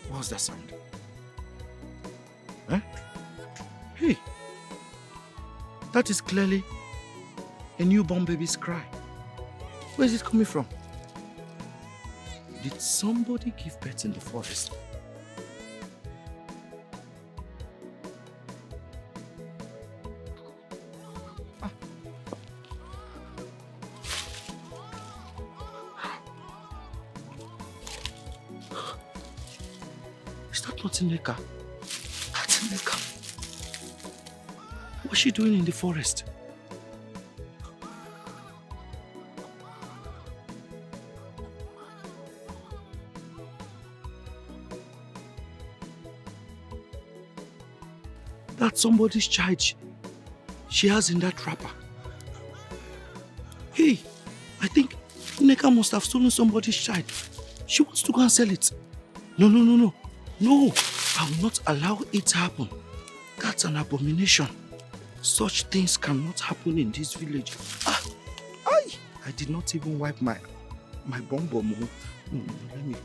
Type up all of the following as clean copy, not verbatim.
What's that sound? Huh? Hey, that is clearly a newborn baby's cry. Where is it coming from? Did somebody give birth in the forest? Is that not Nneka? That's Nneka. What's she doing in the forest? That's somebody's child she has in that wrapper. Hey, I think Nneka must have stolen somebody's child. She wants to go and sell it. No. No, I will not allow it to happen. That's an abomination. Such things cannot happen in this village. I did not even wipe my bum bum. Let me.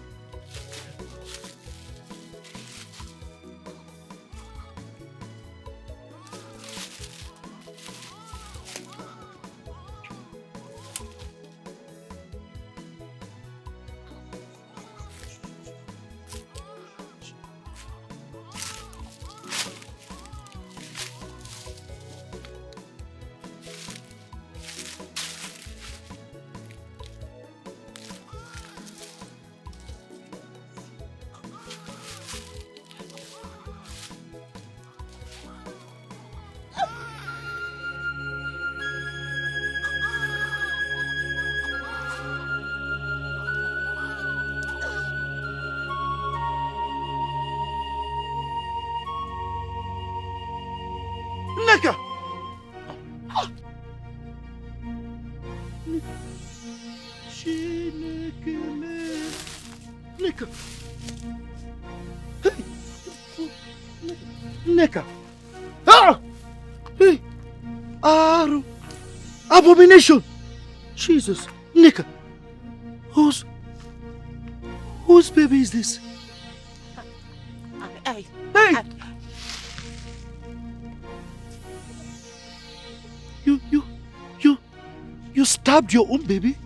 Nneka! Nneka! Hey! Nneka! Ah! Hey! Aru! Abomination! Jesus! Nneka! Whose baby is this? Hey! You stabbed your own baby?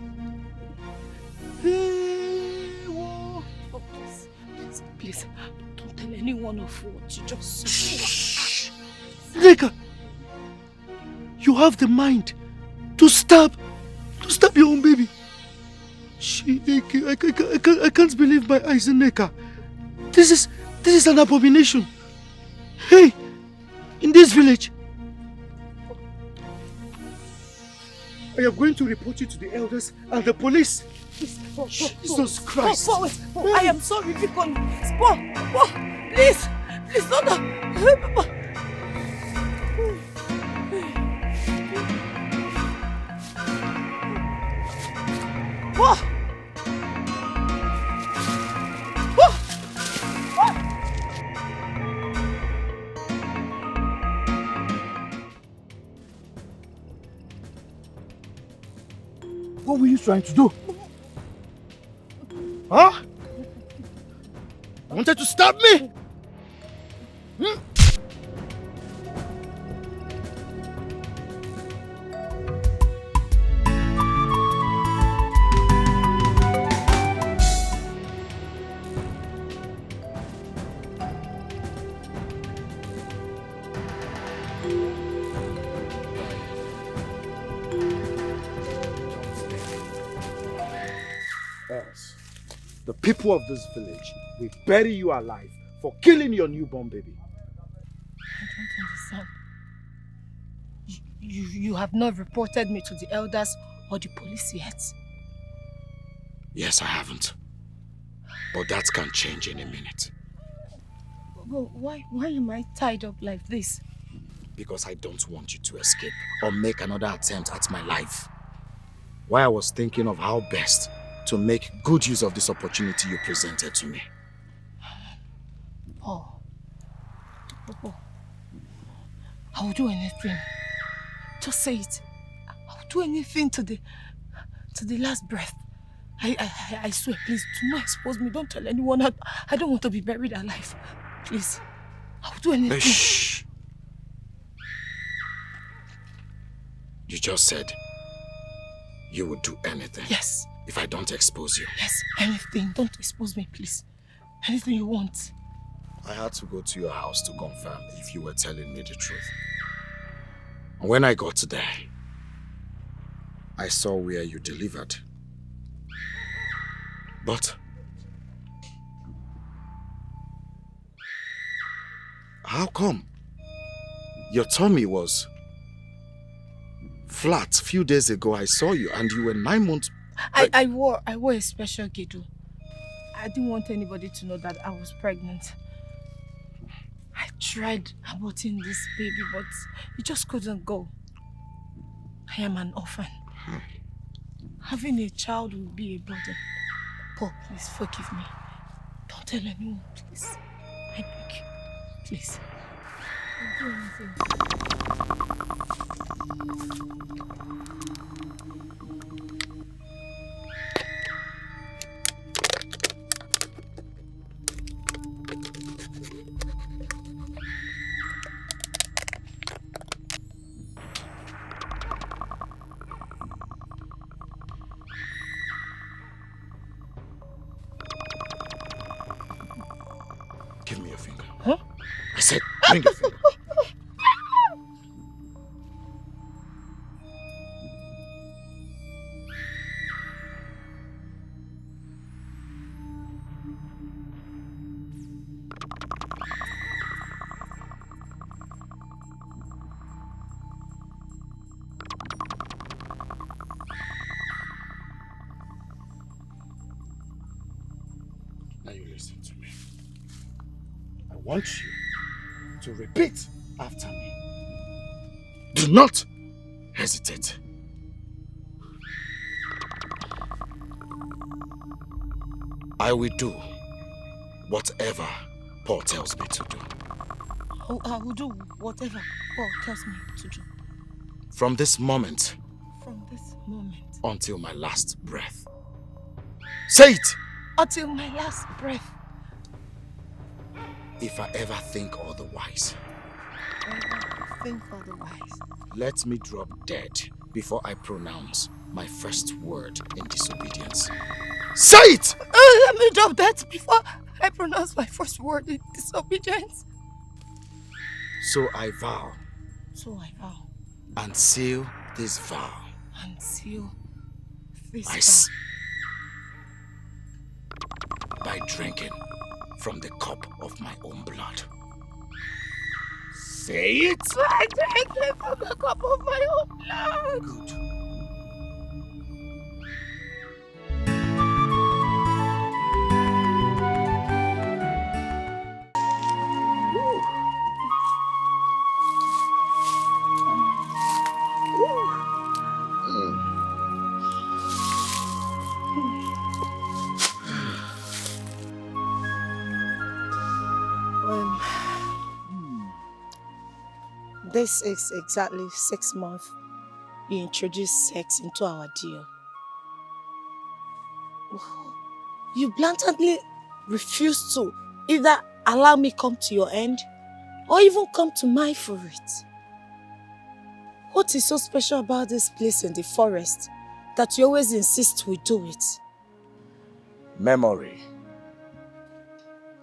Hey, whoa. Oh, please, don't tell anyone of what you just said. Shh! Nneka! You have the mind to stab your own baby. I can't believe my eyes, Nneka. This is an abomination. Hey, in this village, I am going to report you to the elders and the police. Jesus Christ. I am sorry, Vikon. Please, don't. What were you trying to do? Huh? You wanted to stab me? Yes. The people of this village will bury you alive for killing your newborn baby. I don't understand. You have not reported me to the elders or the police yet? Yes, I haven't. But that can change in a minute. But why am I tied up like this? Because I don't want you to escape or make another attempt at my life. Why I was thinking of how best to make good use of this opportunity you presented to me. Oh. I will do anything. Just say it. I'll do anything to the last breath. I swear, please, do not expose me. Don't tell anyone. I don't want to be buried alive. Please. I'll do anything. Shh. You just said you would do anything. Yes. If I don't expose you. Yes, anything. Don't expose me, please. Anything you want. I had to go to your house to confirm if you were telling me the truth. And when I got there, I saw where you delivered. But how come your tummy was flat? A few days ago I saw you and you were 9 months. I wore a special girdle. I didn't want anybody to know that I was pregnant. I tried aborting this baby, but it just couldn't go. I am an orphan. Having a child will be a burden. Paul, please forgive me. Don't tell anyone, please. I beg you. Please. Don't do anything. Give me your finger. Huh? I said, bring your finger. Now you listen to me. I want you to repeat after me. Do not hesitate. I will do whatever Paul tells me to do. I will do whatever Paul tells me to do. From this moment From this moment. until my last breath. Say it! Until my last breath. If I ever think otherwise, Think otherwise. let me drop dead before I pronounce my first word in disobedience. Say it! Let me drop that before I pronounce my first word in disobedience. So I vow So I vow and seal this vow. and seal this I vow. By drinking from the cup of my own blood. Say it! I drink from the cup of my own blood. Good. This is exactly 6 months you introduced sex into our deal. You blatantly refuse to either allow me come to your end or even come to mine for it. What is so special about this place in the forest that you always insist we do it? Memory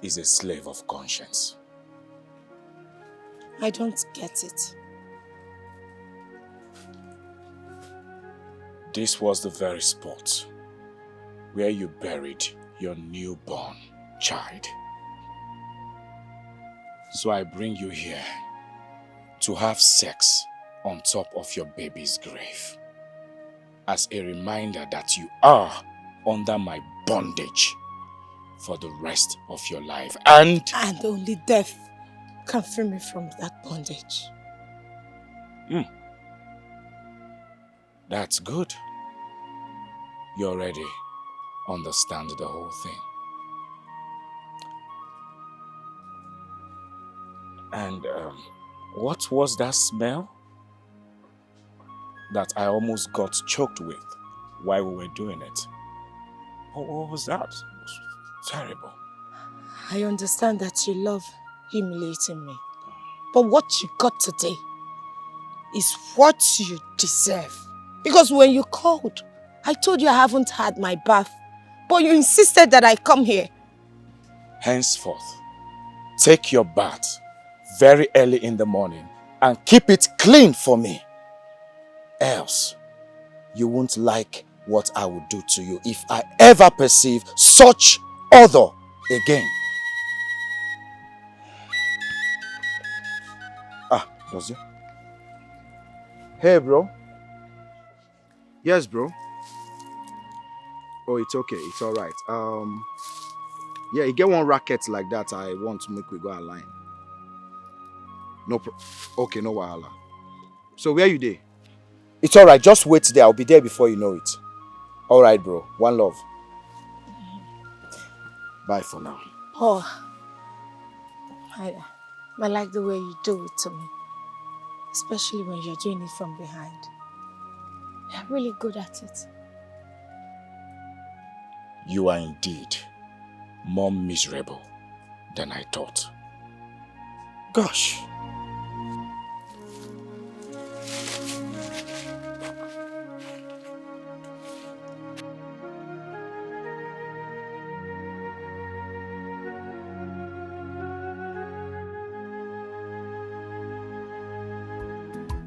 is a slave of conscience. I don't get it. This was the very spot where you buried your newborn child. So I bring you here to have sex on top of your baby's grave as a reminder that you are under my bondage for the rest of your life. And only death can free me from that bondage. That's good. You already understand the whole thing. And what was that smell? that I almost got choked with while we were doing it. What was that? It was terrible. I understand that you love humiliating me. But what you got today is what you deserve. Because when you called, I told you I haven't had my bath. But you insisted that I come here. Henceforth, take your bath very early in the morning and keep it clean for me. Else, you won't like what I will do to you if I ever perceive such other again. Ah, does it? Hey, bro. Yes, bro. Oh, it's okay. It's all right. Yeah, you get one racket like that. I want to make we go align. No okay, no wahala. So where you there? It's all right. Just wait there. I'll be there before you know it. All right, bro. One love. Bye for now. Oh, I like the way you do it to me. Especially when you're doing it from behind. You're really good at it. You are indeed more miserable than I thought. Gosh.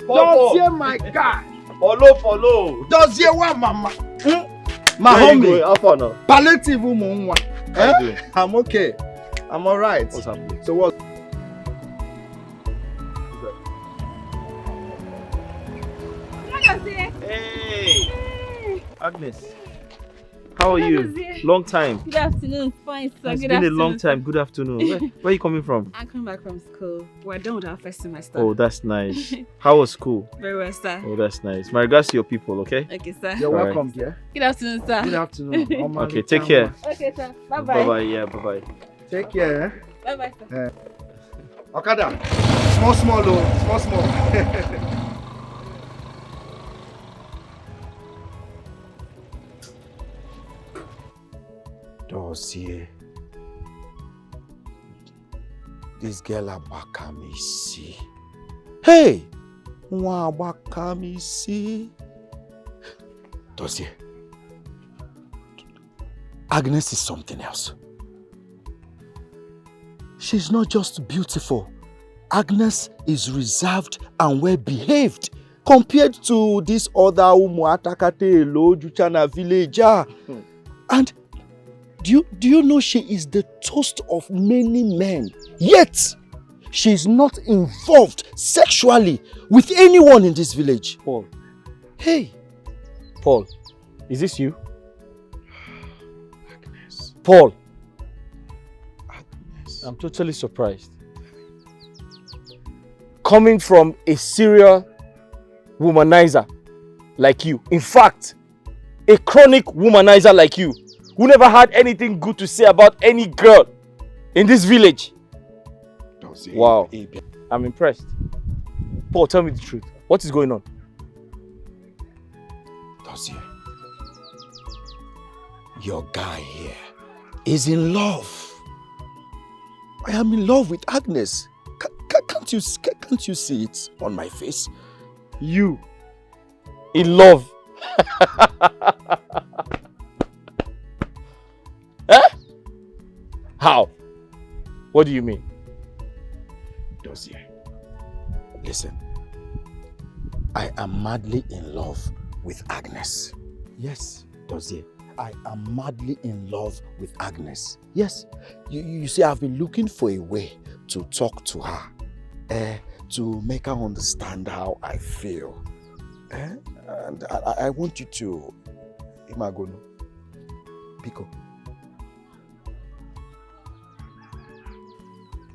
Does hear my guy? Follow. Does hear what, mama? My homie. How far now? Palliative woman. How you doing? I'm okay. I'm all right. What's happening? So what? Hey, Agnes. How are you? Long time. Good afternoon, fine sir. It's Good been afternoon. a long time. Good afternoon. Where are you coming from? I'm coming back from school. We're done with our first semester. Oh, that's nice. How was school? Very well, sir. Oh, that's nice. My regards to your people, okay? Okay, sir. You're All right. welcome, dear. Good afternoon, sir. Good afternoon. Okay, take care. Okay, sir. Bye-bye. Bye-bye. Yeah, bye-bye. Take care. Bye-bye, sir. Okada. Small, oh. Small. Dossier. This girl abaka see. Hey! Nwa abaka see. Dossier. Agnes is something else. She's not just beautiful. Agnes is reserved and well behaved compared to this other Umuatakate Lojuchana villager. And do you know she is the toast of many men? Yet, she is not involved sexually with anyone in this village. Paul. Hey. Paul, is this you? Agnes. Paul. Agnes. I'm totally surprised. Coming from a serial womanizer like you. In fact, a chronic womanizer like you, who never had anything good to say about any girl in this village. Wow. I'm impressed. Paul, tell me the truth. What is going on? Dossier. Your guy here is in love. I am in love with Agnes. Can't you see it on my face? You in love? Eh? How? What do you mean? Dossier. Listen. I am madly in love with Agnes. Yes, Dossier. I am madly in love with Agnes. Yes. You see, I've been looking for a way to talk to her. To make her understand how I feel. And I want you to... Imagono. Pico.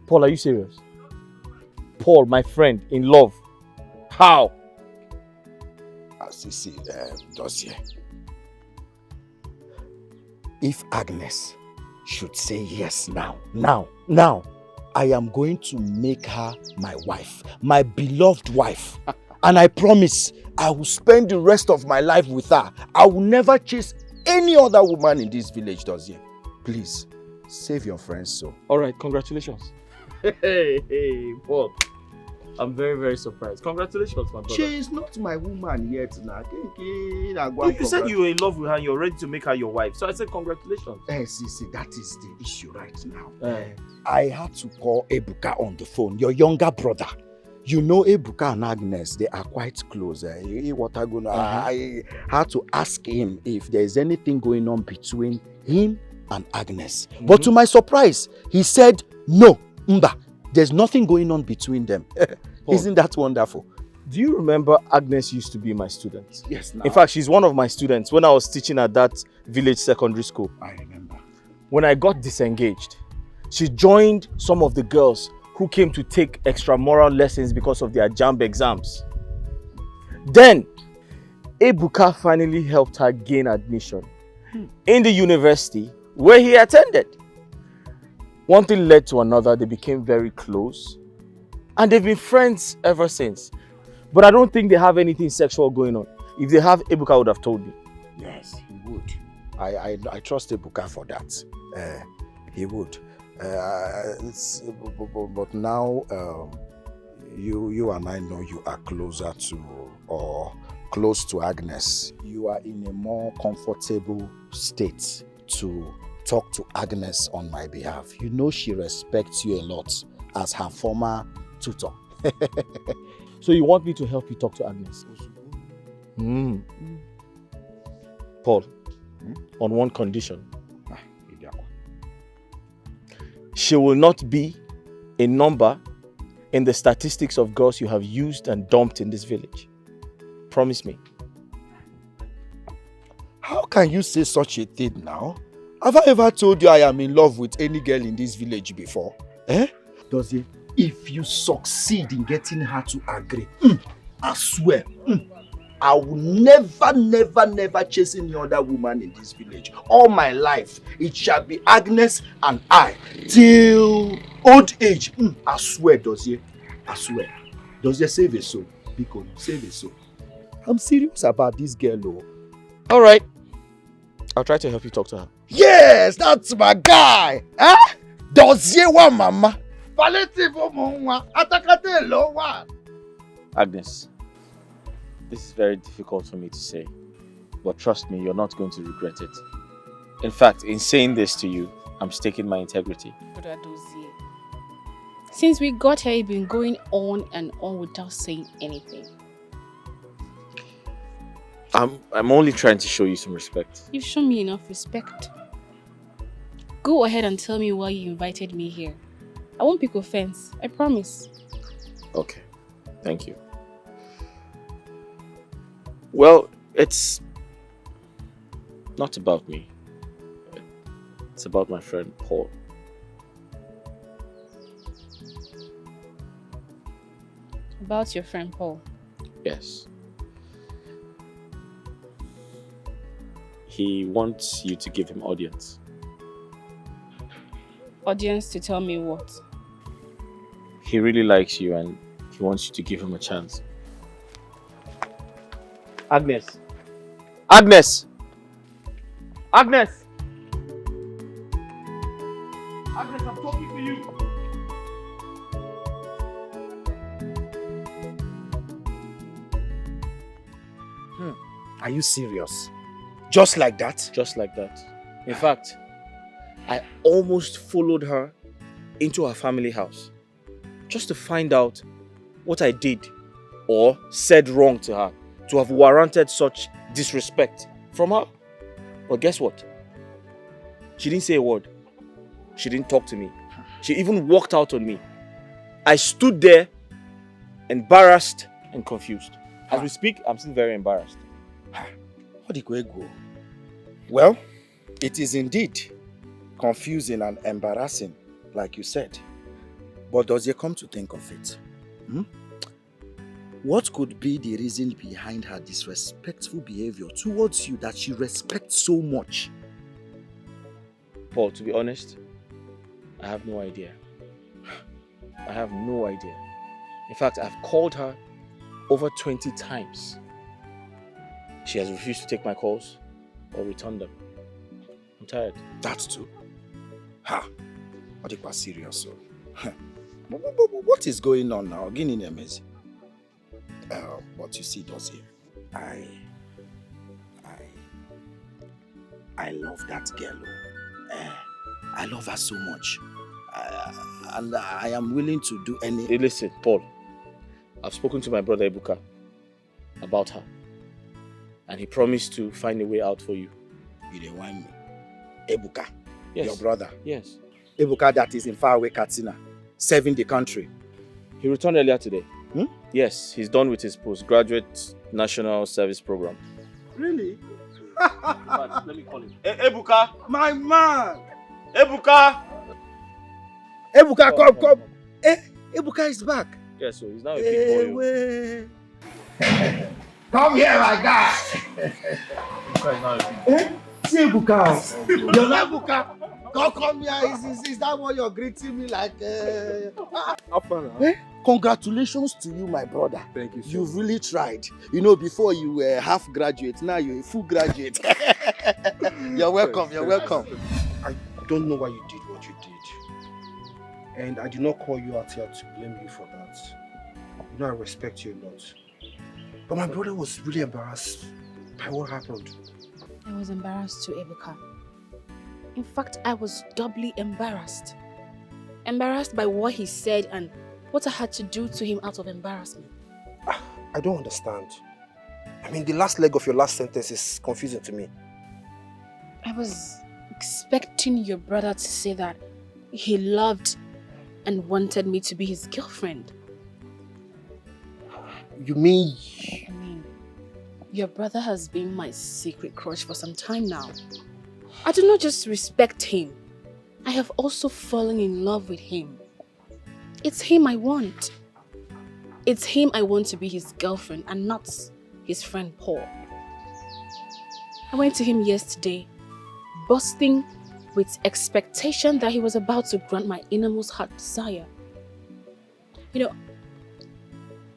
Paul, are you serious? Paul, my friend, in love. How? As you see, Dossier. If Agnes should say yes now, I am going to make her my wife, my beloved wife. And I promise I will spend the rest of my life with her. I will never chase any other woman in this village, Dozie. Please, save your friend's soul. All right, congratulations. Hey, Paul. I'm very, very surprised. Congratulations, my brother. She is not my woman yet now. You said you were in love with her and you're ready to make her your wife. So I said congratulations. See, that is the issue right now. I had to call Ebuka on the phone, your younger brother. You know Ebuka and Agnes, they are quite close. I had to ask him if there is anything going on between him and Agnes. But to my surprise, he said, no, Mba, there's nothing going on between them. Isn't that wonderful? Do you remember Agnes used to be my student? Yes, now. In fact, she's one of my students when I was teaching at that village secondary school. I remember. When I got disengaged, she joined some of the girls who came to take extramural lessons because of their JAMB exams. Then, Ebuka finally helped her gain admission in the university where he attended. One thing led to another, they became very close. And they've been friends ever since. But I don't think they have anything sexual going on. If they have, Ebuka would have told me. Yes, he would. I trust Ebuka for that. He would. But now, you and I know you are closer to, or close to Agnes. You are in a more comfortable state to talk to Agnes on my behalf. You know she respects you a lot as her former tutor. So you want me to help you talk to Agnes? Paul, on one condition. She will not be a number in the statistics of girls you have used and dumped in this village. Promise me. How can you say such a thing now? Have I ever told you I am in love with any girl in this village before? Dozie, if you succeed in getting her to agree, I swear, I will never chase any other woman in this village. All my life, it shall be Agnes and I till old age. I swear, Dozie. I swear. Dozie, save a soul. Biko, save a soul. I'm serious about this girl, though. All right. I'll try to help you talk to her. Yes, that's my guy. Dozie wa mama. Agnes, this is very difficult for me to say, but trust me, you're not going to regret it. In fact, in saying this to you, I'm staking my integrity. Brother Dozie, since we got here, you've been going on and on without saying anything. I'm only trying to show you some respect. You've shown me enough respect. Go ahead and tell me why you invited me here. I won't pick offense, I promise. Okay, thank you. Well, it's not about me. It's about my friend Paul. About your friend Paul? Yes. He wants you to give him audience. Audience to tell me what? He really likes you and he wants you to give him a chance. Agnes! Agnes! Agnes! Agnes, I'm talking to you! Are you serious? Just like that? Just like that. In fact, I almost followed her into her family house just to find out what I did or said wrong to her to have warranted such disrespect from her. But guess what? She didn't say a word. She didn't talk to me. She even walked out on me. I stood there embarrassed and confused. As we speak, I'm still very embarrassed. Well, it is indeed confusing and embarrassing, like you said. But does it come to think of it? What could be the reason behind her disrespectful behavior towards you that she respects so much? Paul, to be honest, I have no idea. I have no idea. In fact, I've called her over 20 times. She has refused to take my calls or return them. I'm tired. That too? Ha! What if was serious? So, what is going on now? Guinea Nemezi. But you see, Dozie, I love that girl. I love her so much. And I am willing to do any... Hey, listen, Paul. I've spoken to my brother Ebuka about her. And he promised to find a way out for you. You didn't want me. Ebuka, yes. Your brother. Yes. Ebuka that is in faraway Katsina, serving the country. He returned earlier today. Yes, he's done with his postgraduate national service program. Really? Let me call him. Ebuka! My man! Ebuka! Ebuka, come. Ebuka is back. Yes, so he's now a big boy. Come here, my guy. Ebuka is now a big boy. See Ebuka. You're not Ebuka. Come here. Is that what you're greeting me like? Congratulations to you, my brother. Thank you, sir. You've really tried. You know, before you were half graduate, now you're a full graduate. You're welcome. You're welcome. I don't know why you did what you did. And I did not call you out here to blame you for that. You know I respect you a lot. But my brother was really embarrassed by what happened. I was embarrassed too, Ebuka. In fact, I was doubly embarrassed. Embarrassed by what he said and what I had to do to him out of embarrassment. I don't understand. I mean, the last leg of your last sentence is confusing to me. I was expecting your brother to say that he loved and wanted me to be his girlfriend. You mean... I mean, your brother has been my secret crush for some time now. I do not just respect him. I have also fallen in love with him. It's him I want. It's him I want to be his girlfriend and not his friend Paul. I went to him yesterday, bursting with expectation that he was about to grant my innermost heart desire. You know,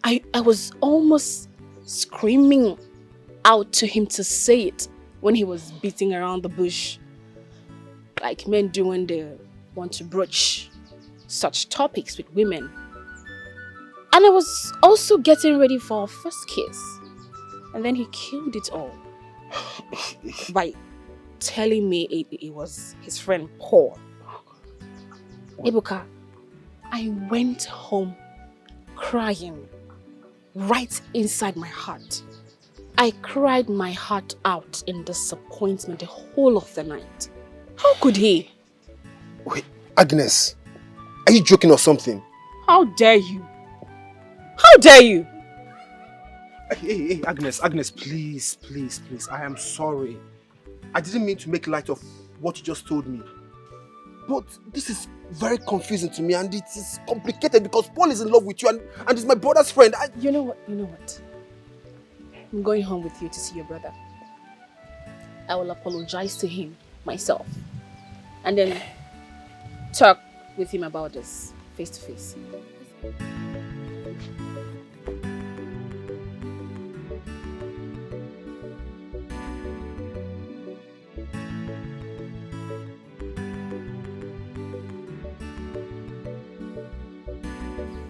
I was almost screaming out to him to say it when he was beating around the bush, like men do when they want to broach such topics with women. And I was also getting ready for our first kiss. And then he killed it all by telling me it was his friend Paul. Ebuka, I went home crying right inside my heart. I cried my heart out in disappointment the whole of the night. How could he? Wait, Agnes, are you joking or something? How dare you? How dare you? Hey, Agnes, please. I am sorry. I didn't mean to make light of what you just told me. But this is very confusing to me and it is complicated because Paul is in love with you and he's my brother's friend. You know what? I'm going home with you to see your brother. I will apologize to him myself and then talk with him about this face to face.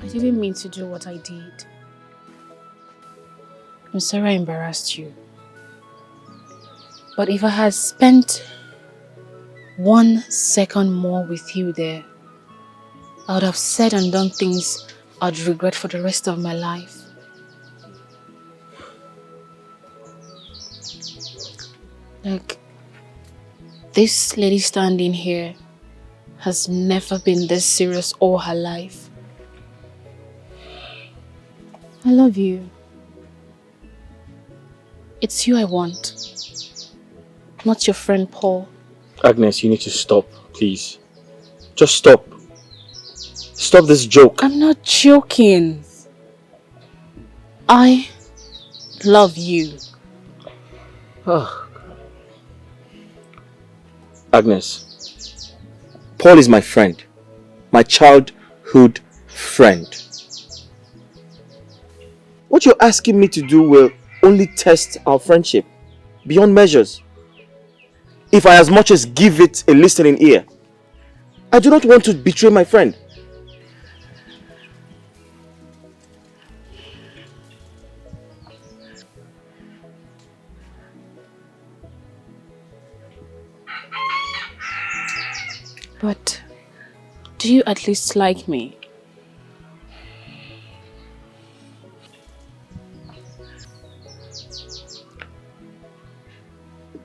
I didn't mean to do what I did. I'm sorry I embarrassed you. But if I had spent 1 second more with you there, I would have said and done things I'd regret for the rest of my life. Like, this lady standing here has never been this serious all her life. I love you. It's you I want, not your friend Paul. Agnes, you need to stop, please. Just stop. Stop this joke. I'm not joking. I love you. Agnes, Paul is my friend. My childhood friend. What you're asking me to do will only test our friendship beyond measures. If I as much as give it a listening ear, I do not want to betray my friend. But do you at least like me?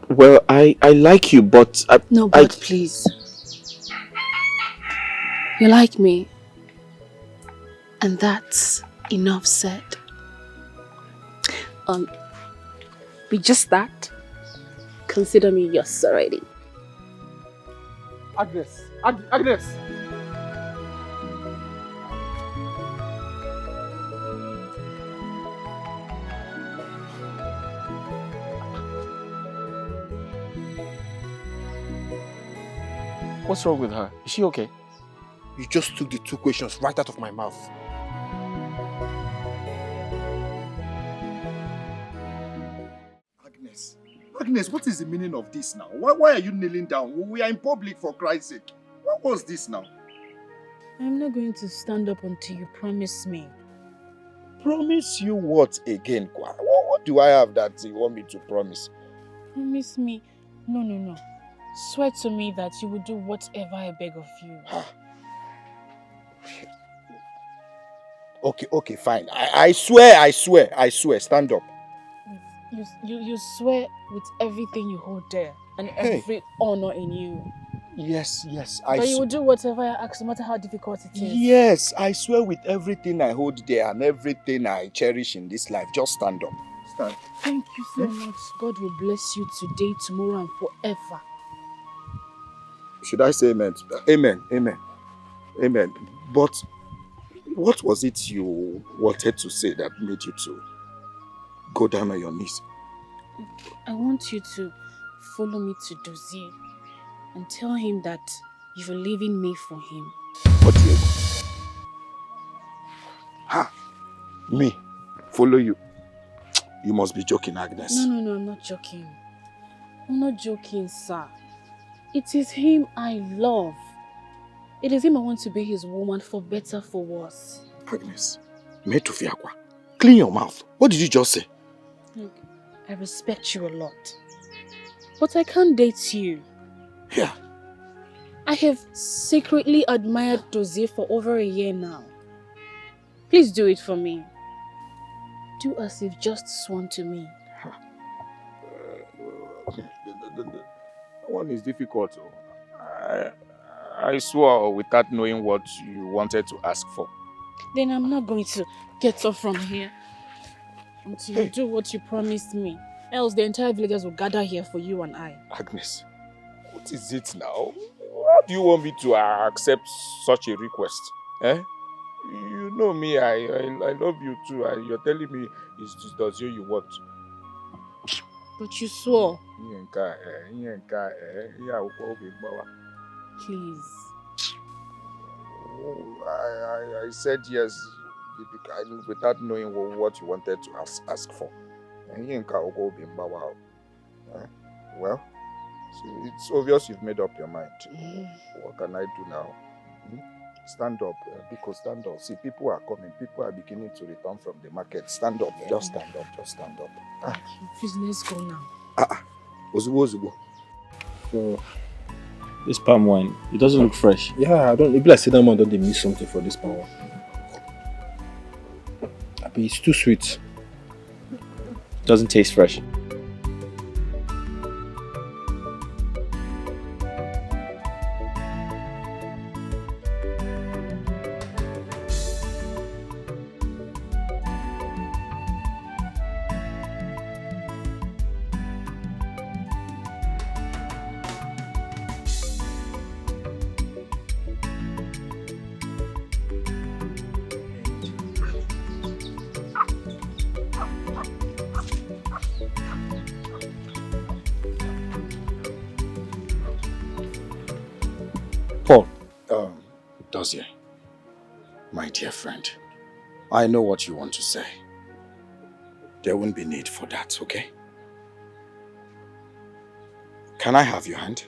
Well, I like you, but No, but please. You like me. And that's enough said. With just that, consider me yours already. Agnes! Agnes! What's wrong with her? Is she okay? You just took the two questions right out of my mouth. Agnes, what is the meaning of this now? Why are you kneeling down? We are in public, for Christ's sake. What was this now? I'm not going to stand up until you promise me. Promise you what again, Kwa? What do I have that you want me to promise? Promise me. No. Swear to me that you will do whatever I beg of you. Okay, fine. I swear. Stand up. You swear with everything you hold dear and every honor in you. Yes. That you will do whatever I ask, no matter how difficult it is. Yes, I swear with everything I hold dear and everything I cherish in this life. Just stand up. Stand. Thank you so much. God will bless you today, tomorrow, and forever. Should I say amen? Amen. But what was it you wanted to say that made you to go down on your knees? I want you to follow me to Dozie and tell him that you're leaving me for him. What do you... Me? Follow you? You must be joking, Agnes. No, I'm not joking. I'm not joking, sir. It is him I love. It is him I want to be his woman, for better, for worse. Agnes, Metufiakwa, clean your mouth. What did you just say? Look, I respect you a lot. But I can't date you. Yeah. I have secretly admired Dozie for over a year now. Please do it for me. Do as if just sworn to me. That one is difficult. I swore without knowing what you wanted to ask for. Then I'm not going to get off from here until you do what you promised me. Else the entire villagers will gather here for you and I. Agnes, what is it now? How do you want me to accept such a request? You know me, I love you too, and you're telling me it's just Dozie you want. But you swore. Please. I said yes without knowing what you wanted to ask for. Well, it's obvious you've made up your mind. What can I do now? Stand up, because stand up. See, people are coming. People are beginning to return from the market. Stand up. Just stand up. Please, let's go now. Ozubo. So, this palm wine, it doesn't look fresh. Yeah, I don't. Maybe I say that man don't they miss something for this palm wine. It's too sweet. It doesn't taste fresh. Dozie, my dear friend, I know what you want to say. There won't be need for that, okay? Can I have your hand?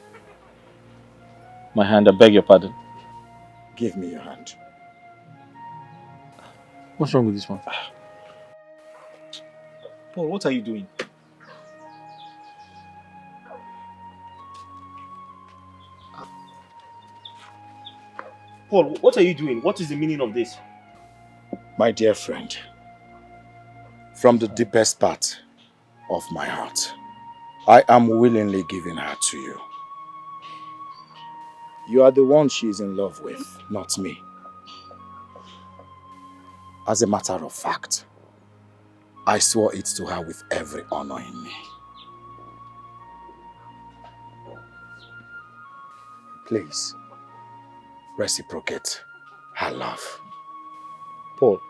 My hand, I beg your pardon. Give me your hand. What's wrong with this one? Paul, what are you doing? Paul, what are you doing? What is the meaning of this? My dear friend, from the deepest part of my heart, I am willingly giving her to you. You are the one she is in love with, not me. As a matter of fact, I swore it to her with every honor in me. Please, reciprocate her love. Paul,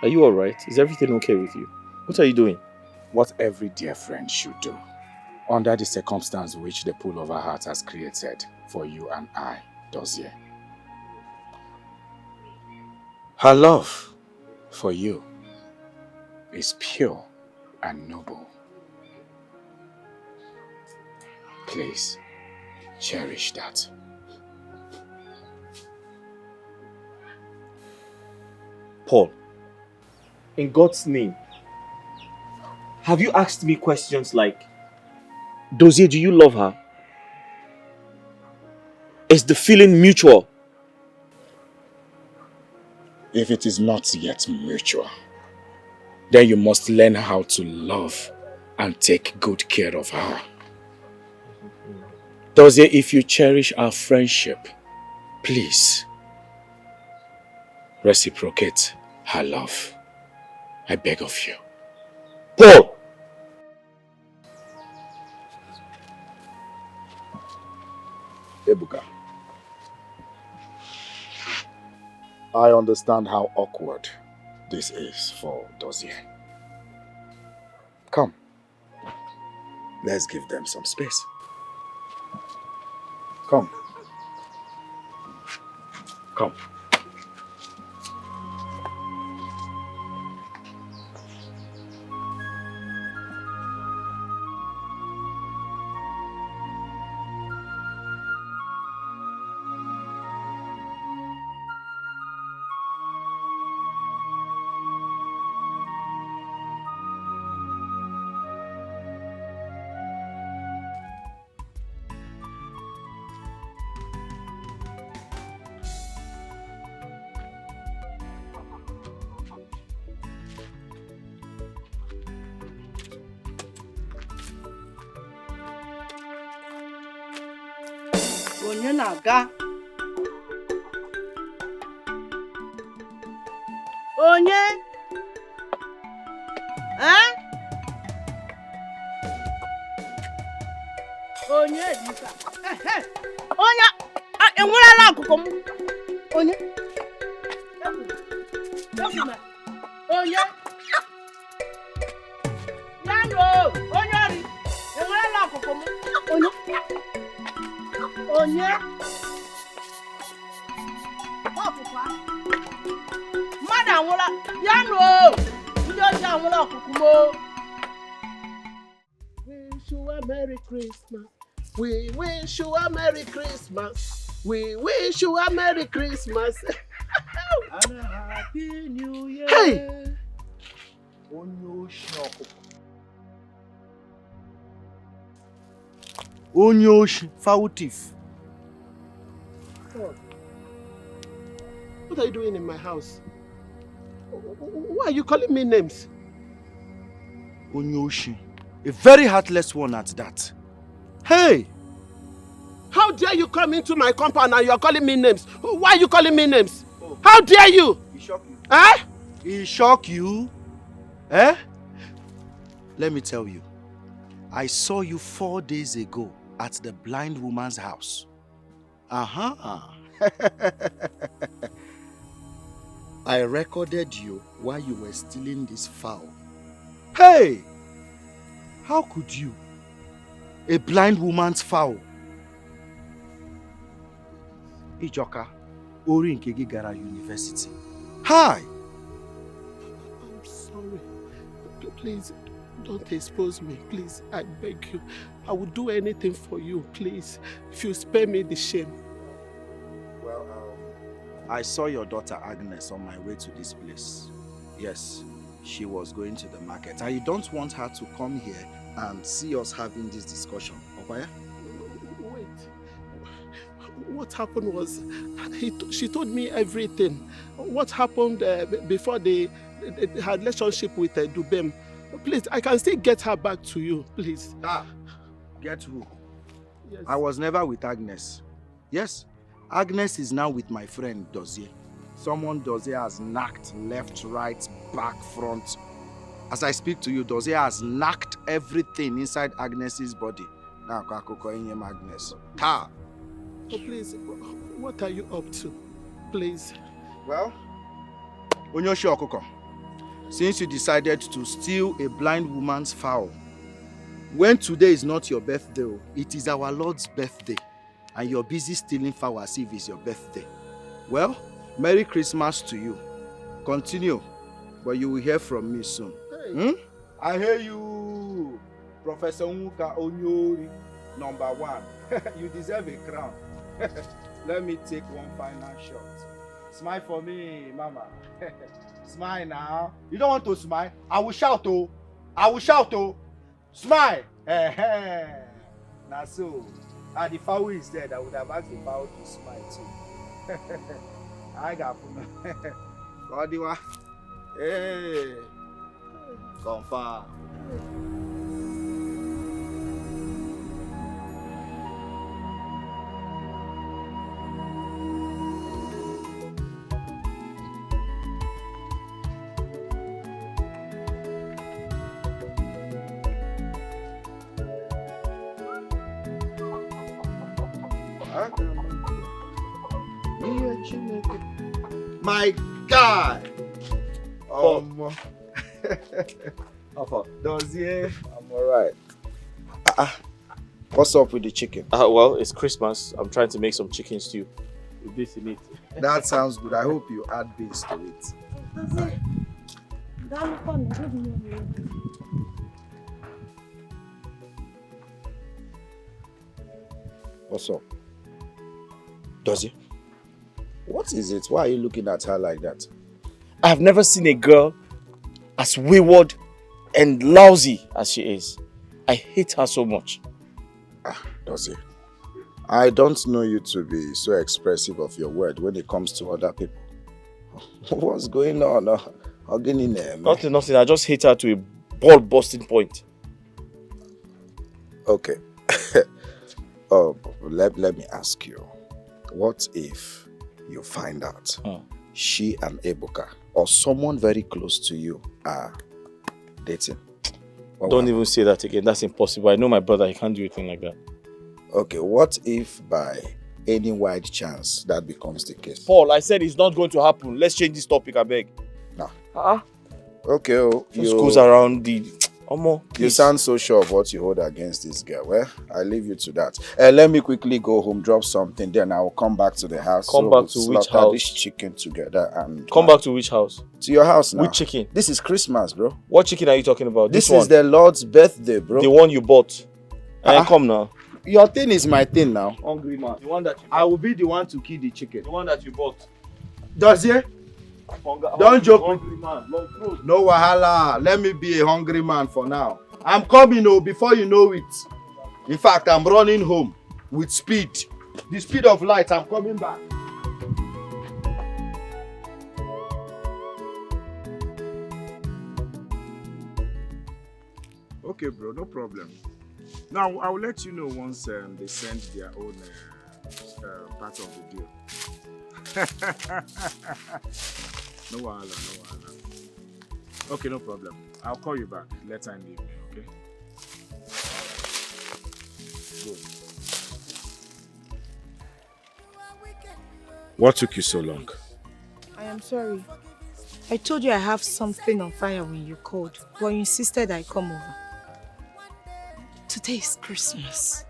are you alright? Is everything okay with you? What are you doing? What every dear friend should do, under the circumstance which the pool of her heart has created for you and I, Dozier. Her love for you is pure and noble. Please, cherish that. Paul, in God's name, have you asked me questions like, Dozier, do you love her? Is the feeling mutual? If it is not yet mutual, then you must learn how to love and take good care of her. Dozier, if you cherish our friendship, please reciprocate her love. I beg of you. Paul! Ebuka, I understand how awkward this is for Dozier. Come, let's give them some space. Come. Come. Onye na-aga? Onye? Onye dịka? Onye enwerela akụkụ m. Onye? Onye? Nano, onye ori. Enwerela akụkụ m. Onye? Onye? Ọkụkụ a? Mmadụ anwụla. Ya nụ o! Ndị ọjọọ anwụla ọkụkụ m o! Wish you a Merry Christmas. We wish you a Merry Christmas. We wish you a Merry Christmas. And a Happy New Year. Hey! Onyoshi, foul thief. What are you doing in my house? Why are you calling me names? Onyoshi, a very heartless one at that. Hey! How dare you come into my compound and you are calling me names? Why are you calling me names? Oh. How dare you? He shocked you. Eh? He shocked you? Eh? Let me tell you. I saw you 4 days ago at the blind woman's house. I recorded you while you were stealing this fowl. Hey! How could you? A blind woman's fowl. Ijoka, Ori Nkegi Gara University. Hi! I'm sorry. Please, don't expose me. Please, I beg you. I will do anything for you, please. If you spare me the shame. Well, I saw your daughter Agnes on my way to this place. Yes, she was going to the market. I don't want her to come here and see us having this discussion. Okay? Wait. What happened was, she told me everything. What happened before they had relationship with Dubem. Please, I can still get her back to you, please. Get who? Yes. I was never with Agnes. Yes, Agnes is now with my friend Dozie. Someone Dozie has knocked left, right, back, front. As I speak to you, Dozie has knocked everything inside Agnes's body. Now, Agnes. Ta! Oh, please, what are you up to? Please. Well, Onyoshi Okoko, since you decided to steal a blind woman's fowl, when today is not your birthday, it is our Lord's birthday, and you're busy stealing fowl as if it's your birthday. Well, Merry Christmas to you. Continue, but you will hear from me soon. Hey. I hear you, Professor Nwoka Onyori, number 1. You deserve a crown. Let me take one final shot. Smile for me, Mama. Smile now. You don't want to smile? I will shout, oh. I will shout, oh. Smile. Now so, the fowl is dead. I would have asked the fowl to smile too. I got Godiwa. Hey. Confirm. My God! Dozie, I'm alright. What's up with the chicken? Well, it's Christmas. I'm trying to make some chicken stew with this in it. That sounds good. I hope you add beans to it. What's up? Dozie? What is it? Why are you looking at her like that? I have never seen a girl as wayward and lousy as she is. I hate her so much. Dozie, I don't know you to be so expressive of your word when it comes to other people. What's going on? Nothing. I just hate her to a ball-busting point. Okay. Let me ask you. What if you find out she and Ebuka or someone very close to you are dating? Don't even say that again. That's impossible. I know my brother. He can't do anything like that. Okay, what if by any wide chance that becomes the case? Paul, I said it's not going to happen. Let's change this topic, I beg. No. Okay. Just goes around the... You sound so sure of what you hold against this girl. Well, I leave you to that. Let me quickly go home, drop something, then I will come back to the house. Come back to which house? This chicken together and... Come back to which house? To your house now. Which chicken? This is Christmas, bro. What chicken are you talking about? This is the Lord's birthday, bro. The one you bought. Come now. Your thing is my thing now. Hungry man. The one that you I will be the one to kill the chicken. The one that you bought. Dozie? Don't joke. Hungry man. No wahala. Let me be a hungry man for now. I'm coming before you know it. In fact, I'm running home with speed. The speed of light. I'm coming back. Okay, bro, no problem. Now, I will let you know once they send their own part of the deal. No wahala. Okay, no problem. I'll call you back later in the evening, okay? Good. What took you so long? I am sorry. I told you I have something on fire when you called, but you insisted I come over. Today is Christmas.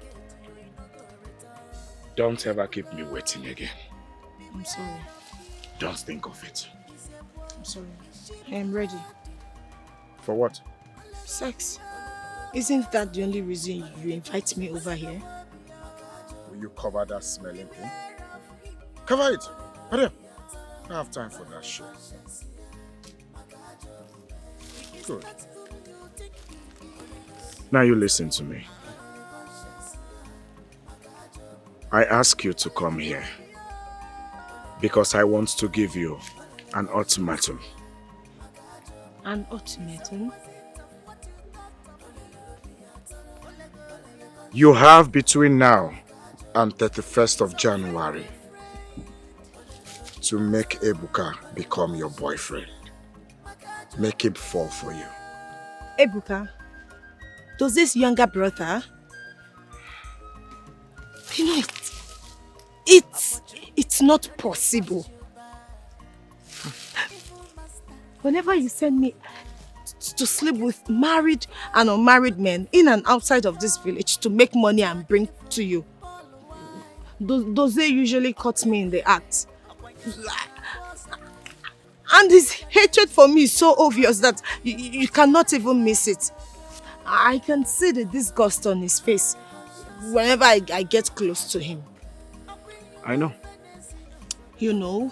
Don't ever keep me waiting again. I'm sorry. Don't think of it. I'm sorry. I am ready. For what? Sex. Isn't that the only reason you invite me over here? Will you cover that smelling thing? Cover it! Hurry up! I don't have time for that shit. Good. Now you listen to me. I ask you to come here because I want to give you an ultimatum. An ultimatum? You have between now and 31st of January to make Ebuka become your boyfriend. Make him fall for you. Ebuka, does this younger brother? You know, it's not possible. Whenever you send me to sleep with married and unmarried men in and outside of this village to make money and bring to you, does they usually cut me in the act? And his hatred for me is so obvious that you cannot even miss it. I can see the disgust on his face whenever I get close to him. I know. You know?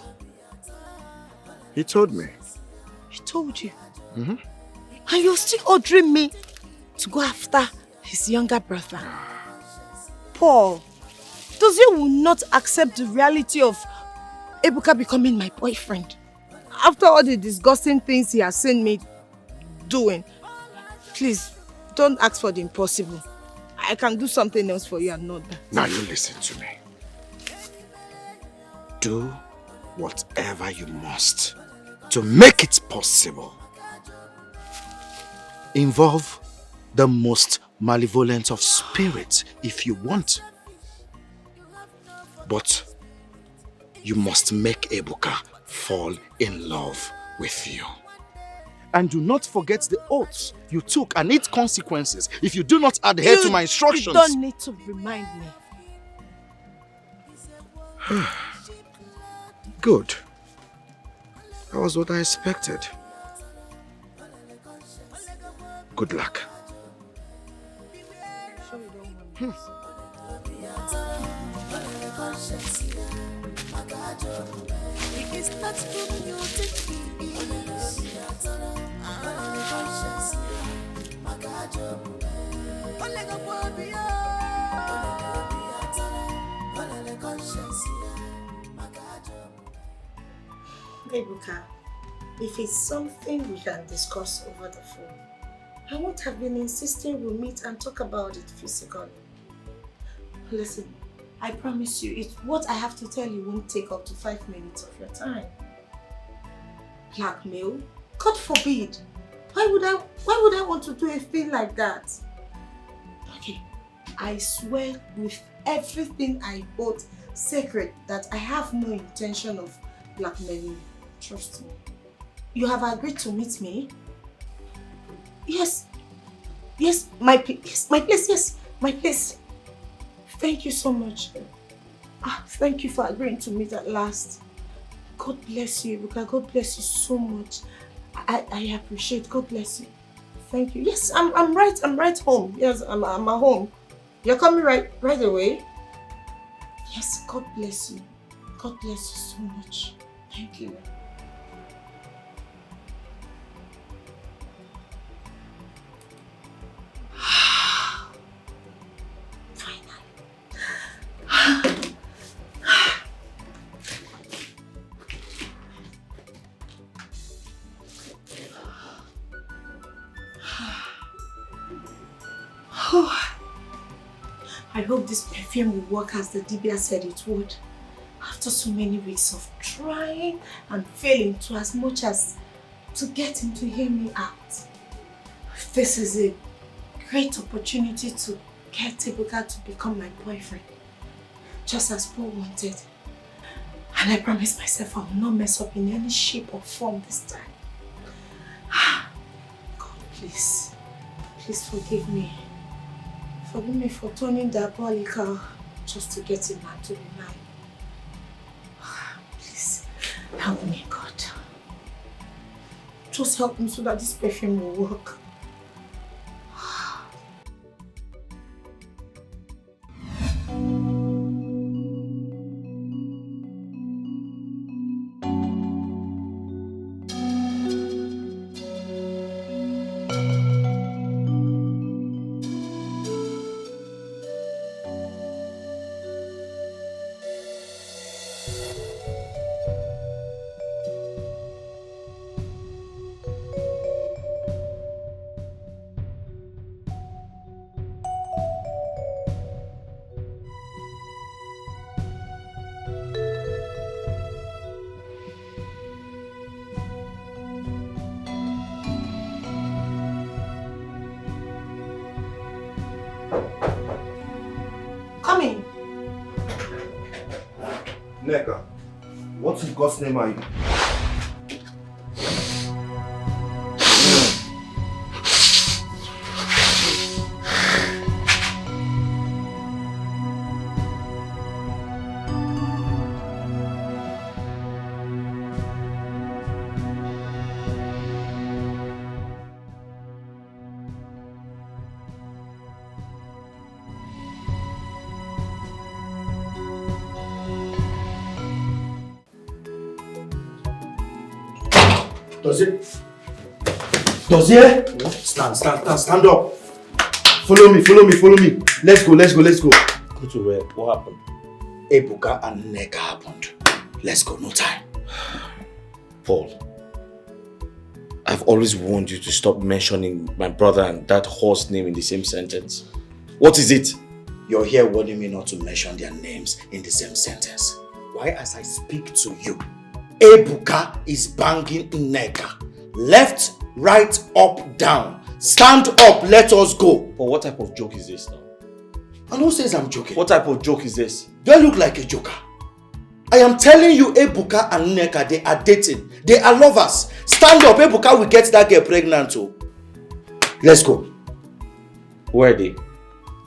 He told me. He told you? Mm-hmm. And you're still ordering me to go after his younger brother. Paul, does you will not accept the reality of Ebuka becoming my boyfriend? After all the disgusting things he has seen me doing, please, don't ask for the impossible. I can do something else for you and not that. Now you listen to me. Do whatever you must to make it possible. Involve the most malevolent of spirits if you want. But you must make Ebuka fall in love with you. And do not forget the oaths you took and its consequences if you do not adhere to my instructions. You don't need to remind me. Good. That was what I expected. Good luck. Ebuka, if it's something we can discuss over the phone, I won't have been insisting we'll meet and talk about it physically. Listen, I promise you, what I have to tell you won't take up to 5 minutes of your time. Blackmail? God forbid! Why would I want to do a thing like that? Okay, I swear with everything I hold sacred that I have no intention of blackmailing you. Trust me. You have agreed to meet me? Yes. Yes, my place, yes, my place. Thank you so much. Thank you for agreeing to meet at last. God bless you, Ebuka. God bless you so much. I appreciate. God bless you. Thank you. Yes, I'm right home. Yes, I'm at home. You're coming right away? Yes, God bless you. God bless you so much. Thank you. I hope this perfume will work as the Dibia said it would. After so many weeks of trying and failing to as much as to get him to hear me out. This is a great opportunity to get Ebuka to become my boyfriend. Just as Paul wanted. And I promise myself I will not mess up in any shape or form this time. God, please forgive me. Forgive me for turning diabolical just to get him back to be mine. Please, help me, God. Just help me so that this perfume will work. Nneka, what in God's name are you? Dozie? Stand up. Follow me. Let's go. Go to where? What happened? Ebuka and Nneka happened. Let's go, no time. Paul, I've always warned you to stop mentioning my brother and that horse name in the same sentence. What is it? You're here warning me not to mention their names in the same sentence. Why, as I speak to you, Ebuka is banging Nneka. Left, right, up, down. Stand up, let us go. But what type of joke is this now? And who says I'm joking? What type of joke is this? Do I look like a joker? I am telling you, Ebuka and Nneka, they are dating. They are lovers. Stand up, Ebuka will get that girl pregnant too. Let's go. Where are they?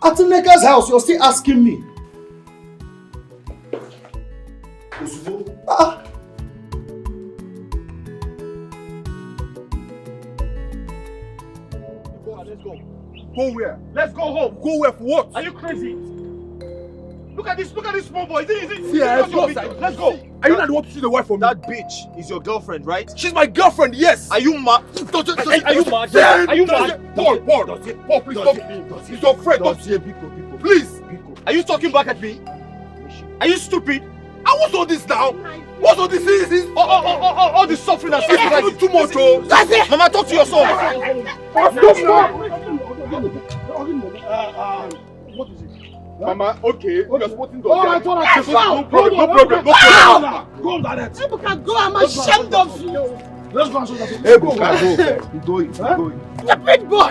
At Nneka's house, you're still asking me. Let's go. Go where? Let's go home. Go where for what? Are you crazy? Look at this small boy. Is it? Yeah, let's go. Are you not the one to see the wife from me? That bitch is your girlfriend, right? She's my girlfriend, yes. Are you mad? Are you mad? Are you mad? Paul, please stop. He's your friend. Please. Are you talking back at me? Are you stupid? And what's all this now? What's all this? All this suffering and sacrifice. Too much, oh. That's it. Mama, talk to your son. What is it? Mama, okay. You're supporting the I thought I said no problem. Go on, Dad. Ebuka, go. I'm ashamed of you. Let's go and show that. Ebuka, go. He's going. The big boy.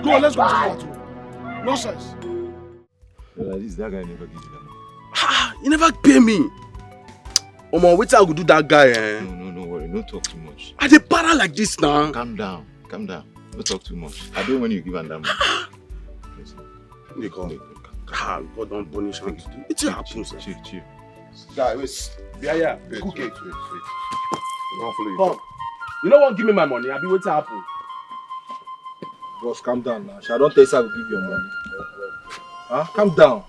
Go, let's go and show that. Nonsense. This that guy never gives you that money. You never pay me. Omo, wait till I go do that guy, eh? No worry. Don't talk too much. I dey para like this now. Calm down. Don't talk too much. I don't want you to give him that money. Listen. They come. God don't punish him. It's a happen, sir. Chill. Guy, wait. Yeah. Cook it. Wait. Come. You don't want to give me my money. I'll be waiting to happen. Boss, calm down now. I don't tell you I will give you your money. Huh? Calm down.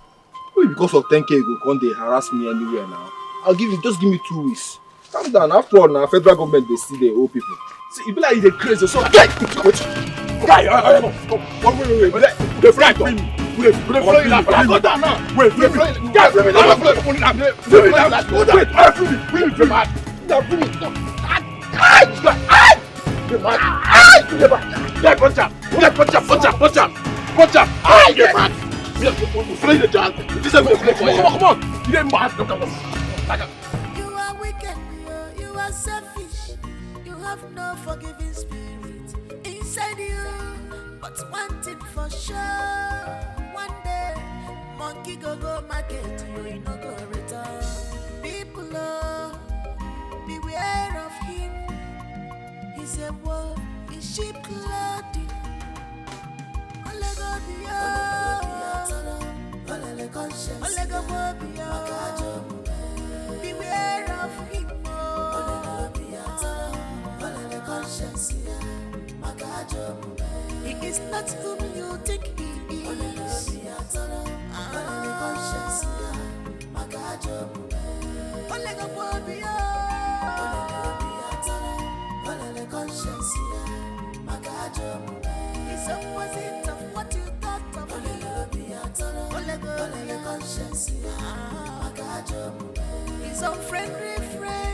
Wait, because of 10k you go they harass me anywhere now. I'll give you, just give me 2 weeks. Calm down. After all, now federal government they see the old people. See, you be like you're crazy. So, guy, come. Wait. The friend, Wait, go down now. Wait, guys, bring me down. Come on. You ain't mad. You are wicked, you are selfish. You have no forgiving spirit inside you. But one thing for sure, one day, monkey go market, you no go return. People, beware of him. He's a wolf in sheep clothing. Ole go beware of him. He is not whom you think he is. He's opposite of what you thought of him. His unfriendly friend.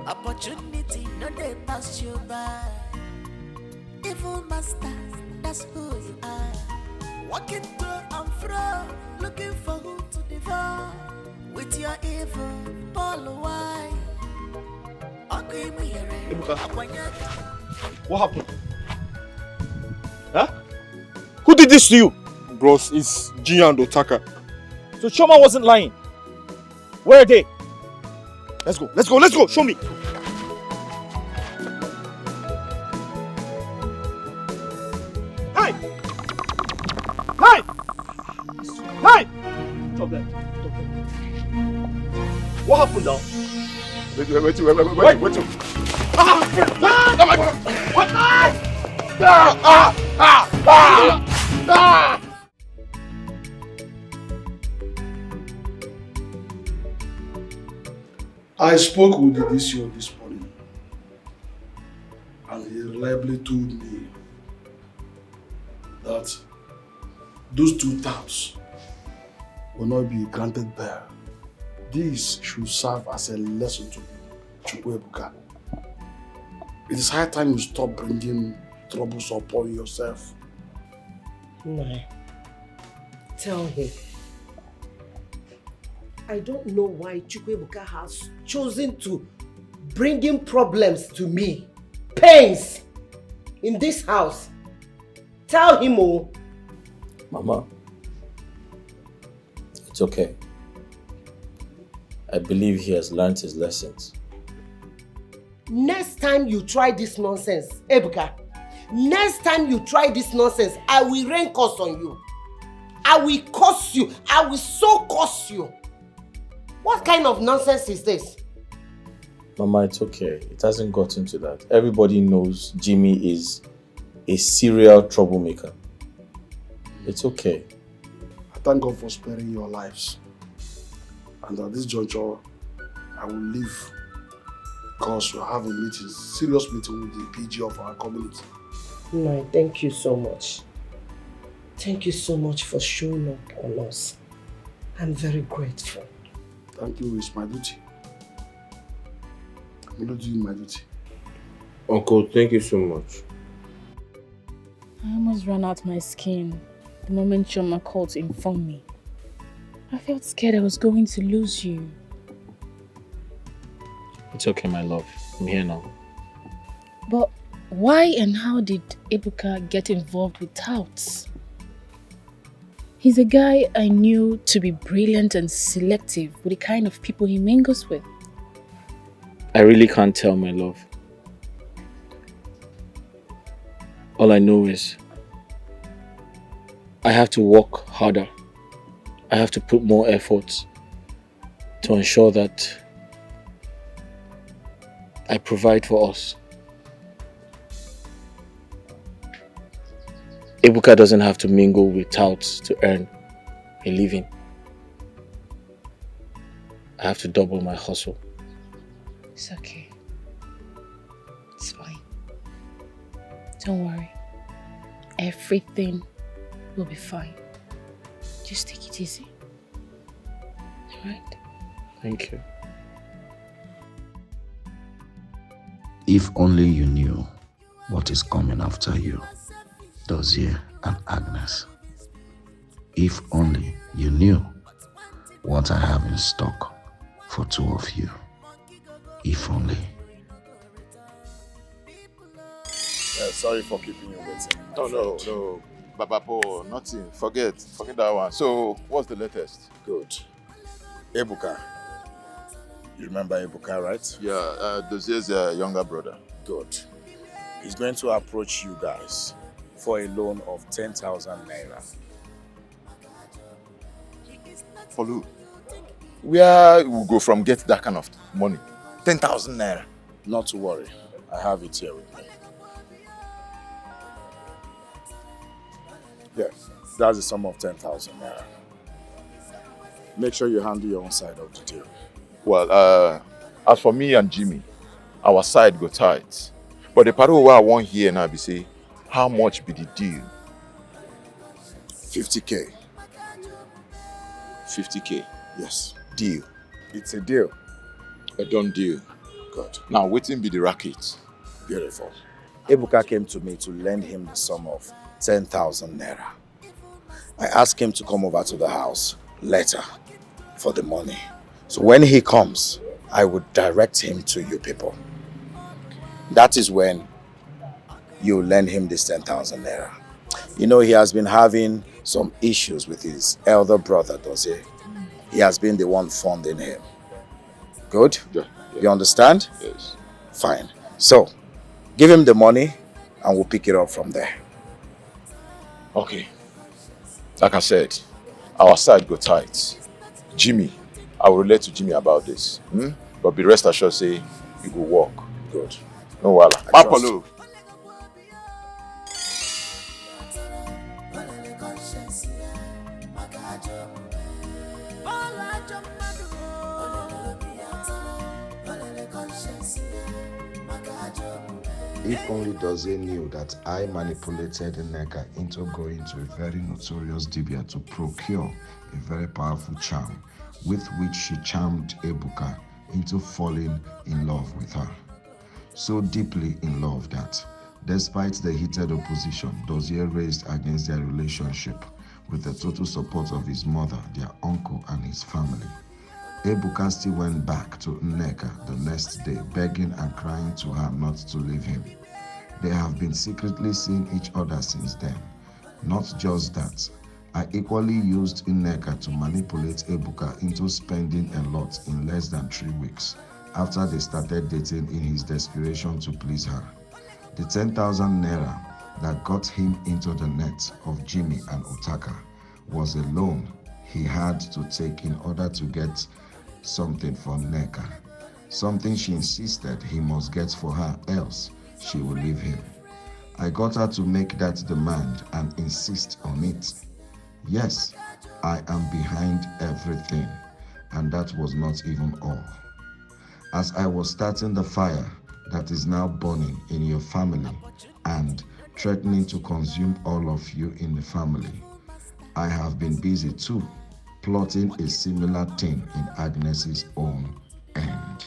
Opportunity no they pass you by. Evil masters, that's who you are. Walking to and fro, looking for who to devour. With your evil, Paul, why? Ebuka, what happened? Huh? Who did this to you? Bros, it's Gia and Otaka. So Choma wasn't lying. Where are they? Let's go, show me. Hey! Stop that. What happened now? Wait. I spoke with the DCO this morning, and he reliably told me that those 2 terms will not be granted bail. This should serve as a lesson to Chukwuebuka. It is high time you stop bringing troubles upon yourself. Nai, tell him. I don't know why Chukwuebuka has chosen to bring in problems to me, pains, in this house. Tell him, oh. Mama, it's okay. I believe he has learned his lessons. Next time you try this nonsense, Ebuka, next time you try this nonsense, I will rain curse on you. I will curse you. I will so curse you. What kind of nonsense is this? Mama, it's okay. It hasn't gotten to that. Everybody knows Jimmy is a serial troublemaker. It's okay. I thank God for sparing your lives. And at this juncture, I will leave because we have a meeting, serious meeting with the PG of our community. No, thank you so much. Thank you so much for showing up on us. I'm very grateful. Thank you, it's my duty. I'm only doing my duty. Uncle, thank you so much. I almost ran out my skin the moment Choma called to inform me. I felt scared I was going to lose you. It's okay, my love. I'm here now. But why and how did Ebuka get involved with touts? He's a guy I knew to be brilliant and selective with the kind of people he mingles with. I really can't tell, my love. All I know is I have to work harder. I have to put more effort to ensure that I provide for us. Ebuka doesn't have to mingle with touts to earn a living. I have to double my hustle. It's okay. It's fine. Don't worry. Everything will be fine. Just take it easy. Alright? Thank you. If only you knew what is coming after you, Dozier and Agnes. If only you knew what I have in stock for 2 of you. If only. Sorry for keeping you waiting. Oh, no. Babapo, nothing. Forget that one. So, what's the latest? Good. Ebuka. You remember Ebuka, right? Yeah, Dozier's younger brother. Good. He's going to approach you guys for a loan of 10,000 naira. For who? Where we go from get that kind of money? 10,000 naira. Not to worry. I have it here with me. Yeah, that's the sum of 10,000 naira. Make sure you handle your own side of the deal. Well, as for me and Jimmy, our side go tight. But the part where I want here now be say, how much be the deal? 50K. 50K? Yes. Deal. It's a deal. A done deal. Good. Now, waiting be the racket. Beautiful. Ebuka came to me to lend him the sum of 10,000 naira. I asked him to come over to the house later for the money. So when he comes, I would direct him to you people. that is when you lend him this 10,000 naira. You know, he has been having some issues with his elder brother, Dozie. He has been the one funding him. Good? Yeah. You understand? Yes. Fine. So, give him the money and we'll pick it up from there. Okay. Like I said, our side go tight. Jimmy, I will relate to Jimmy about this. But be rest assured, say, it will work. Good. No wala. Papalo. If only Dozie knew that I manipulated Nneka into going to a very notorious dibia to procure a very powerful charm with which she charmed Ebuka into falling in love with her. So deeply in love that, despite the heated opposition Dozie raised against their relationship, with the total support of his mother, their uncle, and his family, Ebuka still went back to Nneka the next day, begging and crying to her not to leave him. They have been secretly seeing each other since then. Not just that, I equally used Nneka to manipulate Ebuka into spending a lot in less than 3 weeks after they started dating in his desperation to please her. The 10,000 naira that got him into the net of Jimmy and Otaka was a loan he had to take in order to get something for Nneka, something she insisted he must get for her, else she will leave him. I got her to make that demand and insist on it. Yes, I am behind everything, and that was not even all. As I was starting the fire that is now burning in your family and threatening to consume all of you in the family, I have been busy too, plotting a similar thing in Agnes's own end.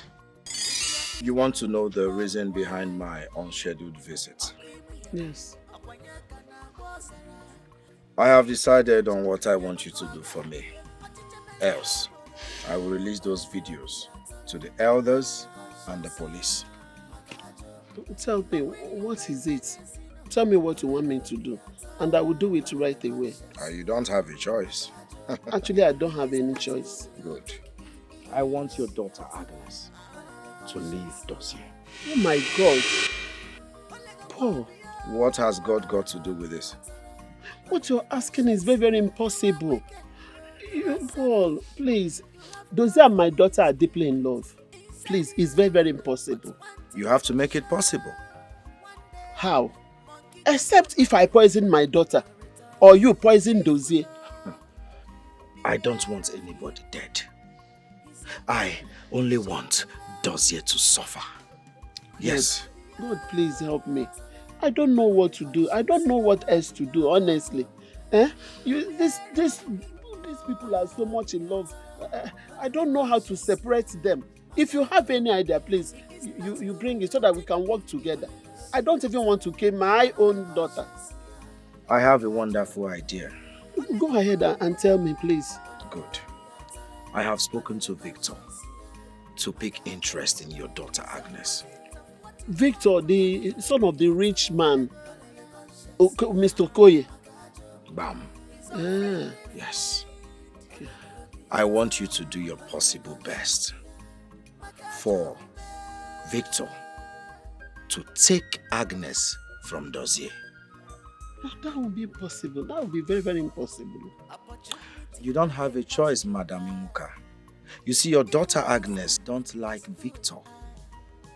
You want to know the reason behind my unscheduled visit? Yes. I have decided on what I want you to do for me. Else, I will release those videos to the elders and the police. Tell me, what is it? Tell me what you want me to do, and I will do it right away. You don't have a choice. Actually, I don't have any choice. Good. I want your daughter Agnes to leave Dozie. Oh my God. Paul. What has God got to do with this? What you're asking is very, very impossible. Paul, please. Dozie and my daughter are deeply in love. Please, it's very, very impossible. You have to make it possible. How? Except if I poison my daughter, or you poison Dozie. I don't want anybody dead. I only want Dozie to suffer. Yes. God, please help me. I don't know what to do. I don't know what else to do, honestly. These people are so much in love. I don't know how to separate them. If you have any idea, please, you bring it so that we can work together. I don't even want to kill my own daughter. I have a wonderful idea. Go ahead and tell me, please. Good. I have spoken to Victor to pick interest in your daughter Agnes. Victor, the son of the rich man, Mr. Okoye. Bam. Ah. Yes. Okay. I want you to do your possible best for Victor to take Agnes from Dozie. That would be possible. That would be very, very impossible. You don't have a choice, Madam Imuka. You see, your daughter Agnes don't like Victor.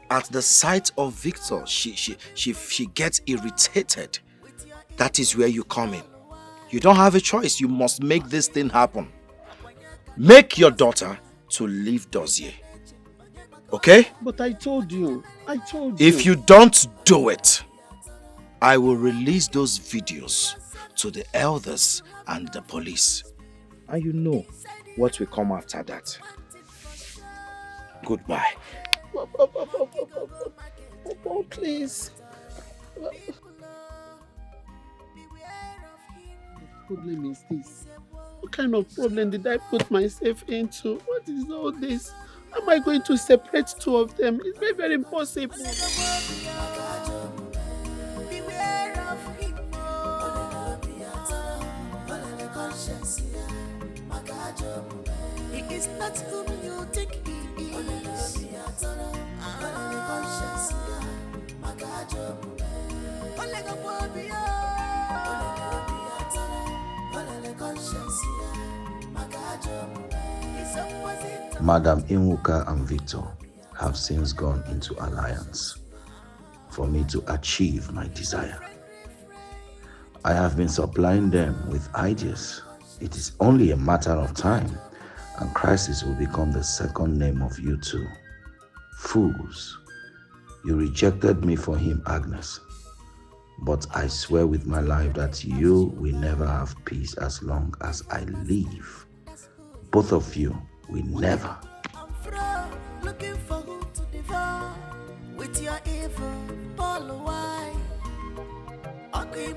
At the sight of Victor, she gets irritated. That is where you come in. You don't have a choice. You must make this thing happen. Make your daughter to leave Dozie. Okay? But I told you. If you don't do it, I will release those videos to the elders and the police. And you know what will come after that. Goodbye. Oh, please. What problem is this? What kind of problem did I put myself into? What is all this? How am I going to separate two of them? It's very, very impossible. He is not whom you think he is. Madam Inwuka and Victor have since gone into alliance for me to achieve my desire. I have been supplying them with ideas. It is only a matter of time, and crisis will become the second name of you two. Fools, you rejected me for him, Agnes. But I swear with my life that you will never have peace as long as I live. Both of you will never. Looking for who to devour with your evil ball why? Okay,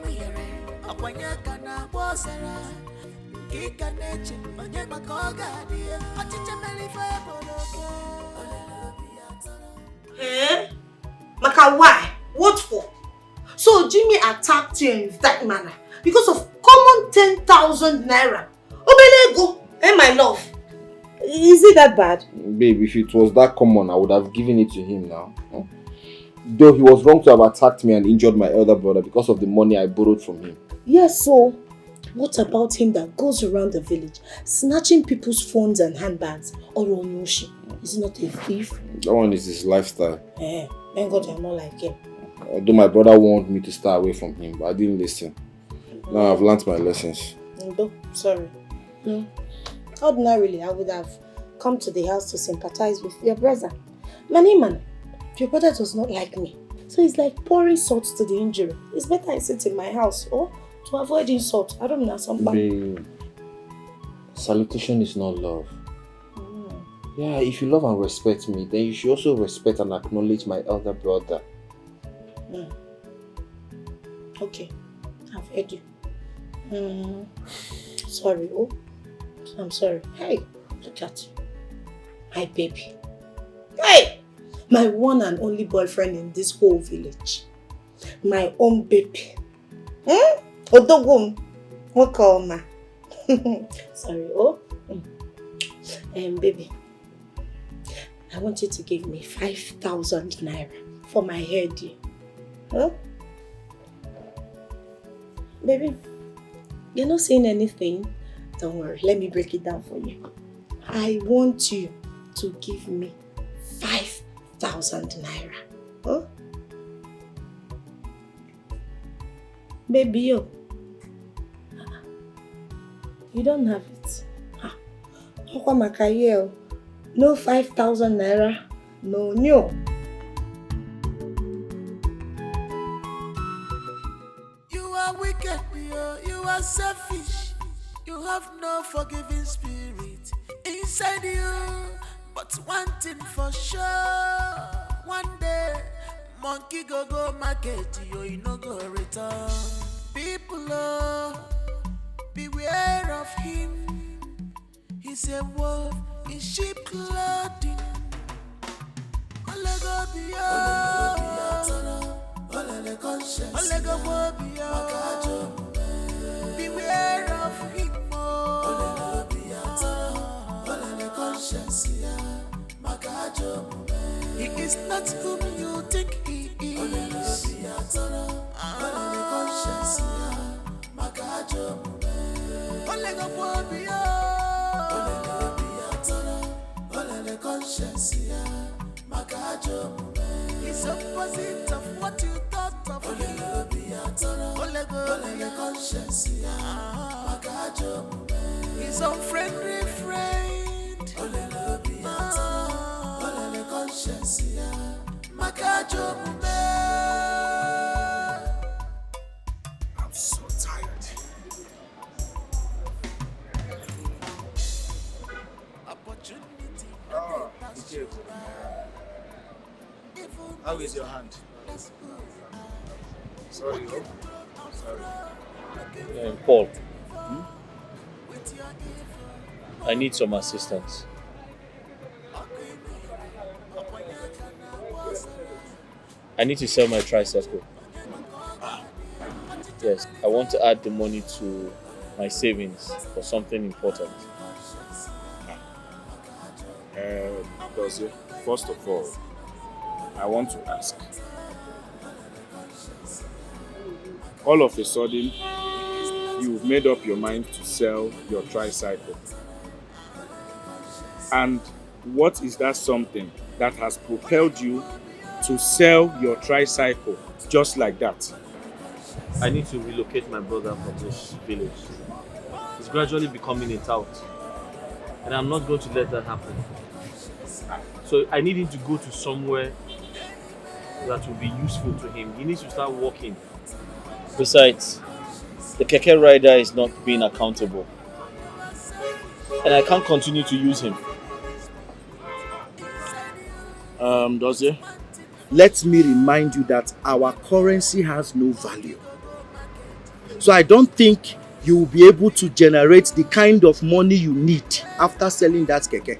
Akwanyakana Bosara, Kikaneche, Onyemakoga, Eh? Maka, why? What for? So Jimmy attacked you in that manner because of common 10,000 naira. Obelego, my love. Is it that bad? Babe, if it was that common, I would have given it to him now. Though he was wrong to have attacked me and injured my elder brother because of the money I borrowed from him. Yes, so what about him that goes around the village snatching people's phones and handbags? Or Onoshi? Is he not a thief? That one is his lifestyle. Thank God you're not like him. Although my brother wanted me to stay away from him, but I didn't listen. Now I've learnt my lessons. Sorry. No. Ordinarily, I would have come to the house to sympathize with your brother. Man, your brother does not like me. So it's like pouring salt to the injury. It's better I sit in my house or to avoid insult. I don't know somebody. Babe, salutation is not love. Yeah, if you love and respect me, then you should also respect and acknowledge my elder brother. Okay, I've heard you. Sorry, I'm sorry. Hey, look at you. My baby. Hey! My one and only boyfriend in this whole village. My own baby. Odogum. What call ma? Sorry, baby. I want you to give me 5,000 naira for my hair deal. Huh? Baby, you're not saying anything. Don't worry, let me break it down for you. I want you to give me 5,000 naira. Huh? Baby, you don't have it. No 5,000 naira. No. You are wicked, you are selfish. You have no forgiving spirit inside you. But one thing for sure, one day, monkey go market, you no go return. People, beware of him. He's a wolf in sheep clothing. Beware of him. He is not whom you think he is. He's opposite of what you thought of him. He's unfriendly friend. I'm so tired. How is your hand? Sorry, Sorry. Paul, I need some assistance. I need to sell my tricycle. Yes, I want to add the money to my savings for something important. Dozie, first of all, I want to ask. All of a sudden, you've made up your mind to sell your tricycle. And what is that something that has propelled you to sell your tricycle just like that? I need to relocate my brother from this village. He's gradually becoming a tout. And I'm not going to let that happen. So I need him to go to somewhere that will be useful to him. He needs to start working. Besides, the keke rider is not being accountable. And I can't continue to use him. Dozie, let me remind you that our currency has no value. So I don't think you will be able to generate the kind of money you need after selling that keke.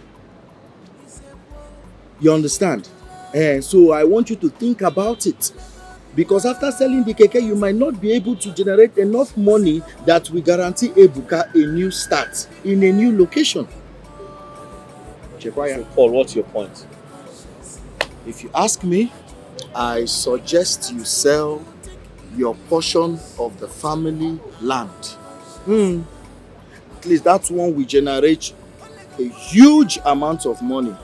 You understand? So I want you to think about it. Because after selling the keke, you might not be able to generate enough money that will guarantee Ebuka a new start in a new location. So Paul, what's your point? If you ask me, I suggest you sell your portion of the family land. At least that one will generate a huge amount of money.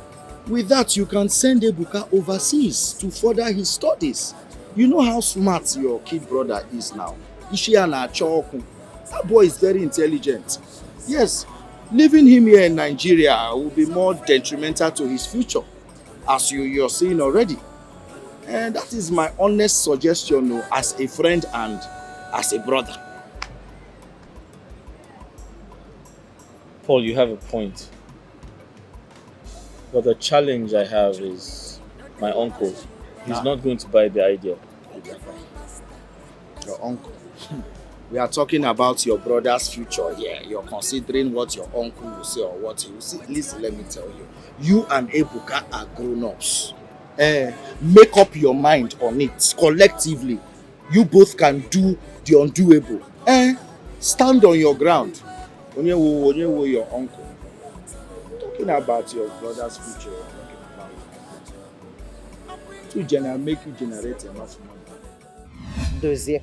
With that, you can send Ebuka overseas to further his studies. You know how smart your kid brother is now. That boy is very intelligent. Yes, leaving him here in Nigeria will be more detrimental to his future, as you're seeing already. And that is my honest suggestion as a friend and as a brother. Paul, you have a point. But the challenge I have is my uncle. He's not going to buy the idea. Your uncle? We are talking about your brother's future here. You're considering what your uncle will say or what he will say. Listen, let me tell you. You and Ebuka are grown-ups. Make up your mind on it collectively. You both can do the undoable. Stand on your ground. Onyewo your uncle. Talking about your brother's future. To make you generate enough money. Dozie,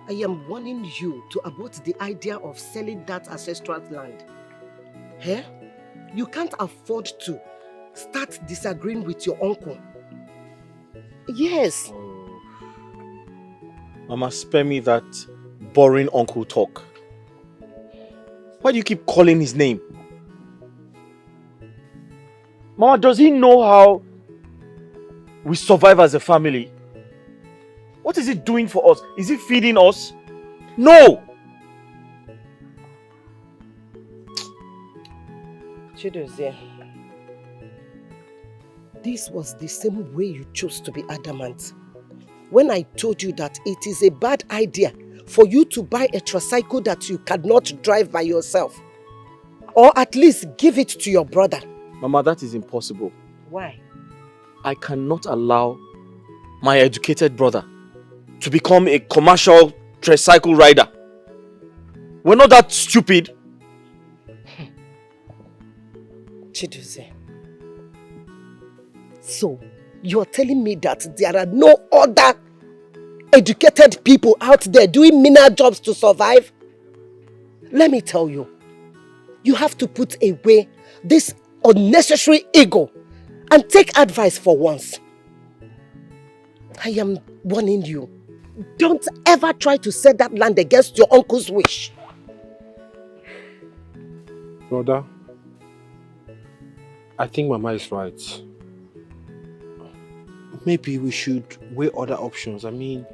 I am warning you to abort the idea of selling that ancestral land. You can't afford to start disagreeing with your uncle. Yes. Mama, spare me that boring uncle talk. Why do you keep calling his name? Mama, does he know how we survive as a family? What is he doing for us? Is he feeding us? No! Chidozie, this was the same way you chose to be adamant. When I told you that it is a bad idea for you to buy a tricycle that you cannot drive by yourself. Or at least give it to your brother. Mama, that is impossible. Why? I cannot allow my educated brother to become a commercial tricycle rider. We're not that stupid. Chidozie. So, you're telling me that there are no other educated people out there doing menial jobs to survive? Let me tell you, you have to put away this unnecessary ego and take advice for once. I am warning you. Don't ever try to sell that land against your uncle's wish. Brother, I think Mama is right. Maybe we should weigh other options. I mean,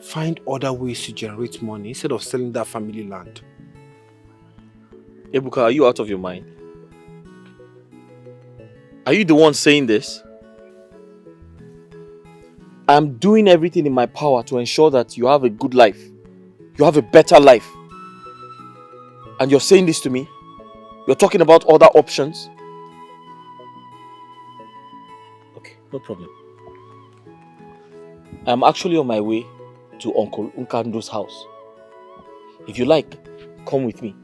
find other ways to generate money instead of selling that family land. Ebuka, are you out of your mind? Are you the one saying this? I'm doing everything in my power to ensure that you have a good life. You have a better life. And you're saying this to me? You're talking about other options? Okay, no problem. I'm actually on my way to Uncle Nkando's house. If you like, come with me.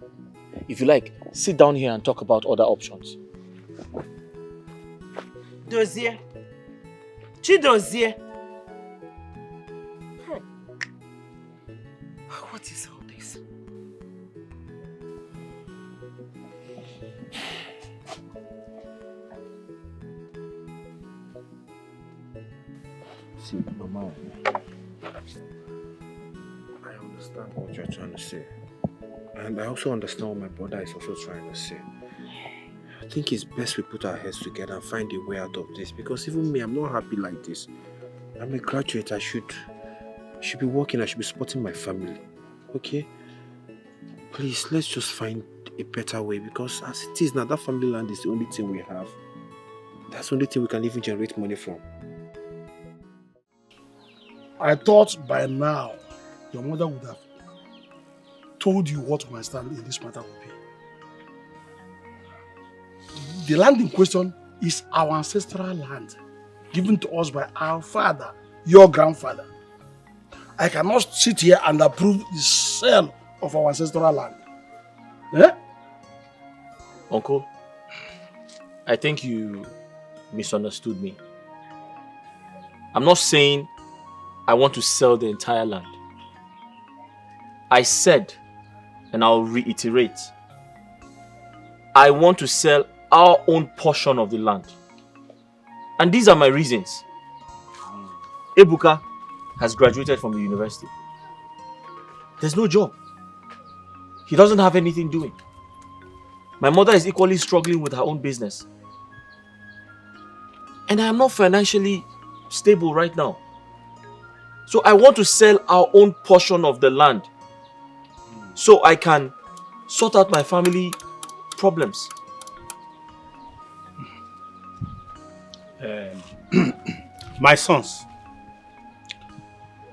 If you like, sit down here and talk about other options. Dozier. Chidozie. What is all this? See, Mama, I understand what you're trying to say. And I also understand what my brother is also trying to say. I think it's best we put our heads together and find a way out of this, because even me, I'm not happy like this. I'm a graduate. I should be working. I should be supporting my family. Okay? Please, let's just find a better way, because as it is now, that family land is the only thing we have. That's the only thing we can even generate money from. I thought by now your mother would have told you what my stand in this matter would be. The land in question is our ancestral land, given to us by our father, your grandfather. I cannot sit here and approve the sale of our ancestral land. Eh? Uncle, I think you misunderstood me. I'm not saying I want to sell the entire land. I said, and I'll reiterate, I want to sell our own portion of the land. And these are my reasons. Ebuka has graduated from the university. There's no job. He doesn't have anything doing. My mother is equally struggling with her own business. And I am not financially stable right now. So I want to sell our own portion of the land so I can sort out my family problems. My sons,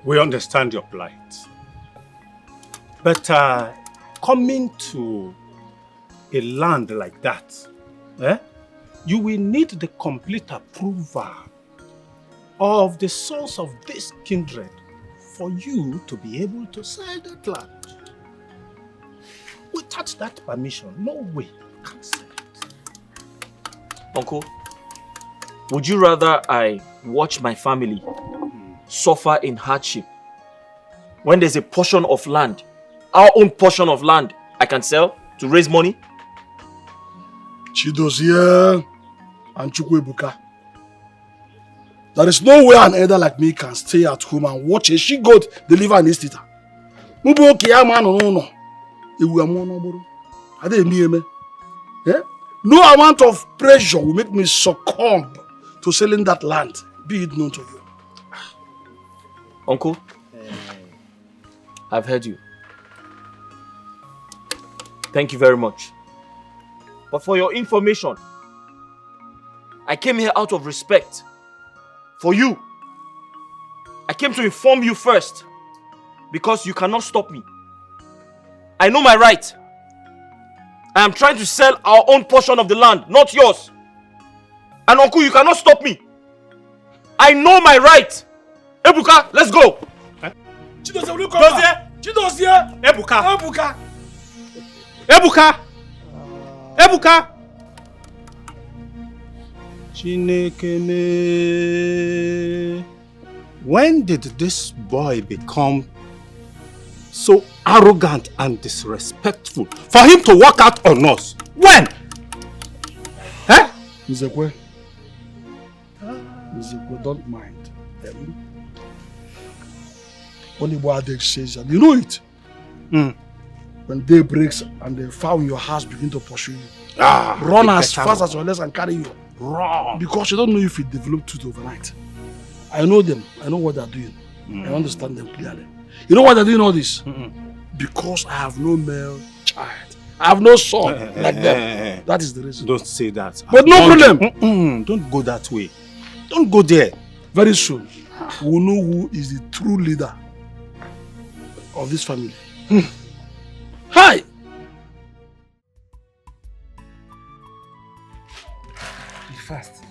we understand your plight. But coming to a land like that, you will need the complete approval of the source of this kindred for you to be able to sell that land. Without that permission, no way you can sell it. Uncle, would you rather I watch my family suffer in hardship when there's a portion of land, our own portion of land, I can sell to raise money? Chidozie and Chukwuebuka. There is no way an elder like me can stay at home and watch a she-goat deliver an istita. No amount of pressure will make me succumb to selling that land, be it known to you. Uncle, I've heard you. Thank you very much. But for your information, I came here out of respect for you. I came to inform you first because you cannot stop me. I know my right. I am trying to sell our own portion of the land, not yours. And Uncle, you cannot stop me. I know my right. Ebuka, let's go. Chidozie, will you come back? Chidozie! Ebuka! Ebuka! Ebuka! Ebuka! Chinekene. When did this boy become so arrogant and disrespectful for him to walk out on us? When? Eh? Nzekwe, don't mind. When the adage says that, you know it. When day breaks and the fowl in your house begin to pursue you, run as fast as your legs can carry you. Run. Because you don't know if it developed truth overnight. I know them. I know what they're doing. I understand them clearly. You know why they're doing all this? Because I have no male child. I have no son like them. That is the reason. Don't say that. But no problem. Don't go that way. Don't go there. Very soon, we'll know who is the true leader of this family. Hi! Be fast.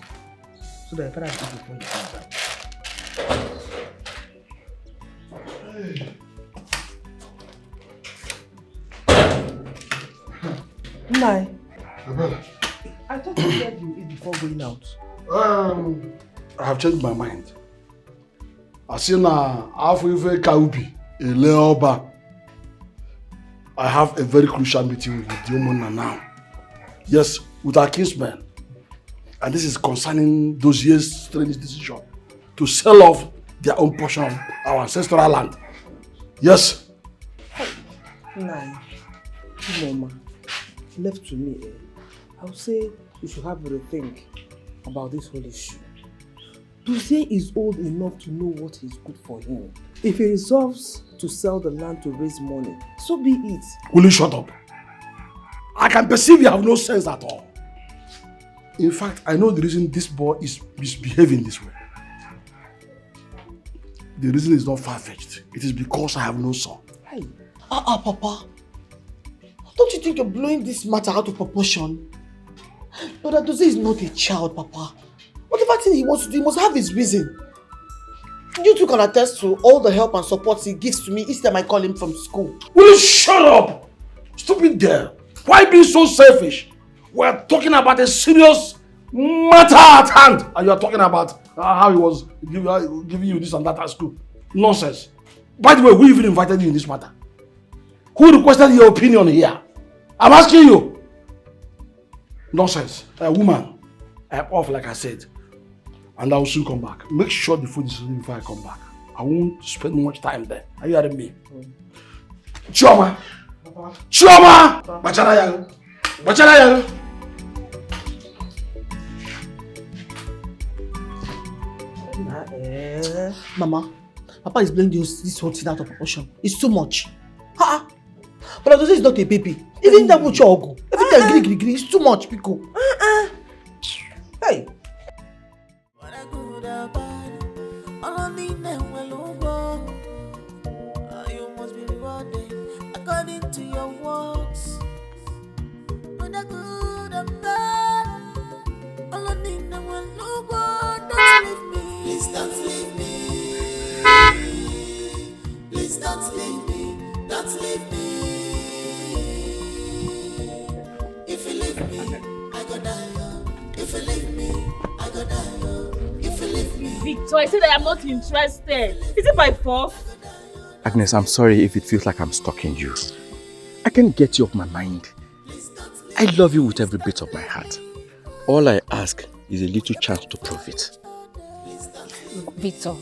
So that your father will give you phone to come back. Nai, I thought you said you eat before going out. I have changed my mind. I see now, after Kaubi, Eleoba, I have a very crucial meeting with the woman now. Yes, with our kinsmen. And this is concerning those years' strange decision to sell off their own portion of our ancestral land. Yes. Nai, Mama, left to me, I would say you should have a rethink about this whole issue. Duse is old enough to know what is good for him. If he resolves to sell the land to raise money, so be it. Will you shut up? I can perceive you have no sense at all. In fact, I know the reason this boy is misbehaving this way. The reason is not far-fetched. It is because I have no son. Hey. Papa. Don't you think you're blowing this matter out of proportion? Brother Dose is not a child, Papa. Whatever thing he wants to do, he must have his reason. You two can attest to all the help and support he gives to me each time I call him from school. Will you shut up? Stupid girl. Why being so selfish? We're talking about a serious matter at hand. And you're talking about how he was giving you this and that at school. Nonsense. By the way, who even invited you in this matter? Who requested your opinion here? I'm asking you. Nonsense. Woman, I'm off like I said. And I will soon come back. Make sure the food is ready before I come back. I won't spend much time there. Are you hearing me? Chioma! Chioma! Bachara yago! Bachara yago! Mama, Papa is blowing this whole thing out of proportion. It's too much. But Dose is not a baby. Even that much ogo. Every time gree, it's too much, Pico. Hey. You must be rewarded according to your works. When I good and bad, all I need now will look good. Don't leave me. Please don't leave me. Please don't leave me. Don't leave me. If you leave me, I go die. If you leave me, I go die. If you leave me. Victor, I said I am not interested. Is it by force? Agnes, I'm sorry if it feels like I'm stalking you. I can't get you off my mind. I love you with every bit of my heart. All I ask is a little chance to prove it. Victor,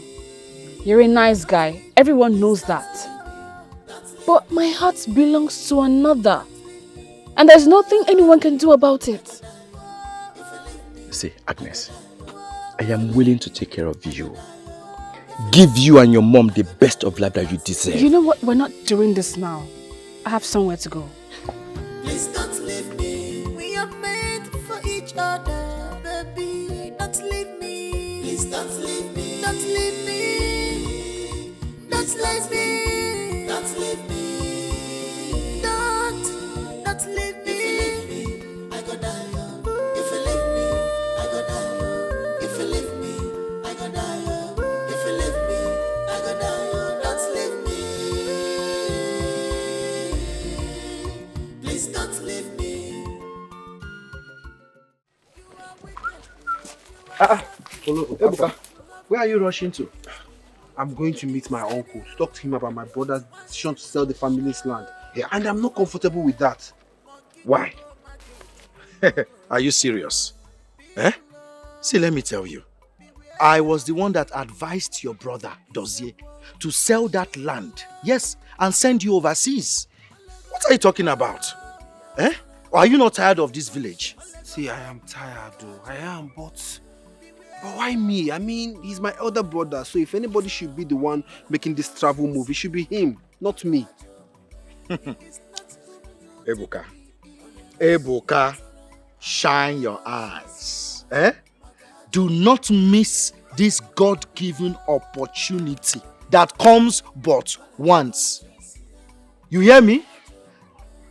you're a nice guy. Everyone knows that. But my heart belongs to another. And there's nothing anyone can do about it. See, Agnes, I am willing to take care of you. Give you and your mom the best of life that you deserve. You know what? We're not doing this now. I have somewhere to go. Please don't leave me. We are made for each other, baby. Don't leave me. Please don't leave me. Don't leave me. Don't leave me. Don't leave me. Don't leave me. If you leave me, I go die. If you leave me, I go die. If you leave me, I go die. If you leave me, I go die. Don't leave me. Please don't leave me. Ebuka, where are you rushing to? I'm going to meet my uncle to talk to him about my brother's decision to sell the family's land. Yeah. And I'm not comfortable with that. Why? Are you serious? Eh? See, let me tell you. I was the one that advised your brother, Dozie, to sell that land. Yes, and send you overseas. What are you talking about? Eh? Or are you not tired of this village? See, I am tired though. I am, but why me? I mean, he's my elder brother, so if anybody should be the one making this travel move, it should be him, not me. Ebuka, shine your eyes. Eh? Do not miss this God-given opportunity that comes but once. You hear me?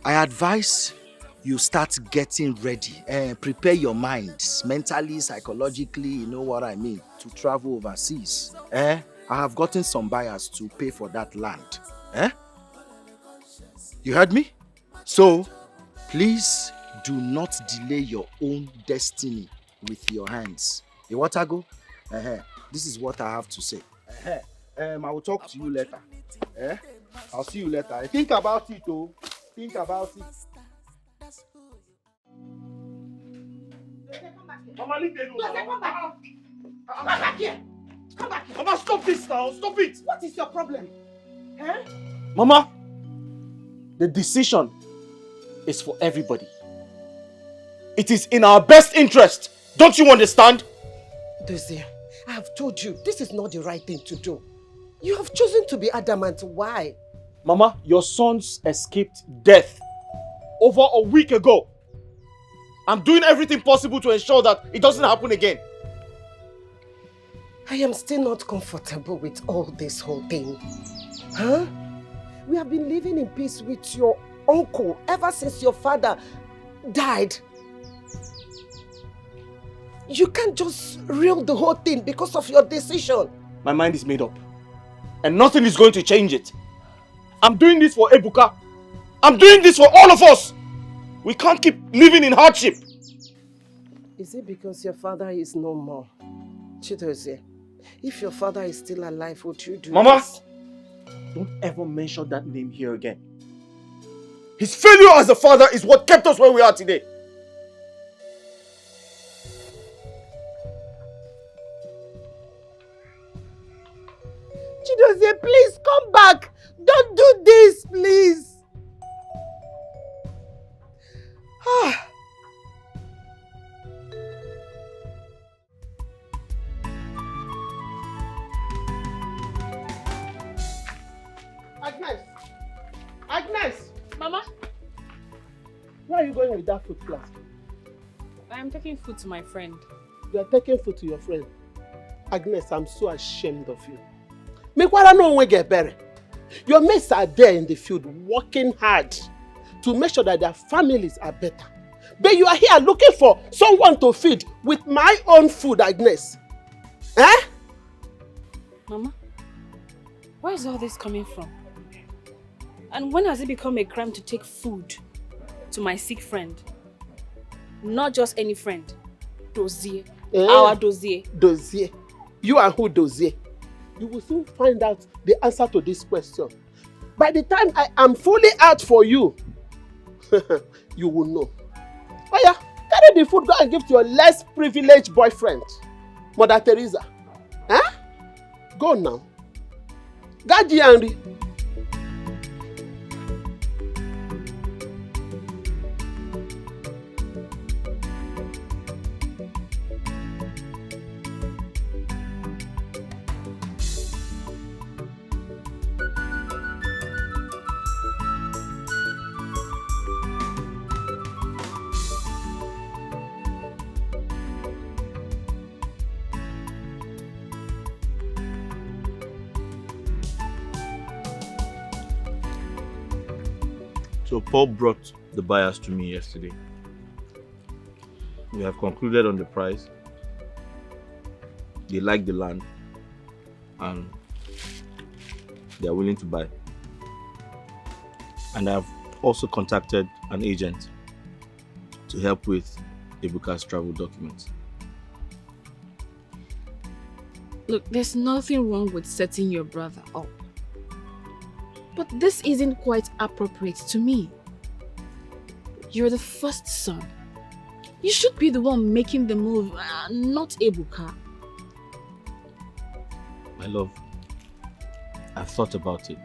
I advise you start getting ready. Prepare your minds mentally, psychologically, you know what I mean, to travel overseas. I have gotten some buyers to pay for that land. You heard me? So, please Do not delay your own destiny with your hands. You want to go? This is what I have to say. I will talk to you later. I'll see you later. Think about it, oh. Think about it. Mama, leave me alone. Come back. Come back here. Come back here. Mama, stop this now. Stop it. What is your problem? Huh? Mama, the decision is for everybody. It is in our best interest. Don't you understand? Dozie, I have told you, this is not the right thing to do. You have chosen to be adamant. Why? Mama, your sons escaped death over a week ago. I'm doing everything possible to ensure that it doesn't happen again. I am still not comfortable with all this whole thing. Huh? We have been living in peace with your uncle ever since your father died. You can't just reel the whole thing because of your decision. My mind is made up. And nothing is going to change it. I'm doing this for Ebuka. I'm doing this for all of us. We can't keep living in hardship. Is it because your father is no more? Chidozie, if your father is still alive, would you do Mama, this? don't ever mention that name here again. His failure as a father is what kept us where we are today. Chidozie, please come back. Don't do this, please. Agnes! Mama? Where are you going with that food flask? I am taking food to my friend. You are taking food to your friend. Agnes, I'm so ashamed of you. Mekwara no one get better. Your mates are there in the field working hard to make sure that their families are better. But you are here looking for someone to feed with my own food, Agnes. Eh? Mama, where is all this coming from? And when has it become a crime to take food to my sick friend? Not just any friend. Dozier. Our Dozier. Dozier. You are who Dozier? You will soon find out the answer to this question. By the time I am fully out for you, you will know. Oh yeah, carry the food, go and give to your less privileged boyfriend, Mother Teresa. Huh? Go now. Gaji Henry. So Paul brought the buyers to me yesterday. We have concluded on the price. They like the land and they are willing to buy. And I've also contacted an agent to help with Ebuka's travel documents. Look, there's nothing wrong with setting your brother up. But this isn't quite appropriate to me. You're the first son. You should be the one making the move, not Ebuka. My love, I've thought about it.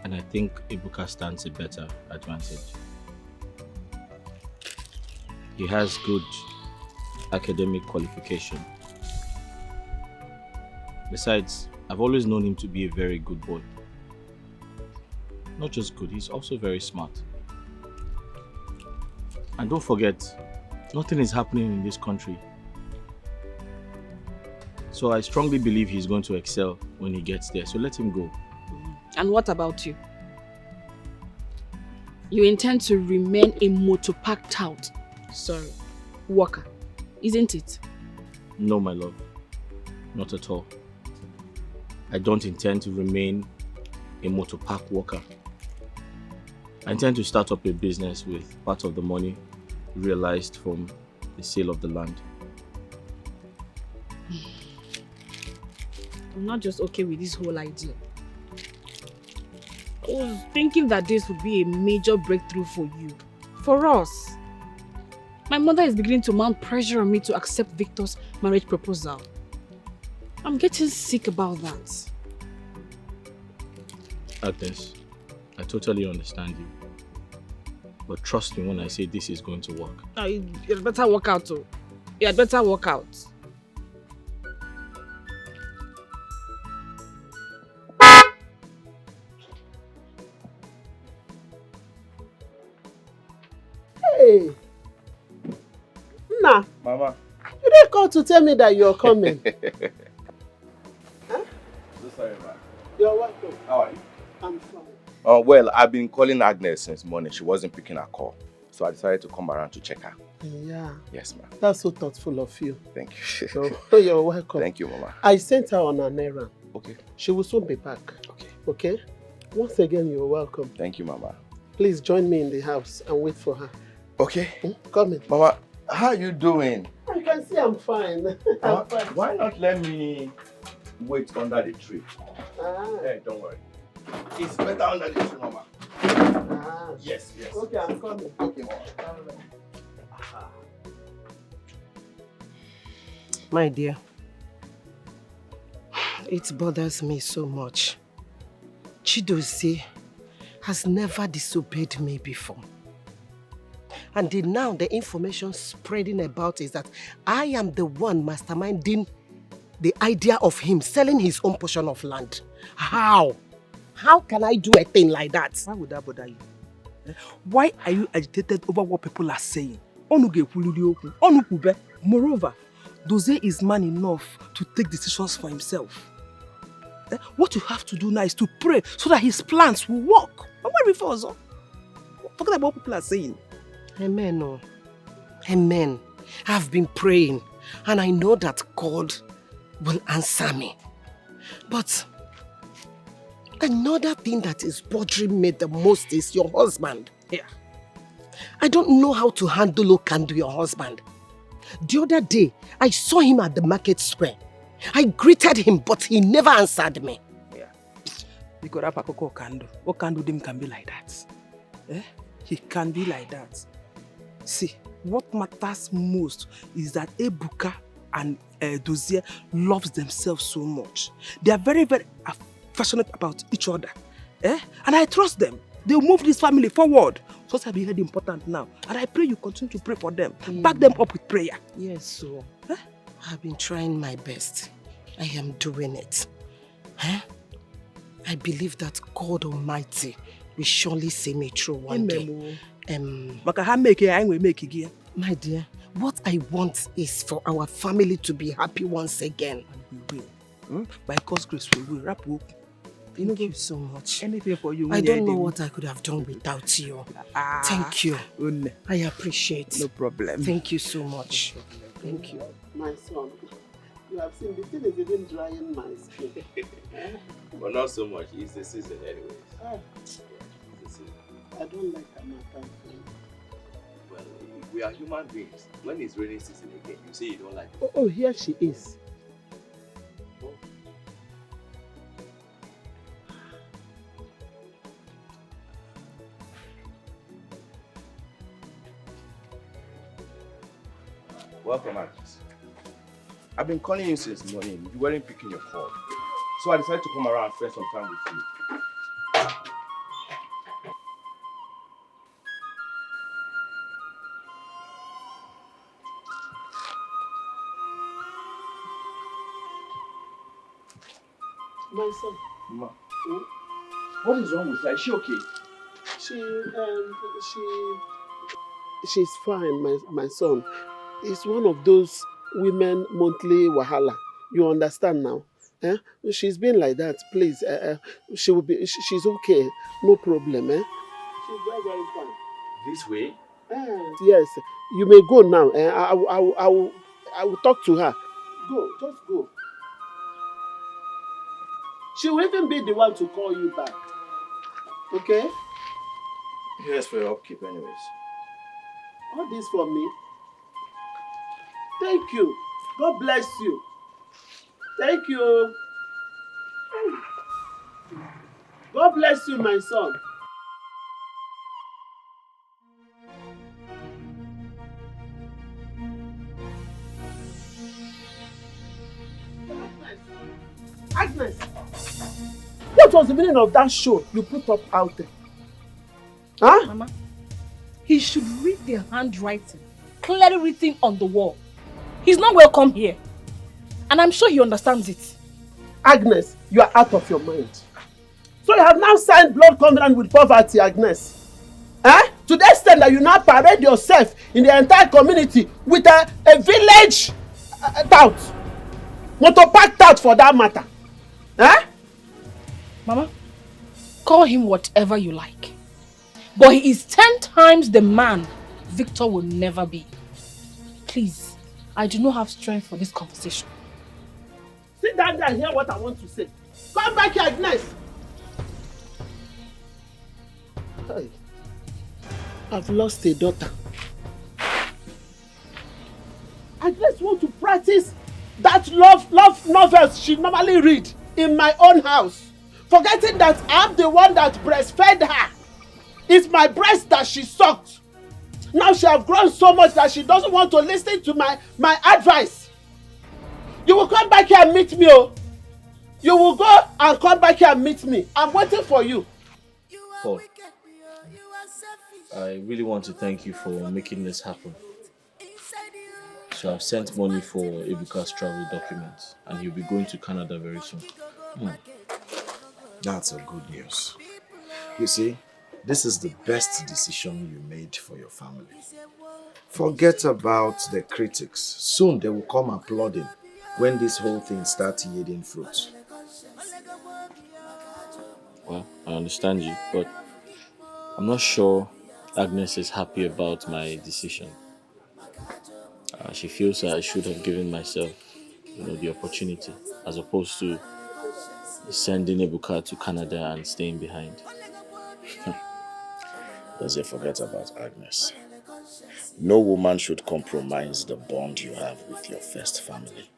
And I think Ebuka stands a better advantage. He has good academic qualification. Besides, I've always known him to be a very good boy. Not just good, he's also very smart. And don't forget, nothing is happening in this country. So I strongly believe he's going to excel when he gets there. So let him go. And what about you? You intend to remain a motopark tout. Sorry, worker, isn't it? No, my love. Not at all. I don't intend to remain a motor park worker. I intend to start up a business with part of the money realized from the sale of the land. I'm not just okay with this whole idea. I was thinking that this would be a major breakthrough for you. For us. My mother is beginning to mount pressure on me to accept Victor's marriage proposal. I'm getting sick about that. Agnes, I totally understand you. But trust me when I say this is going to work. You'd better work out too. You'd better work out. Hey! Nah. Mama. You didn't call to tell me that you're coming. So sorry, ma. You're welcome. How are you? I'm fine. Well, I've been calling Agnes since morning. She wasn't picking her call. So I decided to come around to check her. Yeah. Yes, ma'am. That's so thoughtful of you. Thank you. So, you're welcome. Thank you, Mama. I sent her on an errand. Okay. She will soon be back. Okay. Okay? Once again, you're welcome. Thank you, Mama. Please join me in the house and wait for her. Okay. Come in. Mama, how are you doing? You can see I'm fine. I'm fine. Why not let me wait under the tree? Hey, don't worry. It's better under the tree, Mama. Yes, yes. Okay, I'm coming. Okay, Mama. My dear, it bothers me so much. Chidozie has never disobeyed me before. And now the information spreading about is that I am the one masterminding the idea of him selling his own portion of land. How? How can I do a thing like that? Why would that bother you? Why are you agitated over what people are saying? Moreover, Dozie is man enough to take decisions for himself. What you have to do now is to pray so that his plans will work. Forget about what people are saying. Amen. Oh. Amen. I've been praying and I know that God will answer me. But another thing that is bothering me the most is your husband. Yeah. I don't know how to handle your husband. The other day, I saw him at the market square. I greeted him, but he never answered me. Yeah. Because Okando can be like that. He can be like that. See, what matters most is that Ebuka and Dozie loves themselves so much. They are very, very affectionate about each other. And I trust them. They'll move this family forward. So that's very important now. And I pray you continue to pray for them. Back them up with prayer. Yes, so I've been trying my best. I am doing it. I believe that God Almighty will surely see me through one day. My dear, what I want is for our family to be happy once again. And we will. By God's grace, we will. Wrap up. Thank you so much. Anything for you. I don't know what I could have done without you. Thank you. I appreciate. No problem. Thank you so much. Thank you. My son, you have seen the thing is even drying my skin. But not so much. It's the season anyways. I don't like Amaka. Well, we are human beings. When it's raining season again, you say you don't like it. Oh, here she is. Welcome, Agnes. I've been calling you since morning. You weren't picking your call. So I decided to come around and spend some time with you. My son. Ma, what is wrong with her? Is she okay? She's fine, my son. It's one of those women monthly wahala. You understand now? She's been like that. Please, she will be. She's okay. No problem. She's very, very fine. This way? Yes. You may go now. I will talk to her. Go. Just go. She will even be the one to call you back. Okay? Here's for your upkeep anyways. All this for me? Thank you. God bless you. Thank you. God bless you, my son. Agnes, what was the meaning of that show you put up out there? Huh? Mama, he should read the handwriting clearly written on the wall. He's not welcome here. And I'm sure he understands it. Agnes, you are out of your mind. So you have now signed blood covenant with poverty, Agnes. Eh? To the extent that you now parade yourself in the entire community with a village tout. Motor park tout for that matter. Eh? Mama, call him whatever you like. But he is 10 times the man Victor will never be. Please, I do not have strength for this conversation. Sit down there and hear what I want to say. Come back here, Agnes. Hey, I've lost a daughter. Agnes wants to practice that love novels she normally read in my own house. Forgetting that I'm the one that breastfed her. It's my breast that she sucked. Now she has grown so much that she doesn't want to listen to my advice. You will come back here and meet me, oh. You will go and come back here and meet me. I'm waiting for you. Paul, I really want to thank you for making this happen. So I've sent money for Ebuka's travel documents and he'll be going to Canada very soon. That's a good news. You see, this is the best decision you made for your family. Forget about the critics. Soon they will come applauding when this whole thing starts yielding fruit. Well, I understand you, but I'm not sure Agnes is happy about my decision. She feels I should have given myself, the opportunity, as opposed to sending Ebuka to Canada and staying behind. Does it forget about Agnes? No woman should compromise the bond you have with your first family.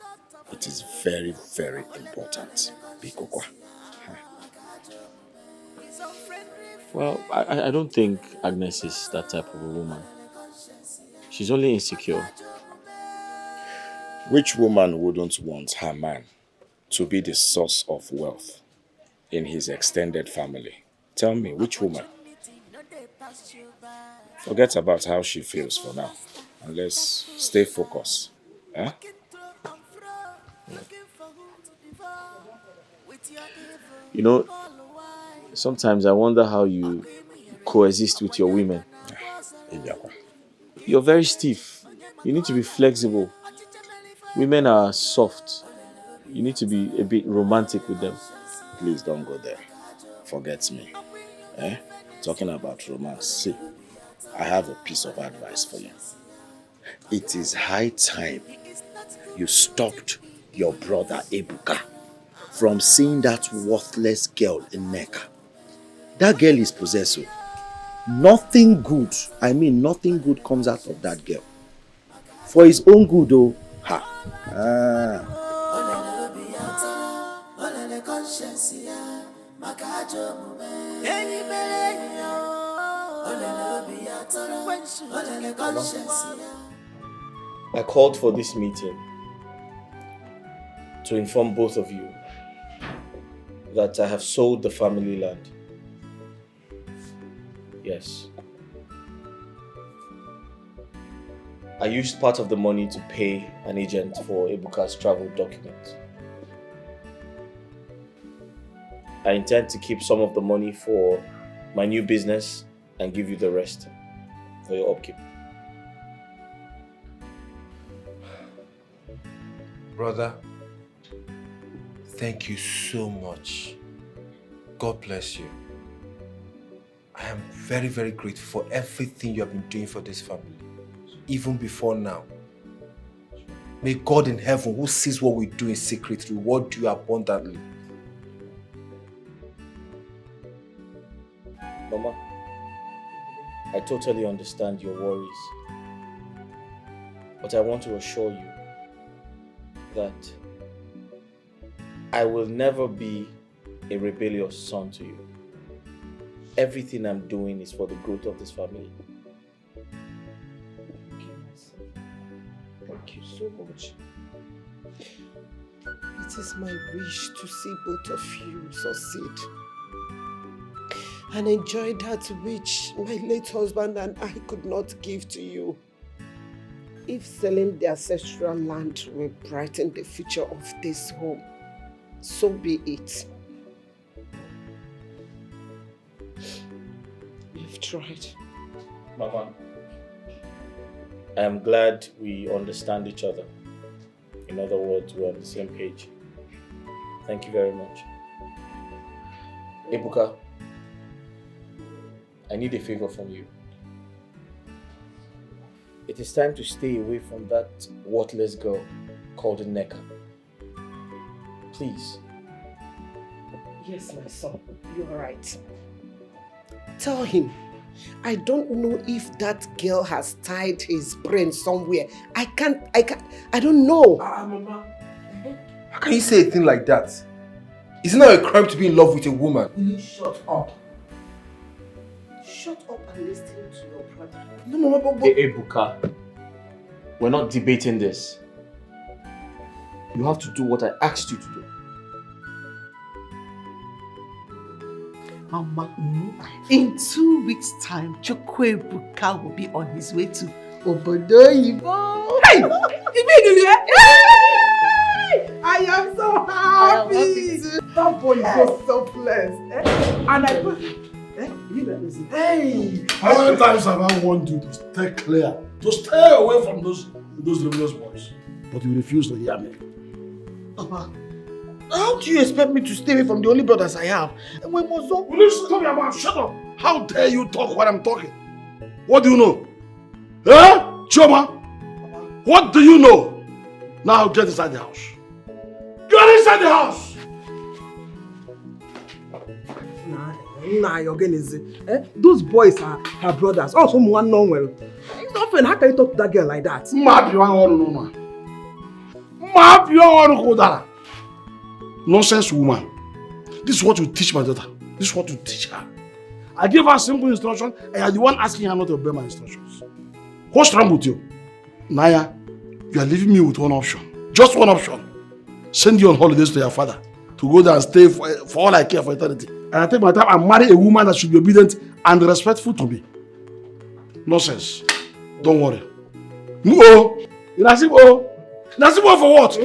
It is very, very important. Bikokwa. Well, I don't think Agnes is that type of a woman. She's only insecure. Which woman wouldn't want her man to be the source of wealth in his extended family? Tell me, which woman? Forget about how she feels for now. And let's stay focused. Eh? Sometimes I wonder how you coexist with your women. You're very stiff. You need to be flexible. Women are soft. You need to be a bit romantic with them. Please don't go there. Forget me. Talking about romance. See, I have a piece of advice for you. It is high time you stopped your brother Ebuka from seeing that worthless girl in Mecca. That girl is possessive. Nothing good, nothing good comes out of that girl. For his own good, though. I called for this meeting to inform both of you that I have sold the family land. Yes. I used part of the money to pay an agent for Ebuka's travel documents. I intend to keep some of the money for my new business and give you the rest for your upkeep. Brother, thank you so much. God bless you. I am very, very grateful for everything you have been doing for this family, even before now. May God in heaven, who sees what we do in secret, reward you abundantly. Mama, I totally understand your worries. But I want to assure you that I will never be a rebellious son to you. Everything I'm doing is for the growth of this family. Thank you, my son. Thank you so much. It is my wish to see both of you succeed and enjoy that which my late husband and I could not give to you. If selling the ancestral land will brighten the future of this home, so be it. We've tried. Mama, I am glad we understand each other. In other words, we're on the same page. Thank you very much. Ebuka, I need a favor from you. It is time to stay away from that worthless girl called Nneka. Please. Yes, my son, you're right. Tell him, I don't know if that girl has tied his brain somewhere. I don't know. Mama. How can you say a thing like that? Is it not a crime to be in love with a woman? Will you shut up? Shut up and listen to your brother. No, Mama, but... Hey, Ebuka, we're not debating this. You have to do what I asked you to do. Mama, in 2 weeks' time, Chukwuebuka will be on his way to Obodoyibo. Hey! I am so happy! That boy is so selfless. And I put... Hey! How many times have I warned you to stay clear, to stay away from those rebellious boys? But you refuse to hear me. Papa, how do you expect me to stay away from the only brothers I have? And when was so... Will you stop your mouth? Shut up! How dare you talk when I'm talking? What do you know? Eh? Choma? What do you know? Now get inside the house. Get inside the house! Nah, you're getting easy. Those boys are her brothers. Also, one known well. It's not fair. How can you talk to that girl like that? Map you want to know, man. Map you want to go there. Nonsense woman. This is what you teach my daughter. This is what you teach her. I gave her simple instruction and you're the one asking her not to obey my instructions. What's wrong with you? Naya, you are leaving me with one option. Just one option. Send you on holidays to your father to go there and stay for all I care for eternity. And I take my time and marry a woman that should be obedient and respectful to me. Nonsense. Don't worry. No. Inasibo. Inasibo for what?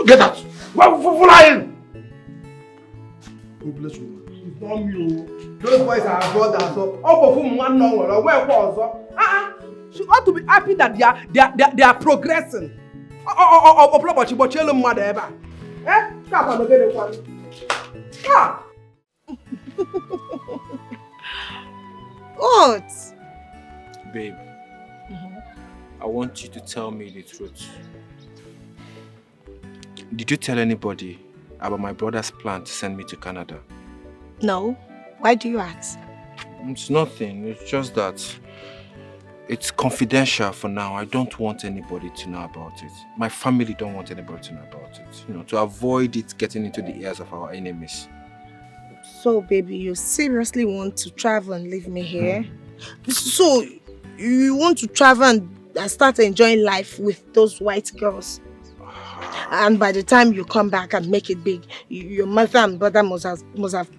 Get out. For lying. God bless you. It's not me. Those boys are her brothers. So all of whom one known well. Where was she ought to be happy that they are progressing. What? Babe, I want you to tell me the truth. Did you tell anybody about my brother's plan to send me to Canada? No. Why do you ask? It's nothing. It's just that it's confidential for now. I don't want anybody to know about it. My family don't want anybody to know about it. You know, to avoid it getting into the ears of our enemies. So, baby, you seriously want to travel and leave me here? So, you want to travel and start enjoying life with those white girls? And by the time you come back and make it big, your mother and brother must have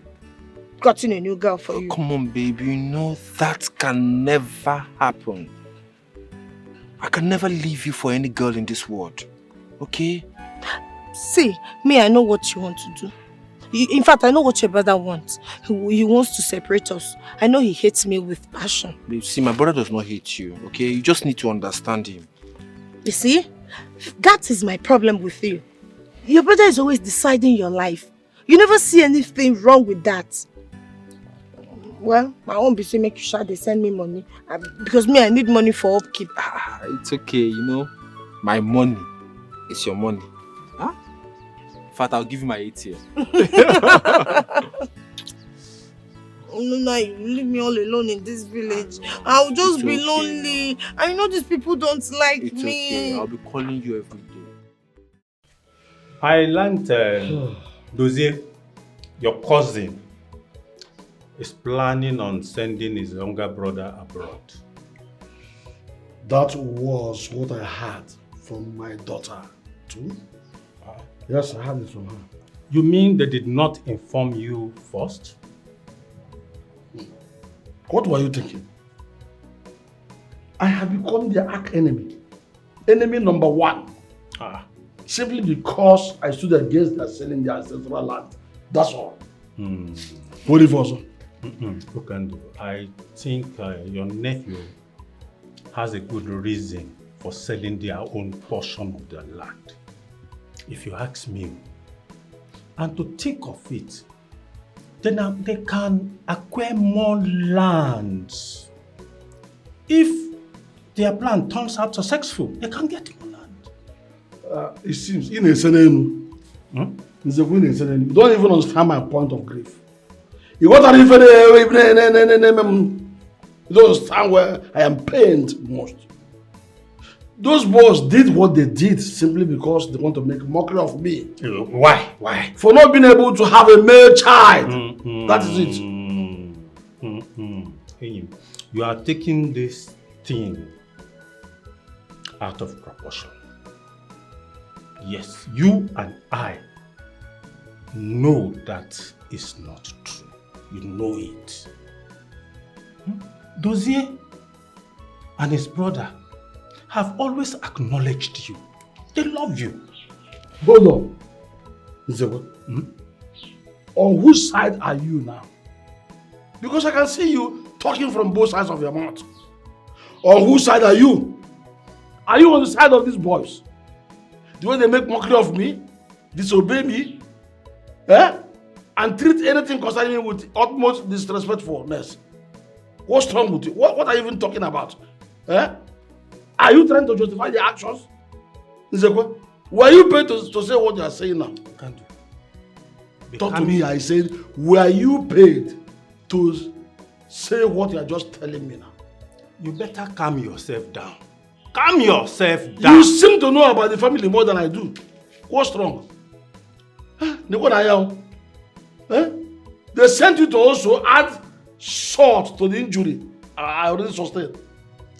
gotten a new girl for you. Come on, baby. You know that can never happen. I can never leave you for any girl in this world. Okay? See, me, I know what you want to do. In fact, I know what your brother wants. He wants to separate us. I know he hates me with passion. Babe, see, my brother does not hate you, okay? You just need to understand him. You see? That is my problem with you. Your brother is always deciding your life. You never see anything wrong with that. Well, I won't be saying make you sure they send me money. Because me, I need money for upkeep. It's okay, you know. My money is your money. Huh? In fact, I'll give you my ATM. now you leave me all alone in this village. I'll just be lonely. I know these people don't like me. It's okay. I'll be calling you every day. I learned Dozie, your cousin, is planning on sending his younger brother abroad. That was what I heard from my daughter too. Yes, I heard it from her. You mean they did not inform you first? What were you thinking? I have become their arch enemy. Enemy number one. Simply because I stood against their selling their ancestral land. That's all. What if also? I think your nephew has a good reason for selling their own portion of the land. If you ask me, and to think of it, then they can acquire more lands. If their plan turns out successful, they can get more land. It seems, you don't even understand my point of grief. You don't understand where I am pained most. Those boys did what they did simply because they want to make mockery of me. Why? Why? For not being able to have a male child. That is it. You are taking this thing out of proportion. Yes, you and I know that is not true. You know it. Dozie and his brother have always acknowledged you. They love you. Hold on. On whose side are you now? Because I can see you talking from both sides of your mouth. On whose side are you? Are you on the side of these boys? The way they make mockery of me, disobey me, and treat anything concerning me with utmost disrespectfulness. What's wrong with you? What are you even talking about? Are you trying to justify the actions? Were you paid to say what you are saying now? Talk to me, I said, were you paid to say what you are just telling me now? You better calm yourself down. Calm yourself down. You seem to know about the family more than I do. What's wrong? They sent you to also add salt to the injury I already sustained.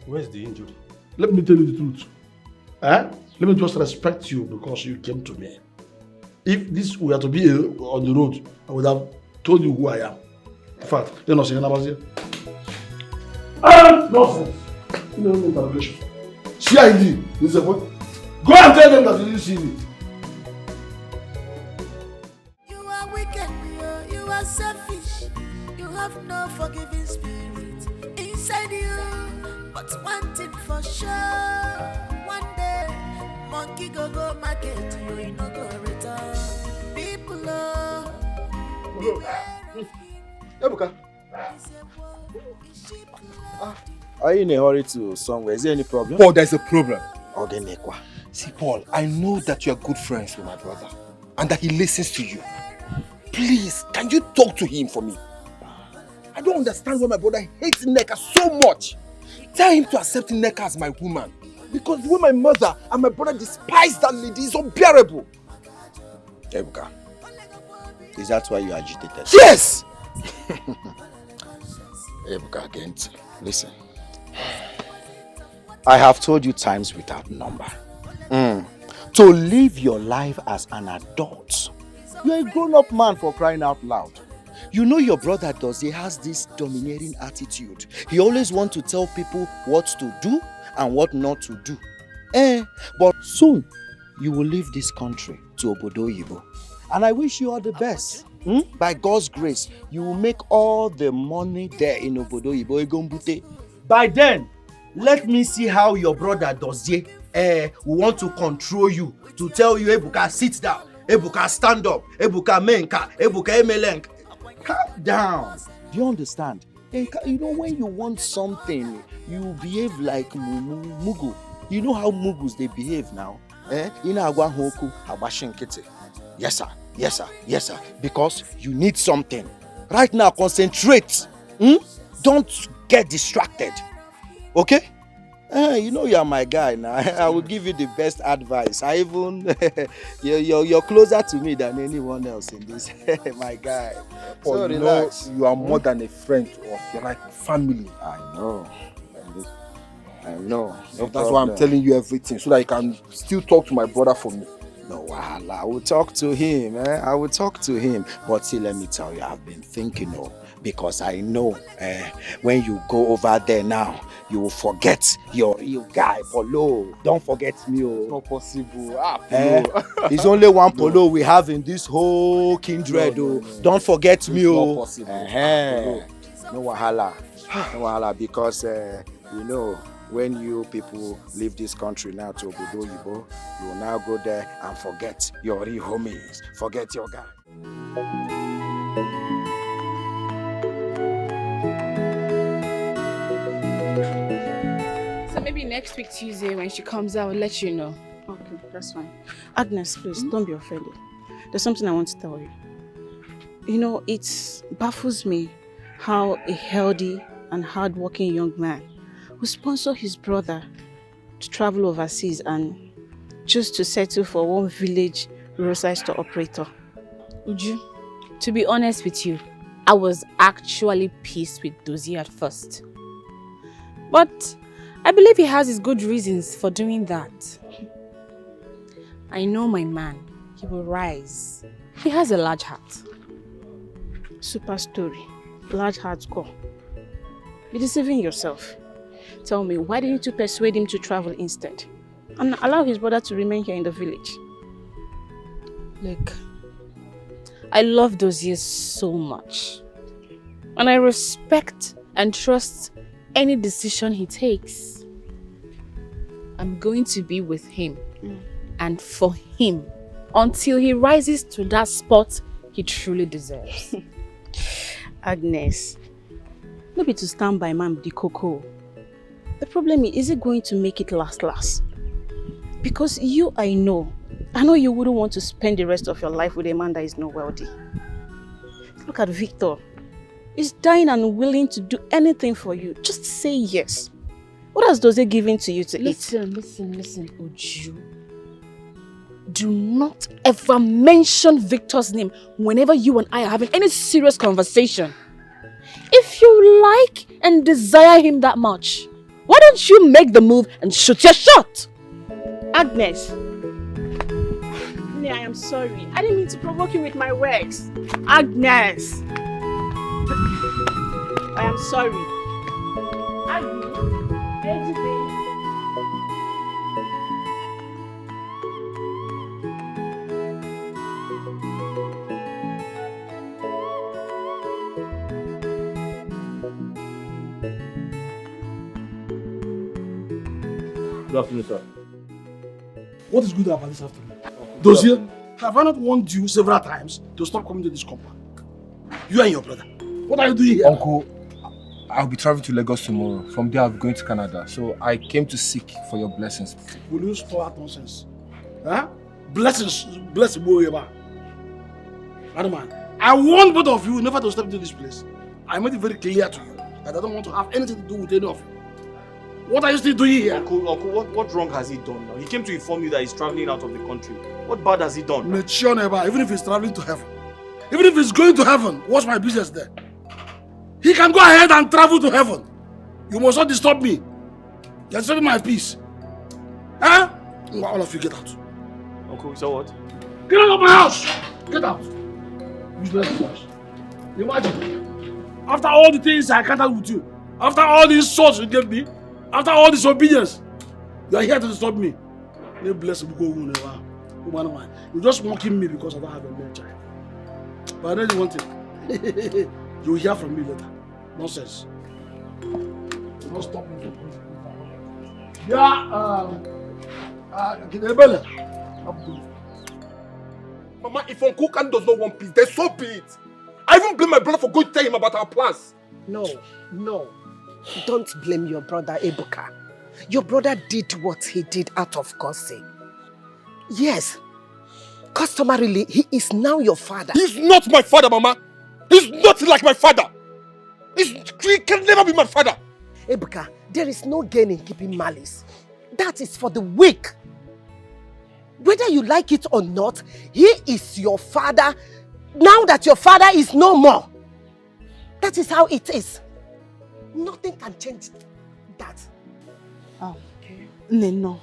Where's the injury? Let me tell you the truth. Let me just respect you because you came to me. If this were to be on the road, I would have told you who I am. In fact, you're not saying about here. Nonsense. No interrogation. CID. This is a point. Go and tell them that you didn't see me. You are wicked, you are selfish. You have no forgiving spirit inside you. But one thing for sure, one day, monkey go market, you no go return. People Ebuka. Are you in a hurry to somewhere? Is there any problem? Paul, there's a problem. Okay, see, Paul, I know that you are good friends with my brother and that he listens to you. Please, can you talk to him for me? I don't understand why my brother hates Nneka so much. Tell him to accept Nneka as my woman. Because the way my mother and my brother despise that lady is unbearable. Ebuka, is that why you agitated? Yes! Ebuka, again, listen. I have told you times without number. To live your life as an adult. You're a grown-up man, for crying out loud. You know your brother Dozie has this domineering attitude. He always wants to tell people what to do and what not to do. But soon, you will leave this country to Obodo Oyibo. And I wish you all the best. By God's grace, you will make all the money there in Obodo Oyibo Egombute. By then, let me see how your brother Dozie will want to control you, to tell you, Ebuka, sit down. Ebuka, stand up. Ebuka, menka. Ebuka, emelenk. Calm down. Do you understand? You know, when you want something, you behave like Mugu. You know how Mugus they behave now? Yes, sir. Yes, sir. Yes, sir. Because you need something. Right now, concentrate. Don't get distracted. Okay? You know you're my guy now. I will give you the best advice. I even you're closer to me than anyone else in this. My guy. Paul, So you relax. know you are more than a friend to us. You're like family. I know. I know. So that's why I'm telling you everything, so that you can still talk to my brother for me. No, I will talk to him. I will talk to him. But see, let me tell you, I've been thinking, because I know when you go over there now, you will forget your real guy, Polo. Don't forget me. It's not possible. Polo. It's only one Polo we have in this whole kindred. No. Don't forget me. It's not possible. No wahala. No wahala, because when you people leave this country now to Obodo Yibo, you will now go there and forget your real homies, forget your guy. So maybe next week Tuesday when she comes out, I'll let you know. Okay, that's fine. Agnes, please, don't be offended. There's something I want to tell you. You know, it baffles me how a healthy and hard-working young man who sponsor his brother to travel overseas and just to settle for one village roadside store operator. Uju, to be honest with you, I was actually pissed with Dozie at first. But I believe he has his good reasons for doing that. I know my man, he will rise. He has a large heart. Super story, large heart core. You're deceiving yourself. Tell me, why didn't you persuade him to travel instead? And allow his brother to remain here in the village? Look, I love Dozie so much. And I respect and trust any decision he takes. I'm going to be with him and for him until he rises to that spot he truly deserves. Agnes, no be to stand by man with the cocoa. The problem is it going to make it last? Because I know you wouldn't want to spend the rest of your life with a man that is not wealthy. Look at Victor. He's dying and willing to do anything for you. Just say yes. What else does he give in to you to eat? Listen, Uju. Do not ever mention Victor's name whenever you and I are having any serious conversation. If you like and desire him that much, why don't you make the move and shoot your shot? Agnes. I am sorry. I didn't mean to provoke you with my words. Agnes. I am sorry. Good afternoon, sir. What is good about this afternoon? Dozie, have I not warned you several times to stop coming to this compound? You and your brother. What are you doing here? Uncle, I'll be traveling to Lagos tomorrow. From there, I'll be going to Canada. So I came to seek for your blessings. Will you stop that nonsense? Huh? Bless Boyeba. Madam man, I warned both of you never to step into this place. I made it very clear to you that I don't want to have anything to do with any of you. What are you still doing here? Uncle, what wrong has he done now? He came to inform you that he's traveling out of the country. What bad has he done? Mature never, even if he's traveling to heaven. Even if he's going to heaven, what's my business there? He can go ahead and travel to heaven. You must not disturb me. You're disturbing my peace. Huh? All of you get out. Uncle, so what? Get out of my house! Get out! Useless boys. Imagine. After all the things I counted with you, after all the insults you gave me, after all this obedience, you are here to disturb me. May bless you go never. You're just mocking me because I don't have a male child. But I know you want it. You'll hear from me later. Nonsense. Don't stop me. Mama, if Uncle Khan does not want peace, then so be it. I even blame my brother for going to tell him about our plans. No. Don't blame your brother, Ebuka. Your brother did what he did out of God's sake. Yes, customarily, he is now your father. He's not my father, Mama. He's not like my father. He can never be my father. Ebuka, there is no gain in keeping malice. That is for the weak. Whether you like it or not, he is your father now that your father is no more. That is how it is. Nothing can change that. Okay. Neno.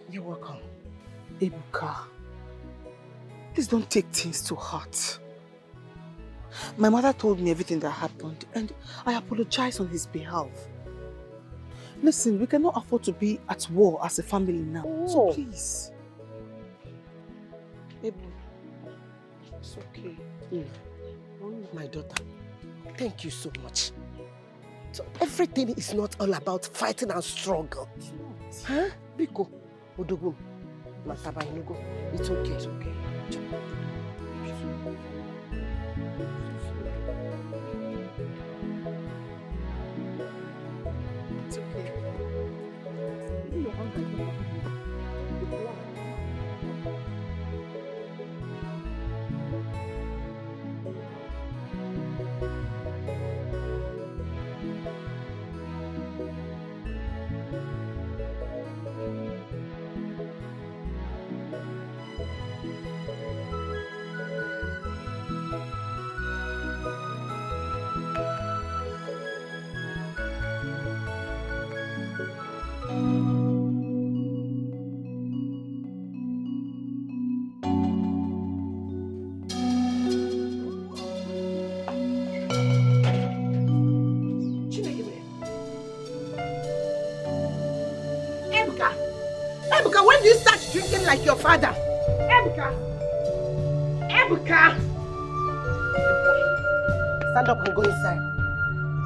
You're welcome. Ebuka, please don't take things to heart. My mother told me everything that happened and I apologize on his behalf. Listen, we cannot afford to be at war as a family now. So please. Ebu, it's okay. My daughter, thank you so much. So everything is not all about fighting and struggle. Huh? Biko, Odogum, Mataba Inugo. It's okay. It's okay. It's okay. Ebuka, when do you start drinking like your father? Ebuka! Ebuka! Stand up and go inside.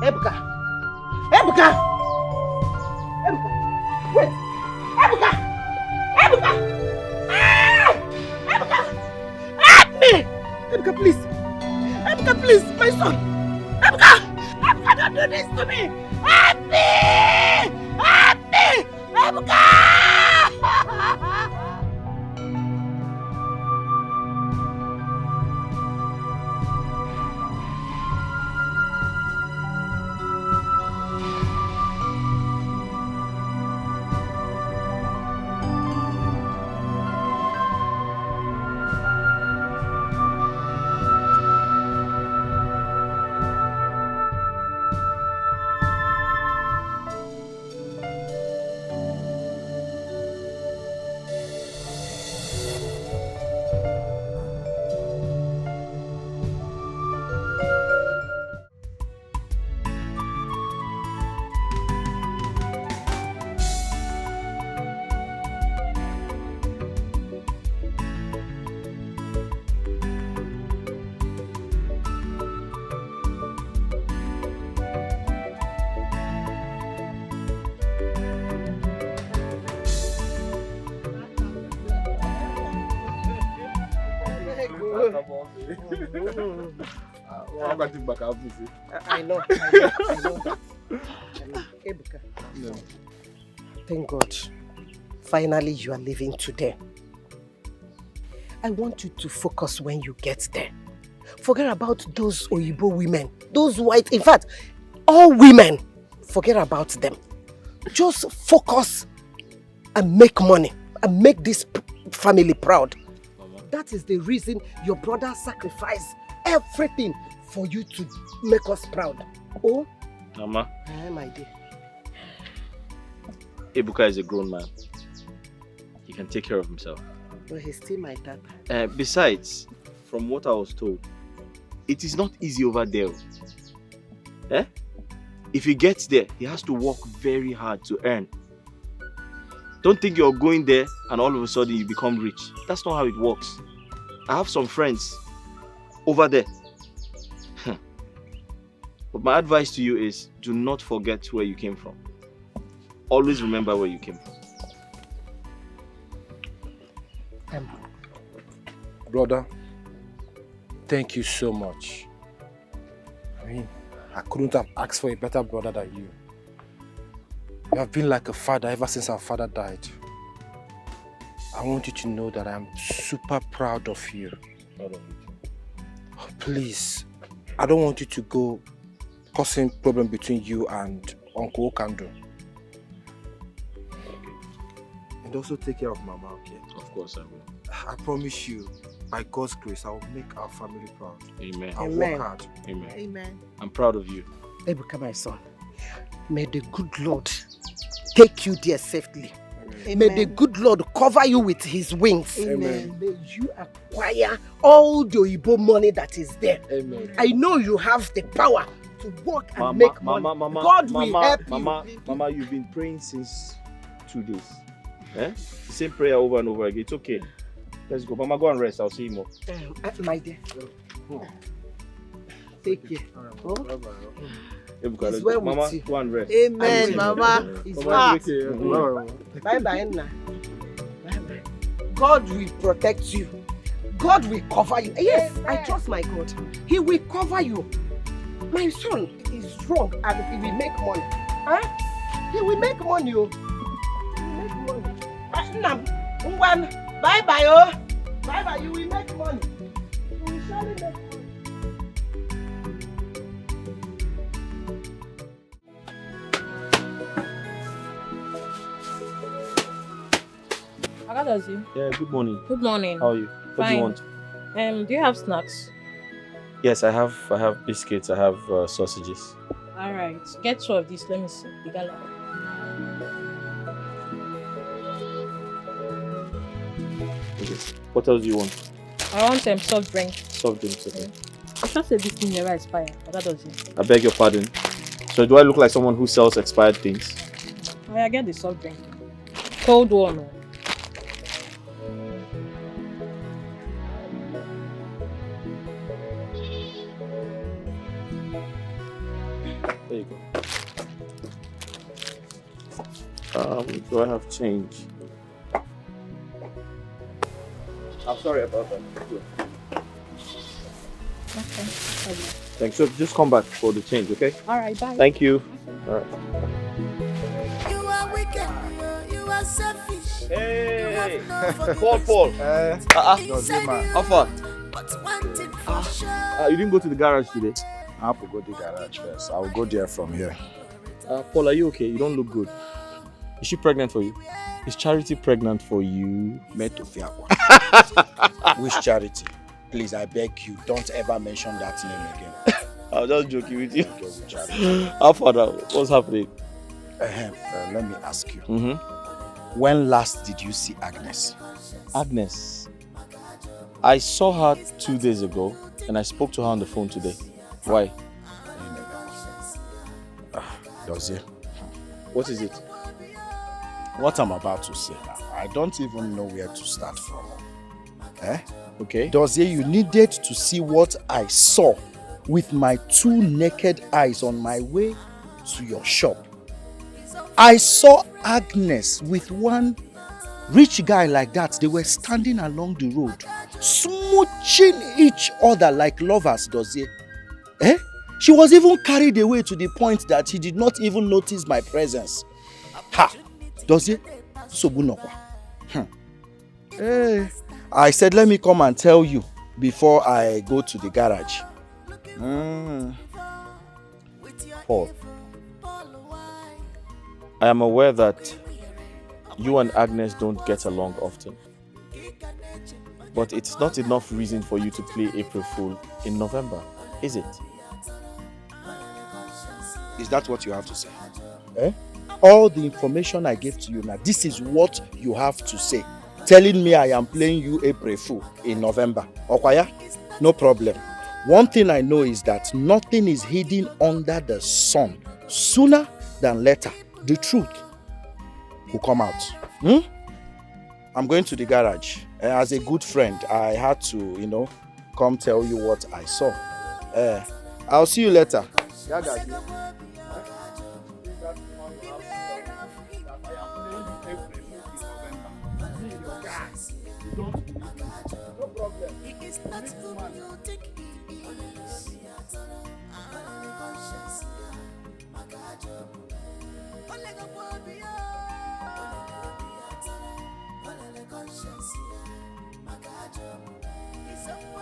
Ebuka! Ebuka! Ebuka! Wait! Ebuka! Ebuka! Ah! Ebuka! Help me! Ebuka, please! Ebuka, please! My son! Ebuka! Ebuka, don't do this to me! Help me! Help me! Ebuka! I know that. Ebuka. No. Thank God. Finally, you are leaving today. I want you to focus when you get there. Forget about those Oyibo women, those white, in fact, all women. Forget about them. Just focus and make money and make this family proud. Mama. That is the reason your brother sacrificed everything for you to make us proud. Oh? Mama. My dear. Ebuka is a grown man. He can take care of himself. But he's still my dad. Besides, from what I was told, it is not easy over there. Eh? If he gets there, he has to work very hard to earn. Don't think you're going there and all of a sudden you become rich. That's not how it works. I have some friends over there. But my advice to you is, do not forget where you came from. Always remember where you came from. Brother, thank you so much. I mean, I couldn't have asked for a better brother than you. You have been like a father ever since our father died. I want you to know that I'm super proud of you. Please, I don't want you to go causing problem between you and Uncle Okando. And also take care of Mama, okay? Of course I will. I promise you, by God's grace, I will make our family proud. Amen. I'll work hard. Amen. Amen. I'm proud of you. Ebuka, my son, may the good Lord take you there safely. Amen. May the good Lord cover you with his wings. Amen. May you acquire all the Igbo money that is there. Amen. I know you have the power to work and make money. God will help you. Mama, you've been praying since 2 days. Eh? The same prayer over and over again. It's okay. Let's go. Mama, go and rest. I'll see you more. My dear. Take care. It's well Mama, with you. go and rest. Amen, Mama. It's Mama, well. Bye-bye, Nna. Bye-bye. God will protect you. God will cover you. Yes, I trust my God. He will cover you. My son is strong and he will make money. Huh? He will make money. Oh. He will make money. Bye-bye, oh. Bye-bye, you will make money. You will surely make money. How does you? Yeah, good morning. Good morning. How are you? What do you want? Do you have snacks? Yes, I have biscuits. I have sausages. All right. Get 2 of these. Let me see. The gala. Okay. What else do you want? I want soft drink. Soft drinks, okay. I just said this thing never expired. How does it? I beg your pardon. So do I look like someone who sells expired things? I get the soft drink. Cold one. There you go. Do I have change? I'm sorry about that. Okay. Thanks. So just come back for the change, okay? All right, bye. Thank you. All right. You are wicked, you are selfish. Hey! Paul. How far? But one thing for sure. You didn't go to the garage today? I have to go to the garage first. I will go there from here. Paul, are you okay? You don't look good. Is she pregnant for you? Is Charity pregnant for you? Which Charity? Please, I beg you, don't ever mention that name again. I was just joking with you. How far now? What's happening? Let me ask you. When last did you see Agnes? Agnes? I saw her 2 days ago and I spoke to her on the phone today. Why? Dozie. What is it? What I'm about to say now, I don't even know where to start from. Okay. Dozie, you needed to see what I saw with my 2 naked eyes on my way to your shop. I saw Agnes with one rich guy like that. They were standing along the road, smooching each other like lovers, Dozie. She was even carried away to the point that he did not even notice my presence. Ha! Dozie, Sobunokwa. I said, let me come and tell you before I go to the garage. Paul, I am aware that you and Agnes don't get along often. But it's not enough reason for you to play April Fool in November, is it? Is that what you have to say? All the information I gave to you now, this is what you have to say. Telling me I am playing you April Fool in November. Okwaya? No problem. One thing I know is that nothing is hidden under the sun. Sooner than later, the truth will come out. I'm going to the garage. As a good friend, I had to, come tell you what I saw. I'll see you later. Yeah, guys.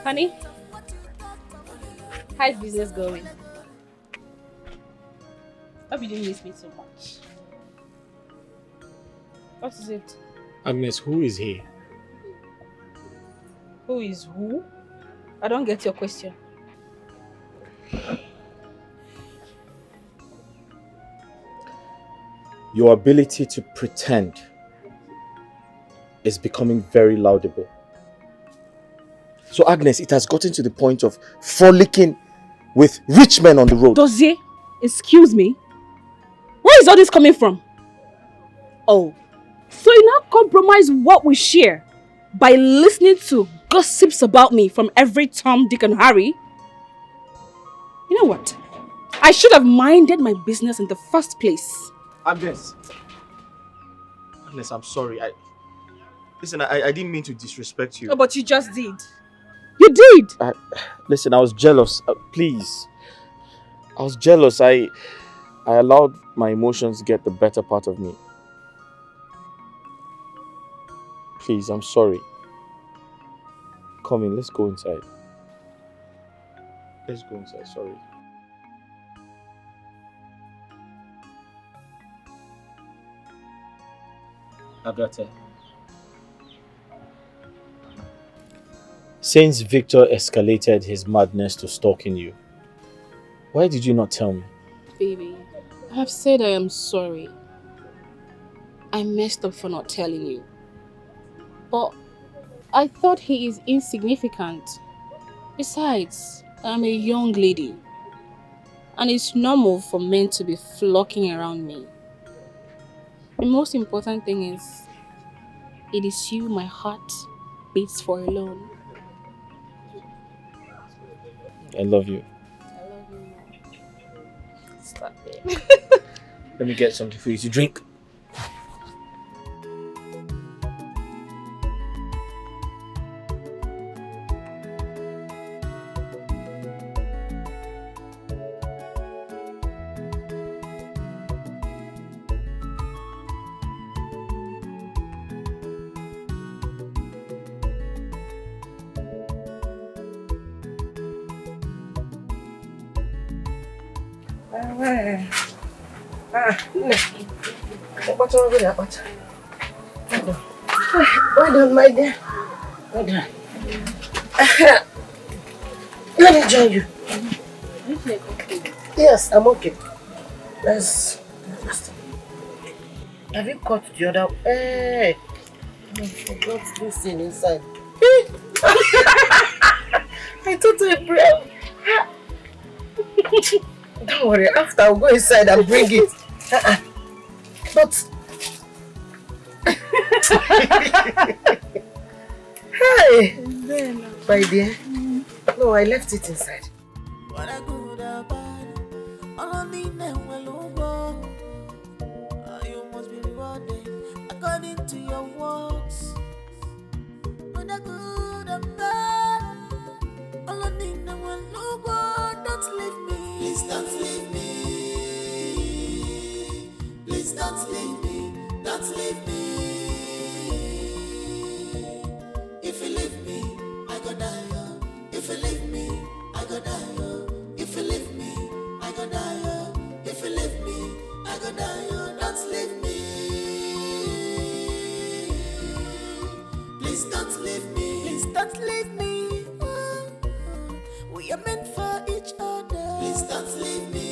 Honey, how's business going? Hope you didn't miss me so much. What is it? Agnes, who is he? Who is who? I don't get your question. Your ability to pretend is becoming very laudable. So Agnes, it has gotten to the point of frolicking with rich men on the road. Dozie, excuse me. Where is all this coming from? Oh, so you now compromise what we share by listening to gossips about me from every Tom, Dick and Harry? You know what? I should have minded my business in the first place. Agnes, I'm sorry. Listen, I didn't mean to disrespect you. Oh, but you just did. You did! Listen, I was jealous. Please. I was jealous. I allowed my emotions get the better part of me. Please, I'm sorry. Come in, let's go inside. Let's go inside, sorry. Agatha. Since Victor escalated his madness to stalking you, why did you not tell me? Baby, I have said I am sorry. I messed up for not telling you. But I thought he is insignificant. Besides, I'm a young lady. And it's normal for men to be flocking around me. The most important thing is, it is you my heart beats for alone. I love you. I love you more. Stop it. Let me get something for you to drink. Well done, my dear. Well done. Let me join you. Yes, I'm okay. Let's. Have you cut the other? Hey, I forgot this thing inside. I thought I brought. Don't worry, after I'll go inside and bring it. But hey, my dear. No, I left it inside. You must be rewarded according to your works. When I good and bad, all I need now will look good. Don't leave me. Please don't leave me. Please don't leave me. Don't leave me. If you leave me, I go die. If you leave me, I go die. If you leave me, I go die. If you leave me, I go die. Don't leave me. Please don't leave me. Please don't leave me. We are meant for each other. Please don't leave me.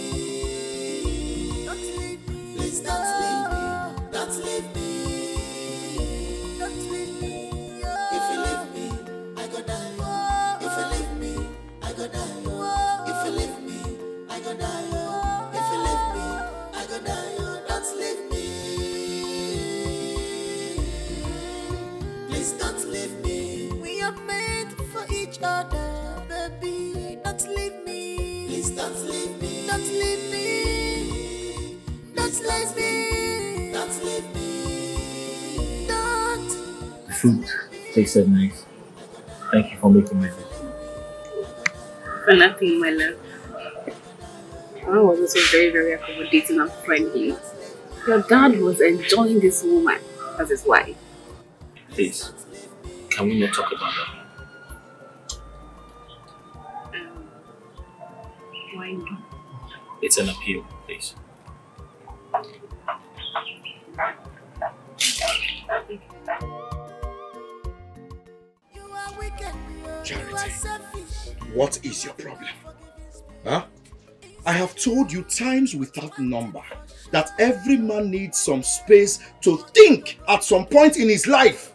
Don't leave me. Please don't leave me. Don't leave me. Don't leave me. If you leave me, I go die. If you leave me, I go die. If you leave me, I go die. If you leave me, I go die. Don't leave me. Please don't leave me. We are meant for each other, baby. Don't leave me. Please don't leave me. Don't leave me. Don't leave me. Don't leave me. Don't. The food tasted nice. Thank you for making my food. For nothing, my love. Mama was also very, very accommodating and friendly. Your dad was enjoying this woman as his wife. Please, can we not talk about that? Why not? It's an appeal, please. Charity, what is your problem? Huh? I have told you times without number that every man needs some space to think at some point in his life.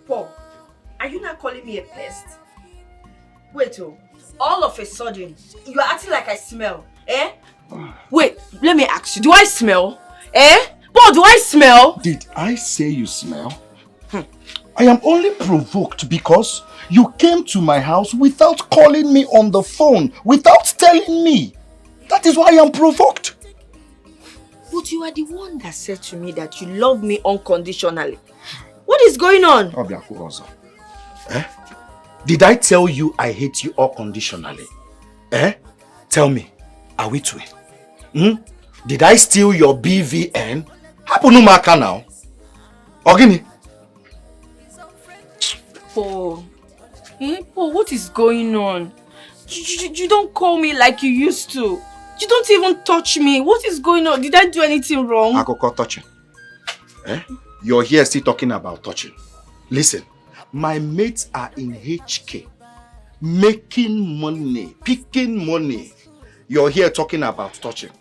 Paul, are you not calling me a pest? Wait, all of a sudden, you are acting like I smell, eh? Wait, let me ask you, do I smell? Eh? Paul, do I smell? Did I say you smell? I am only provoked because you came to my house without calling me on the phone, without telling me. That is why I am provoked. But you are the one that said to me that you love me unconditionally. What is going on? Eh? Did I tell you I hate you unconditionally? Eh? Tell me, are we twin? Did I steal your BVN? Happen no matter now. Ogini? Paul. Paul, what is going on? You don't call me like you used to. You don't even touch me. What is going on? Did I do anything wrong? Akoko touching. Eh? You're here still talking about touching. Listen, my mates are in HK. Making money, picking money. You're here talking about touching.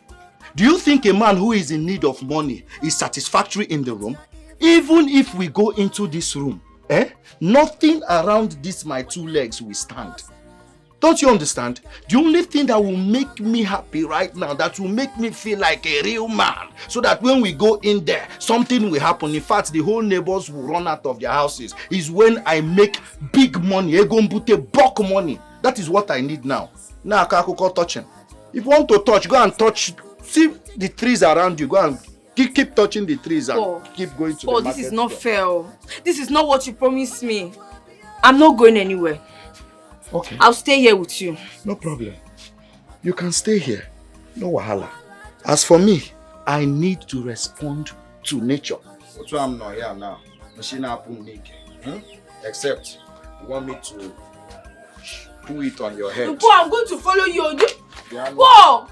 Do you think a man who is in need of money is satisfactory in the room? Even if we go into this room, nothing around this my two legs will stand. Don't you understand? The only thing that will make me happy right now, that will make me feel like a real man, so that when we go in there, something will happen. In fact, the whole neighbors will run out of their houses, is when I make big money, bulk money. That is what I need now. Now, Kakoko touching. If you want to touch, go and touch. See the trees around you. Go and keep touching the trees and keep going to the market. This is not fair. This is not what you promised me. I'm not going anywhere. Okay. I'll stay here with you. No problem. You can stay here. No wahala. As for me, I need to respond to nature. That's why I'm not here now. Except you want me to do it on your head. Paul, I'm going to follow you. Paul!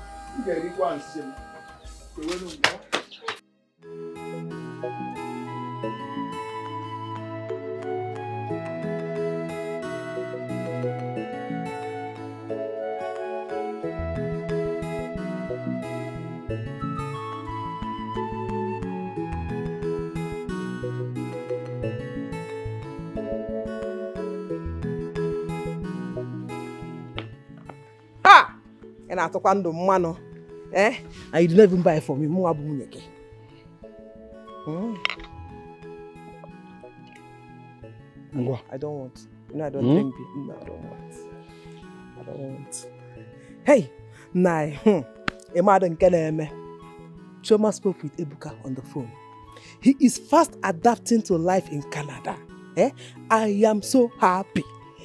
And I talk on the mano. And you didn't even buy it for me. I don't want. No, I don't drink beer. No, I don't want. I don't want. Hey, Choma spoke with Ebuka on the phone. He is fast adapting to life in Canada. I am so happy.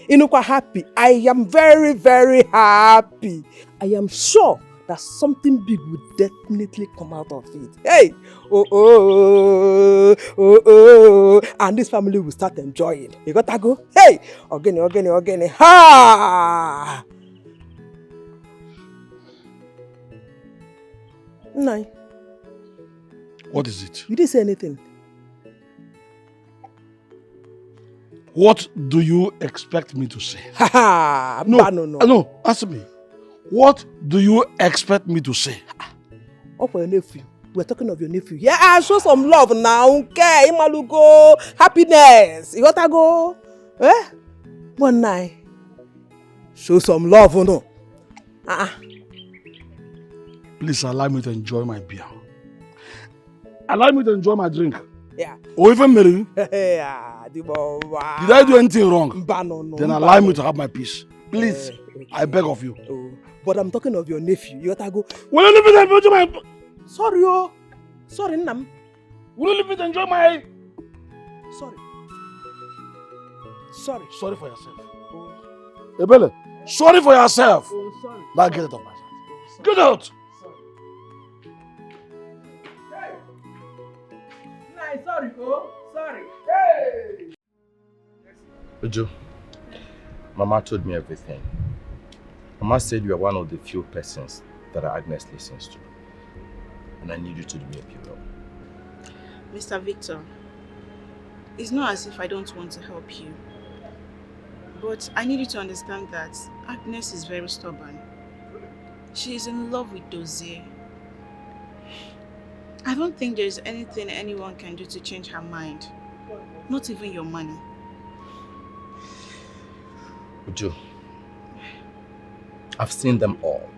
Happy. I am very, very happy. I am sure that something big will definitely come out of it. Hey! And this family will start enjoying. You got to go? Hey! Organi. Ha! Nai. What is it? You didn't say anything. What do you expect me to say? No, answer me. What do you expect me to say? Oh, for your nephew. We're talking of your nephew. Yeah, show some love now. Okay, Imalugo. Happiness. You gotta go. One night. Show some love, no? Please allow me to enjoy my beer. Allow me to enjoy my drink. Yeah. Or even marry. Yeah. Did I do anything wrong? No. Then allow me to have my peace. Please, I beg of you. But I'm talking of your nephew. You gotta go. Will you leave me to enjoy my... Sorry, Sorry, Nam. Will you leave me to enjoy my... Sorry. Sorry for yourself. Ebele, sorry for yourself. Sorry. Now get it off my side. Get out. Sorry, sorry. Hey! Uju, Mama told me everything. Mama said you are one of the few persons that Agnes listens to. And I need you to do me a favor. Mr. Victor, It's not as if I don't want to help you. But I need you to understand that Agnes is very stubborn. She is in love with Dozier. I don't think there's anything anyone can do to change her mind. Not even your money. Uju, I've seen them all.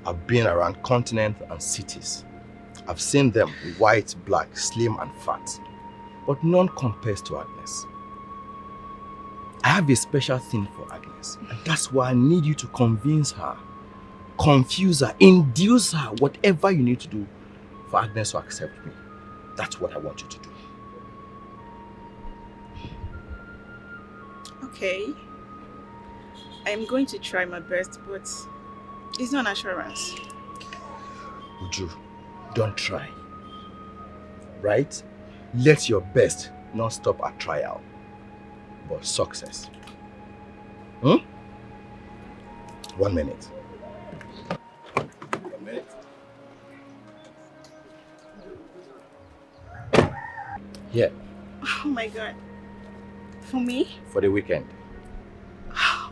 I've been around continents and cities. I've seen them white, black, slim and fat. But none compares to Agnes. I have a special thing for Agnes. And that's why I need you to convince her, confuse her, induce her, whatever you need to do for Agnes to accept me. That's what I want you to do. Okay. I'm going to try my best, but it's not an assurance. Uju, don't try. Right? Let your best not stop at trial, but success. 1 minute. 1 minute. Here, Oh my God. For me? for the weekend.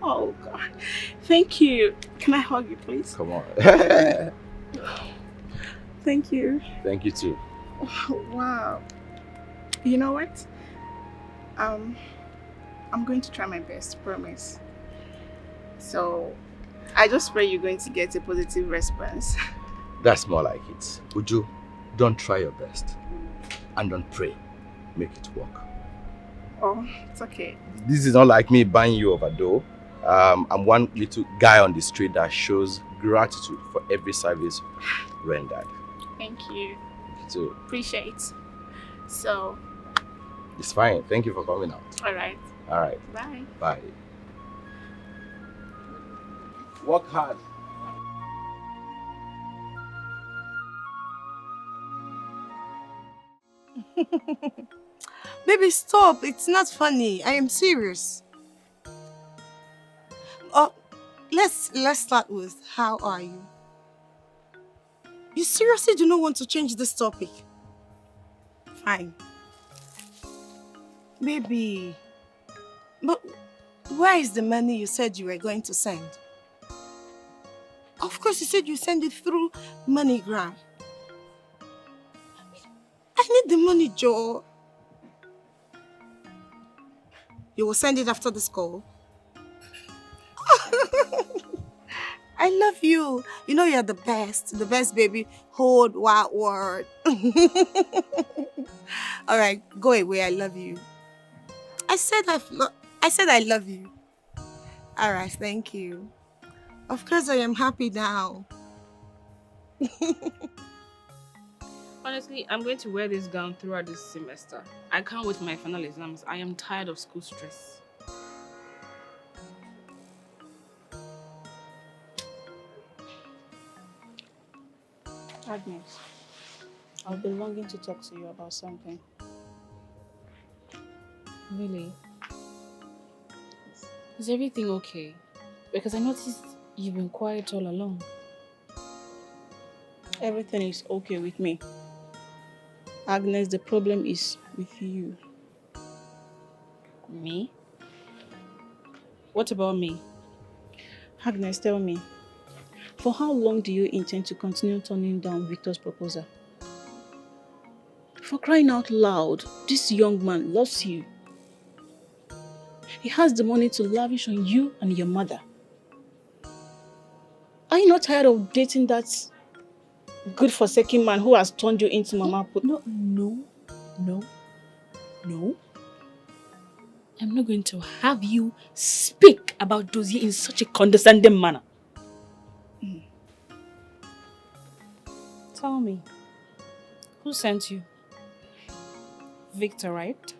Oh God. Thank you. Can I hug you, please? Come on. Thank you. Thank you too. Wow. You know what? I'm going to try my best, promise. So, I just pray you're going to get a positive response. That's more like it. Uju, don't try your best. And don't pray. Make it work. Oh, it's okay. This is not like me buying you over dough. I'm one little guy on the street that shows gratitude for every service rendered. Thank you. Thank you too. Appreciate. So, It's fine. Thank you for coming out. alright. Alright. Bye. Bye. Work hard. Baby, stop. It's not funny. I am serious. Oh, let's start with how are you? You seriously do not want to change this topic? Fine. Baby, but where is the money you said you were going to send? Of course, you said you send it through MoneyGram. I need the money, Joe. You will send it after this call? I love you. You know you're the best baby. Whole wide world. All right, go away. I love you. I said I love you. All right, thank you. Of course, I am happy now. Honestly, I'm going to wear this gown throughout this semester. I can't wait for my final exams. I am tired of school stress. Agnes, I'll be longing to talk to you about something. Really? Is everything okay? Because I noticed you've been quiet all along. Everything is okay with me. Agnes, the problem is with you. Me? What about me? Agnes, tell me, for how long do you intend to continue turning down Victor's proposal? For crying out loud, this young man loves you. He has the money to lavish on you and your mother. Are you not tired of dating that good-forsaken man who has turned you into Mama Put? No. I'm not going to have you speak about Dozier in such a condescending manner. Tell me, who sent you? Victor, right?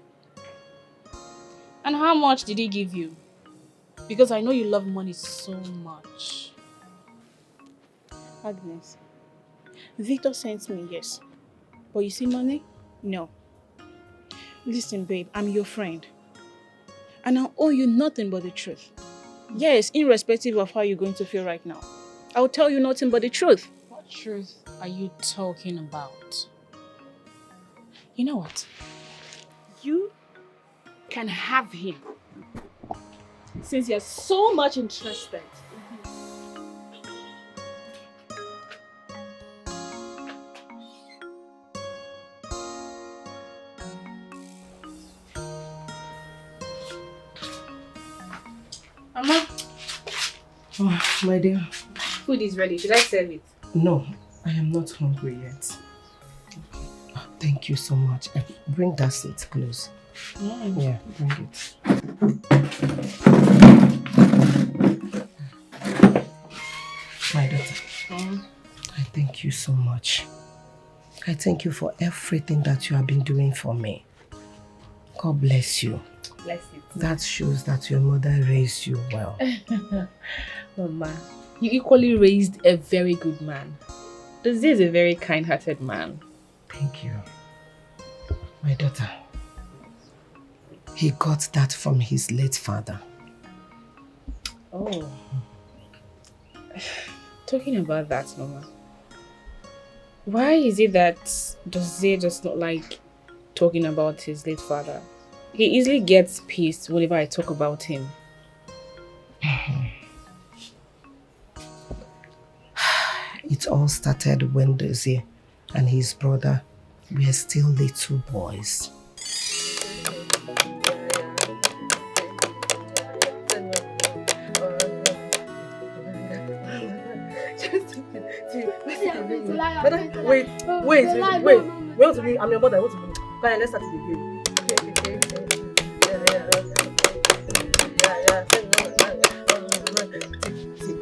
And how much did he give you? Because I know you love money so much. Agnes, Victor sent me, yes. But you see money? No. Listen, babe, I'm your friend. And I owe you nothing but the truth. Yes, irrespective of how you're going to feel right now. I'll tell you nothing but the truth. What truth are you talking about? You know what? you can have him. Since you're so much interested. Mama. Oh, my dear. Food is ready. Should I serve it? No, I am not hungry yet. Oh, thank you so much. Bring that seat close. Yeah, bring it. My daughter, I thank you so much. I thank you for everything that you have been doing for me. God bless you. Bless you. That shows that your mother raised you well. Mama, you equally raised a very good man. This is a very kind-hearted man. Thank you. My daughter, he got that from his late father. Oh. Talking about that, Mama, why is it that Dozie does not like talking about his late father? He easily gets pissed whenever I talk about him. It all started when Dozie and his brother were still little boys. Wait. Wait to me. I'm your mother. Wait to me. Come on, let's start it again.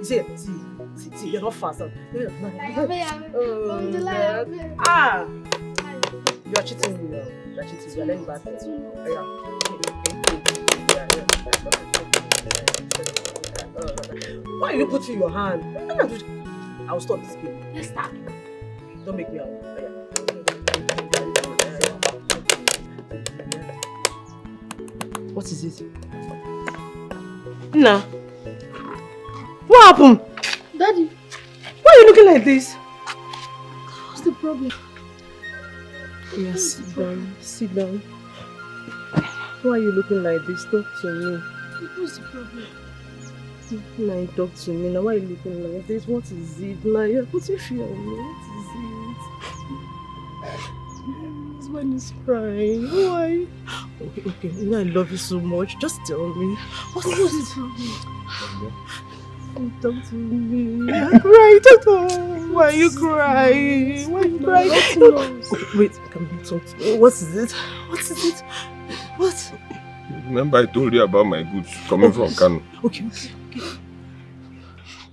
See, you're not fast. You are cheating me. You are cheating. You are letting back. Why are you putting your hand? I'll stop this game. Let's start. Don't make me out. What is it? Nah. What happened? Daddy. Why are you looking like this? What's the problem? Yes, sit down. Sit down. Why are you looking like this? Talk to me. What's the problem? Now talk to me. Now why are you looking like this? What is it? Now you're putting fear on me. What is it? This man is crying. Why? Okay. You know I love you so much. Just tell me. What's the problem? Talk to me. I'm crying. Why are you crying? Why are you crying? Wait, can we talk to me? What is it? What is it? What? Remember I told you about my goods coming from Kano. Okay.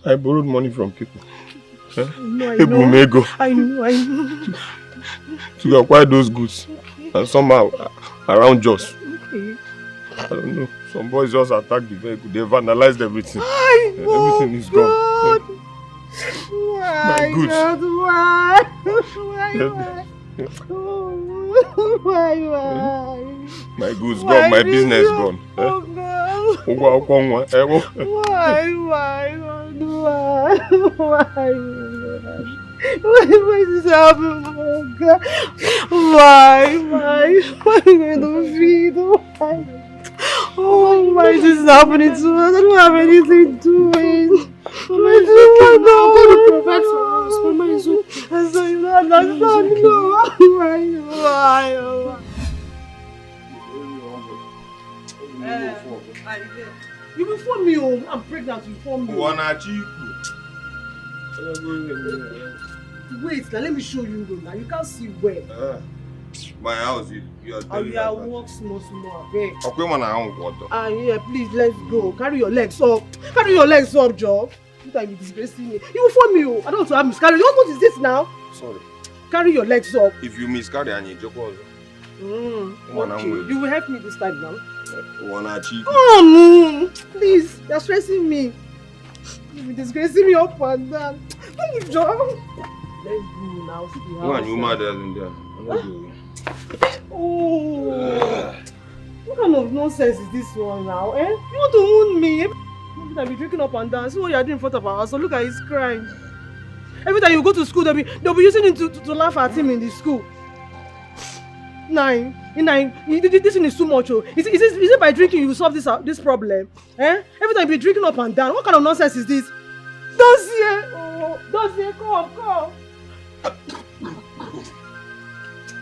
I borrowed money from people. No, I know. I know. To acquire those goods. Okay. And somehow, around Jos. Okay. I don't know. Some boys just attacked the vehicle. They vandalized everything. Everything is gone. Why? My goods. God, why? My goods gone. My business gone. Oh God. Why? Why is this happening? Oh God. Why are you going to feed? Why? Oh, why is this happening to us? I don't have anything doing. Mama is okay now. I'm going to provide for us. Mama is okay. So you don't understand. Why? You will phone me home. I'm pregnant. You phone me. Wait, now let me show you. Now you can't see where. My house, you are telling me. I walk small. Okay. Okay, man, I want water. Yeah, please, let's go. Carry your legs up, Joe. You can't be disgracing me. You will phone me. I don't want to have miscarriage. What is this now? Sorry. Carry your legs up. If you miscarry and you joke also. Okay. You will help me this time now. Please, you're stressing me. You're disgracing me up and down. Don't you, Joe? Let's go now. See the house. Go and you mad as in there. I'm not doing. Oh, what kind of nonsense is this one now? You want to wound me? Every time you're drinking up and down, see what you're doing in front of our house. So look at his crying. Every time you go to school, they'll be using him to laugh at him in the school. Nine, this thing is too much. Oh. Is it by drinking you solve this problem? Eh? Every time you be drinking up and down. What kind of nonsense is this? Dossier, come.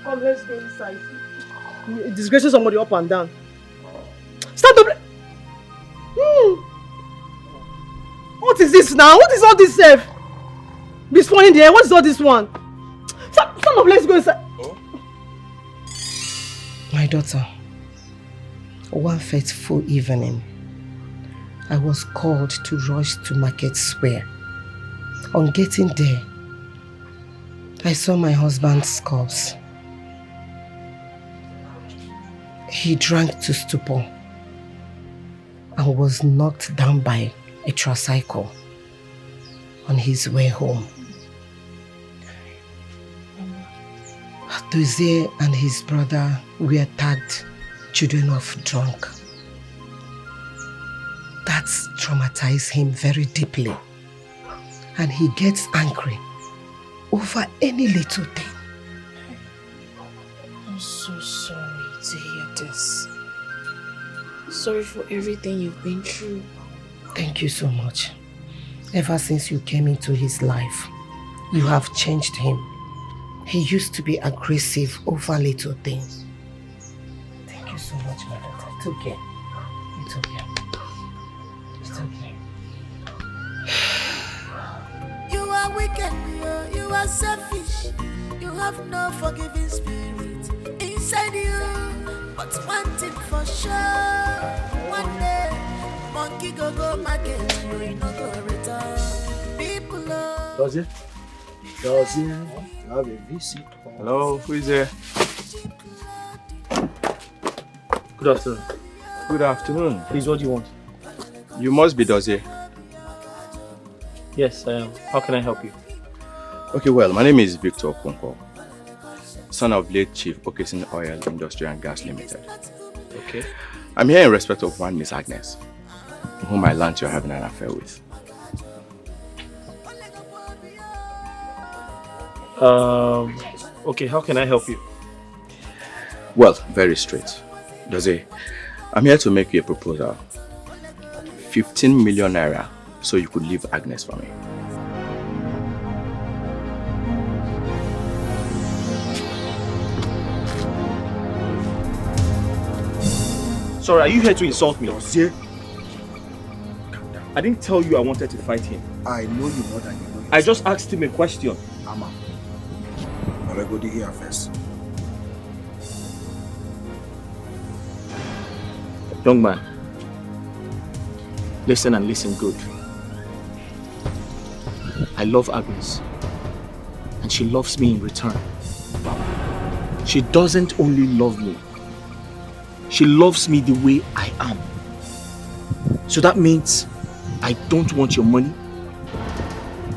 Come, let's go inside. You're disgracing somebody up and down. Start to What is this now? What is all this self? Be spawning the air. What is all this one? Stand up, let's go inside. My daughter, one fateful evening, I was called to rush to Market Square. On getting there, I saw my husband's corpse. He drank to stupor and was knocked down by a tricycle on his way home. Dozie and his brother were tagged children of drunk. That traumatized him very deeply, and he gets angry over any little thing. I'm so sorry to hear this. Sorry for everything you've been through. Thank you so much. Ever since you came into his life, you have changed him. He used to be aggressive over little things. Thank you so much, my daughter. It's okay. It's okay. It's okay. You are wicked, you are selfish. You have no forgiving spirit inside you. But one thing for sure, one day, monkey go market, you no go return. People love. Dozie? You have a visit. Hello, who is there? Good afternoon. Good afternoon. Please, what do you want? You must be Dozie. Yes, I am. How can I help you? Okay, well, my name is Victor Okonkwo, son of late Chief Okesin Oil Industry and Gas Limited. Okay. I'm here in respect of one Miss Agnes, whom I learned you're having an affair with. Okay, how can I help you? Well, very straight. Dozie, I'm here to make you a proposal. 15 million naira so you could leave Agnes for me. Sorry, are you here to insult me? Dozie? I didn't tell you I wanted to fight him. I know you more than you know. I just asked him a question. Ama. I'll go here first. Young man, listen and listen good. I love Agnes, and she loves me in return. She doesn't only love me, she loves me the way I am. So that means I don't want your money,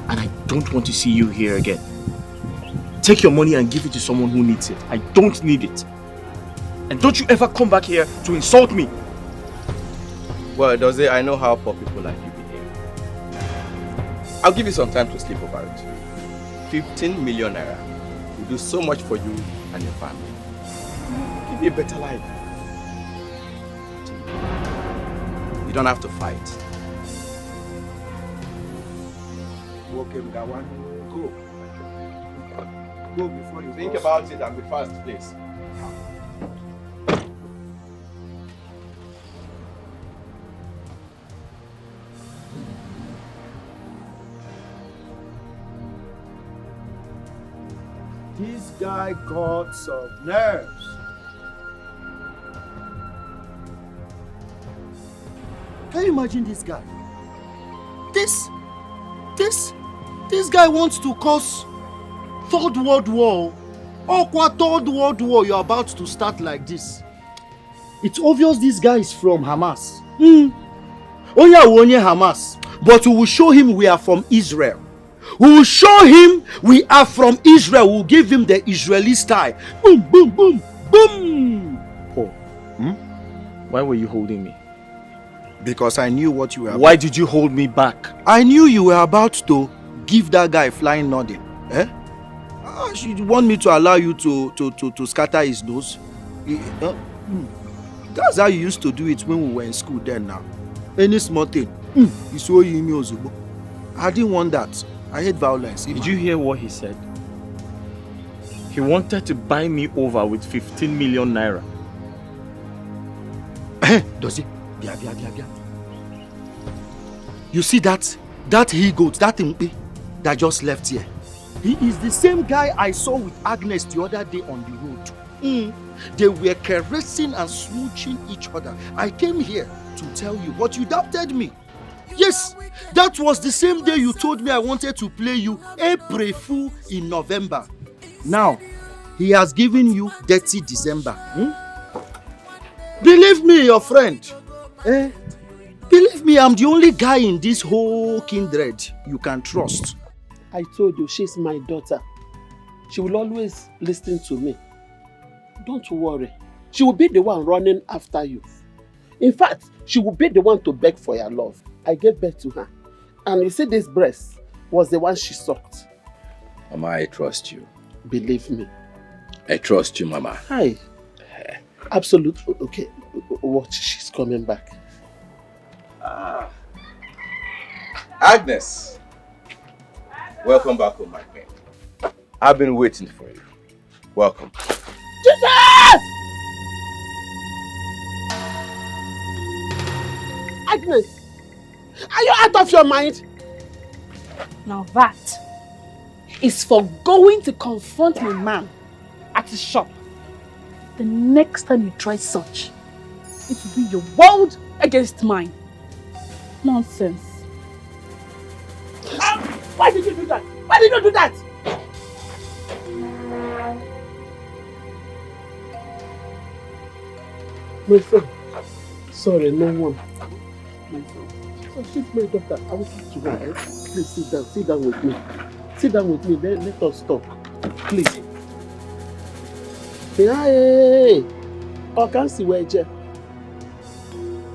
and I don't want to see you here again. Take your money and give it to someone who needs it. I don't need it. And don't you ever come back here to insult me. Well, Dozie, I know how poor people like you behave. I'll give you some time to sleep over it. 15 million naira will do so much for you and your family. Give you a better life. You don't have to fight. Okay, with that one, go. Go before you think about it and be fast, please. This guy got some nerves. Can you imagine this guy? This guy wants to cause Third World War. Third World War you're about to start like this. It's obvious this guy is from Hamas. Onye Hamas. But we will show him we are from Israel. We will show him we are from Israel. We will give him the Israeli style. Boom, boom, boom, boom. Paul, why were you holding me? Because I knew what you were about. Why did you hold me back? I knew you were about to give that guy flying nothing. Eh? She want me to allow you to scatter his nose? That's how you used to do it when we were in school then now. Any small thing, you saw him Ozubo. I didn't want that. I hate violence. Did you hear what he said? He wanted to buy me over with 15 million naira. Does he? Bia. You see that he-goat, that impi that just left here? He is the same guy I saw with Agnes the other day on the road. They were caressing and smooching each other. I came here to tell you, but you doubted me. Yes, that was the same day you told me I wanted to play you April Fool in November. Now, he has given you Dirty December. Believe me, your friend. Believe me, I'm the only guy in this whole kindred you can trust. I told you, she's my daughter. She will always listen to me. Don't worry. She will be the one running after you. In fact, she will be the one to beg for your love. I gave birth to her. And you see, this breast was the one she sucked. Mama, I trust you. Believe me. I trust you, Mama. Hi. Absolutely. Okay. Watch, she's coming back. Agnes! Welcome back home, my queen. I've been waiting for you. Welcome. Jesus! Agnes! Are you out of your mind? Now that is for going to confront my man at his shop. The next time you try such, it will be your world against mine. Nonsense. Why did you do that? Why did you do that? My friend, sorry, no one. My friend. So she's my daughter. I will talk to her. Eh? Please sit down with me. Sit down with me, let us talk. Please. Hey! I can't see where you.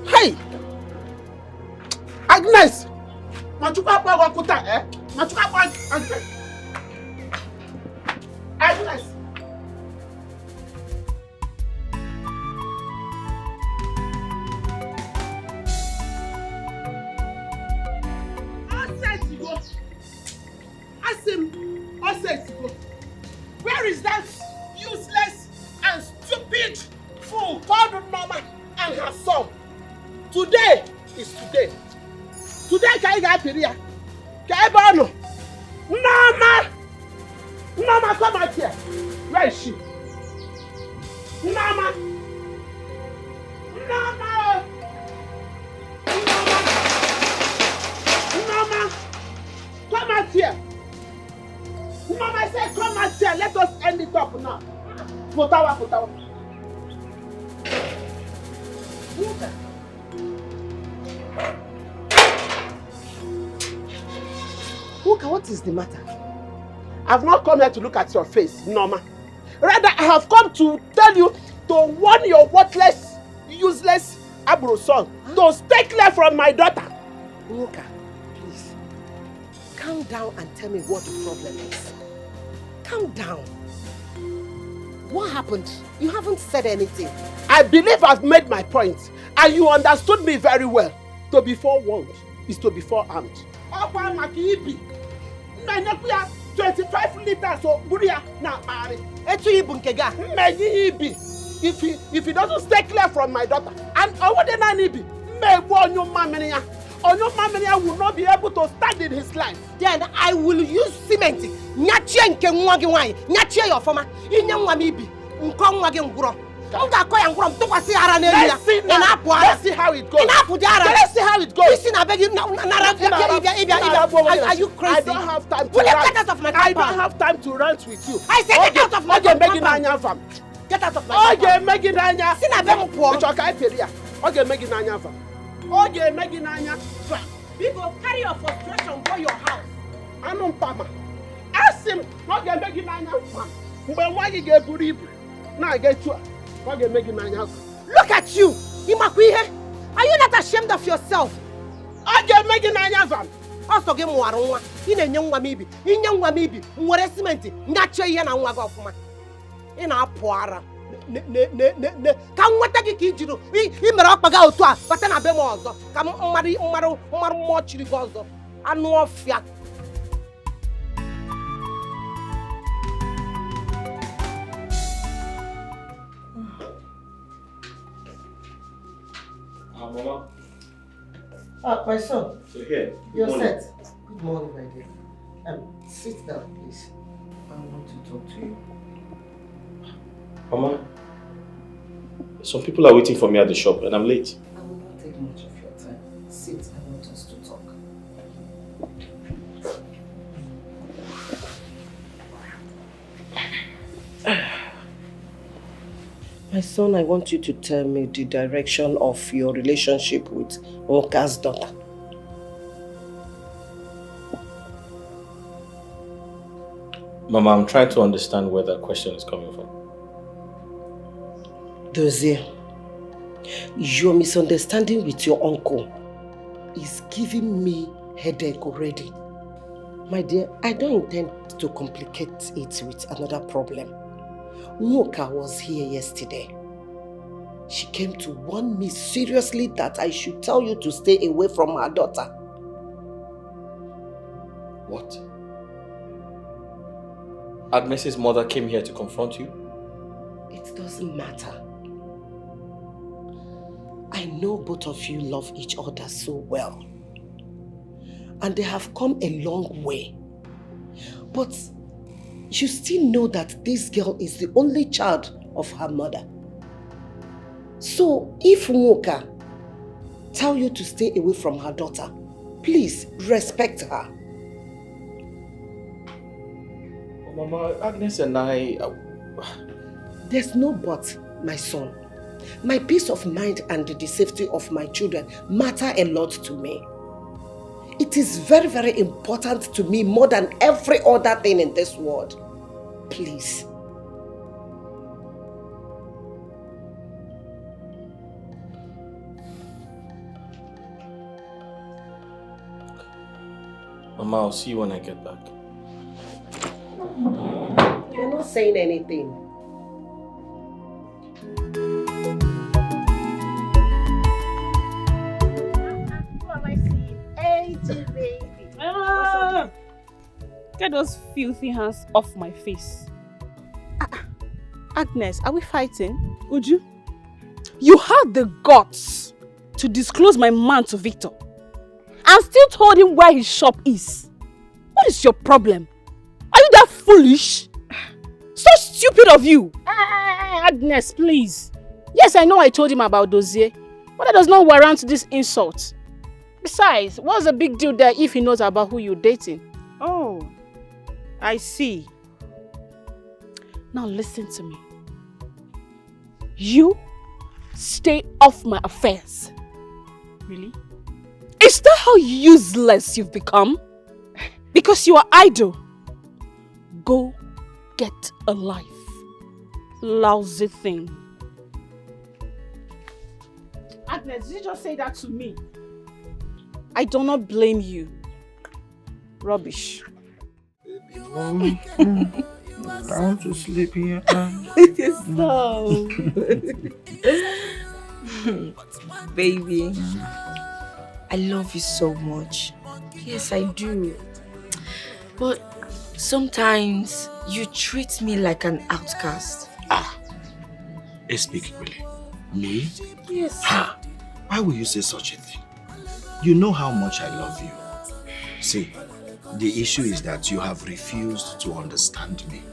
Hey! Agnes! Machuka pa wakuta, eh? Machuka pa Agnes! Agnes! Where is that useless and stupid fool called Mama and her son? Today is today. Today can you get here? Can you Mama! Mama, come out here. Where is she? Mama! Mama! Mama! Come out here. Mama, I said come out here. Let us end it up now. Potawa. Uka, what is the matter? I've not come here to look at your face, Norma. Rather, I have come to tell you to warn your worthless, useless Abro son to stay clear from my daughter. Uka, please, calm down and tell me what the problem is. Calm down. What happened? You haven't said anything. I believe I've made my point, and you understood me very well. To be forewarned is to be forearmed. 25 liters of buria na pari. If he doesn't stay clear from my daughter, and Onyomamenia will not be able to stand in his life. Then I will use cement. Nyachie nke nwa gi nwan. Nyachie your former. Inye nwa mi bi. Nko nwa gi nguro. Nga ko ya nguro mtokwasi ara na elu ya. Let's see how it goes. Let's see how it goes. Listen, I beg you. Are you crazy? I don't have time to rant. Get out of my compound. I don't have time to rant with you. I said get out of my compound. Get out of my compound. Okay, Meggy Nanya. Sin I beg you. Okay, Meggy Nanya fam. Okay, Meggy Nanya fam. People carry your frustration to your house. Anon Pama. Ask him. Okay, Meggy Nanya fam. But why you get buried? Now I get you. Okay, Meggy Nanya fam. Look at you, Imakwihe. Are you not ashamed of yourself? Okay, Meggy Nanya fam. ọsọ gị mụwara nwa ị na-enye nwa m ibi inye nwa m ibi nwere simenti ngachi ihe na nwa gị ọfụma ị na-apụ ara ka m nweta gị ka i jiri i mere ọkpa gị otu a bata na be m ọzọ ka mmadụ mmụọ chiri gị ọzọ anụ ọfịa. Mama. My son. So here. You're set. Good morning, my dear. Sit down, please. I want to talk to you. Mama, some people are waiting for me at the shop and I'm late. I will not take much of your time. Sit, I want us to talk. My son, I want you to tell me the direction of your relationship with Nwoka's daughter. Mama, I'm trying to understand where that question is coming from. Dozie, your misunderstanding with your uncle is giving me headache already. My dear, I don't intend to complicate it with another problem. Nwoka was here yesterday. She came to warn me seriously that I should tell you to stay away from her daughter. What? Agnes's mother came here to confront you? It doesn't matter. I know both of you love each other so well. And they have come a long way. But you still know that this girl is the only child of her mother. So if Nwoka tell you to stay away from her daughter, please respect her. Mama, Agnes and I... There's no but, my son. My peace of mind and the safety of my children matter a lot to me. It is very, very important to me more than every other thing in this world. Please. Mama, I'll see you when I get back. You're not saying anything. Who am I seeing? AJ, baby. Get those filthy hands off my face. Agnes, are we fighting? Uju, you had the guts to disclose my man to Victor and still told him where his shop is. What is your problem? Are you that foolish? So stupid of you. Agnes, please. Yes, I know I told him about Dozie, but that does not warrant this insult. Besides, what's the big deal there if he knows about who you're dating? Oh, I see. Now listen to me. You stay off my affairs. Really? Is that how useless you've become? Because you are idle. Go get a life. Lousy thing. Agnes, did you just say that to me? I do not blame you. Rubbish. I want to sleep here. Stop. Baby, I love you so much. Yes, I do. But sometimes you treat me like an outcast. Speak really. Me? Yes. Why will you say such a thing? You know how much I love you. See, the issue is that you have refused to understand me.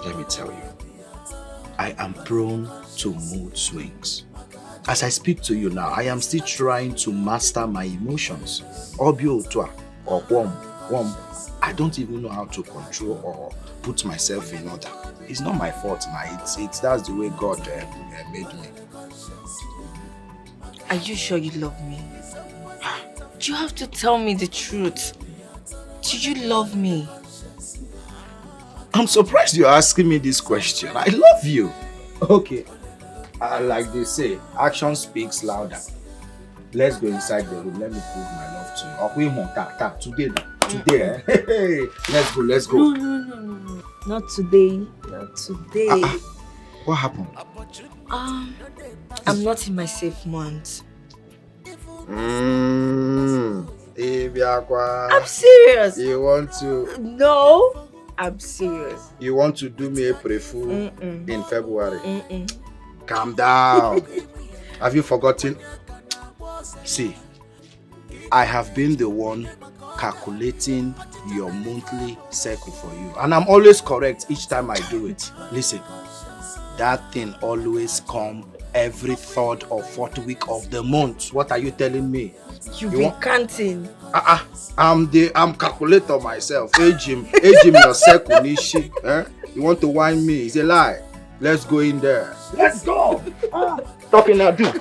Let me tell you, I am prone to mood swings. As I speak to you now, I am still trying to master my emotions. Obio or wom. I don't even know how to control or put myself in order. It's not my fault, it's that's the way God made me. Are you sure you love me? You have to tell me the truth. Do you love me? I'm surprised you're asking me this question. I love you. Okay. Like they say, action speaks louder. Let's go inside the room. Let me prove my love Today, eh? Hey, let's go. No. Not today. Not today. What happened? I'm not in my safe month. I'm serious. You want to? No, I'm serious. You want to do me a pre-fool in February? Mm-mm. Calm down. Have you forgotten? See, I have been the one calculating your monthly cycle for you. And I'm always correct each time I do it. Listen, that thing always comes every 3rd or 4th week of the month. What are you telling me? You be counting. I'm calculator myself. Age him your cycle, Nishi. Eh? You want to whine me? It's a lie. Let's go in there. Let's go. Talking I do.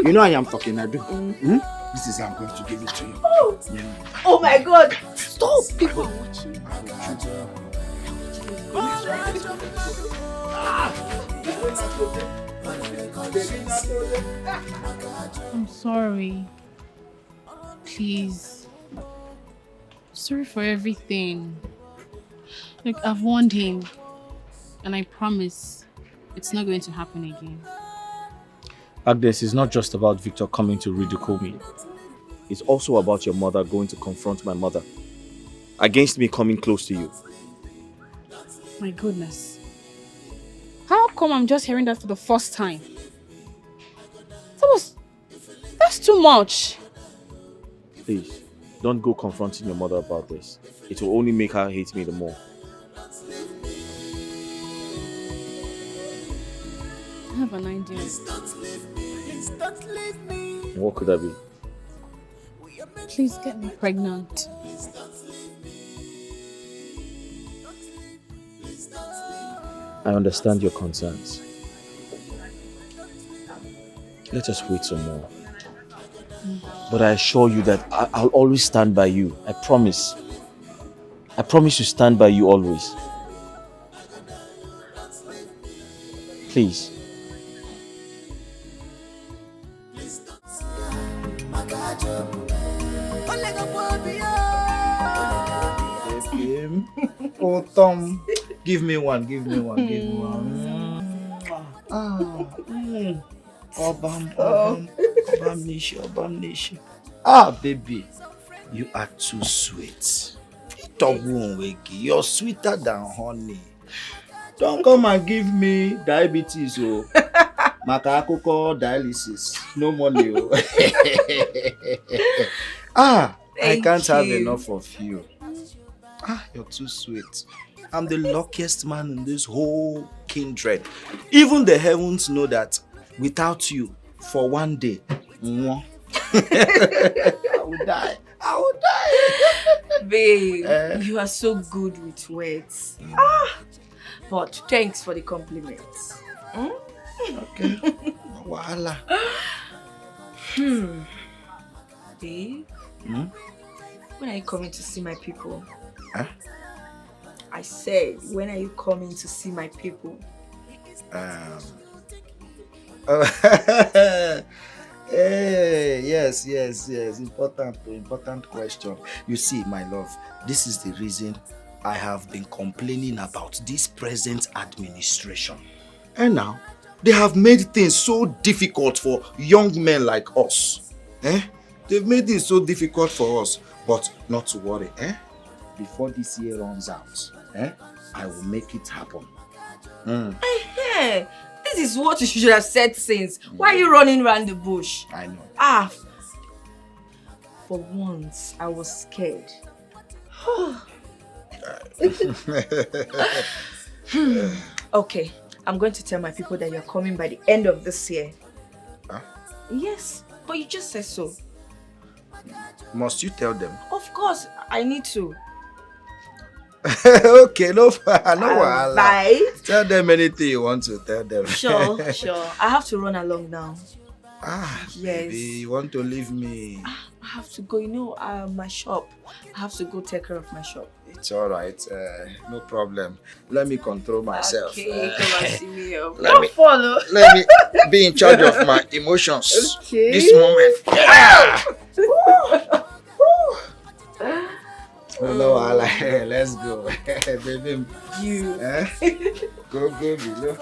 You know I am talking I do. This is how I'm going to give it to you. Oh my God! Stop! People are watching. I'm sorry. Please. Sorry for everything. Look, I've warned him. And I promise it's not going to happen again. Agnes, it's not just about Victor coming to ridicule me. It's also about your mother going to confront my mother. Against me coming close to you. My goodness. How come I'm just hearing that for the first time? That's too much. Please, don't go confronting your mother about this. It will only make her hate me the more. I have an idea. And what could that be? Please get me pregnant. I understand your concerns. Let us wait some more. But I assure you that I'll always stand by you. I promise. I promise to stand by you always. Please. Oh, Tom, give me one. Baby, you are too sweet. You're sweeter than honey. Don't come and give me diabetes, oh. Makakoko dialysis. No money, oh. I can't have enough of you. You're too sweet. I'm the luckiest man in this whole kindred. Even the heavens know that without you, for one day, I will die. Babe, you are so good with words. But thanks for the compliments. Okay. Voila. Babe, when are you coming to see my people? I said, when are you coming to see my people? Hey, yes. Important question. You see, my love, this is the reason I have been complaining about this present administration. And now, they have made things so difficult for young men like us. They've made it so difficult for us. But not to worry, before this year runs out, I will make it happen. This is what you should have said since. Why are you running around the bush? I know. For once, I was scared. Okay, I'm going to tell my people that you're coming by the end of this year. Yes, but you just said so. Must you tell them? Of course, I need to. Okay, no wahala. Bye. Tell them anything you want to tell them. Sure. I have to run along now. Yes. Baby, you want to leave me? I have to go, my shop. I have to go take care of my shop. It's all right. No problem. Let me control myself. Okay, come and see me. Let me be in charge of my emotions. Okay. This moment. No, let's go. Baby. You. Go below.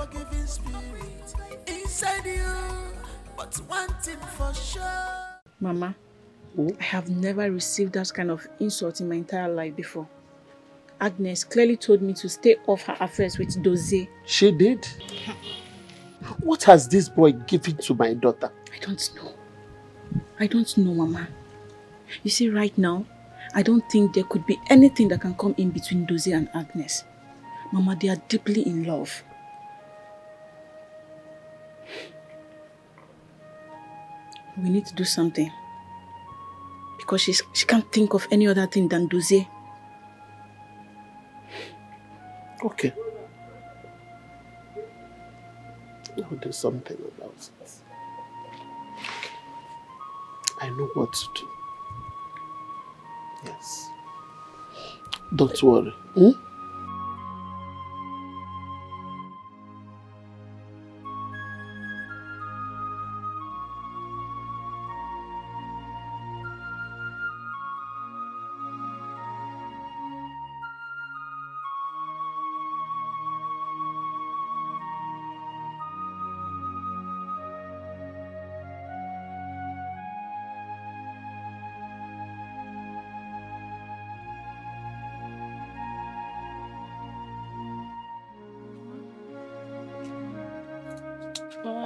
Inside you, but one thing for sure. Mama, I have never received that kind of insult in my entire life before. Agnes clearly told me to stay off her affairs with Dozie. She did? What has this boy given to my daughter? I don't know. I don't know, Mama. You see, right now, I don't think there could be anything that can come in between Dozie and Agnes. Mama, they are deeply in love. We need to do something. Because she can't think of any other thing than Dozie. Okay. I'll do something about it. I know what to do. Yes. Don't worry.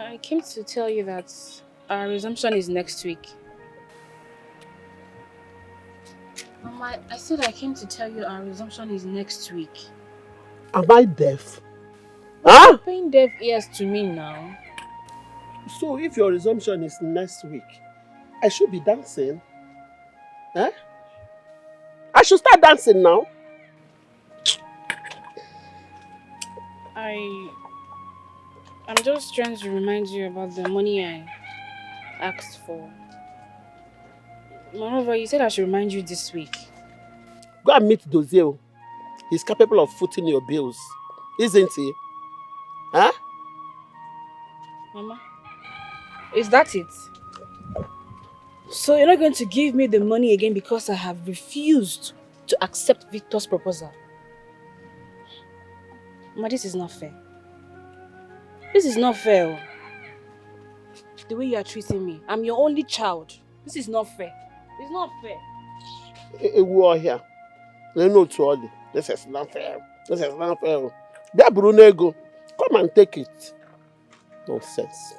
I came to tell you that our resumption is next week. Mama, I said I came to tell you our resumption is next week. Am I deaf? You're paying deaf ears to me now. So if your resumption is next week, I should be dancing. I should start dancing now. I'm just trying to remind you about the money I asked for. Moreover, you said I should remind you this week. Go and meet Dozie. He's capable of footing your bills, isn't he? Mama, is that it? So you're not going to give me the money again because I have refused to accept Victor's proposal? Mama, this is not fair. This is not fair. The way you are treating me. I'm your only child. This is not fair. It's not fair. We are here. This is not fair. This is not fair. There, Brunego. Come and take it. Nonsense.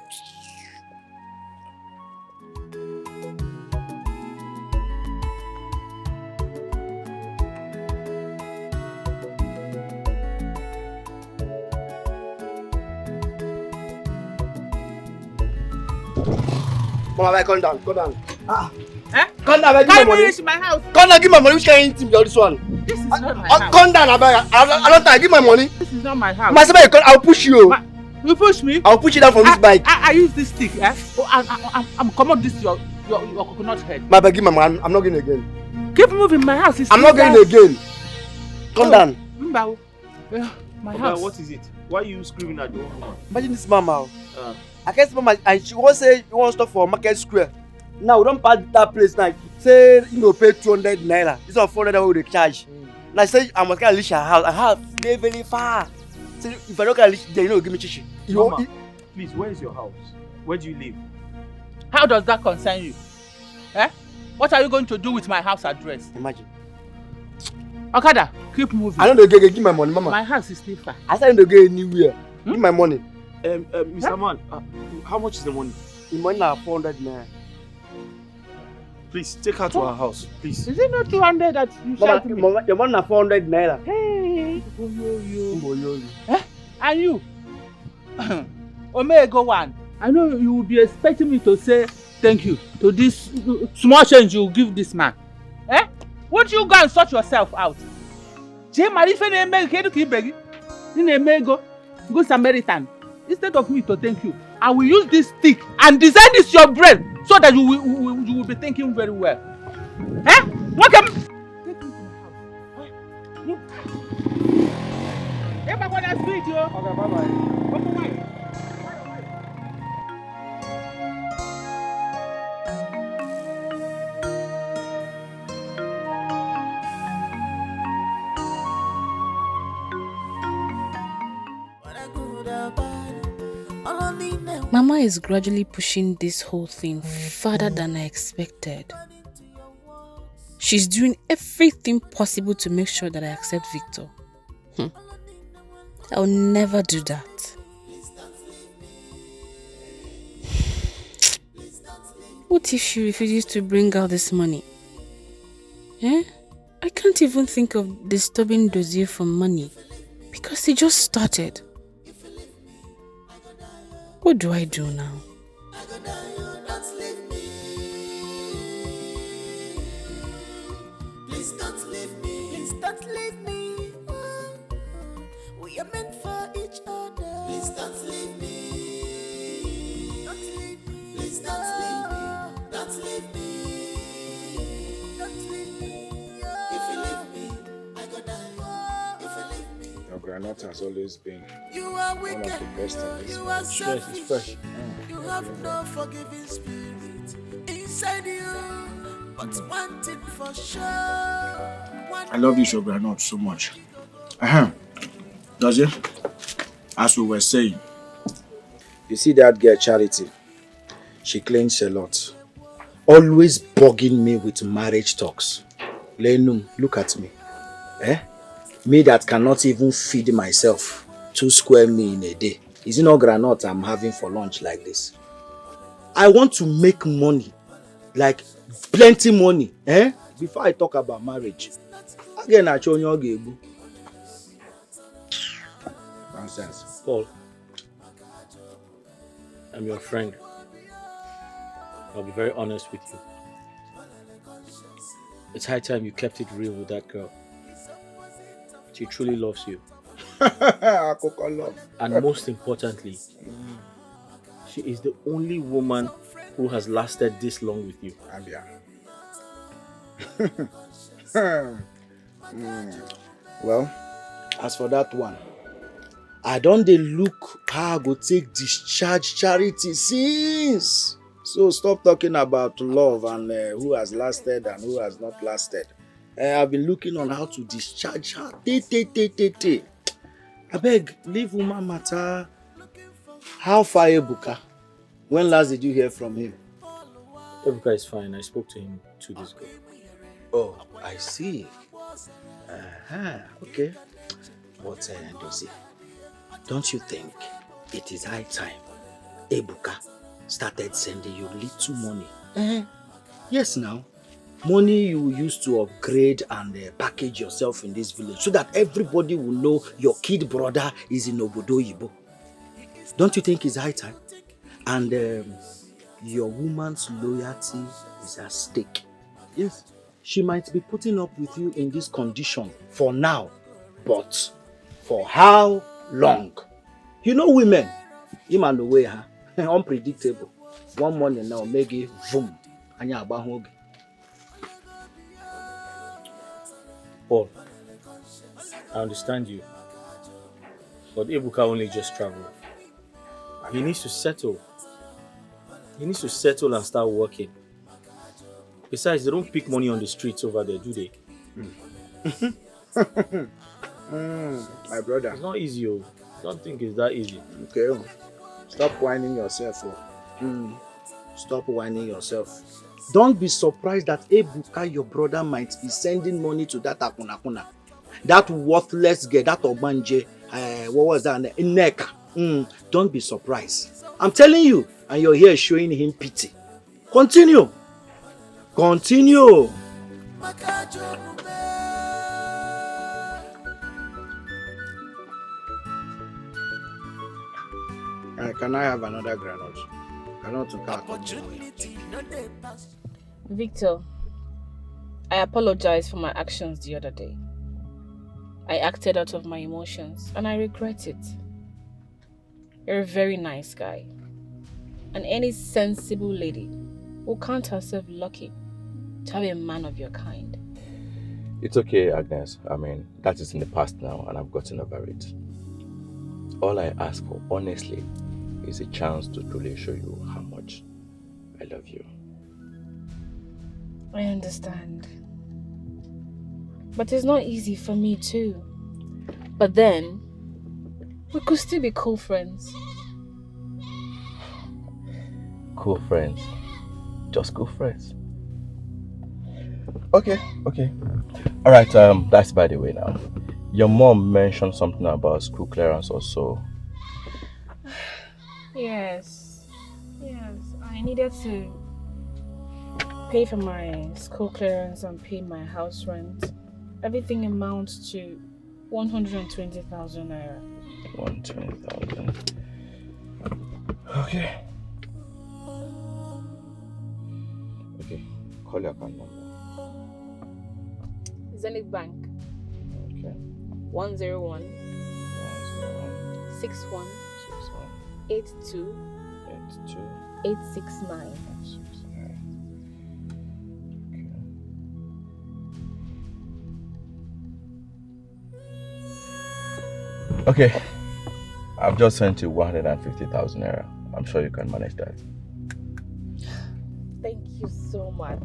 Mama, come down, come down. Come down, give me money. To my house. Come down, give my money. Which kind of thing be this one? This is not my house. Come down, I don't time. Give my money. This is not my house. Myself, I'll push you. You push me? I'll push you down from this bike. I use this stick. I'm coming this your coconut head. My bag, give my money. I'm not going again. Keep moving. My house is. I'm not going again. Come down. My house. What is it? Why are you screaming at the old woman? Imagine this mama. I guess mama, and she won't say you want to stop for Market Square. Now we don't pass that place now. Say you go pay 200 naira. This is 400 naira we dey charge. Now I say I must go reach her house. Her house very very far. So if I don't can reach there, you know, give me chichi. Mama, please, where is your house? Where do you live? How does that concern you? What are you going to do with my house address? Imagine. Okada, keep moving. I don't give my money, mama. My house is still far. I said I don't go anywhere. Give my money. Mr. Man, how much is the money? The money now 400 naira. Please, take her to our house, please. Is it not 200 that you said to me? Mama, your money now 400 naira. Hey, and you? Omega one. I know you will be expecting me to say thank you to this small change you give this man. Won't you go and sort yourself out? Good Samaritan. Instead of me to thank you, I will use this stick and design this your brain so that you will be thinking very well. Welcome. Take me to my house. Okay, bye-bye. Mama is gradually pushing this whole thing further than I expected. She's doing everything possible to make sure that I accept Victor. I'll never do that. What if she refuses to bring out this money? I can't even think of disturbing Dozier for money because he just started. What do I do now? Please don't leave me. Please don't leave me. We are meant for each other. Please don't leave me. Don't leave me. Please don't leave me. Don't leave me. Don't leave me. If you leave me, I go die. If you leave me. Your granite has always been You are one of wicked. the best in this You are village. selfish. It's fresh. You have no forgiving spirit inside you. But one thing for sure. I love you, Shogranot, so much. Does it? As we were saying, You see that girl Charity? She claims a lot. Always bugging me with marriage talks. Lenum, look at me. Me that cannot even feed myself 2 square meals in a day. Is it not granite I'm having for lunch like this? I want to make money. Like plenty money. Before I talk about marriage. Again, I show you nonsense. Paul, I'm your friend. I'll be very honest with you. It's high time you kept it real with that girl. She truly loves you. And most importantly, she is the only woman who has lasted this long with you. Well, as for that one, I don't dey look how I go take discharge Charity since. So stop talking about love and who has lasted and who has not lasted. I've been looking on how to discharge her. I beg, leave woman matter. How far Ebuka? When last did you hear from him? Ebuka is fine. I spoke to him 2 days ago. Oh, I see. Okay. But Dozie, don't you think it is high time Ebuka started sending you little money? Yes, now. Money you use to upgrade and package yourself in this village so that everybody will know your kid brother is in Obodo Yibo. Don't you think it's high time? And your woman's loyalty is at stake. Yes. She might be putting up with you in this condition for now, but for how long? You know women, him and the way, unpredictable. One morning now, make it boom, and you're about home. Paul, I understand you, but Ebuka only just traveled. He needs to settle. He needs to settle and start working. Besides, they don't pick money on the streets over there, do they? My brother. It's not easy, oh. Don't think it's that easy. Okay. Stop whining yourself. Stop whining yourself. Don't be surprised that Ebuka, your brother, might be sending money to that Akunakuna. That worthless girl, that Obanje, what was that? Neka. Don't be surprised. I'm telling you, and you're here showing him pity. Continue. Continue. Can I have another granite? Victor, I apologize for my actions the other day. I acted out of my emotions and I regret it. You're a very nice guy. And any sensible lady will count herself lucky to have a man of your kind. It's okay, Agnes. I mean, that is in the past now and I've gotten over it. All I ask for, honestly, is a chance to truly show you how much I love you. I understand. But it's not easy for me too. But then, We could still be cool friends. Cool friends. Just cool friends. Okay. Alright, that's by the way now. Your mom mentioned something about school clearance or so. Yes. I needed to pay for my school clearance and pay my house rent. Everything amounts to 120,000 naira. 120,000. Okay. Call your account number. Zenith Bank. Okay. 101 61 82 869. Okay. I've just sent you 150,000 naira. I'm sure you can manage that. Thank you so much.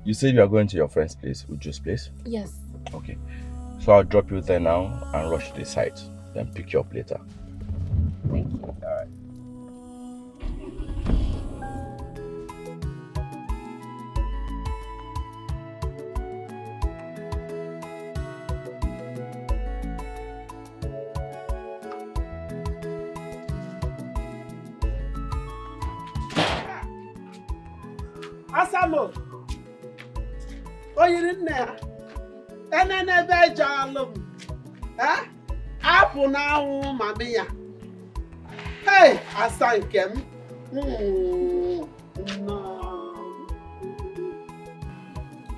You said you are going to your friend's place, Uju's place? Yes. Okay. So I'll drop you there now and rush to the site, then pick you up later. Thank you. Alright. Asamo. Oyiri nne ya. Enenebe eje alụ m. Apụ n'anwụ mami ya. Hey, asa nke m.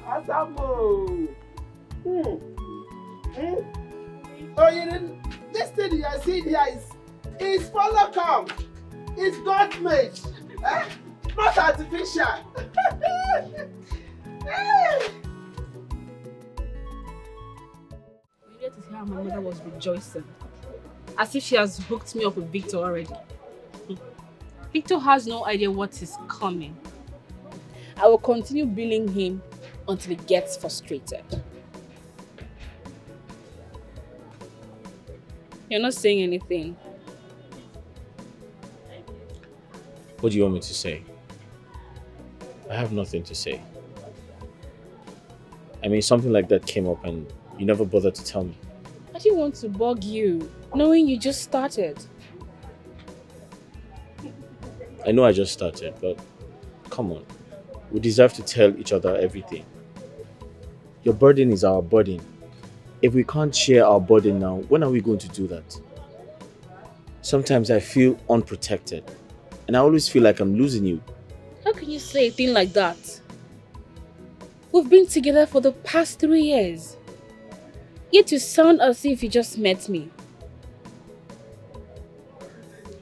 Asamo. Oyiri, this thing you are seeing here is follow come. It's God made. Not artificial. You get to see how my mother was rejoicing. As if she has hooked me up with Victor already. Victor has no idea what is coming. I will continue billing him until he gets frustrated. You're not saying anything. What do you want me to say? I have nothing to say. I mean, something like that came up and you never bothered to tell me. I didn't want to bug you, knowing you just started. I know I just started, but come on. We deserve to tell each other everything. Your burden is our burden. If we can't share our burden now, when are we going to do that? Sometimes I feel unprotected, and I always feel like I'm losing you. How can you say a thing like that? We've been together for the past 3 years. Yet you sound as if you just met me.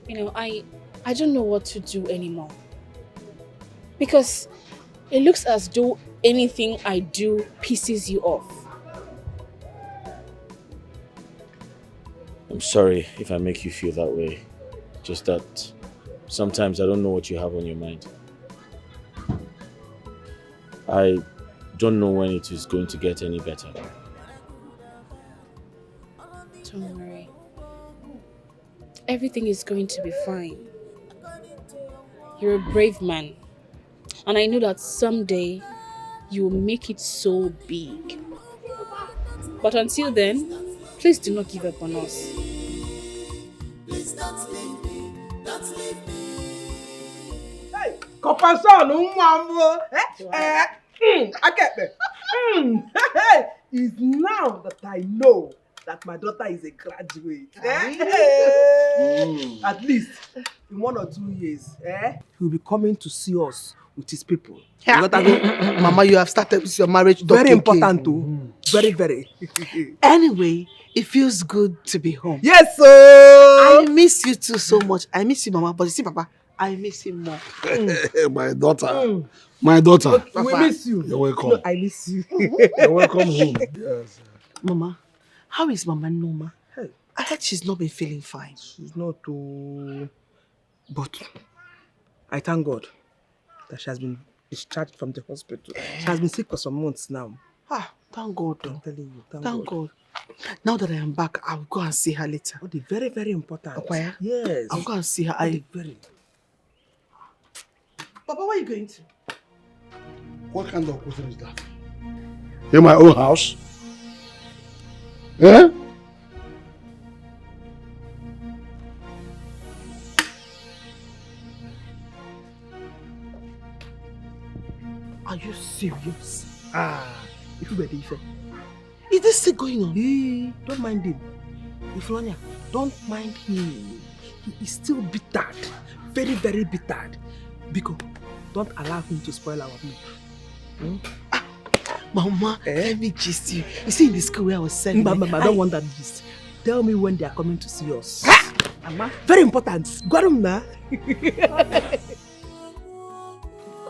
You know, I don't know what to do anymore. Because it looks as though anything I do pisses you off. I'm sorry if I make you feel that way. Just that sometimes I don't know what you have on your mind. I don't know when it is going to get any better. Don't worry. Everything is going to be fine. You're a brave man. And I know that someday you will make it so big. But until then, please do not give up on us. Please don't leave me. Don't leave me. Hey, compassion, mama. I get me. It's now that I know that my daughter is a graduate. At least in 1 or 2 years, he'll be coming to see us with his people. Mama, you have started with your marriage. Very important too. Very, very. Anyway, it feels good to be home. Yes, sir. I miss you too so much. I miss you, Mama. But you see, Papa, I miss him more. My daughter. My daughter. Okay, we miss you. You're welcome. No, I miss you. You're welcome home. Yes. Mama, how is Mama Noma? Hey. I heard she's not been feeling fine. She's not too... But I thank God that she has been discharged from the hospital. She has been sick for some months now. Thank God. I'm telling you, Thank God. Now that I am back, I'll go and see her later. Oh, the very, very important. Okwaya? Yes. I'll go and see her. Very. Papa, where are you going to? What kind of question is that? In my own house? Eh? Are you serious? If you better, is this still going on? Hey, don't mind him. Iflonia, don't mind him. He is still bitter. Very, very bitter. Because don't allow him to spoil our mood. Mama, let me gist you. You see in the school where I was sent. I don't want that gist. Tell me when they are coming to see us. Mama, very important. Got him now.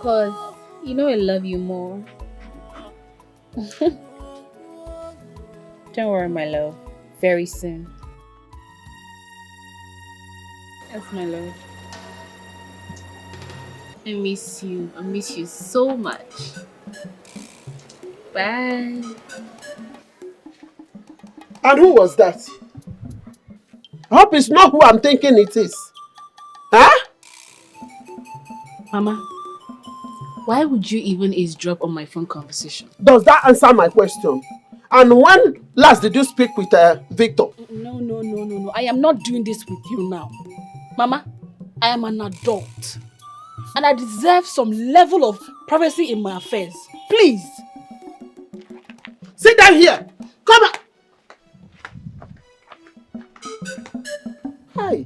Cause you know I love you more. Don't worry, my love. Very soon. That's my love. I miss you. I miss you so much. Bye. And who was that? I hope it's not who I'm thinking it is. Huh? Mama, why would you even eavesdrop on my phone conversation? Does that answer my question? And when last did you speak with Victor? No. I am not doing this with you now. Mama, I am an adult. And I deserve some level of privacy in my affairs. Please. Sit down here. Come on. Hi.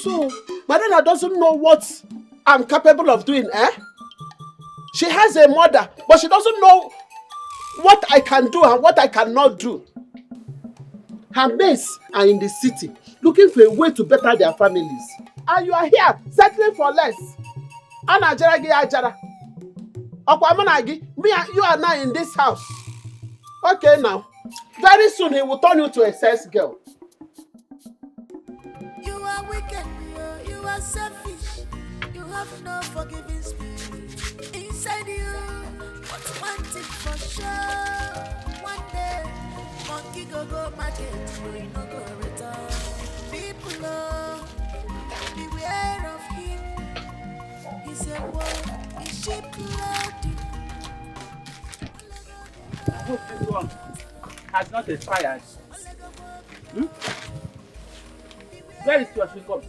So, Madonna doesn't know what I'm capable of doing, eh? She has a mother, but she doesn't know what I can do and what I cannot do. Her mates are in the city, looking for a way to better their families. And you are here, settling for less. Anna Jaragi Ajara. Okwamanagi, me and you are now in this house. Okay now. Very soon he will turn you to a sex girl. You are wicked, you are selfish. You have no forgiving spirit inside you. But one thing for sure, one day, monkey go market, we no go return. People beware of him. He's a wolf, he's sheep clothing. I hope this one has not expired. Where is your chewing gum?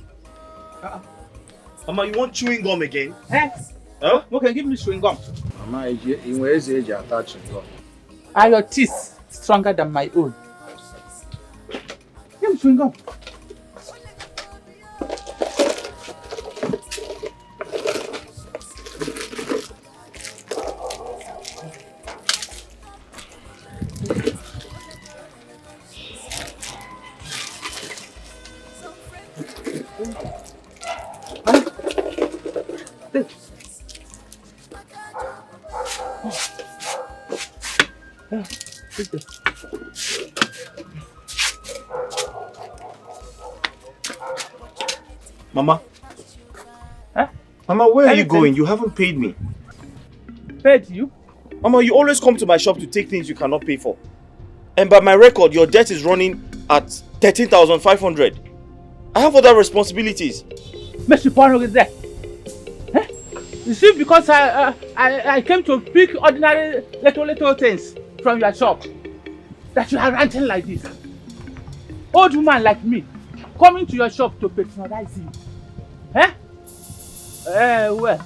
Mama, you want chewing gum again? Eh? Huh? Okay, give me chewing gum. Mama, in where is age attaching gum? Are your teeth stronger than my own? Give me chewing gum. Mama? Huh? Mama, where are you going? You haven't paid me. Paid you? Mama, you always come to my shop to take things you cannot pay for. And by my record, your debt is running at 13,500. I have other responsibilities. Mr. Pono is there. Eh? You see, because I came to pick ordinary little things from your shop, that you are ranting like this. Old woman like me, coming to your shop to patronize you. Eh? Well,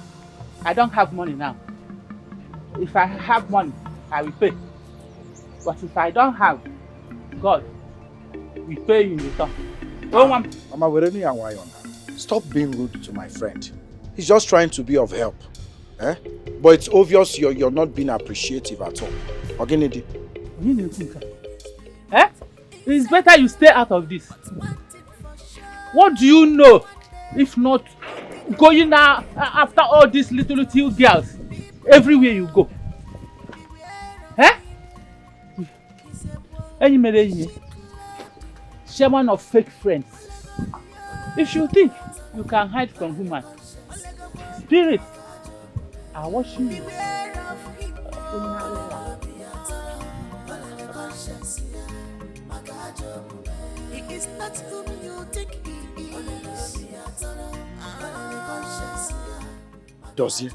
I don't have money now. If I have money, I will pay. But if I don't have, God will pay you in return. Mama, we're only a while now. Stop being rude to my friend. He's just trying to be of help. Eh? But it's obvious you're not being appreciative at all. Ogenedi. Eh? It's better you stay out of this. What do you know if not going now after all these little girls everywhere you go? Eh? Chairman of fake friends. If you think you can hide from human spirit, I wash you. He is not whom you think he is. Dozie,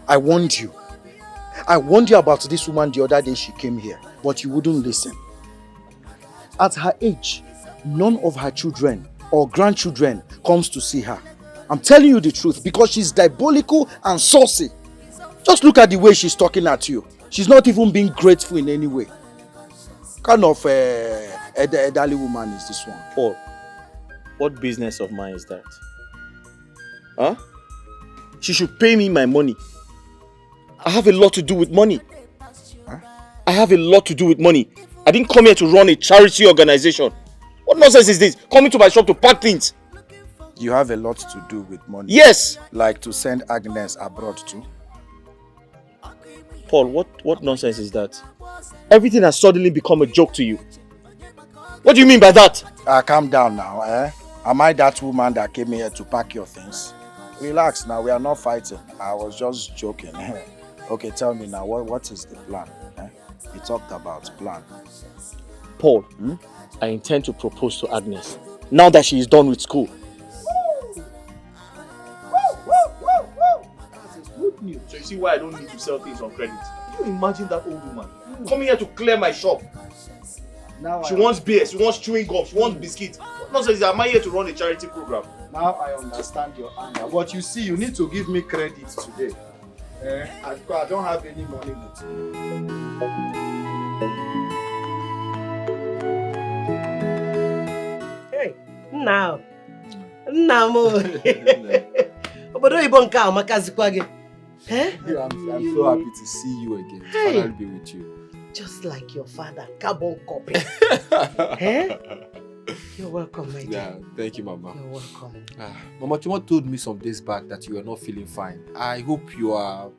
I warned you. I warned you about this woman the other day she came here, but you wouldn't listen. At her age, none of her children or grandchildren comes to see her. I'm telling you the truth because she's diabolical and saucy. Just look at the way she's talking at you. She's not even being grateful in any way. Kind of elderly woman is this one. Paul, what business of mine is that? Huh? She should pay me my money. I have a lot to do with money. Huh? I have a lot to do with money. I didn't come here to run a charity organization. What nonsense is this? Coming to my shop to pack things. You have a lot to do with money? Yes! Like to send Agnes abroad too? Paul, what nonsense is that? Everything has suddenly become a joke to you. What do you mean by that? Calm down now, eh? Am I that woman that came here to pack your things? Relax now, we are not fighting. I was just joking. Okay, tell me now, what is the plan? Eh? We talked about plan. Paul, I intend to propose to Agnes now that she is done with school. That's good news. So you see why I don't need to sell things on credit. Can you imagine that old woman coming here to clear my shop? Now she wants beer, she wants chewing gum, she wants biscuits. What nonsense, am I here to run a charity program? Now I understand your anger, but you see, you need to give me credit today. I don't have any money with you. Hey, now. Obodo oyibo nke a makazikwa gị. I'm so happy to see you again. To finally be with you. Just like your father, carbon copy. You're welcome, my dear. Yeah, thank you, Mama. You're welcome. Mama Chuma told me some days back that you are not feeling fine. I hope you are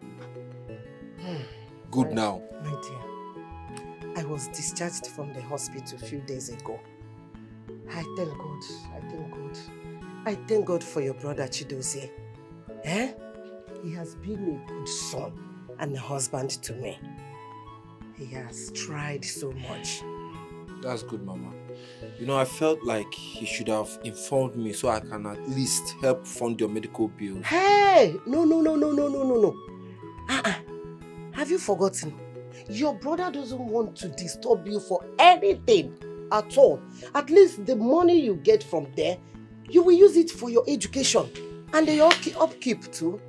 good now. My dear, I was discharged from the hospital a few days ago. I thank God. I thank God. I thank God for your brother Chidozie. He has been a good son and a husband to me. He has tried so much. That's good, Mama. You know, I felt like he should have informed me so I can at least help fund your medical bills. Hey! No. Have you forgotten? Your brother doesn't want to disturb you for anything at all. At least the money you get from there, you will use it for your education and your upkeep too.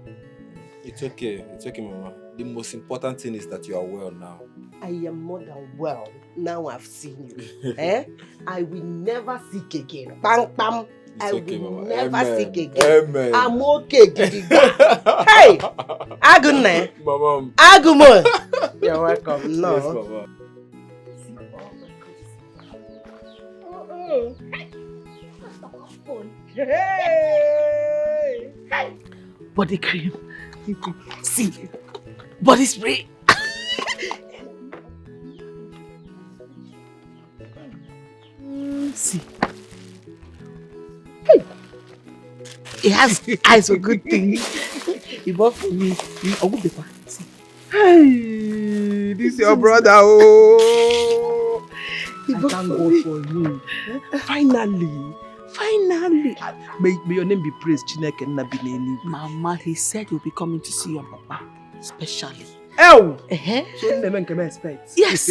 It's okay, Mama. The most important thing is that you are well now. I am more than well. Now I've seen you. I will never sick again. Bang, bang. I will never sick again. Amen. I'm okay, Gidiga. Hey! Agnes. Mama. Agumon. You're welcome. No. Yes, Mama. Hey! Body cream. See. Body spray. See. Hey. He has eyes for good things. He bought for me. See. Hey, this is your brother. Oh, He bought thank for God me. for you. Finally. May your name be praised, Chineke Nabineni. Mama, he said he'll be coming to see your papa, especially. Oh! So never can expect. Yes!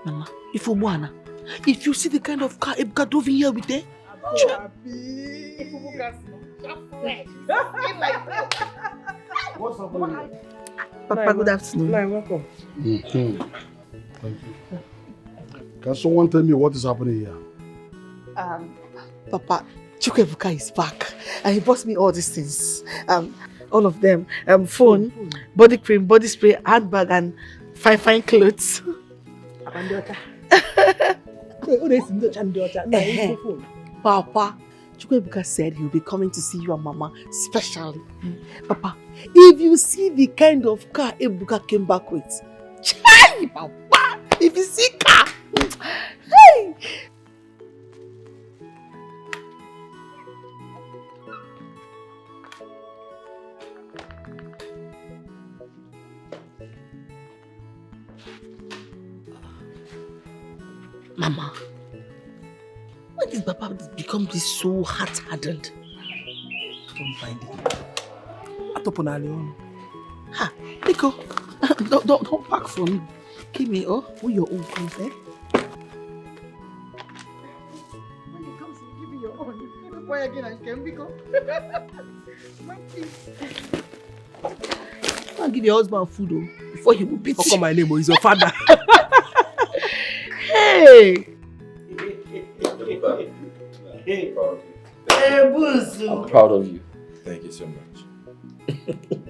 Mama, if you see the kind of car Ebuka drove in here with them, What's up, Papa, good afternoon. Welcome. Thank you. Can someone tell me what is happening here? Papa, Chukwuebuka is back and he bought me all these things. All of them. Phone, body cream, body spray, handbag and fine clothes. Papa, Chukwuebuka said he'll be coming to see you and Mama specially. Papa, if you see the kind of car Ebuka came back with, chai, Papa, if you see car, hey! Mama, when did Papa become this so hard-hardened? Don't find it. Ha, Nico, don't pack for me. Give me, who your own comes, eh? When it comes to giving your own, why again I can Nico? I'll give your husband food before he will beat you. How come my name is your father? Hey! I'm proud of you. Thank you so much.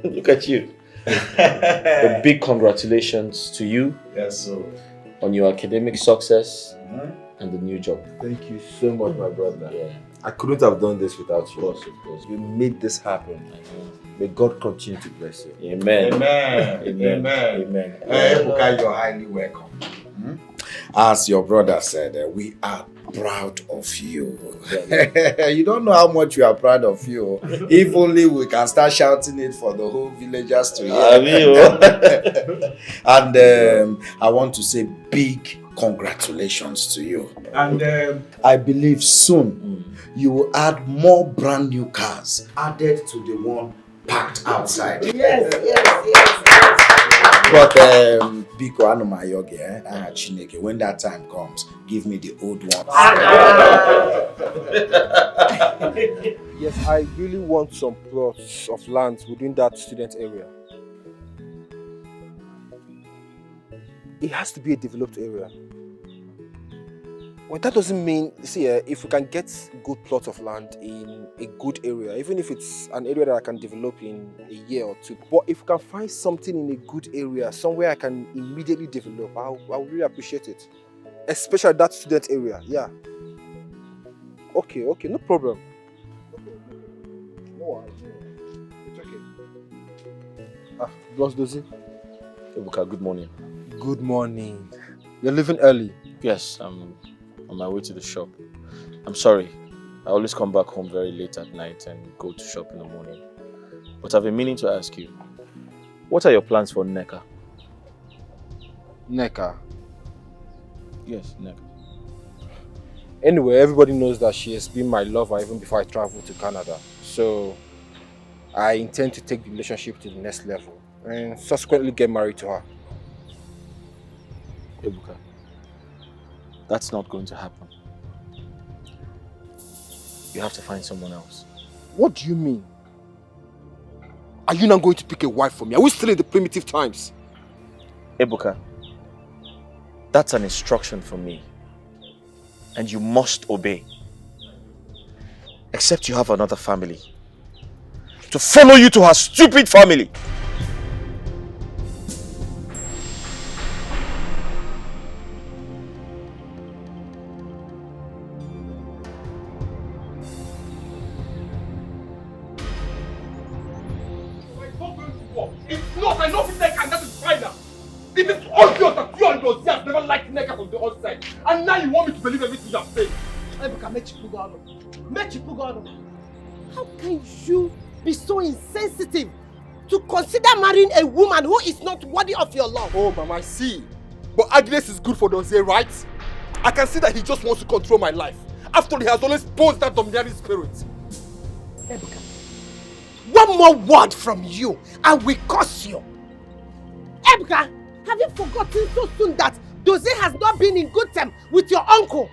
Look at you. A big congratulations to you. Yes, sir. On your academic success and the new job. Thank you so much, my brother. Yeah. I couldn't have done this without you. Of course. You made this happen. May God continue to bless you. Amen. Amen. Ebuka, you're highly welcome. As your brother said, we are proud of you. You don't know how much we are proud of you. If only we can start shouting it for the whole villagers to hear. And I want to say big congratulations to you. And I believe soon you will add more brand new cars added to the one packed outside. Yes. But Biko Anumayoge, Chineke, when that time comes, give me the old one. Yes, I really want some plots of land within that student area. It has to be a developed area. Well, that doesn't mean, see, if we can get good plots of land in a good area, even if it's an area that I can develop in a year or two, but if we can find something in a good area, somewhere I can immediately develop, I would really appreciate it. Especially that student area, yeah. Okay, no problem. No worries. It's okay. Boss Dozie. Ebuka, good morning. Good morning. You're leaving early? Yes, I'm on my way to the shop. I'm sorry. I always come back home very late at night and go to shop in the morning. But I've been meaning to ask you, what are your plans for Nneka? Nneka? Yes, Nneka. Anyway, everybody knows that she has been my lover even before I traveled to Canada. So, I intend to take the relationship to the next level and subsequently get married to her. Ebuka, that's not going to happen. You have to find someone else. What do you mean? Are you not going to pick a wife for me? Are we still in the primitive times? Ebuka, that's an instruction from me. And you must obey. Except you have another family. To follow you to her stupid family. It's not, I know Nneka, and that is final. It is obvious that you and Dozie have never liked Nneka from the outside. And now you want me to believe everything you have said. How can you be so insensitive to consider marrying a woman who is not worthy of your love? Oh, Mama, I see. But Agnes is good for Dozie, right? I can see that he just wants to control my life. After all, he has always posed that domineering spirit. Ebuka, one more word from you and we curse you. Ebuka, have you forgotten so soon that Dozie has not been in good terms with your uncle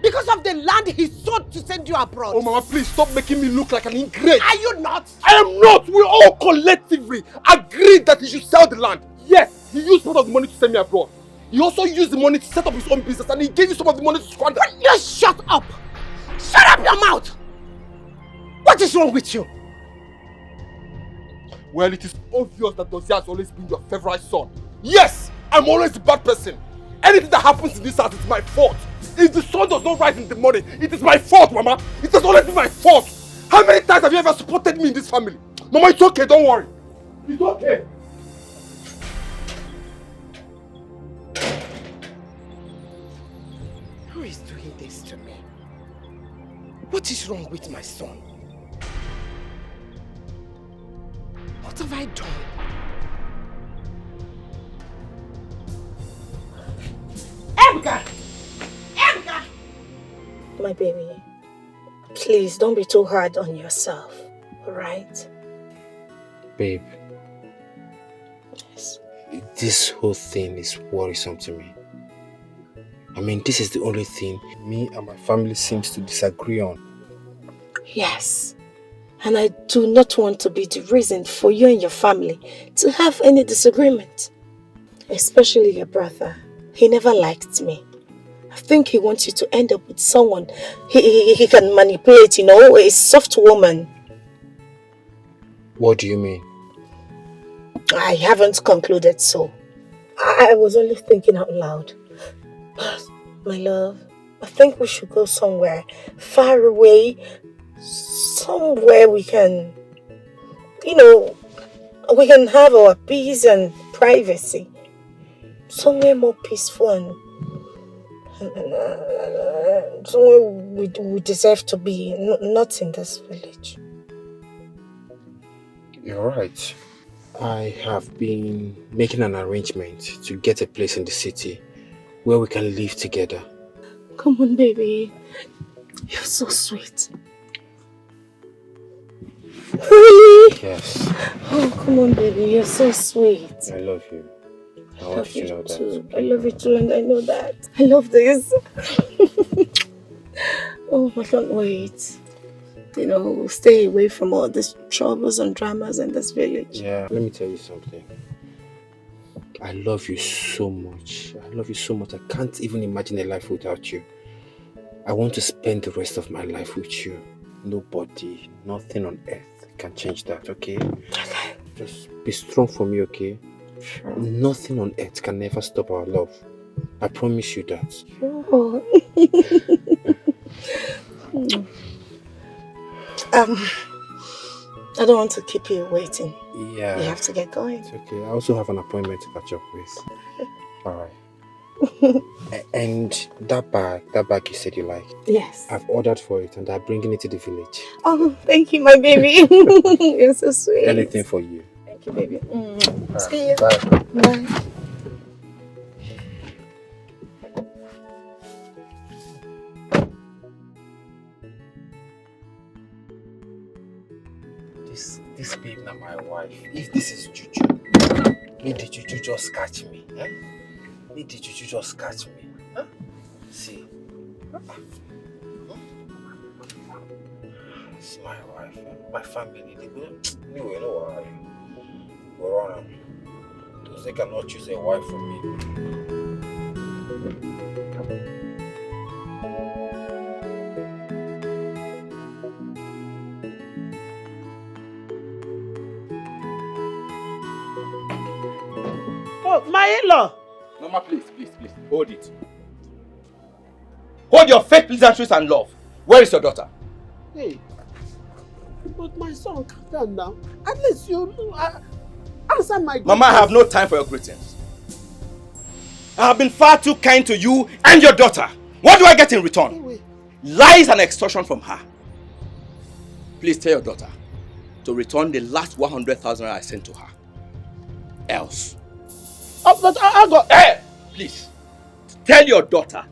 because of the land he sold to send you abroad? Oh, Mama, please stop making me look like an ingrate. Are you not? I am not. We all collectively agreed that he should sell the land. Yes, he used part of the money to send me abroad. He also used the money to set up his own business and he gave you some of the money to squander. You shut up! Shut up your mouth! What is wrong with you? Well, it is obvious that Dozie has always been your favorite son. Yes, I'm always the bad person. Anything that happens in this house is my fault. If the sun does not rise in the morning, it is my fault, Mama. It has always been my fault. How many times have you ever supported me in this family? Mama, it's okay, don't worry. It's okay. Who is doing this to me? What is wrong with my son? What have I done? Ebuka! My baby, please don't be too hard on yourself, alright? Babe. Yes. This whole thing is worrisome to me. I mean, this is the only thing me and my family seems to disagree on. Yes. And I do not want to be the reason for you and your family to have any disagreement. Especially your brother. He never liked me. I think he wants you to end up with someone he can manipulate, you know, a soft woman. What do you mean? I haven't concluded so. I was only thinking out loud. My love, I think we should go somewhere far away. Somewhere we can, you know, we can have our peace and privacy. Somewhere more peaceful and somewhere we deserve to be, not in this village. You're right. I have been making an arrangement to get a place in the city where we can live together. Come on, baby. You're so sweet. Really? Yes. Oh, come on, baby. You're so sweet. I love you. I want you to know that. I love you too, and I know that. I love this. Oh, I can't wait. You know, stay away from all these troubles and dramas in this village. Yeah, let me tell you something. I love you so much. I love you so much. I can't even imagine a life without you. I want to spend the rest of my life with you. Nobody, nothing on earth can change that, okay? Okay. Just be strong for me, okay? Sure. Nothing on earth can ever stop our love. I promise you that. Sure. I don't want to keep you waiting. Yeah. You have to get going. It's okay. I also have an appointment to catch up with. Alright. And that bag you said you like. Yes. I've ordered for it and I'm bringing it to the village. Oh, thank you, my baby. You're so sweet. Anything for you. Thank you, baby. Right. See you. Bye. Bye. This babe now my wife. If this is juju, may the juju just catch me. Eh? May the juju just catch me. Huh? See. It's my wife. My family. They go. Anyway, no worry. Go on. Because they cannot choose a wife for me. Oh, my in-law! Mama, please, hold it. Hold your fake pleasantries and love. Where is your daughter? Hey, but my son, calm down now. At least you answer my question. Mama, I have no time for your greetings. I have been far too kind to you and your daughter. What do I get in return? Lies and extortion from her. Please tell your daughter to return the last 100,000 I sent to her. Else. Oh, but I got... Hey! Please. Tell your daughter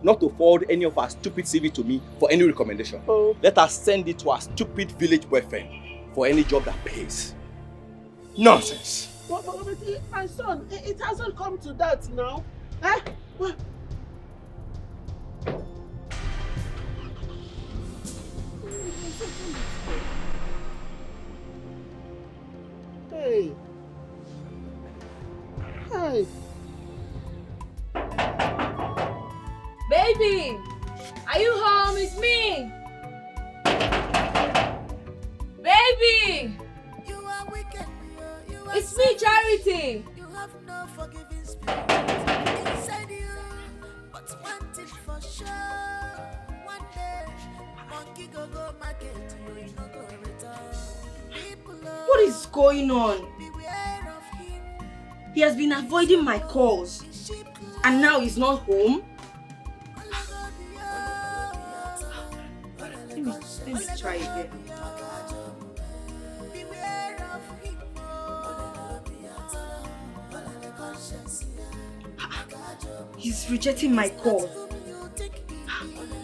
not to forward any of her stupid CV to me for any recommendation. Oh. Let her send it to her stupid village boyfriend for any job that pays. Nonsense. But my son, it hasn't come to that now. Eh? What? Hey. Hi. Baby, are you home? It's me. Baby, it's me, Charity. You have no forgiving spirit inside you, but one thing for sure. One day, monkey go market, you no go return. What is going on? He has been avoiding my calls, and now he's not home. Let me try again. He's rejecting my calls.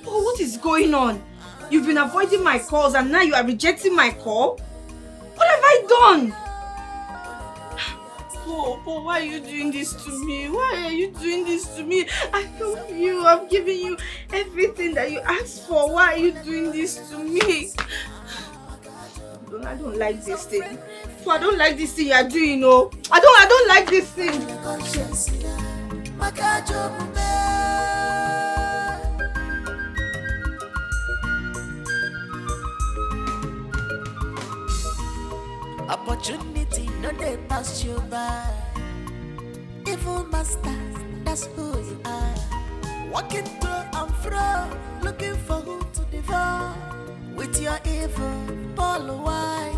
Oh, what is going on? You've been avoiding my calls and now you are rejecting my call? What have I done? Oh, why are you doing this to me? Why are you doing this to me? I love you. I've given you everything that you asked for. Why are you doing this to me? I don't like this thing. So I don't like this thing you are doing, no. I don't like this thing. Opportunity, no they pass you by. Evil masters, that's who you are. Walking to and fro, looking for who to devour. With your evil, Paul why?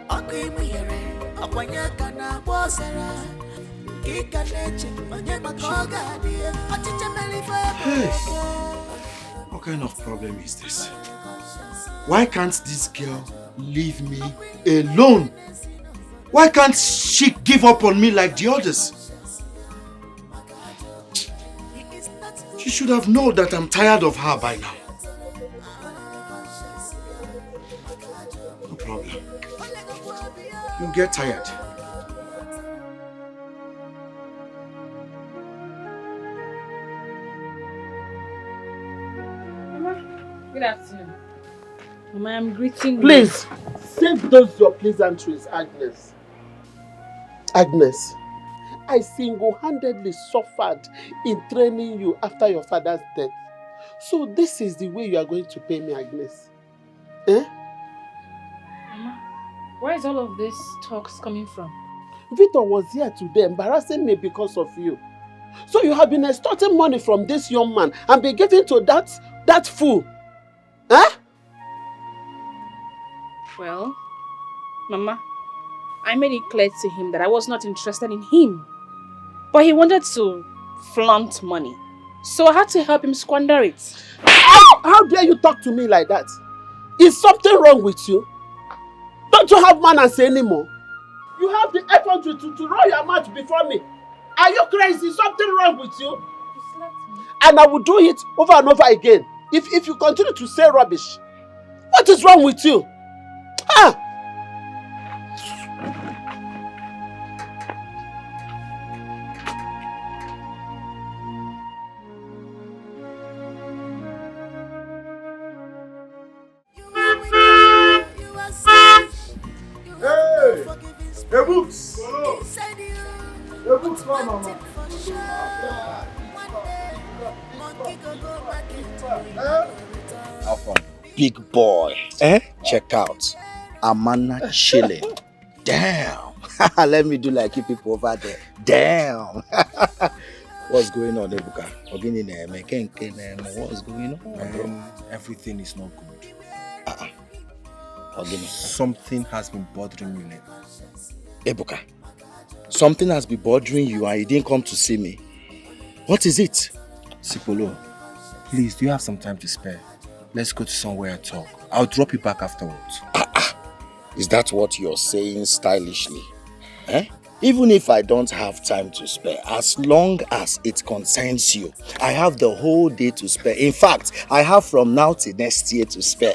Okimire, Okwanyaka na Bosara. Kika neche, Onyema Koga, dear. Hey, what kind of problem is this? Why can't this girl leave me alone? Why can't she give up on me like the others? She should have known that I'm tired of her by now. No problem. You'll get tired. Mama, good afternoon. Mama, I'm greeting you. Please, save those your pleasantries, Agnes. Agnes, I single-handedly suffered in training you after your father's death. So this is the way you are going to pay me, Agnes. Eh? Mama, where is all of this talks coming from? Victor was here today embarrassing me because of you. So you have been extorting money from this young man and been giving to that fool. Eh? Well, Mama, I made it clear to him that I was not interested in him. But he wanted to flaunt money. So I had to help him squander it. How dare you talk to me like that? Is something wrong with you? Don't you have manners anymore? You have the effort to roll your mouth before me. Are you crazy? Is something wrong with you? You slapped me. And I will do it over and over again. If you continue to say rubbish. What is wrong with you? Ah! Hey, books! Hey, books, mama. Big boy. Check out. Amana chilling. Damn. Let me do like you people over there. Damn. What's going on, Ebuka? What's going on? Everything is not good. Ogini. Something has been bothering me lately. Ebuka, something has been bothering you and you didn't come to see me. What is it? Sipolo, please, do you have some time to spare? Let's go to somewhere and talk. I'll drop you back afterwards. Is that what you're saying stylishly? Even if I don't have time to spare, as long as it concerns you, I have the whole day to spare. In fact, I have from now to next year to spare.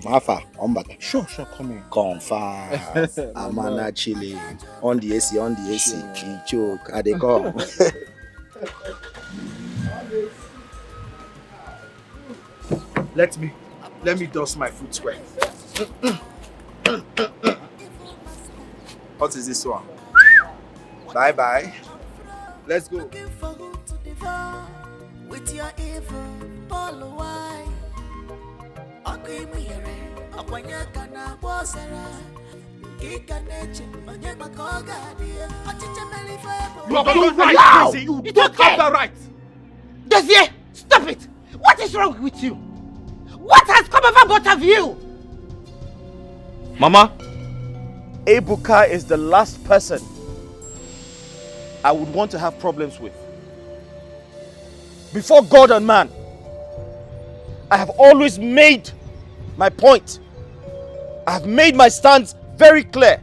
Mafa, Sure, come in. Confirm. Amana chili. On the AC. Choke. Are they come? Let me dust my footwear. What is this one? Bye. Let's go. With your evil, Paul why? Okimire, Okwanyaka na Bosara. Kika neche, Onyema Koga, dear. Achicha Melifebo. You don't right, crazy. You don't have the right. Desier, stop it! What is wrong with you? What has come over both of you? Mama, Ebuka is the last person I would want to have problems with. Before God and man, I have always made my point. I have made my stance very clear.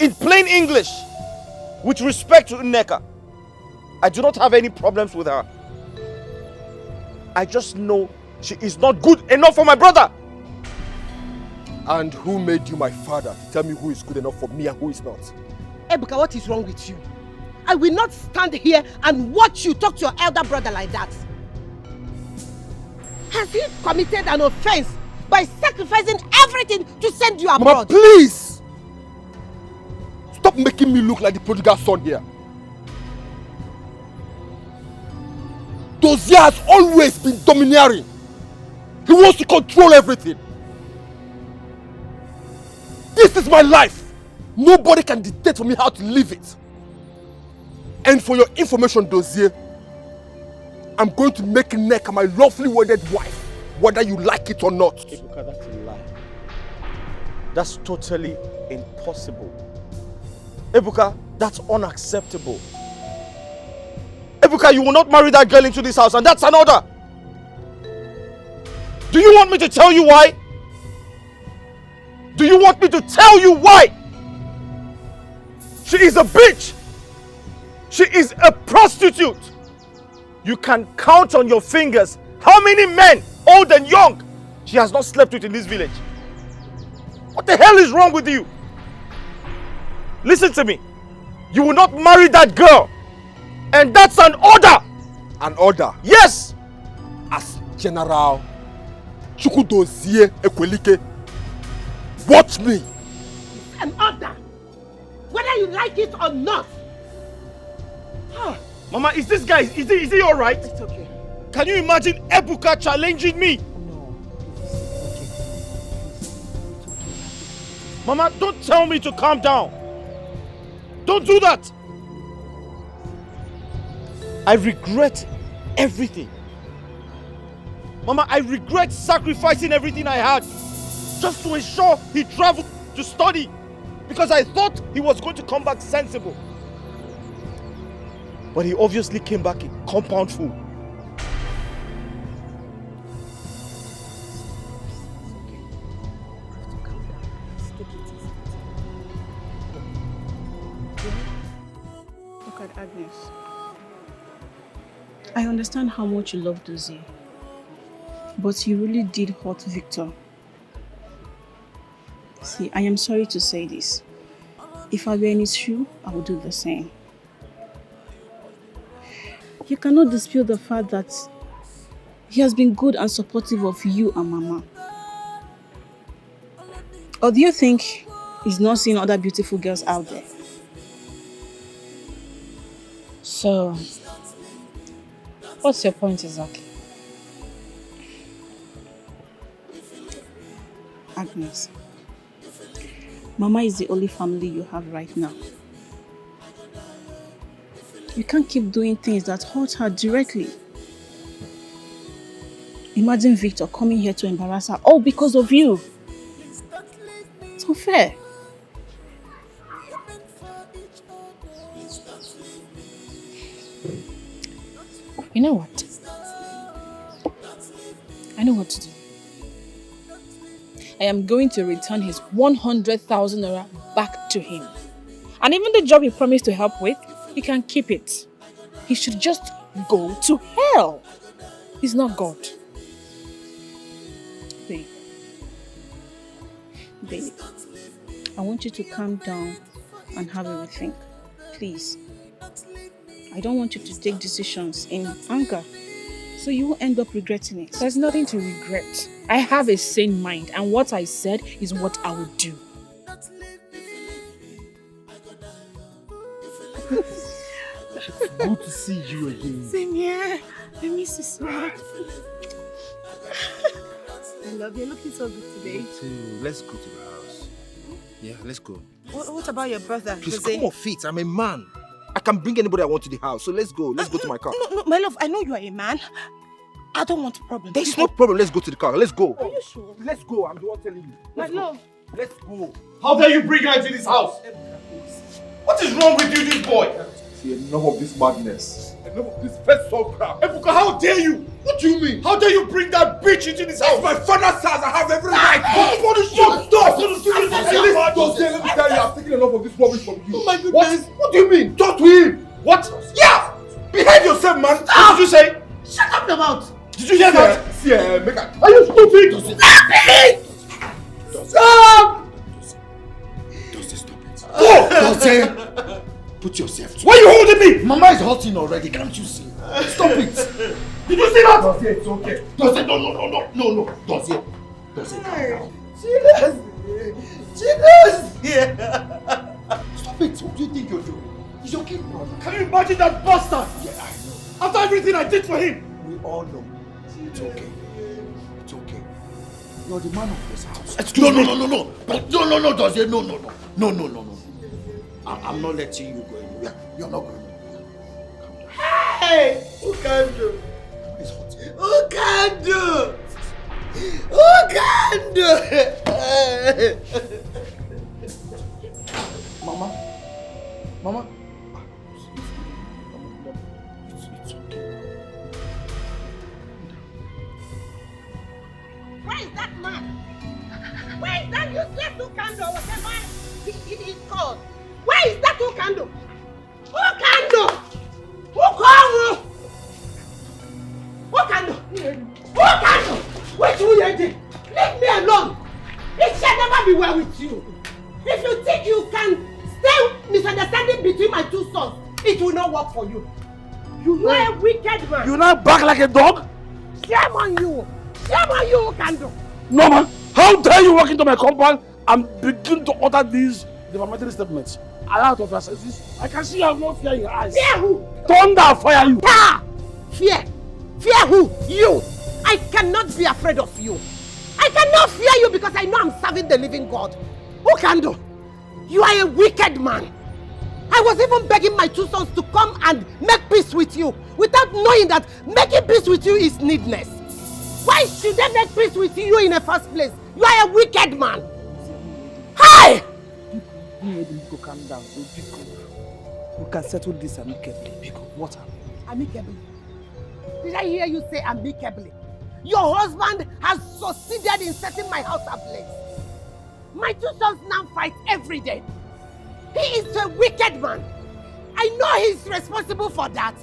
In plain English, with respect to Nneka, I do not have any problems with her. I just know she is not good enough for my brother. And who made you my father to tell me who is good enough for me and who is not? Ebuka, what is wrong with you? I will not stand here and watch you talk to your elder brother like that. Has he committed an offense by sacrificing everything to send you abroad? Mama, please! Stop making me look like the prodigal son here. Dozier has always been domineering. He wants to control everything. This is my life. Nobody can dictate for me how to live it. And for your information, Dozier, I'm going to make Nneka my lawfully wedded wife, whether you like it or not. Ebuka, that's a lie. That's totally impossible. Ebuka, that's unacceptable. Ebuka, you will not marry that girl into this house, and that's an order. Do you want me to tell you why? Do you want me to tell you why? She is a bitch. She is a prostitute. You can count on your fingers how many men, old and young, she has not slept with in this village. What the hell is wrong with you? Listen to me. You will not marry that girl. And that's an order. An order? Yes. As General Chukwudozie Ekwelike, watch me. An order. Whether you like it or not. Mama, is this guy, is he alright? It's okay. Can you imagine Ebuka challenging me? No. Mama, don't tell me to calm down. Don't do that. I regret everything. Mama, I regret sacrificing everything I had just to ensure he traveled to study, because I thought he was going to come back sensible. But he obviously came back a compound fool. Look at Agnes. I understand how much you love Dozie, but you really did hurt Victor. See, I am sorry to say this. If I were in his shoe, I would do the same. You cannot dispute the fact that he has been good and supportive of you and Mama. Or do you think he's not seeing other beautiful girls out there? So, what's your point exactly? Agnes, Mama is the only family you have right now. You can't keep doing things that hurt her directly. Imagine Victor coming here to embarrass her all because of you. It's unfair. You know what? I know what to do. I am going to return his 100,000 naira back to him. And even the job he promised to help with, he can keep it. He should just go to hell. He's not God. Babe, I want you to calm down and have a rethink. Please. I don't want you to take decisions in anger, so you will end up regretting it. There's nothing to regret. I have a sane mind, and what I said is what I will do. Good to see you again. Same here. I miss you so much. I love you. Looking so good today. Me too. Let's go to the house. Yeah, let's go. What about your brother? Please Jose? come off it. I'm a man. I can bring anybody I want to the house. So let's go. Let's go to my car. No, my love. I know you are a man. I don't want problems. There's no problem. Let's go to the car. Let's go. Are you sure? Let's go. I'm the one telling you. My love. Let's go. How dare you bring her into this house? What is wrong with you, this boy? See, enough of this madness. Enough of this first soul crap. Ebuka, how dare you? What do you mean? How dare you bring that bitch into this house? It's my father's house. I have every right. What is your Stop! Let me tell you, I've taken enough of this rubbish from you. Oh my goodness. What do you mean? Talk to him. What? Yeah! Behave yourself, man. What did you say? Shut up your mouth. Did you hear See, make a... Are you stupid? Stop it! Stop! Stop it. Go! Dozie! Put yourself... Why are you holding me? Mama is hurting already, can't you see? Stop it! Did you see that? Dozie, it's okay. Dozie, no. Dozie, calm down. Stop it! What do you think you're doing? He's okay, brother. Can you imagine that bastard? Yeah, I know. After everything I did for him. We all know. It's okay. It's okay. You're the man of this house. Excuse me. No. But no, Dozie, no. I'm not letting you go anywhere. You're not going anywhere. Hey! Who can do? It's hot. Who can do? Who can do? Mama. Where is that man? Where is that useless Ukando, whatever he's called? Where is that Ukando? Ukando! Ukando! Ukando! Wait till you leave me alone! It shall never be well with you. If you think you can stay misunderstanding between my two sons, it will not work for you. You are a wicked man. You now bark like a dog? Shame on you! Shame on you, Ukando! No, man. How dare you walk into my compound and begin to utter these defamatory statements? Out of your senses, I can see you have no fear in your eyes. Fear who? Thunder fire you! Fear? Fear who? You! I cannot be afraid of you. I cannot fear you because I know I'm serving the living God. Ukando, you are a wicked man. I was even begging my two sons to come and make peace with you without knowing that making peace with you is needless. Why should they make peace with you in the first place? You are a wicked man. Hi! Calm down. We can settle this amicably. What happened? Amicably? Did I hear you say amicably? Your husband has succeeded in setting my house ablaze. My two sons now fight every day. He is a wicked man. I know he's responsible for that.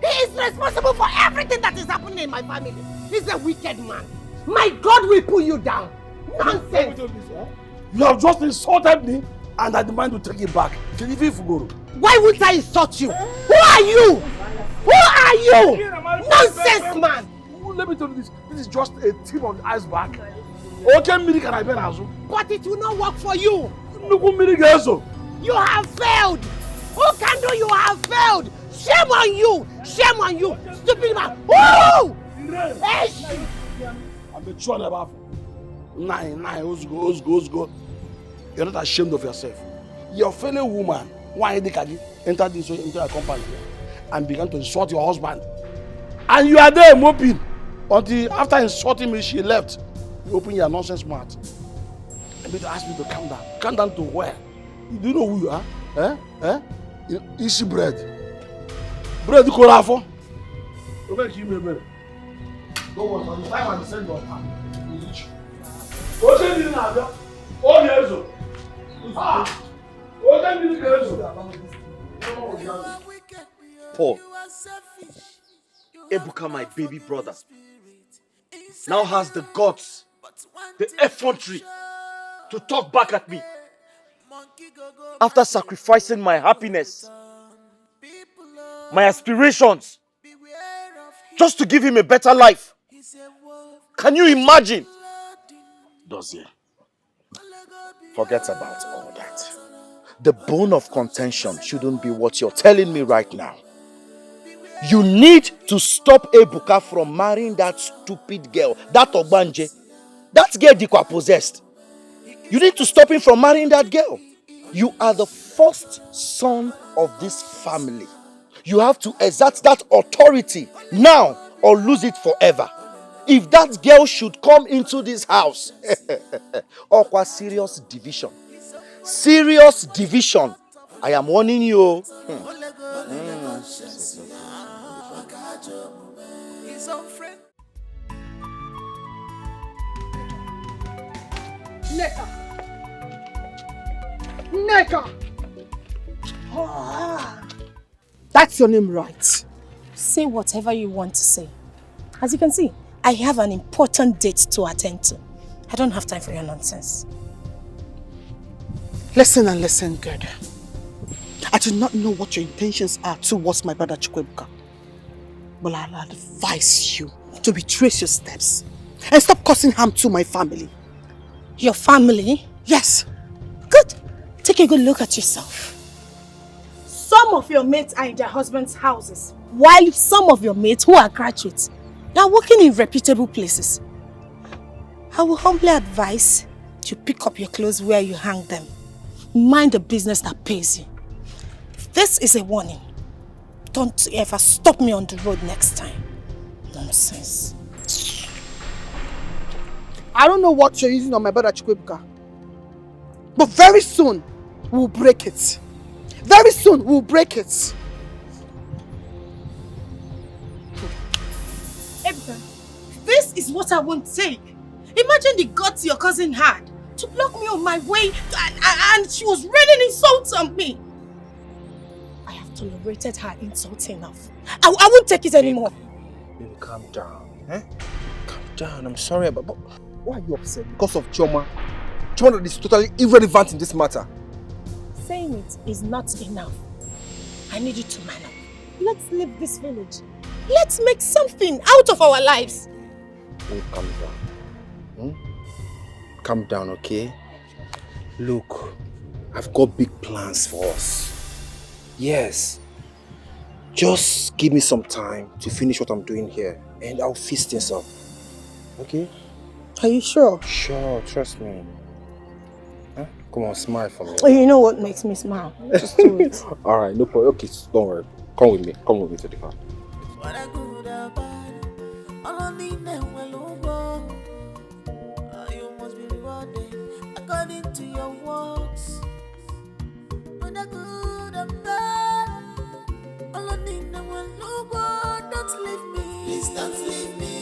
He is responsible for everything that is happening in my family. He's a wicked man. My God will pull you down. Nonsense. You have just insulted me and I demand to take it back. Why would I insult you? Who are you? Who are you? Nonsense, man. Let me tell you this. This is just a tip on the iceberg. Okay, can I bear as well? But it will not work for you. You have failed. Ukando, you have failed. Shame on you. Shame on you. Stupid man. Woo! I'm a chore about nine. Go. You're not ashamed of yourself. Your fellow woman, why Dikeh, entered into a company and began to insult your husband. And you are there moping. Until after insulting me, she left. You open your nonsense mouth. And they ask me to calm down. Calm down to where? Do you know who you are? Easy bread. Bread you call for? Okay, give me a minute. Don't worry, by the time I send your time, we reach you. What's the meaning of that? Oh, yes, sir. What's the meaning of that? Paul, Ebuka, my baby brother, now has the guts, the effrontery to talk back at me. After sacrificing my happiness, my aspirations, just to give him a better life. Can you imagine? Dozie, forget about all that. The bone of contention shouldn't be what you're telling me right now. You need to stop Ebuka from marrying that stupid girl, that Ogbanje. That girl Dikeh possessed. You need to stop him from marrying that girl. You are the first son of this family. You have to exert that authority now or lose it forever. If that girl should come into this house, or serious division. Serious division. I am warning you. Neka! That's your name, right? Say whatever you want to say. As you can see, I I have an important date to attend to. I don't have time for your nonsense. Listen and listen good. I do not know what your intentions are towards my brother Chukwuebuka, but I'll advise you to retrace your steps and stop causing harm to my family. Your family? Yes. Good. Take a good look at yourself. Some of your mates are in their husbands' houses, while some of your mates who are graduates, they are working in reputable places. I will humbly advise you pick up your clothes where you hang them. Mind the business that pays you. This is a warning. Don't ever stop me on the road next time. Nonsense. I don't know what you're using on my brother Chukwuebuka, but very soon we'll break it. Very soon we'll break it. Ebuka, this is what I won't take. Imagine the guts your cousin had to block me on my way and she was raining insults on me. I have tolerated her insults enough. I won't take it anymore. Baby, calm down. Eh? Calm down. I'm sorry, but why are you upset? Because of Choma? Choma that is totally irrelevant in this matter. Saying it is not enough. I need you to man up. Let's leave this village. Let's make something out of our lives. Oh, calm down. Calm down, okay? Look, I've got big plans for us. Yes. Just give me some time to finish what I'm doing here and I'll fix things up. Okay? Are you sure? Sure, trust me. Huh? Come on, smile for me. Oh, you know what makes me smile? Just do it. Alright, no problem. Okay, don't worry. Come with me. Come with me to the car. You must be rewarded according to your works. When I good and bad, all I need now will look. Don't leave me. Please don't leave me.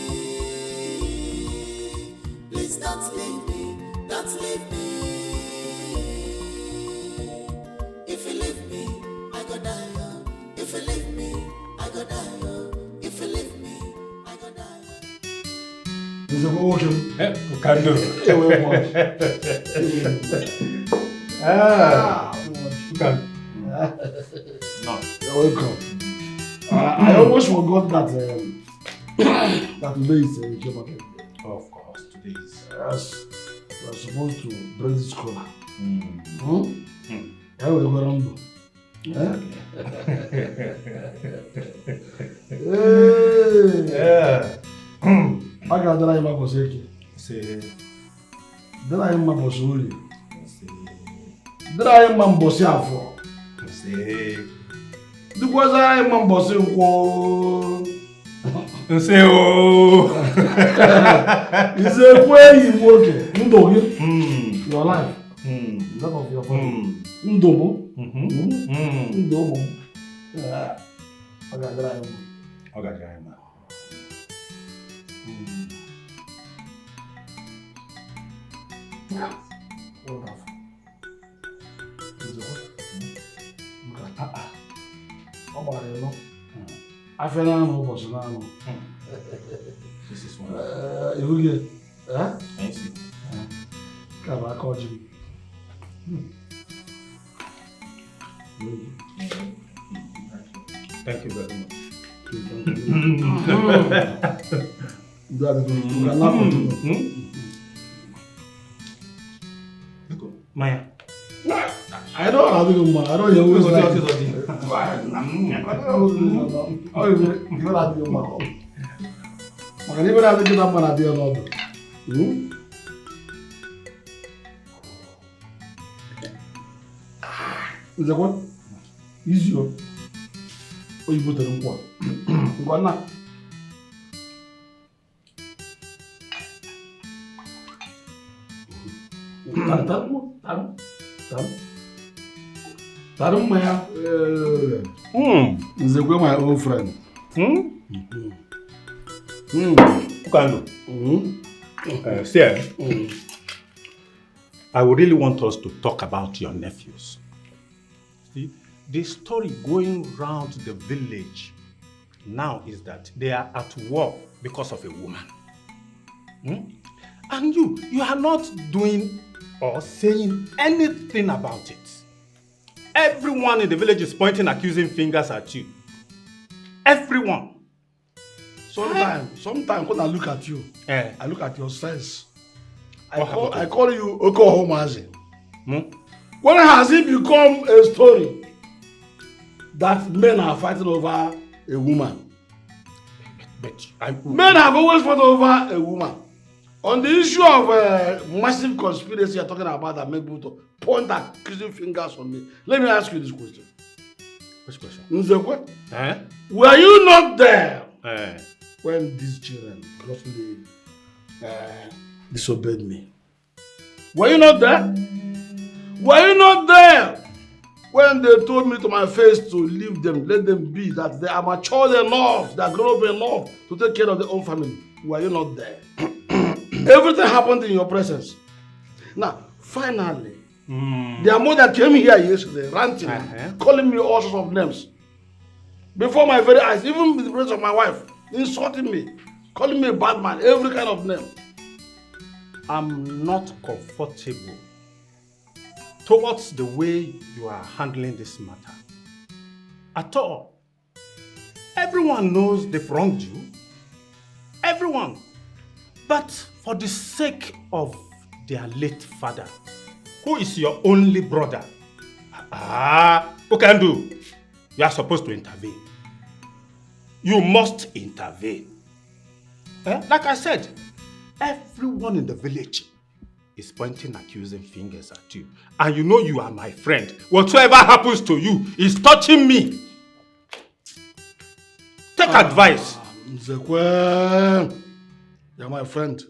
Please don't leave me. Don't leave me. If you leave me, I go die. If you leave me, I go die. If you leave me, I go die. Is it working? We can do. You can. No. You're welcome. I almost forgot that that today is Joma birthday. Of course, today is. Yes. We are supposed to bring this cola. How will you go around? Yeah. I got the line of Boseki. The line of Bosuli. The line of Bosiafo. The was I am Bosinko. Say, oh, it's a way you work it. Your life. That of your family. Ndobo. Ndobo. I got the line. Yeah. Wonderful. I feel I'm this is one. You get, I see. Come on, call you. Thank you very much. Maya. I don't have to go. I don't know who's that. Is that what? Easy. Oh, you put it in what? What now? Tarum Maya. Is my old friend. Sir, I would really want us to talk about your nephews. See, the story going round the village now is that they are at war because of a woman. And you are not doing or saying anything about it. Everyone in the village is pointing accusing fingers at you. Everyone. Sometimes when I look at you, I look at your sense. I What call you Okohomazi. When has it become a story that men are fighting over a woman? Men have always fought over a woman. On the issue of massive conspiracy you're talking about that make people to point accusing fingers on me, let me ask you this question. Which question? Nzekwe, were you not there when these children grossly disobeyed me? Were you not there? Were you not there when they told me to my face to leave them, let them be, that they are mature enough, they are grown up enough to take care of their own family? Were you not there? Everything happened in your presence. Now, finally, their mother came here yesterday, ranting, calling me all sorts of names. Before my very eyes, even with the presence of my wife, insulting me, calling me a bad man, every kind of name. I'm not comfortable towards the way you are handling this matter. At all. Everyone knows they've wronged you. Everyone. But for the sake of their late father, who is your only brother, who can do? You are supposed to intervene. You must intervene. Like I said, everyone in the village is pointing accusing fingers at you. And you know you are my friend. Whatever happens to you is touching me. Take advice. Nzekwe, you're my friend.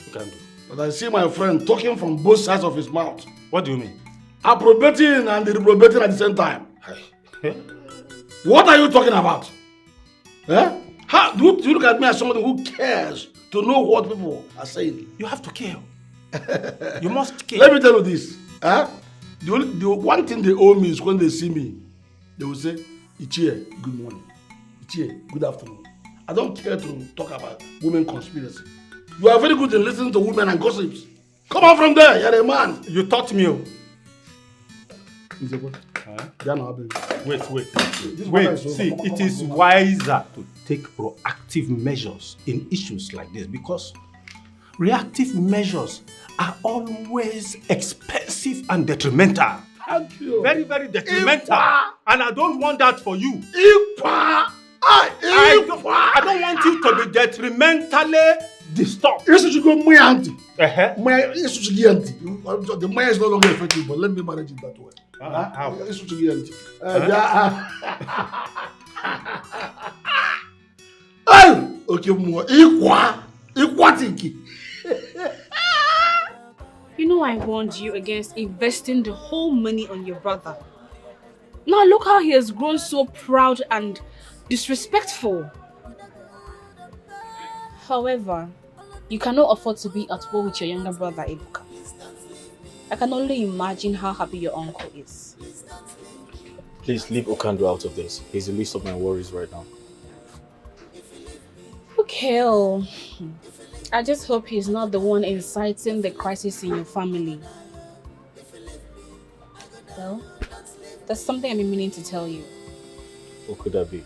You can do. But I see my friend talking from both sides of his mouth. What do you mean? Approbating and reprobating at the same time. What are you talking about? How do you look at me as somebody who cares to know what people are saying? You have to care. You must care. Let me tell you this. The one thing they owe me is when they see me, they will say, Ichie, good morning. Ichie, good afternoon. I don't care to talk about women conspiracy. You are very good in listening to women and gossips. Come on from there, you're a man. You taught me. Wait. See, it is wiser to take proactive measures in issues like this because reactive measures are always expensive and detrimental. Thank you. Very, very detrimental. And I don't want that for you. I don't want you to be detrimentally disturbed. Yes, you go my auntie. The money is no longer effective, but let me manage it that way. How? Okay, more. You know I warned you against investing the whole money on your brother. Now look how he has grown so proud and disrespectful. However, you cannot afford to be at war with your younger brother, Ebuka. I can only imagine how happy your uncle is. Please leave Okandu out of this. He's the least of my worries right now. Okay, I just hope he's not the one inciting the crisis in your family. Well, there's something I've been meaning to tell you. What could that be?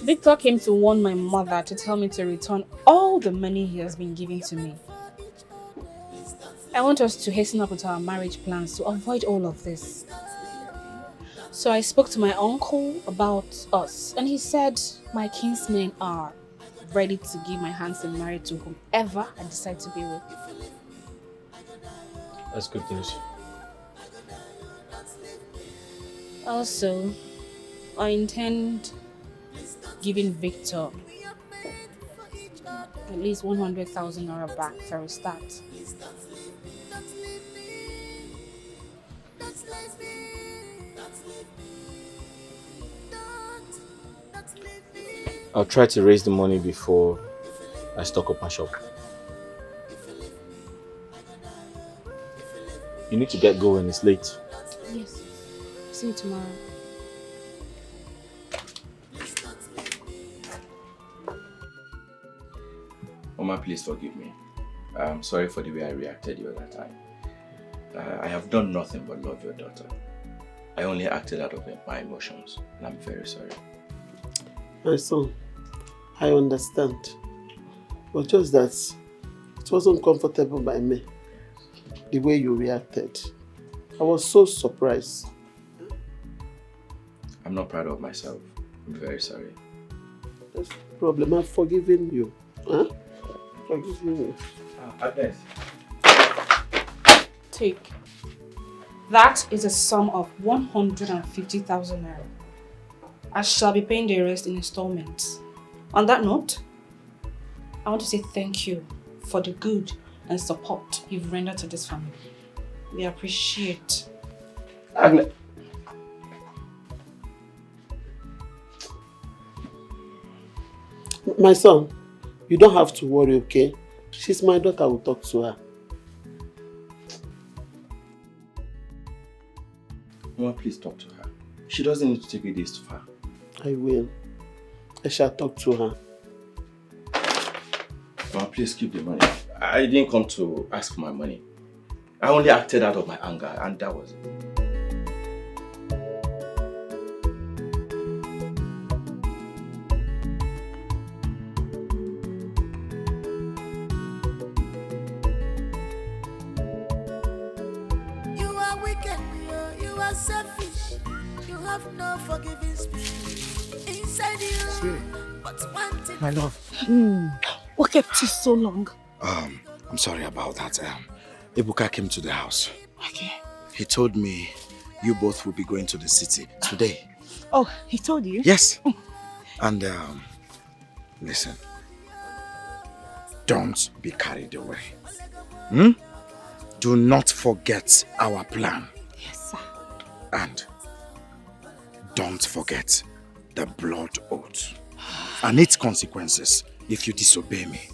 Victor came to warn my mother to tell me to return all the money he has been giving to me. I want us to hasten up with our marriage plans to avoid all of this. So I spoke to my uncle about us and he said my kinsmen are ready to give my hands in marriage to whomever I decide to be with. That's good news. Also, I intend giving Victor at least 100,000 naira back for a start. I'll try to raise the money before I stock up my shop. You need to get going, it's late. Yes. See you tomorrow. Mama, Mama, please forgive me. I'm sorry for the way I reacted the other time. I have done nothing but love your daughter. I only acted out of my emotions, and I'm very sorry. My son, I understand. But just that it wasn't comfortable by me, the way you reacted. I was so surprised. I'm not proud of myself. I'm very sorry. That's the problem. I've forgiven you. Huh? Forgiven you. Agnes. Take. That is a sum of 150,000 naira. I shall be paying the rest in installments. On that note, I want to say thank you for the good and support you've rendered to this family. We appreciate. Agnes. My son, you don't have to worry, okay? She's my daughter, I will talk to her. Mama, please talk to her. She doesn't need to take it this far. I will. I shall talk to her. Mama, please keep the money. I didn't come to ask for my money. I only acted out of my anger, and that was it. You are wicked, you are selfish. You have no forgiving spirit inside you. But one thing. My love. What kept you so long? I'm sorry about that. Ebuka came to the house. Okay. He told me you both will be going to the city today. Oh, he told you? Yes. And listen, don't be carried away. Do not forget our plan. Yes, sir. And don't forget the blood oath and its consequences if you disobey me.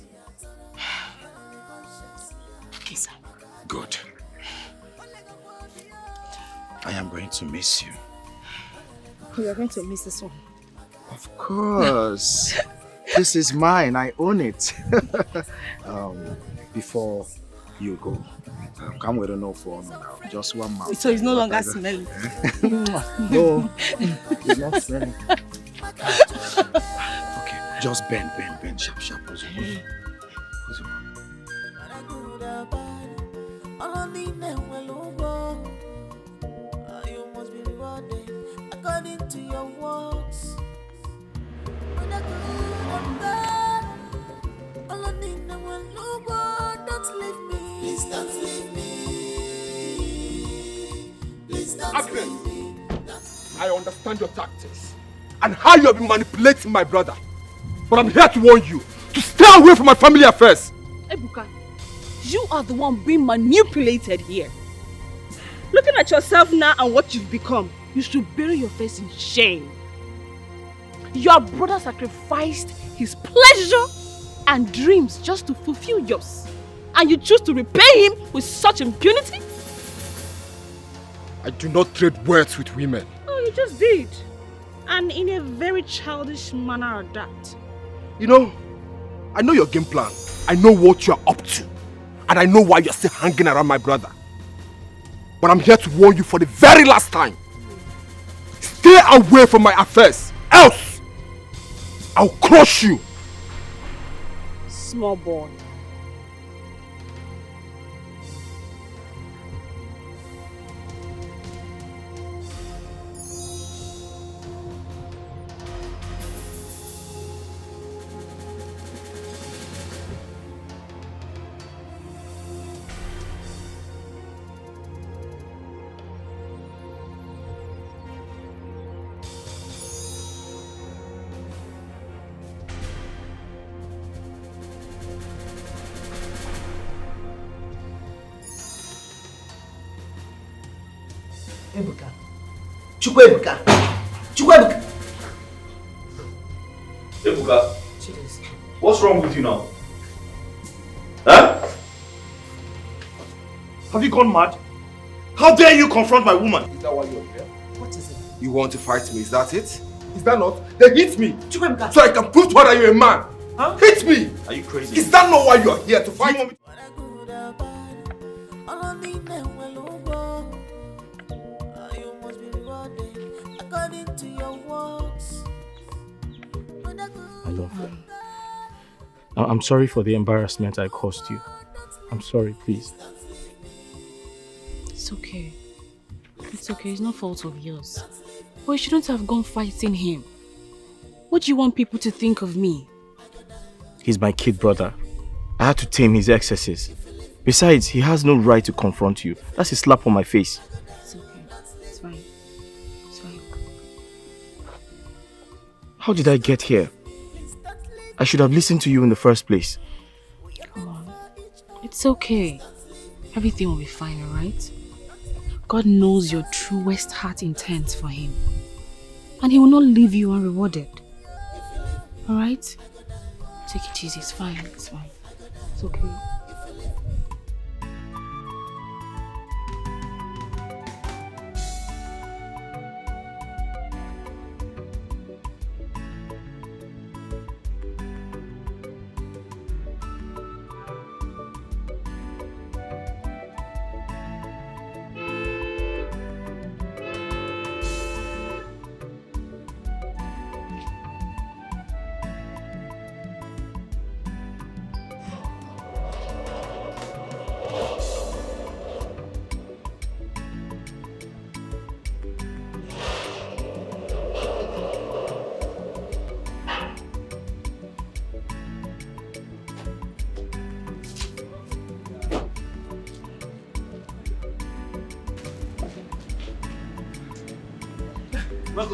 Okay, sir. Good. I am going to miss you. You are going to miss this one. Of course. This is mine. I own it. Before you go, come with a no for me now. Just one mouth. So it's no longer smelling. No, it's not smelling. Okay, just bend, sharp. You must be rewarded according to your works. Don't leave me. Please don't leave me. Please don't leave me. I understand your tactics and how you have been manipulating my brother. But I'm here to warn you to stay away from my family affairs. Ebuka, you are the one being manipulated here. Looking at yourself now and what you've become, you should bury your face in shame. Your brother sacrificed his pleasure and dreams just to fulfill yours. And you choose to repay him with such impunity? I do not trade words with women. Oh, you just did. And in a very childish manner at that. You know, I know your game plan. I know what you are up to. And I know why you're still hanging around my brother. But I'm here to warn you for the very last time. Stay away from my affairs. Else, I'll crush you. Small boy. Ebuka. Chukwuebuka. Chukwuebuka. Ebuka, what's wrong with you now? Huh? Have you gone mad? How dare you confront my woman? Is that why you're here? What is it? You want to fight me, is that it? Is that not? Then hit me! So I can prove to her that you're a man! Huh? Hit me! Are you crazy? Is that not why you are here to fight? You must be rewarded according to your works. I love her. I'm sorry for the embarrassment I caused you. I'm sorry, please. It's okay. It's okay, it's no fault of yours. But you shouldn't have gone fighting him. What do you want people to think of me? He's my kid brother. I had to tame his excesses. Besides, he has no right to confront you. That's a slap on my face. It's okay. It's fine. It's fine. How did I get here? I should have listened to you in the first place. Come on. It's okay. Everything will be fine, alright? God knows your truest heart intent for him. And he will not leave you unrewarded. Alright? Take it easy, it's fine, it's fine. It's okay.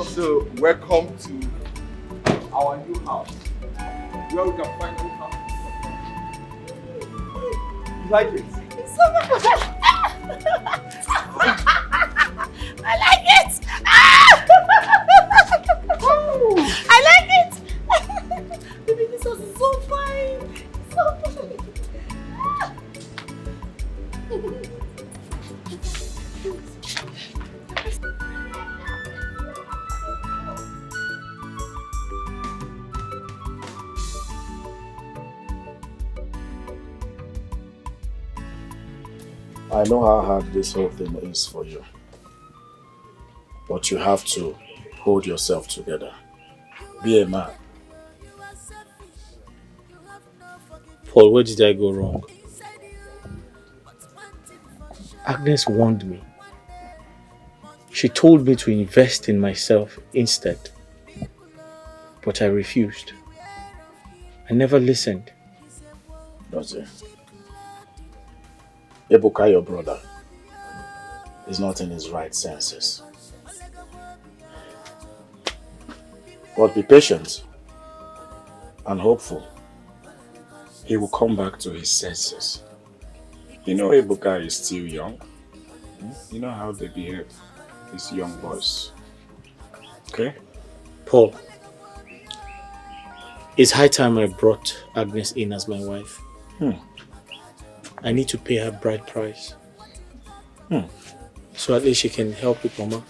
So, welcome to our new house, where we can finally have. You like it? It's so much. I like it. I like it. Baby, this house is so fine. So fine. I know how hard this whole thing is for you. But you have to hold yourself together. Be a man. Paul, where did I go wrong? Agnes warned me. She told me to invest in myself instead. But I refused. I never listened. Does it? Ebuka, your brother, is not in his right senses. But be patient and hopeful. He will come back to his senses. You know Ebuka is still young. You know how they behave, these young boys. Okay? Paul, it's high time I brought Agnes in as my wife. I need to pay her bride price. So at least she can help with Mama.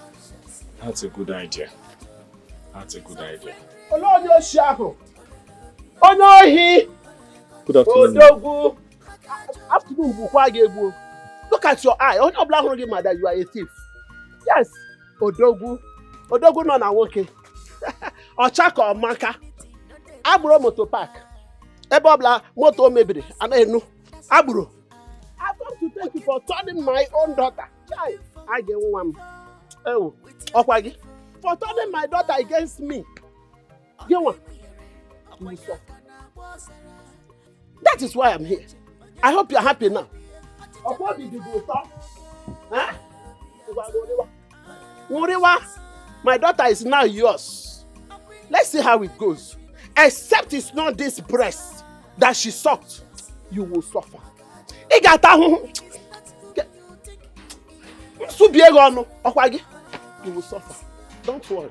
That's a good idea. That's a good idea. Good afternoon. Odogu. Afternoon, Bukwagebu. Look at your eye. Only black hungry mother, you are a thief. Yes, Odogu. Odogu no na woke. Ochaka or Maka. Aburo motor park. Ebobla motor mebiri. Anenu. Aburo. I've come to thank you for turning my own daughter. Chai, I get one. Oh, Okwagi. For turning my daughter against me. Get one. That is why I'm here. I hope you're happy now. My daughter is now yours. Let's see how it goes. Except it's not this breast that she sucked, you will suffer. You will suffer. Don't worry.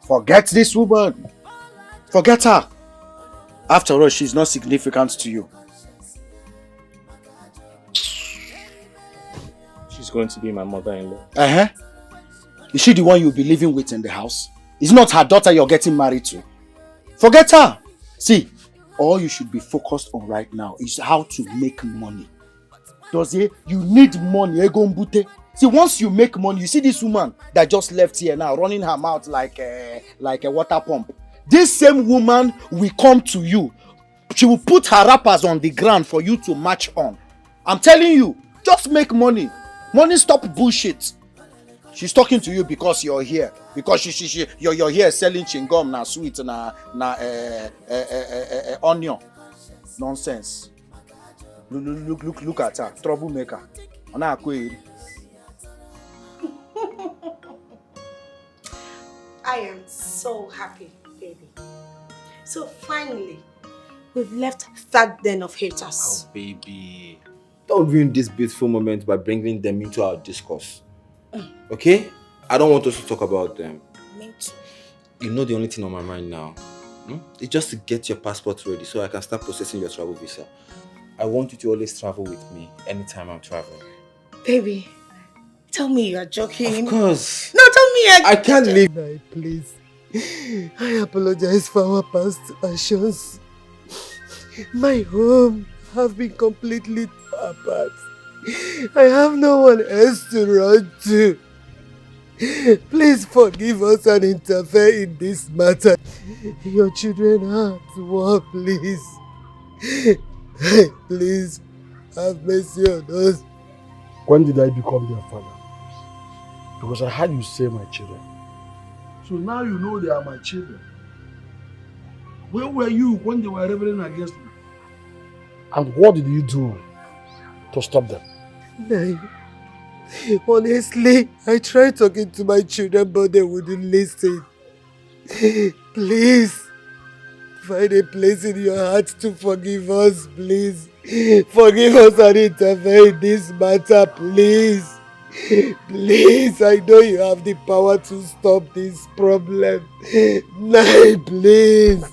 Forget this woman. Forget her. After all, she's not significant to you. She's going to be my mother-in-law. Uh-huh. Is she the one you'll be living with in the house? It's not her daughter you're getting married to. Forget her. See, all you should be focused on right now is how to make money. Dozie, you need money. See, once you make money, you see this woman that just left here now, running her mouth like a water pump. This same woman will come to you. She will put her wrappers on the ground for you to match on. I'm telling you, just make money. Money stop bullshit. She's talking to you because you're here. Because you're here selling chewing-gum, na sweet, na onion. Nonsense. Look at her. Troublemaker. I am so happy, baby. So finally, we've left that den of haters. Oh, baby. Don't ruin this beautiful moment by bringing them into our discourse. Okay? I don't want us to talk about them. Me too. You know the only thing on my mind now. It's just to get your passport ready so I can start processing your travel visa. I want you to always travel with me anytime I'm traveling. Baby, tell me you're joking. Of course. No, tell me I can't leave. No, please. I apologize for our past actions. My home have been completely apart. I have no one else to run to. Please forgive us and interfere in this matter. Your children are at war, please. Please have mercy on us. When did I become their father? Because I heard you say my children. So now you know they are my children. Where were you when they were rebelling against me? And what did you do to stop them? No. Honestly, I tried talking to my children, but they wouldn't listen. Please, find a place in your heart to forgive us, please. Forgive us and interfere in this matter, please. Please, I know you have the power to stop this problem. No, please.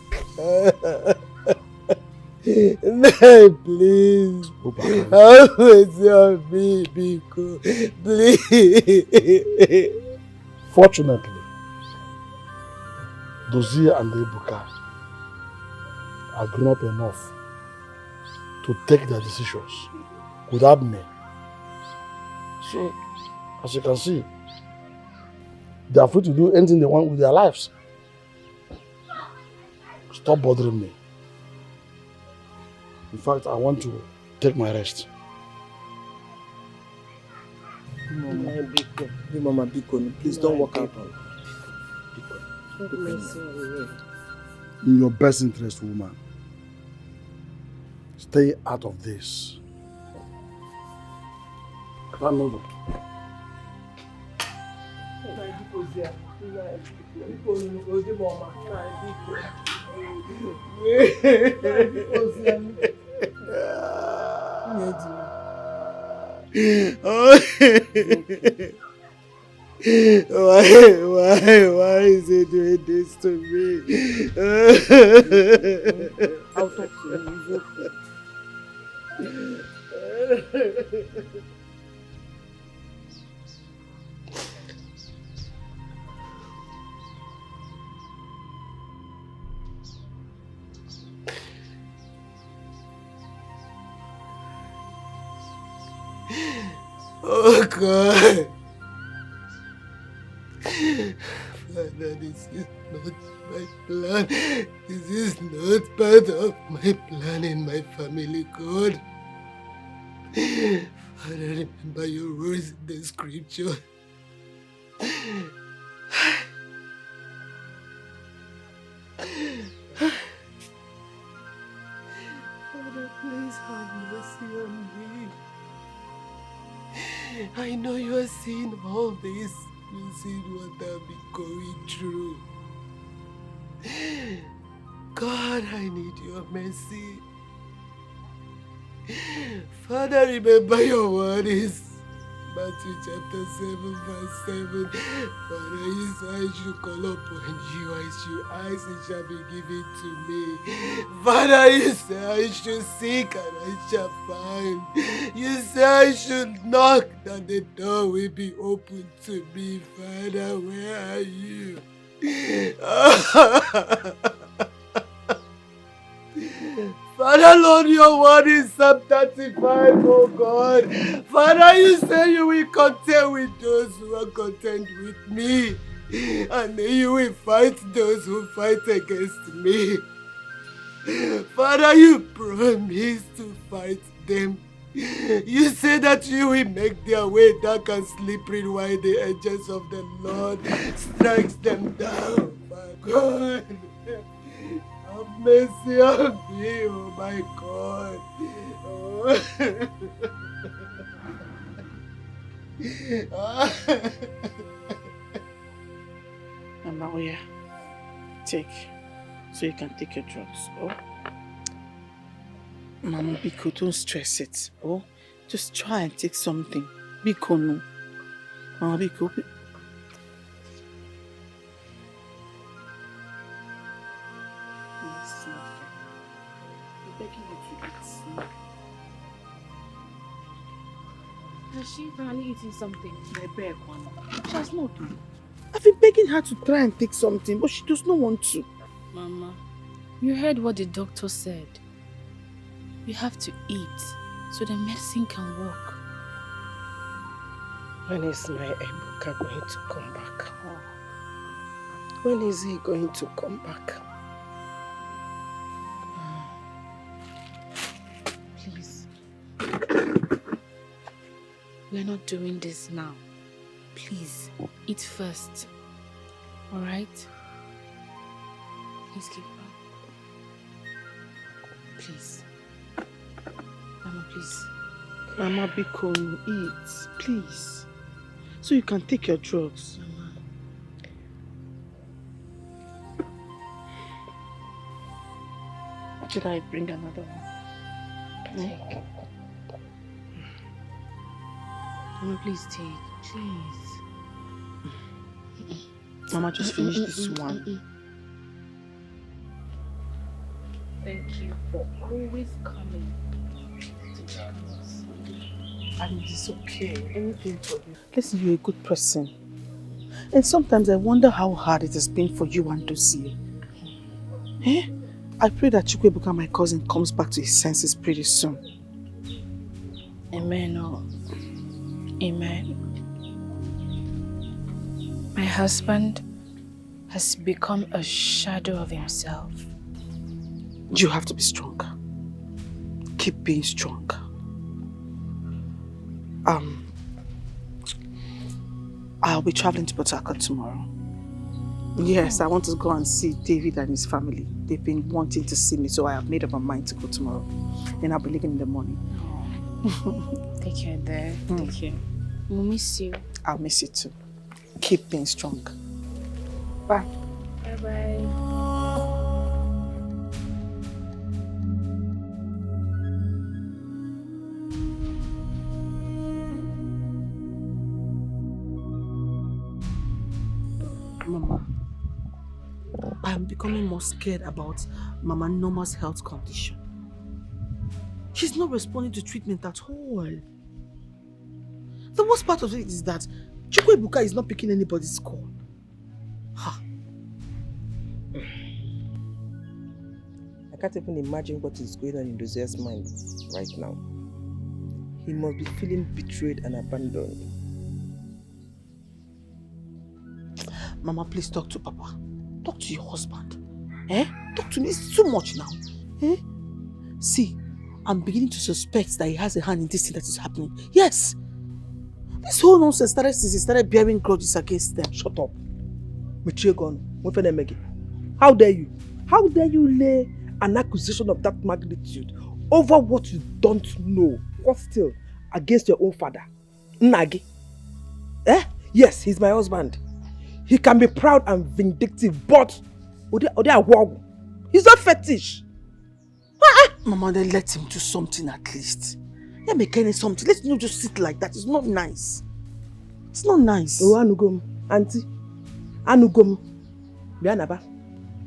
No, please. Have mercy on me, Biko. Please. Fortunately, Dozie and Ebuka are grown up enough to take their decisions without me. So, as you can see, they are free to do anything they want with their lives. Stop bothering me. In fact, I want to take my rest. Mama Biko, please don't walk out. In your best interest, woman, stay out of this. Come over. Why is he doing this to me? I'll talk to you. Oh God. Father, this is not my plan. This is not part of my plan in my family, God. Father, remember your words in the scripture. Father, please have mercy on me. I know you are seeing all this. You see what I've been going through. God, I need your mercy. Father, remember your words. Matthew chapter 7 verse 7. Father, you say I should call upon you, I should ask, it shall be given to me. Father, you say I should seek and I shall find. You say I should knock that the door will be opened to me. Father, where are you? Father, Lord, your word is Psalm 35, oh God. Father, you say you will contend with those who are content with me. And then you will fight those who fight against me. Father, you promise to fight them. You say that you will make their way dark and slippery while the angels of the Lord strikes them down. My God. Have mercy on me, oh my God. Mama, oh yeah. Take. So you can take your drugs, oh? Mama, Biko, don't stress it, oh? Just try and take something. Biko, no. Mama, Biko. Has she finally eaten something? She has not done. I've been begging her to try and take something, but she does not want to. Mama, you heard what the doctor said. You have to eat so the medicine can work. When is my Ebuka going to come back? When is he going to come back? Please. We're not doing this now. Please, eat first. Alright? Please keep on. Please. Mama, please. Mama, Biko, eat, please. So you can take your drugs. Mama. Should I bring another one? Take. Mama, please take. Please. Mama, just finish this one. Thank you for always coming to join us. And it's okay. Anything for you. Listen, you're a good person. And sometimes I wonder how hard it has been for you and Dozie. Eh? I pray that Chukwuebuka, my cousin, comes back to his senses pretty soon. Amen. Oh. Amen. My husband has become a shadow of himself. You have to be strong. Keep being strong. I'll be traveling to Port Harcourt tomorrow. Yes, I want to go and see David and his family. They've been wanting to see me, so I have made up my mind to go tomorrow. Then I'll be leaving in the morning. Take care there. Take care. We'll miss you. I'll miss you too. Keep being strong. Bye. Bye-bye. Mama, I'm becoming more scared about Mama Norma's health condition. She's not responding to treatment at all. The worst part of it is that Chukwuebuka is not picking anybody's call. Ha. I can't even imagine what is going on in Dozier's mind right now. He must be feeling betrayed and abandoned. Mama, please talk to Papa. Talk to your husband. Eh? Talk to me. It's too much now. Eh? See, I'm beginning to suspect that he has a hand in this thing that is happening. Yes! This whole nonsense started since he started bearing grudges against them. Shut up. How dare you? How dare you lay an accusation of that magnitude over what you don't know? What still? Against your own father? Nagi? Eh? Yes, he's my husband. He can be proud and vindictive, but he's not fetish. Mama, then let him do something at least. Yeah, make any something. Let's not just sit like that. It's not nice. It's not nice. Oh, Anugom, Auntie. Anugom. Bianaba,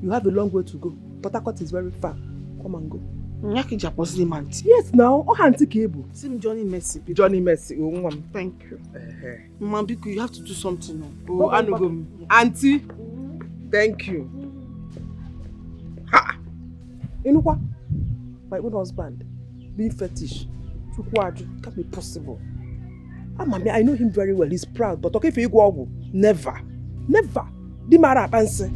you have a long way to go. Port Harcourt is very far. Come and go. Yes, now. Oh, Auntie Cable. See Johnny Mercy. Johnny Mercy. Oh, Mom. Thank you. Mama, you have to do something now. Oh, Anugom. Auntie. Thank you. Ha! Inukwa, my own husband, being fetish. It can't be possible. Mami, I know him very well. He's proud, but okay, if you go, never. Never. Dimara Banse.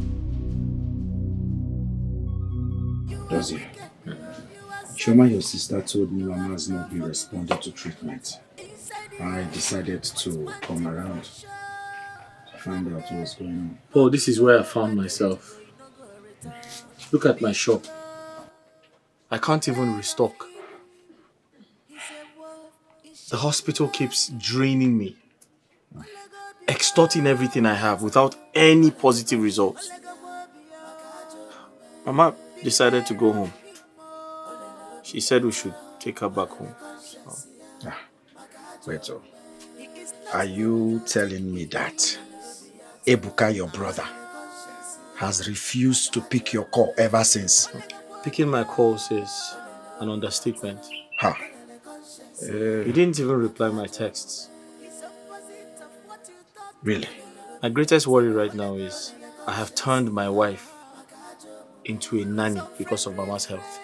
Dozie, Shoma, your sister told me Mama has not been responding to treatment. I decided to come around to find out what's going on. Oh, this is where I found myself. Look at my shop. I can't even restock. The hospital keeps draining me, extorting everything I have without any positive results. Mama decided to go home. She said we should take her back home. So. Wait, are you telling me that Ebuka, your brother, has refused to pick your call ever since? Picking my calls is an understatement. Ha. He didn't even reply my texts. Really? My greatest worry right now is I have turned my wife into a nanny because of Mama's health.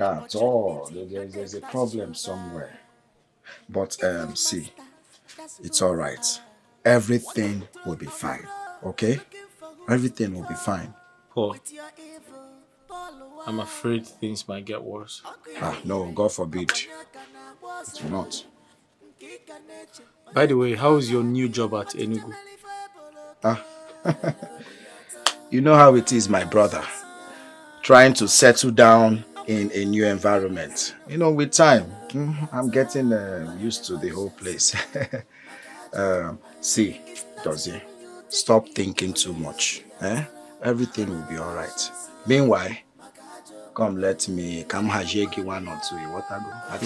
At all. There's a problem somewhere. But see, it's all right. Everything will be fine. Okay? Everything will be fine. Paul, I'm afraid things might get worse. No, God forbid. It will not. By the way, how is your new job at Enugu? You know how it is, my brother. Trying to settle down in a new environment. With time, I'm getting used to the whole place. See, Dozie, stop thinking too much. Everything will be all right. Meanwhile, come hajegi one or two. You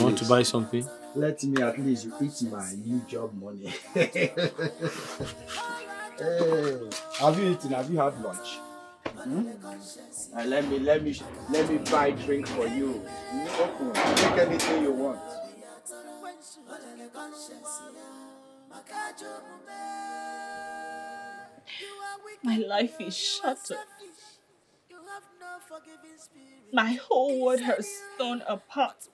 want to buy something? Let me at least eat my new job money. Hey, have you eaten? Have you had lunch? Let me buy a drink for you. Take anything you want. My life is shattered. My whole world has torn apart.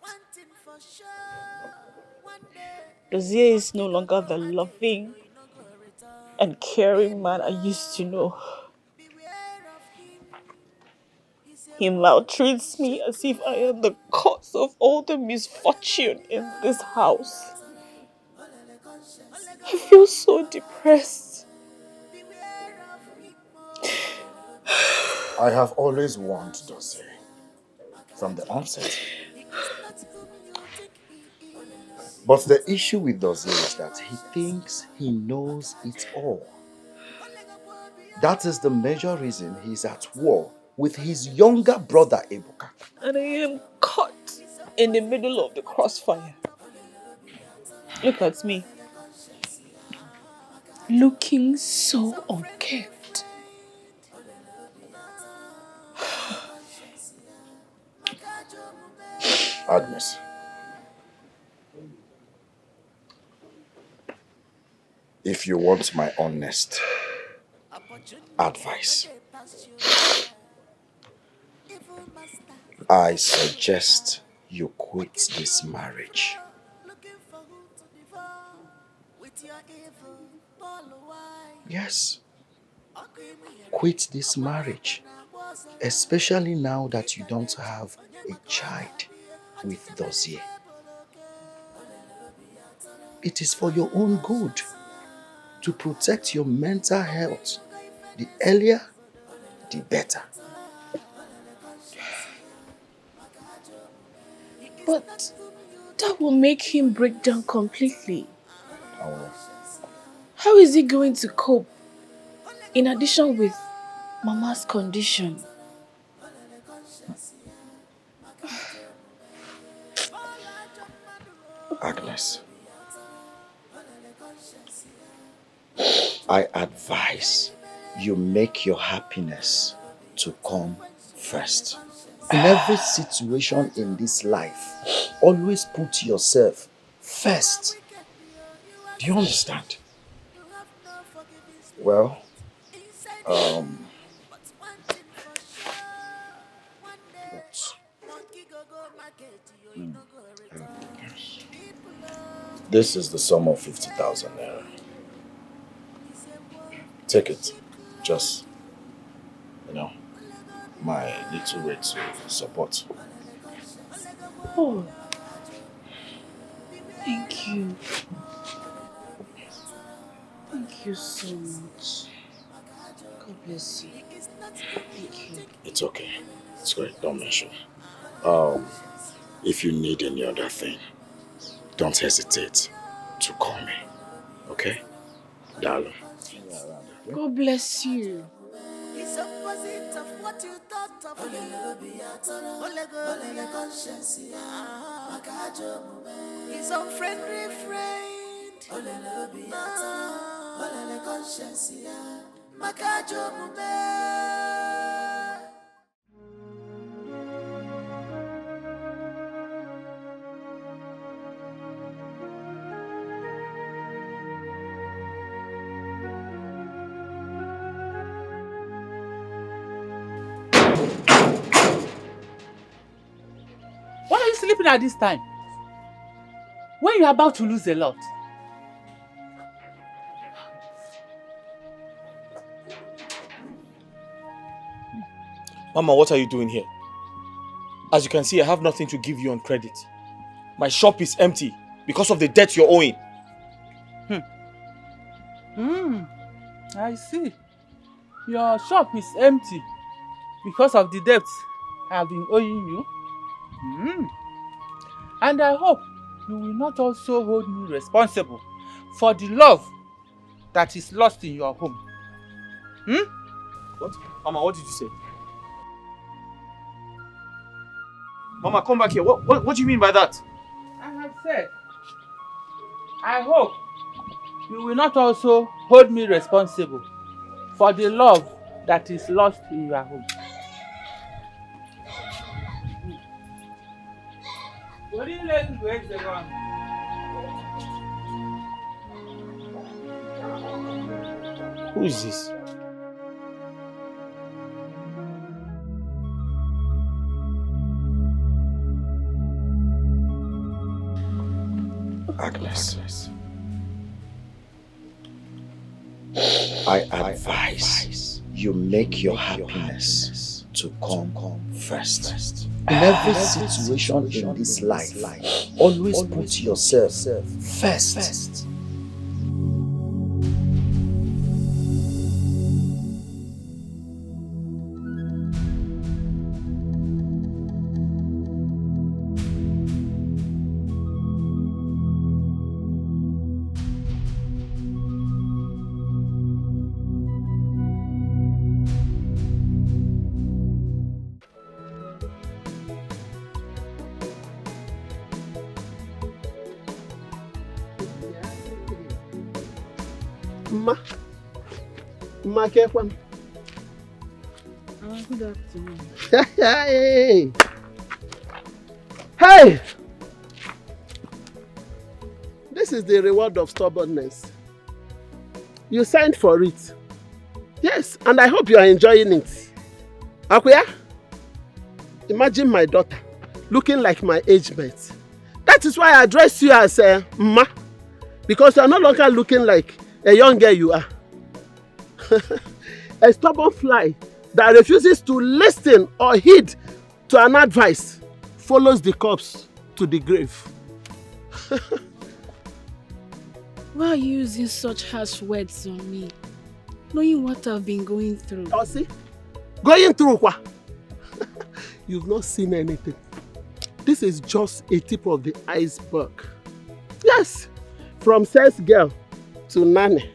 Dozie is no longer the loving and caring man I used to know. He maltreats me as if I am the cause of all the misfortune in this house. I feel so depressed. I have always warned Dozie from the onset. But the issue with Dozie is that he thinks he knows it all. That is the major reason he's at war with his younger brother, Ebuka. And I am caught in the middle of the crossfire. Look at me. Looking so unkempt. Agnes. If you want my honest advice, I suggest you quit this marriage. Yes. Quit this marriage. Especially now that you don't have a child with Dozie. It is for your own good to protect your mental health. The earlier, the better. But that will make him break down completely. Oh. How is he going to cope? In addition with Mama's condition. Agnes, I advise you make your happiness to come first. In every situation in this life, always put yourself first. Do you understand? Well, this is the sum of 50,000 naira. Take it. Just, my little way to support. Oh, thank you. Thank you so much. God bless you. Thank you. It's okay. It's great. Don't mention. If you need any other thing, don't hesitate to call me. Okay? Darling. God bless you. It's opposite of what you thought of His unfriendly friend. Why are you sleeping at this time? When you're about to lose a lot. Mama, what are you doing here? As you can see, I have nothing to give you on credit. My shop is empty because of the debt you're owing. I see. Your shop is empty because of the debt I have been owing you. And I hope you will not also hold me responsible for the love that is lost in your home. What? Mama, what did you say? Mama, come back here. What do you mean by that? I have said, I hope you will not also hold me responsible for the love that is lost in your home. Who is this? Agnes, I advise you make your happiness to come first. In every situation in this life, always put yourself first. Ma Kekwan. Good afternoon. Hey! Hey! This is the reward of stubbornness. You signed for it. Yes, and I hope you are enjoying it. Akuya, imagine my daughter looking like my age mate. That is why I address you as Ma, because you are no longer looking like a young girl you are. A stubborn fly that refuses to listen or heed to an advice follows the corpse to the grave. Why are you using such harsh words on me? Knowing what I've been going through. Oh, see? Going through what? You've not seen anything. This is just a tip of the iceberg. Yes, from sales girl to nanny.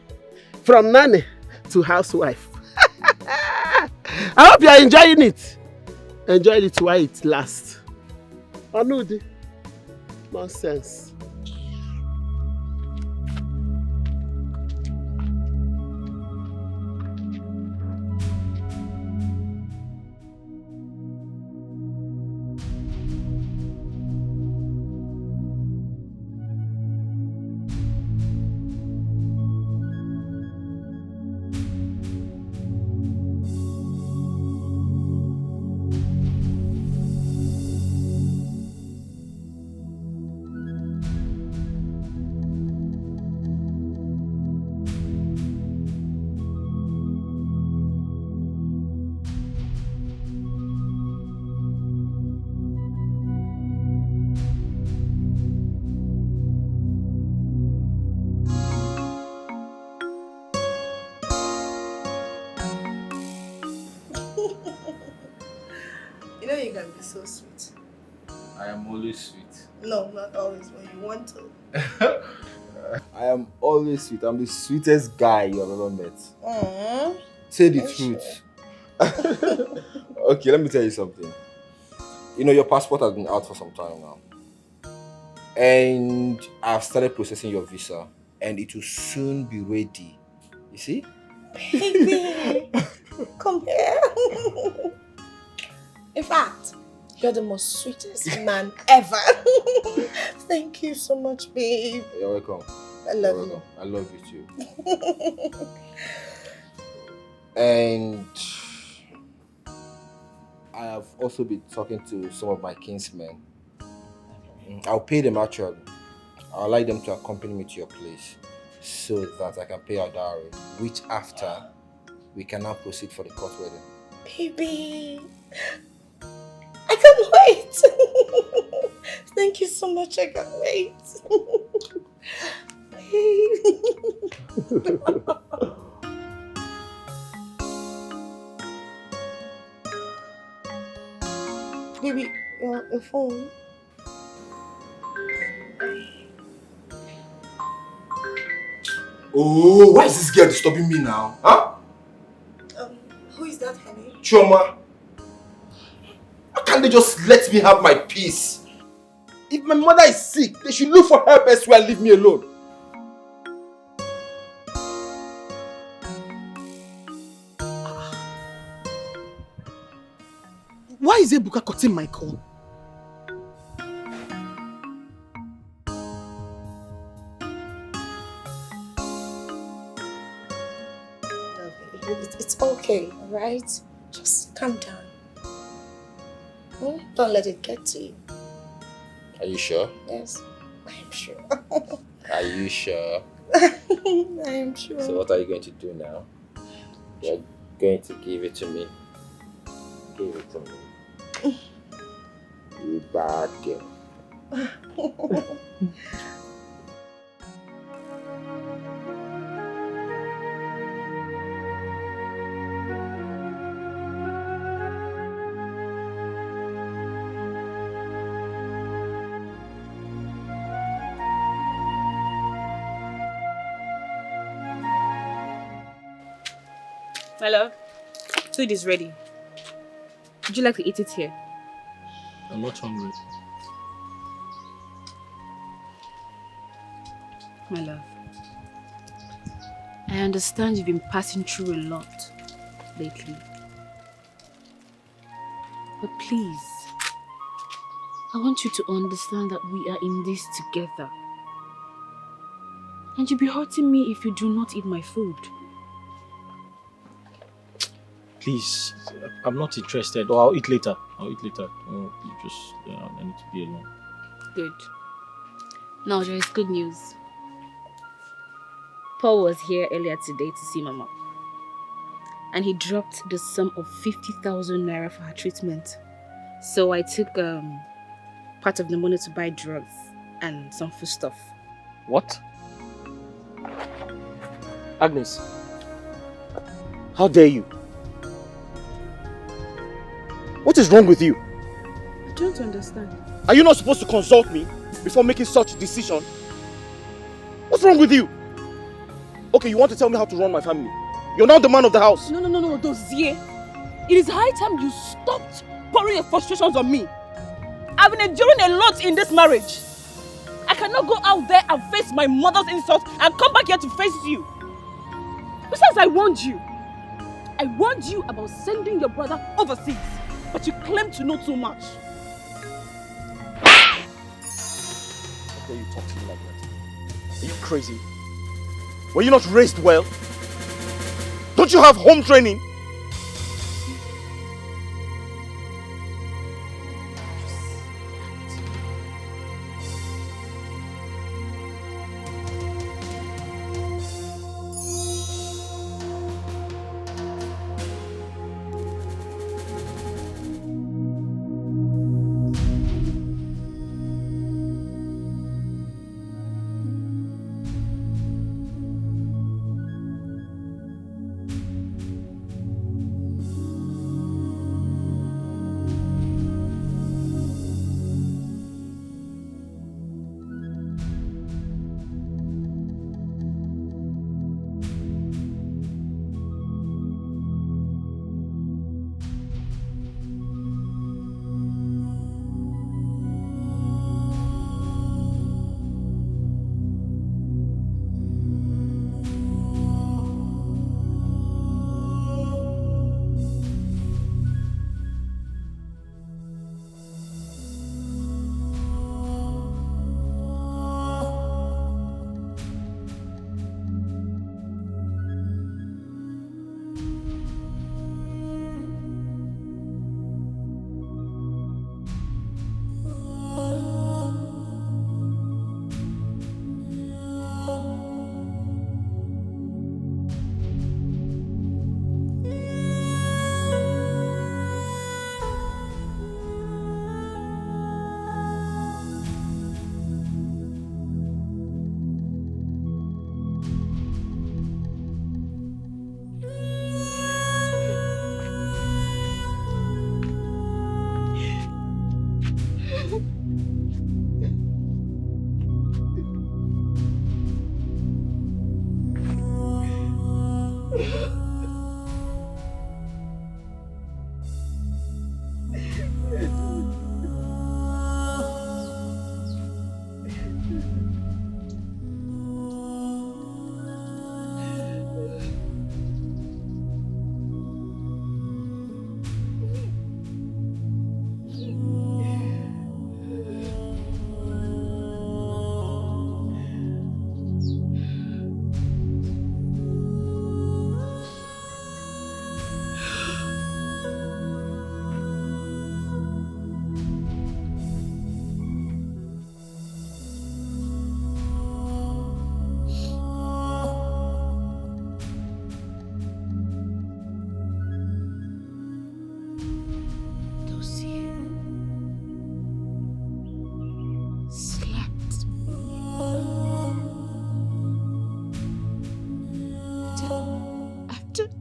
From nanny to housewife. I hope you are enjoying it. Enjoy it while it lasts. Anudi. Nonsense. You know you can be so sweet. I am always sweet. No, not always when you want to. I am always sweet. I'm the sweetest guy you have ever met. Aww. Say the truth. Okay, let me tell you something. You know, your passport has been out for some time now. And I've started processing your visa. And it will soon be ready. You see? Baby, come here. In fact, you're the most sweetest man ever. Thank you so much, babe. You're welcome. I love you. I love you too. And I have also been talking to some of my kinsmen. I'll pay them actually. I'll like them to accompany me to your place so that I can pay our dowry, which after we can now proceed for the court wedding. Baby, I can't wait. Thank you so much. I can't wait. Baby, your phone. Oh, why is this girl disturbing me now? Huh? Who is that, honey? Chioma. Why can't they just let me have my peace? If my mother is sick, they should look for help elsewhere and leave me alone. Why is Ebuka cutting my call? It's okay, alright? Just calm down. Don't let it get to you. Are you sure? Yes, I am sure. Are you sure? I am sure. So what are you going to do now? You're going to give it to me. Give it to me. You bad girl. My love, food is ready. Would you like to eat it here? I'm not hungry. My love, I understand you've been passing through a lot lately. But please, I want you to understand that we are in this together. And you'll be hurting me if you do not eat my food. Please, I'm not interested. Or I'll eat later. I'll eat later. You just, I need to be alone. Good. Now there is good news. Paul was here earlier today to see Mama. And he dropped the sum of 50,000 naira for her treatment. So I took part of the money to buy drugs and some food stuff. What? Agnes, how dare you? What is wrong with you? I don't understand. Are you not supposed to consult me before making such a decision? What's wrong with you? Okay, you want to tell me how to run my family? You're not the man of the house. No, Dozier. It is high time you stopped pouring your frustrations on me. I've been enduring a lot in this marriage. I cannot go out there and face my mother's insults and come back here to face you. Besides, I warned you. I warned you about sending your brother overseas, but you claim to know too much. How dare you talk to me like that? Are you crazy? Were you not raised well? Don't you have home training?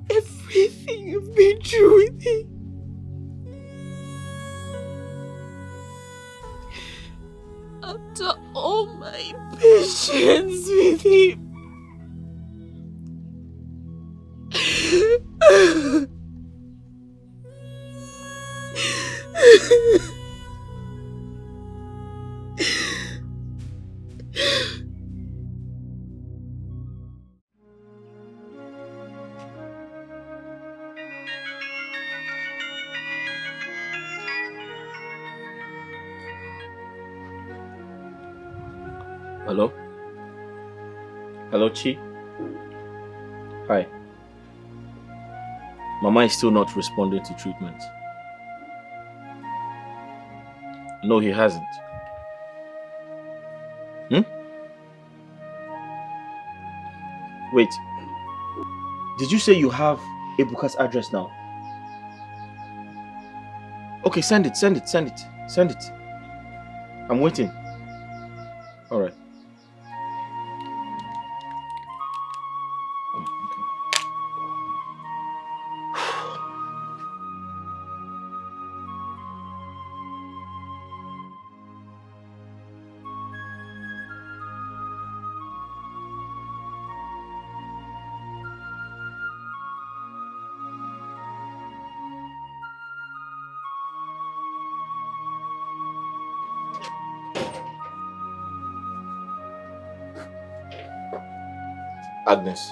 Everything you've been through with him. After all my patience with him. Hello? Hello, Chi? Hi. Mama is still not responding to treatment. No, he hasn't. Wait. Did you say you have Ebuka's address now? Okay, send it. Send it. I'm waiting. Alright. Agnes,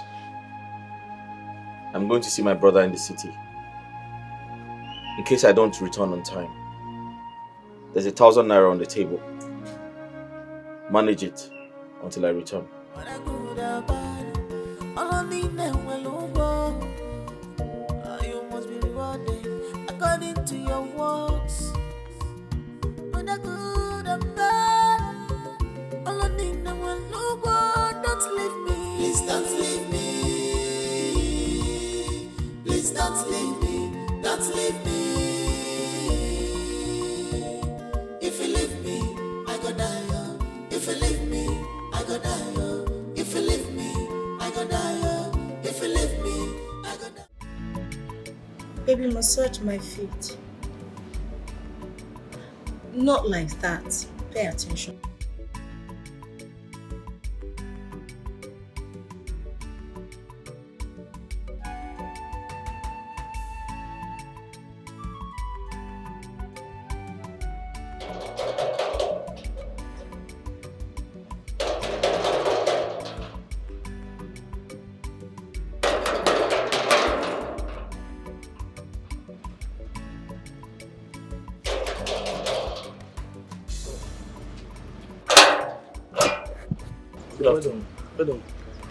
I'm going to see my brother in the city. In case I don't return on time, there's 1,000 naira on the table. Manage it until I return. You must be rewarded according to your works. Whether good or bad, all I need now will look. Don't leave me. Please don't leave me. Please don't leave me. Don't leave me. If you leave me, I go die. If you leave me, I go die. If you leave me, I go die. If you leave me, I go die. Baby, massage my feet. Not like that. Pay attention.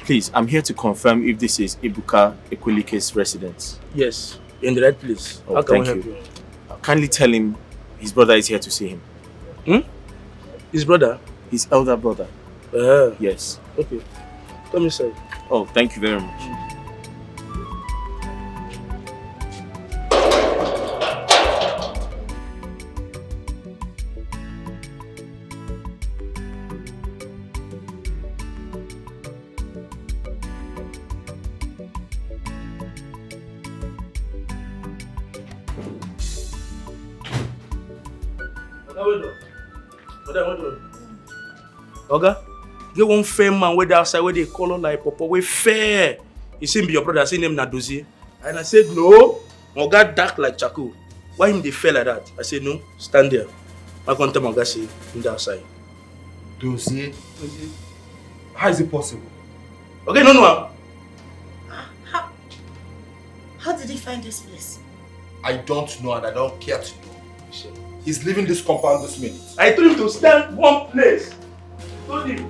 Please, I'm here to confirm if this is Ebuka Ekwelike's residence. Yes, in the right place. Oh, How can we thank help you. Kindly tell him his brother is here to see him. His brother? His elder brother. Yes. Okay. Come inside. Oh, thank you very much. Oga, get one fair man where outside where they call on like Papa, we fair. He said be your brother, say name Nadozie. And I said no. Oga dark like charcoal. Why him they fell like that? I said no, stand there. I can't tell Oga say him the outside. Dossier? How is it possible? Okay, no. How did he find this place? I don't know and I don't care to know. He's leaving this compound this minute. I told him to stand one place. I told him.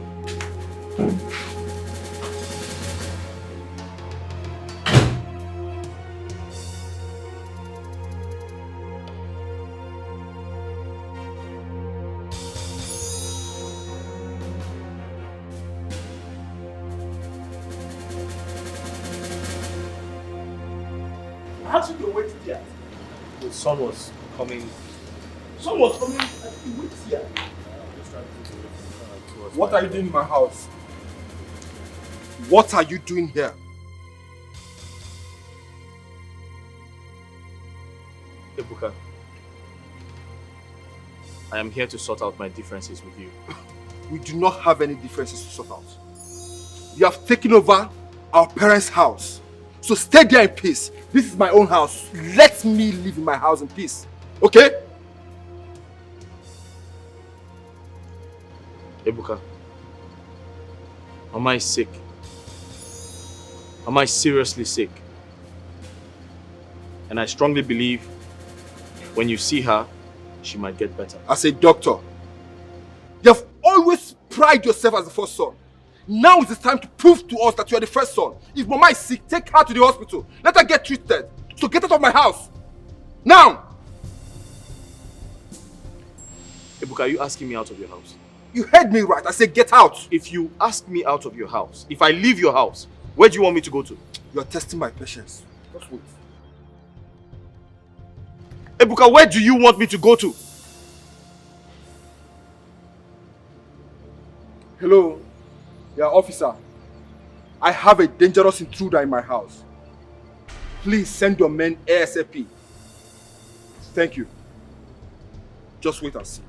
How did you wait here? The sun was coming. Sun was coming and you wait here. What are you doing in my house? What are you doing here? Ebuka, I am here to sort out my differences with you. We do not have any differences to sort out. You have taken over our parents' house. So stay there in peace. This is my own house. Let me live in my house in peace. Okay? Ebuka, Mama is sick. Mama is seriously sick. And I strongly believe when you see her, she might get better. As a doctor, you have always prided yourself as the first son. Now is the time to prove to us that you are the first son. If Mama is sick, take her to the hospital. Let her get treated. So get out of my house. Now! Ebuka, are you asking me out of your house? You heard me right. I said get out. If you ask me out of your house, if I leave your house, where do you want me to go to? You are testing my patience. Just wait. Ebuka, where do you want me to go to? Hello? Yeah, officer. I have a dangerous intruder in my house. Please send your men ASAP. Thank you. Just wait and see.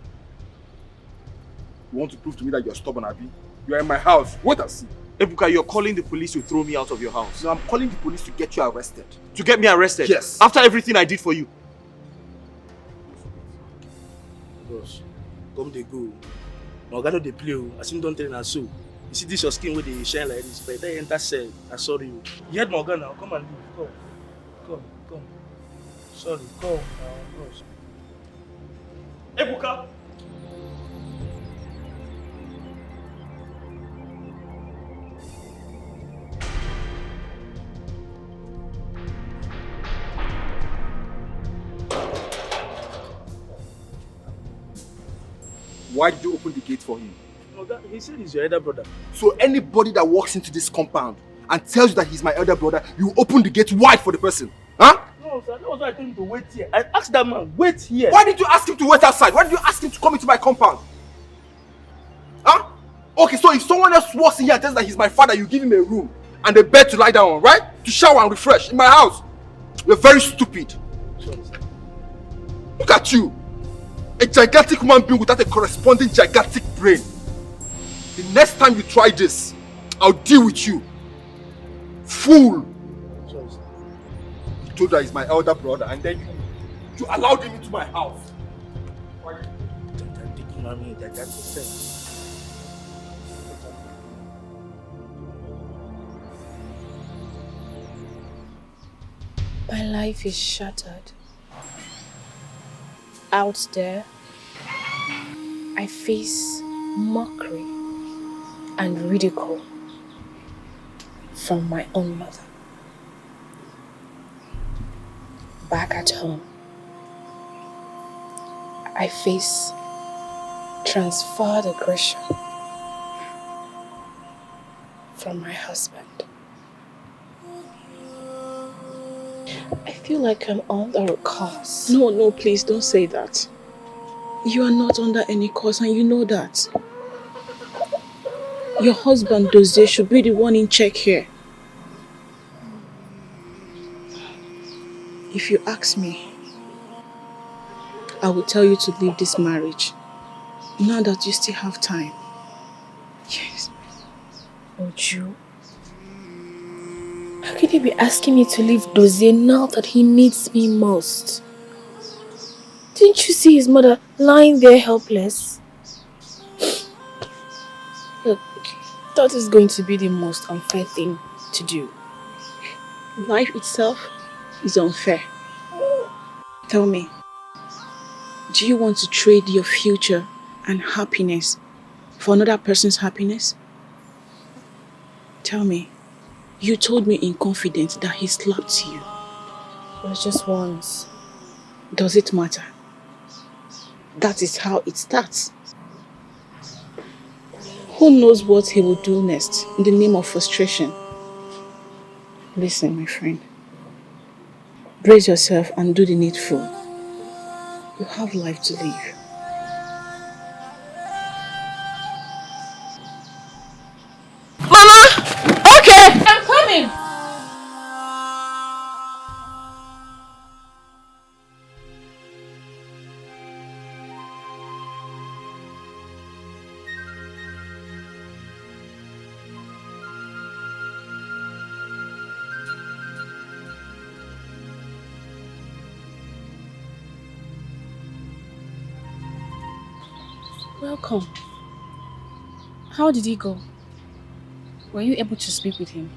You want to prove to me that you're stubborn, Abi? You are in my house. Wait and see. Ebuka, you're calling the police to throw me out of your house. No, I'm calling the police to get you arrested. To get me arrested? Yes. After everything I did for you? Boss, come they go. Oga no dey play o. As him don tell na so. You see this your skin with the shine like this, but then enter cell. I sorry you. You had my gun now. Come and leave. Come. Sorry, come now. Ebuka. Why did you open the gate for him? He said he's your elder brother. So anybody that walks into this compound and tells you that he's my elder brother, you open the gate wide for the person? Huh? No, sir. That was why I told him to wait here. I asked that man, wait here. Why did you ask him to wait outside? Why did you ask him to come into my compound? Huh? Okay, so if someone else walks in here and tells that he's my father, you give him a room and a bed to lie down on, right? To shower and refresh in my house. You're very stupid. Sorry, sir. Look at you. A gigantic human being without a corresponding gigantic brain. The next time you try this, I'll deal with you. Fool! Sorry, sir. You told her he's my elder brother and then you allowed him into my house. My life is shattered. Out there, I face mockery and ridicule from my own mother. Back at home, I face transferred aggression from my husband. I feel like I'm under a curse. No, please don't say that. You are not under any curse and you know that. Your husband, Dozie, should be the one in check here. If you ask me, I will tell you to leave this marriage. Now that you still have time. Yes. Oju, how can you be asking me to leave Dozie now that he needs me most? Didn't you see his mother lying there helpless? Look, that is going to be the most unfair thing to do. Life itself is unfair. Tell me, do you want to trade your future and happiness for another person's happiness? Tell me, you told me in confidence that he slapped you. It was just once. Does it matter? That is how it starts. Who knows what he will do next in the name of frustration? Listen, my friend. Brace yourself and do the needful. You have life to live. Okay, I'm coming. Welcome. How did he go? Were you able to speak with him?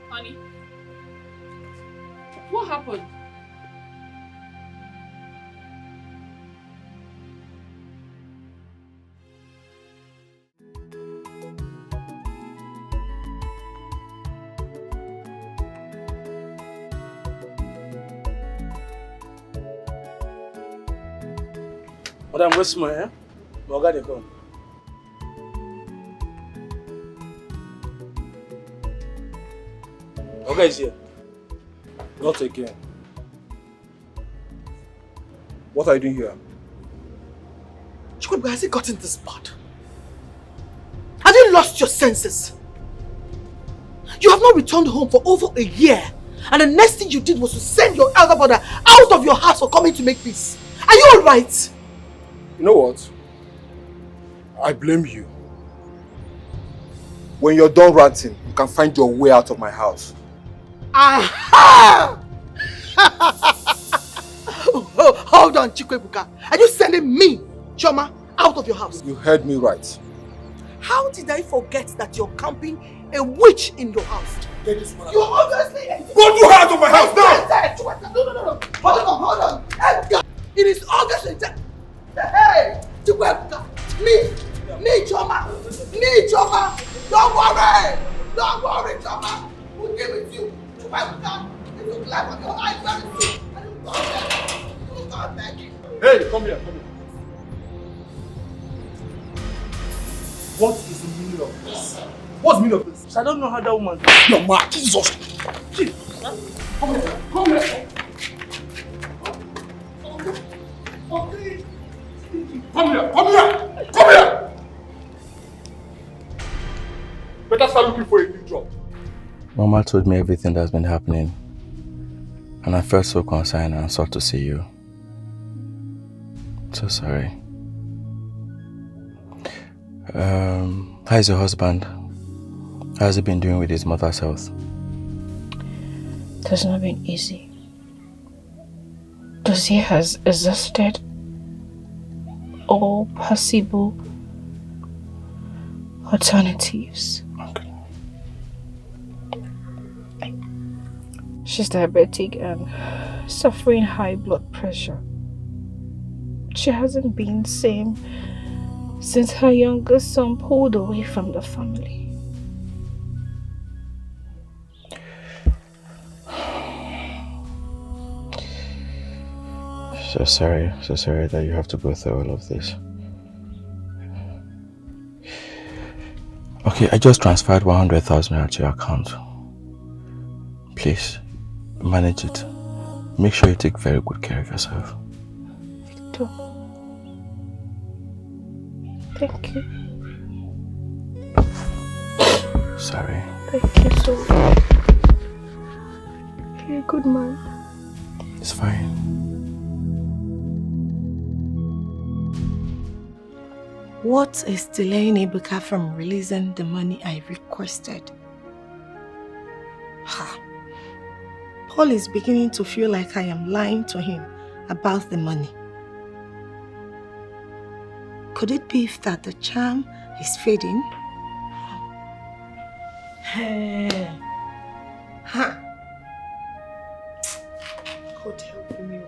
Honey, what happened? Madam, where's my hair? My guy, they come. Okay, is here. Not again. What are you doing here? Chukwuebuka, has it gotten this bad? Have you lost your senses? You have not returned home for over a year, and the next thing you did was to send your elder brother out of your house for coming to make peace. Are you alright? You know what? I blame you. When you're done ranting, you can find your way out of my house. Aha! Hold on, Chikwebuka. Are you sending me, Choma, out of your house? You heard me right. How did I forget that you're camping a witch in your house? You obviously... Put your hands on my house now! No. Hold on. It is obviously... Hey! Chikwebuka! Me, Choma! Don't worry, Choma! We'll give it to you. Chikwebuka! It looks like on your eyes very soon. Hey, come here. What is the meaning of this? What's the meaning of this? I don't know how that woman... Your man, Jesus! Come here. Come here! Better start looking for a new job. Mama told me everything that's been happening, and I felt so concerned and sought to see you. So sorry. How's your husband? How's he been doing with his mother's health? It has not been easy. Dossier has exhausted all possible alternatives. Okay. She's diabetic and suffering high blood pressure. She hasn't been the same since her youngest son pulled away from the family. So sorry that you have to go through all of this. Okay, I just transferred 100,000 to your account. Please, manage it. Make sure you take very good care of yourself. Victor. Thank you. Sorry. Thank you so much. You're a good man. It's fine. What is delaying Ebuka from releasing the money I requested? Paul is beginning to feel like I am lying to him about the money. Could it be that the charm is fading? God help me.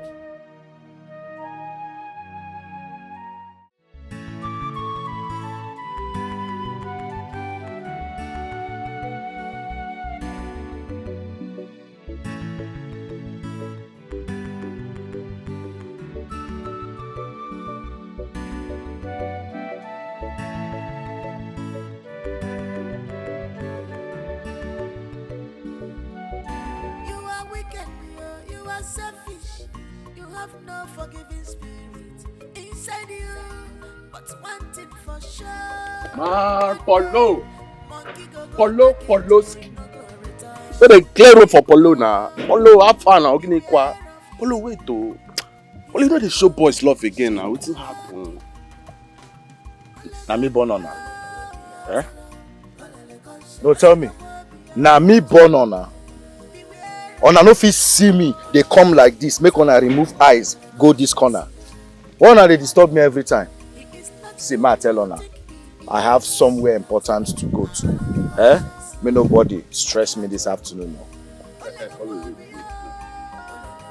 Selfish, you have no forgiving spirit inside you, but one thing for sure. Man, Poloski. Where they clear road for Polo now? Polo, have fun now. Polo, wait though. Polo, you know they show boys love again now. What's happen? Na me born on now. Eh? No, tell me. Na me born on now. Una no fit see me, they come like this, make una remove eyes, go this corner. Una they disturb me every time. See, ma tell una, I have somewhere important to go to. May nobody stress me this afternoon.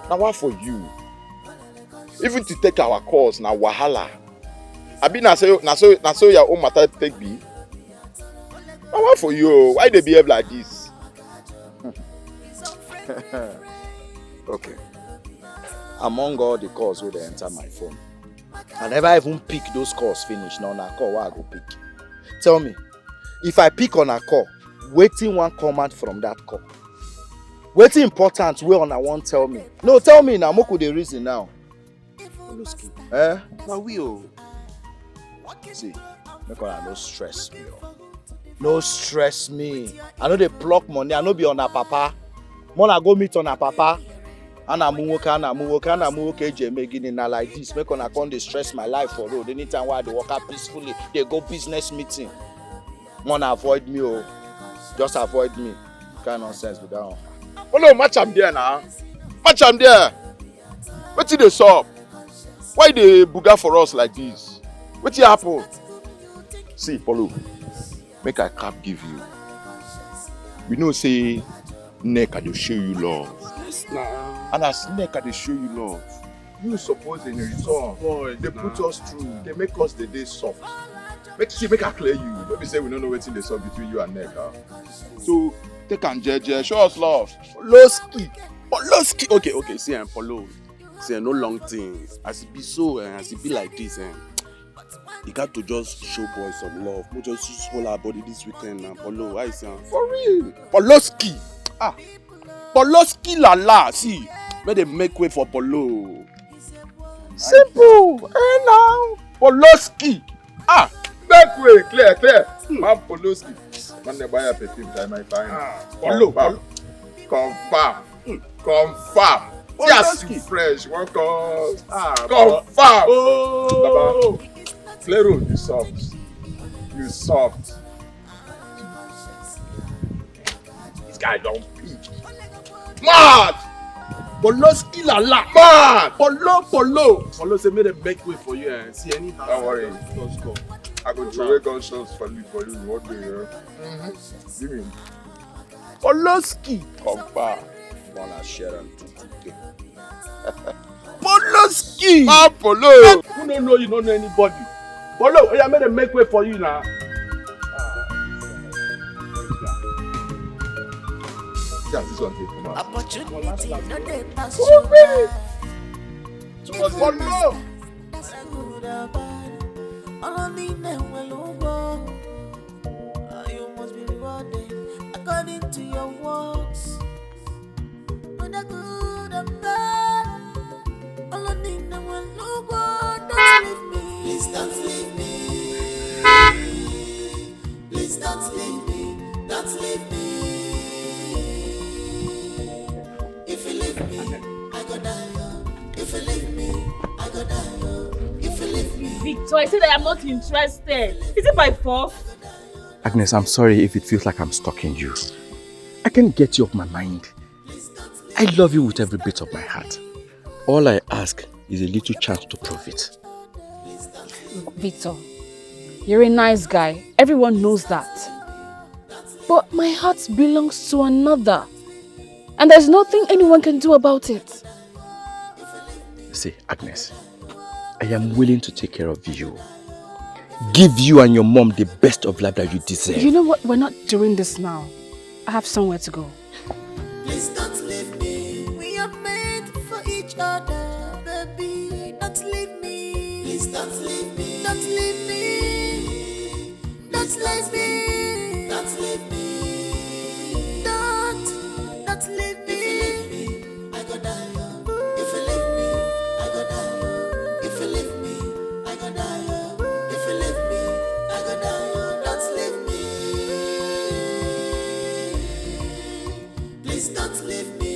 Now what for you? Even to take our calls, now wahala. I be na so your own matter take me. Now what for you? Why they behave like this? Okay. Among all the calls where they enter my phone, I never even pick those calls finish. Now on a call, where I go pick. Tell me, if I pick on a call, waiting one command from that call. Waiting important where on I won't tell me. No, tell me now. Moku the reason now. Now we see. Make sure no stress me. No stress me. I know they block money. I know be on a papa. Mona go meet on a papa. Ana muwoke jemegini na like this. Make una come dey stress my life for road. Anytime where I dey walk out peacefully, they go business meeting. Mona avoid me, oh. Just avoid me. Kind nonsense with that one. Polo, match am there now. Match am there. Wetin dey sup? Why they buga for us like this? Wetin happen? See, Polo, make I cap give you. We know say neck I dey show you love. Yes, nah. And as neck I dey show you love, you suppose in return. They put us through, they make us the day soft. Make I clear you. Don't be say we don't know wetin dey sup between you and neck. Huh? So take and jeje, show us love. Poloski. Okay, see, Polo. See, no long thing. As it be so, as it be like this, you got to just show boys some love. We just hold our body this weekend now, Polo. I say, for real. Poloski. Poloski la. See, may they make way for Polo. Simple. Hey now. Poloski. Make way. Clear. Man, Poloski. Man, they buy a perfume time I find. Polo. Confirm. See as you fresh. One call. Confirm. Oh. Baba. Clear road. You soft. This guy don't peak. Mad. Poloski la. Mad. Polo say make them make way for you and see any house. Don't worry. Just go. I go throw away gunshots for you one day. Give me. Poloski. Confirm. Wanna share and do. Poloski. Man, Polo. Who don't know you don't know anybody. Polo, I made them make way for you now. This one take come out. Opportunity, no they pass you by. Polo. That's a good or bad. All I need them will go. You must be rewarded according to your works. Whether good or bad, all I need them will go. Don't leave me. Please don't leave me. Please don't leave me. Don't leave me. If you leave me, I go die. If you leave me, I go die. If you leave me. Victor, I said I am not interested. Is it by force? Agnes, I'm sorry if it feels like I'm stalking you. I can't get you off my mind. I love you with every bit of my heart. All I ask is a little chance to prove it. Victor, you're a nice guy. Everyone knows that. But my heart belongs to another. And there's nothing anyone can do about it. See, Agnes, I am willing to take care of you. Give you and your mom the best of life that you deserve. You know what? We're not doing this now. I have somewhere to go. Please don't leave me. We are meant for each other, baby. Don't leave me. Please don't leave me. Don't leave me. Don't leave me. Don't leave me. Don't leave me. If you leave me, I go die. If you leave me, I go die. If you leave me, I go die. If you leave me, I go die. Don't leave me. Please don't leave me.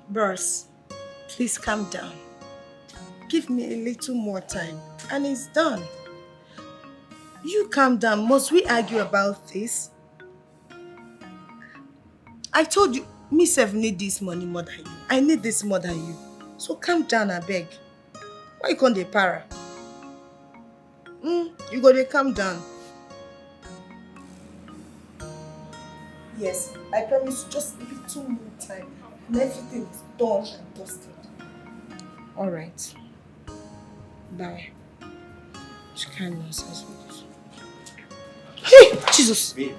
Bros, please calm down. Give me a little more time and it's done. You calm down. Must we argue about this? I told you, me self need this money more than you. I need this more than you. So calm down, I beg. Why you can't dey para? You go dey calm down. Yes, I promise you just a little more time. And everything is done and dusted. Alright. Bye. She can't nonsense with this. Hey! Jesus! Babe,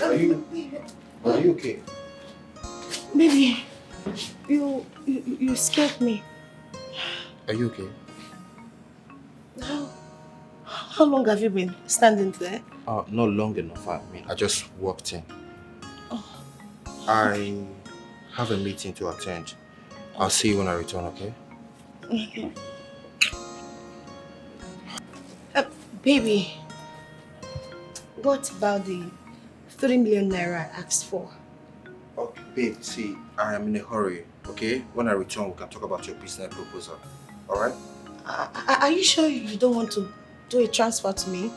are you okay? Baby, you scared me. Are you okay? How long have you been standing there? Not long enough. I just walked in. I have a meeting to attend. I'll see you when I return, okay? Okay. Baby, what about the 3 million naira I asked for? Okay, babe, see, I am in a hurry, okay? When I return, we can talk about your business proposal, alright? Are you sure you don't want to do a transfer to me?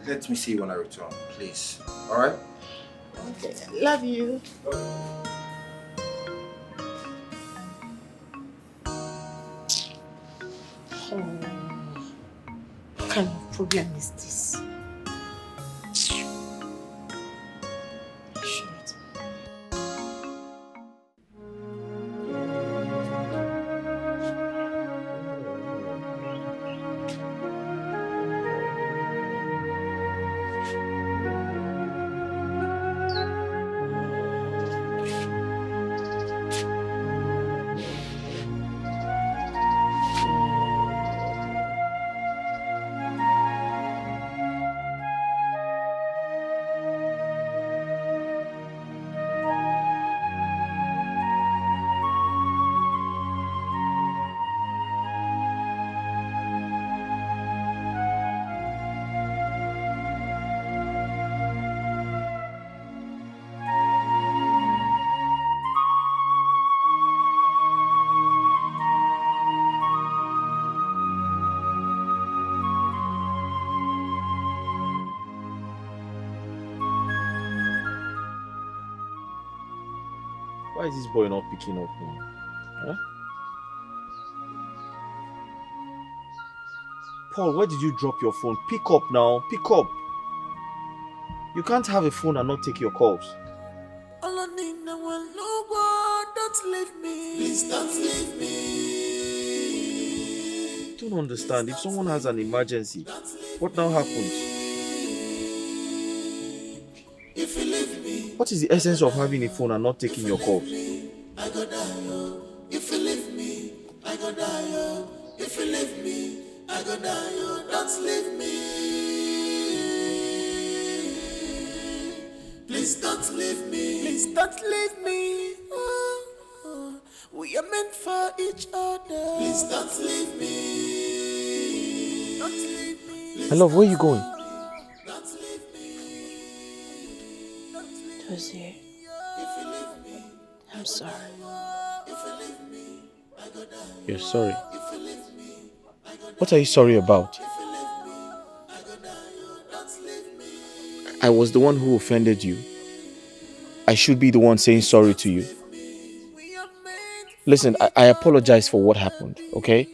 Let me see you when I return, please, alright? Okay. Love you. Oh, what kind of problem is this? Shit. Why is this boy not picking up now? Huh? Paul, where did you drop your phone? Pick up now. Pick up. You can't have a phone and not take your calls. Don't leave me. Please don't leave me. I don't understand. If someone has an emergency, what now happens? If you leave me, What is the essence of having a phone and not taking your calls? I go die. Oh. If you leave me, I go die. Oh. If you leave me, I go die. Oh. Don't leave me. Please don't leave me. Please don't leave me. Oh, oh. We are meant for each other. Please don't leave me. Don't leave me. My love, where are you going? Dozie, I'm sorry. You're sorry. What are you sorry about? I was the one who offended you. I should be the one saying sorry to you. Listen, I apologize for what happened, okay?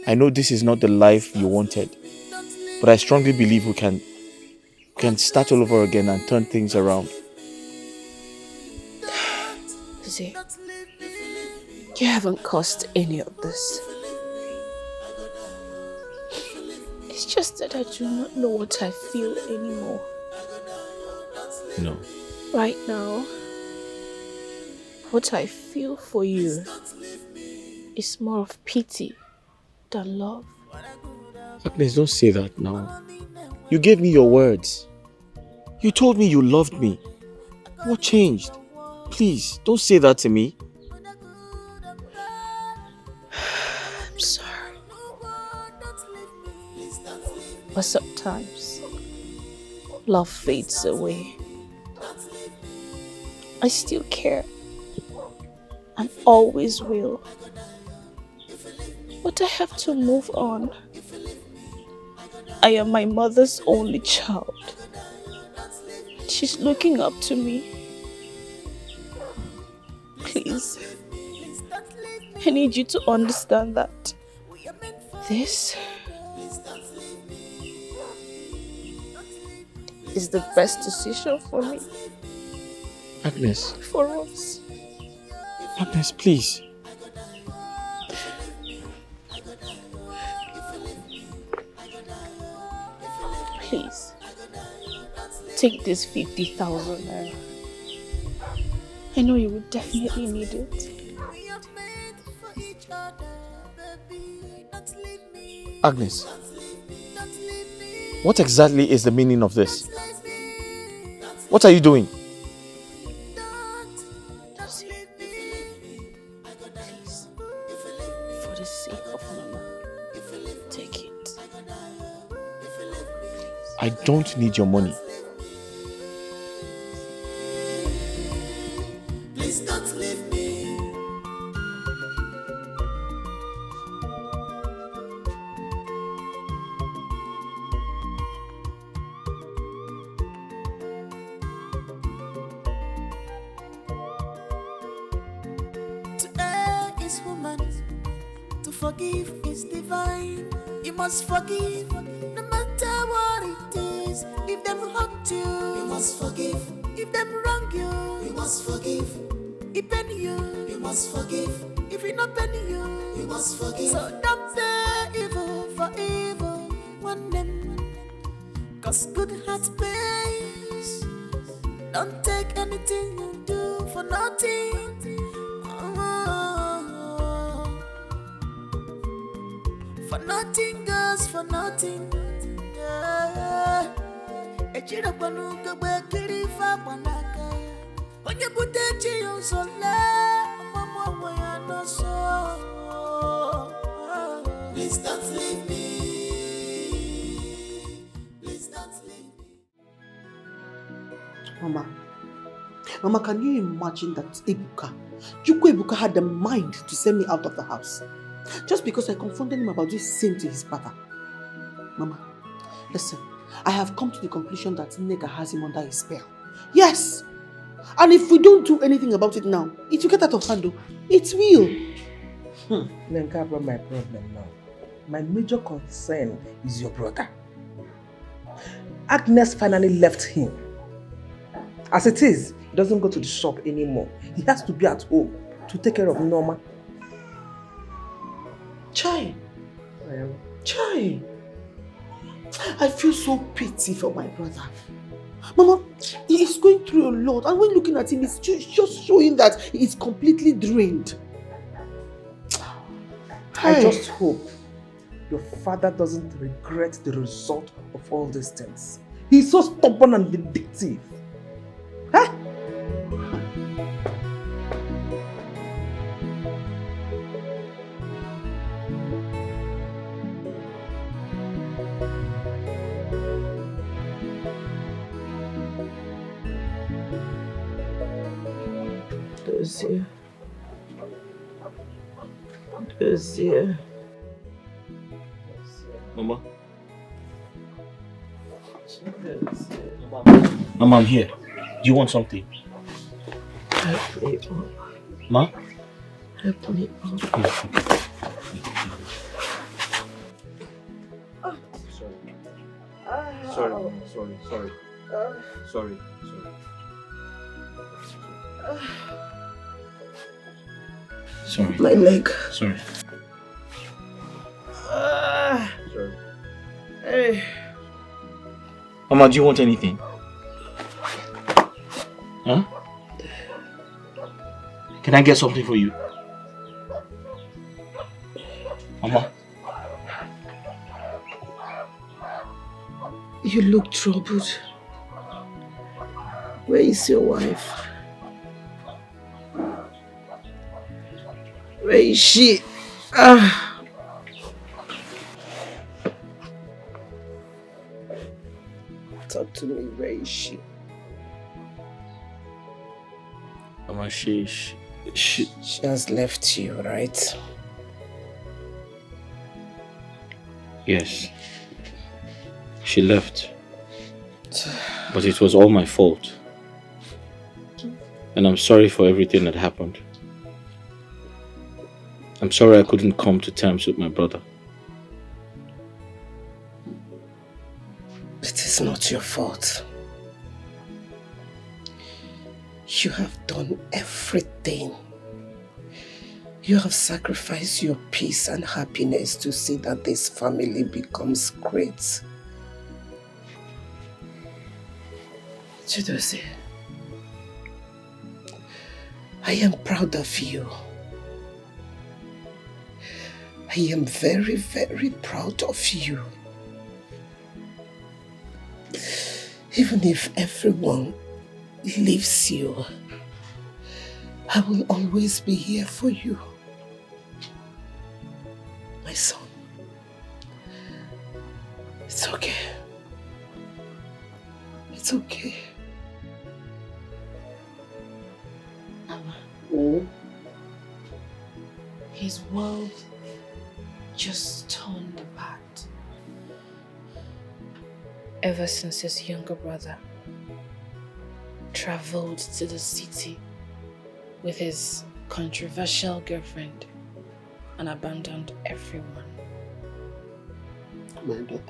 I know this is not the life you wanted, but I strongly believe we can start all over again and turn things around. Dozie, you haven't caused any of this. It's just that I do not know what I feel anymore. No. Right now, what I feel for you is more of pity than love. Agnes, don't say that now. You gave me your words. You told me you loved me. What changed? Please, don't say that to me. I'm sorry. But sometimes, love fades away. I still care. And always will. But I have to move on. I am my mother's only child. She's looking up to me. Please, I need you to understand that this is the best decision for me. Agnes. For us. Agnes, please. Please, take this 50,000 naira. I know you would definitely need it. Agnes, what exactly is the meaning of this? What are you doing? Please, for the sake of Mama, take it. I don't need your money. Please don't leave me. forgive is divine. You must forgive, no matter what it is. If them hurt you, you must forgive. If them wrong you, you must forgive. If penny you must forgive. If it not penny you must forgive. So don't pay evil for evil. One them, cause good heart pays. Don't take anything you do for nothing. For nothing goes for nothing. Echira panuka bakiri fa panaka. Onye butechi yonsole, mama waya no so. Please don't leave me. Please don't leave me. Mama, can you imagine that Ebuka had the mind to send me out of the house? Just because I confronted him about this same to his brother. Mama, listen, I have come to the conclusion that Nega has him under his spell. Yes! And if we don't do anything about it now, it will get out of hand. It will. Nenka brought my problem now. My major concern is your brother. Agnes finally left him. As it is, he doesn't go to the shop anymore. He has to be at home to take care of Norma. Chai. Chai. I feel so pity for my brother. Mama, he is going through a lot, and when looking at him, it's just showing that he is completely drained. I just hope your father doesn't regret the result of all these things. He's so stubborn and vindictive. Huh? Dozier. Mama. Mama, I'm here. Do you want something? Help me up. Ma? Help me up. Sorry, Mama. Sorry. Sorry. My leg. Sorry. Sorry. Hey. Mama, do you want anything? Huh? Can I get something for you? Mama? You look troubled. Where is your wife? Where is she? Talk to me, where is she? Mama, she has left you, right? Yes. She left. But it was all my fault. And I'm sorry for everything that happened. I'm sorry I couldn't come to terms with my brother. It is not your fault. You have done everything. You have sacrificed your peace and happiness to see that this family becomes great. Chidozie, I am proud of you. I am very, very proud of you. Even if everyone leaves you, I will always be here for you. My son, it's okay. It's okay. Mama, his world just turned bad. Ever since his younger brother traveled to the city with his controversial girlfriend, and abandoned everyone. My daughter,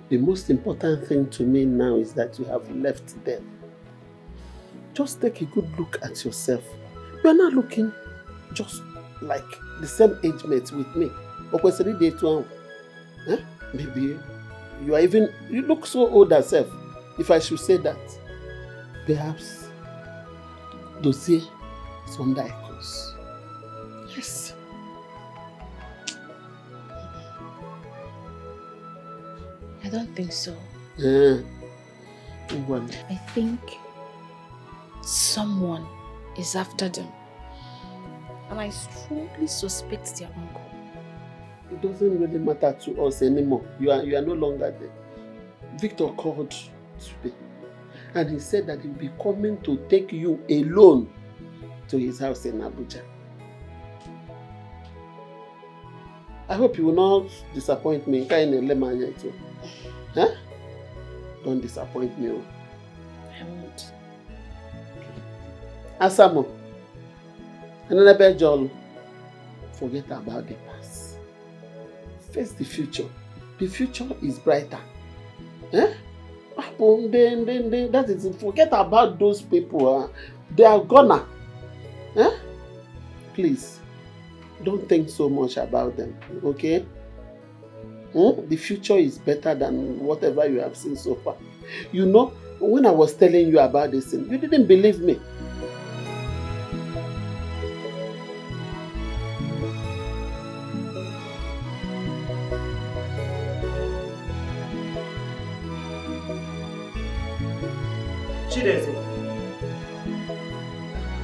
the most important thing to me now is that you have left them. Just take a good look at yourself. You are not looking just like the same age mate with me. Maybe you look so old yourself, if I should say that. Perhaps dossier is under a cause. Yes. I don't think so. I think someone is after them. And I strongly suspect their uncle. It doesn't really matter to us anymore. You are no longer there. Victor called today and he said that he'll be coming to take you alone to his house in Abuja. I hope you will not disappoint me. Huh? Don't disappoint me. I won't. Asamo. Another Jol. Forget about the past. Face the future. The future is brighter. Eh? That is, forget about those people. They are gonna. Eh? Please, don't think so much about them. Okay? The future is better than whatever you have seen so far. You know, when I was telling you about this thing, you didn't believe me. Chideze.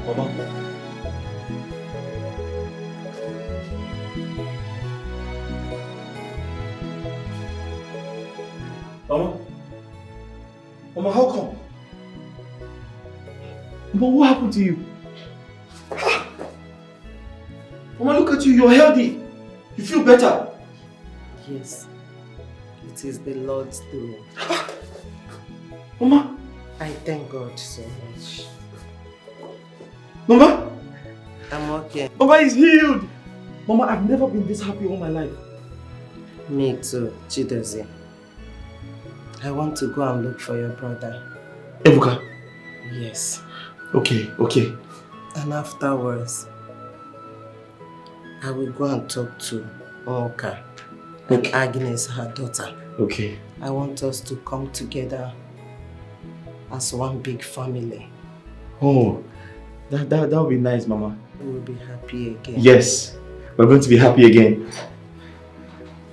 Mama. Mama? Mama, how come? Mama, what happened to you? Mama, look at you, you're healthy. You feel better. Yes, it is the Lord's doing. Mama? I thank God so much. Mama? I'm okay. Mama is healed. Mama, I've never been this happy all my life. Me too, Chidozie. I want to go and look for your brother. Ebuka? Yes. Okay. And afterwards, I will go and talk to Oka and Agnes, her daughter. Okay. I want us to come together as one big family. Oh, that would be nice, Mama. We will be happy again. Yes, we're going to be happy again.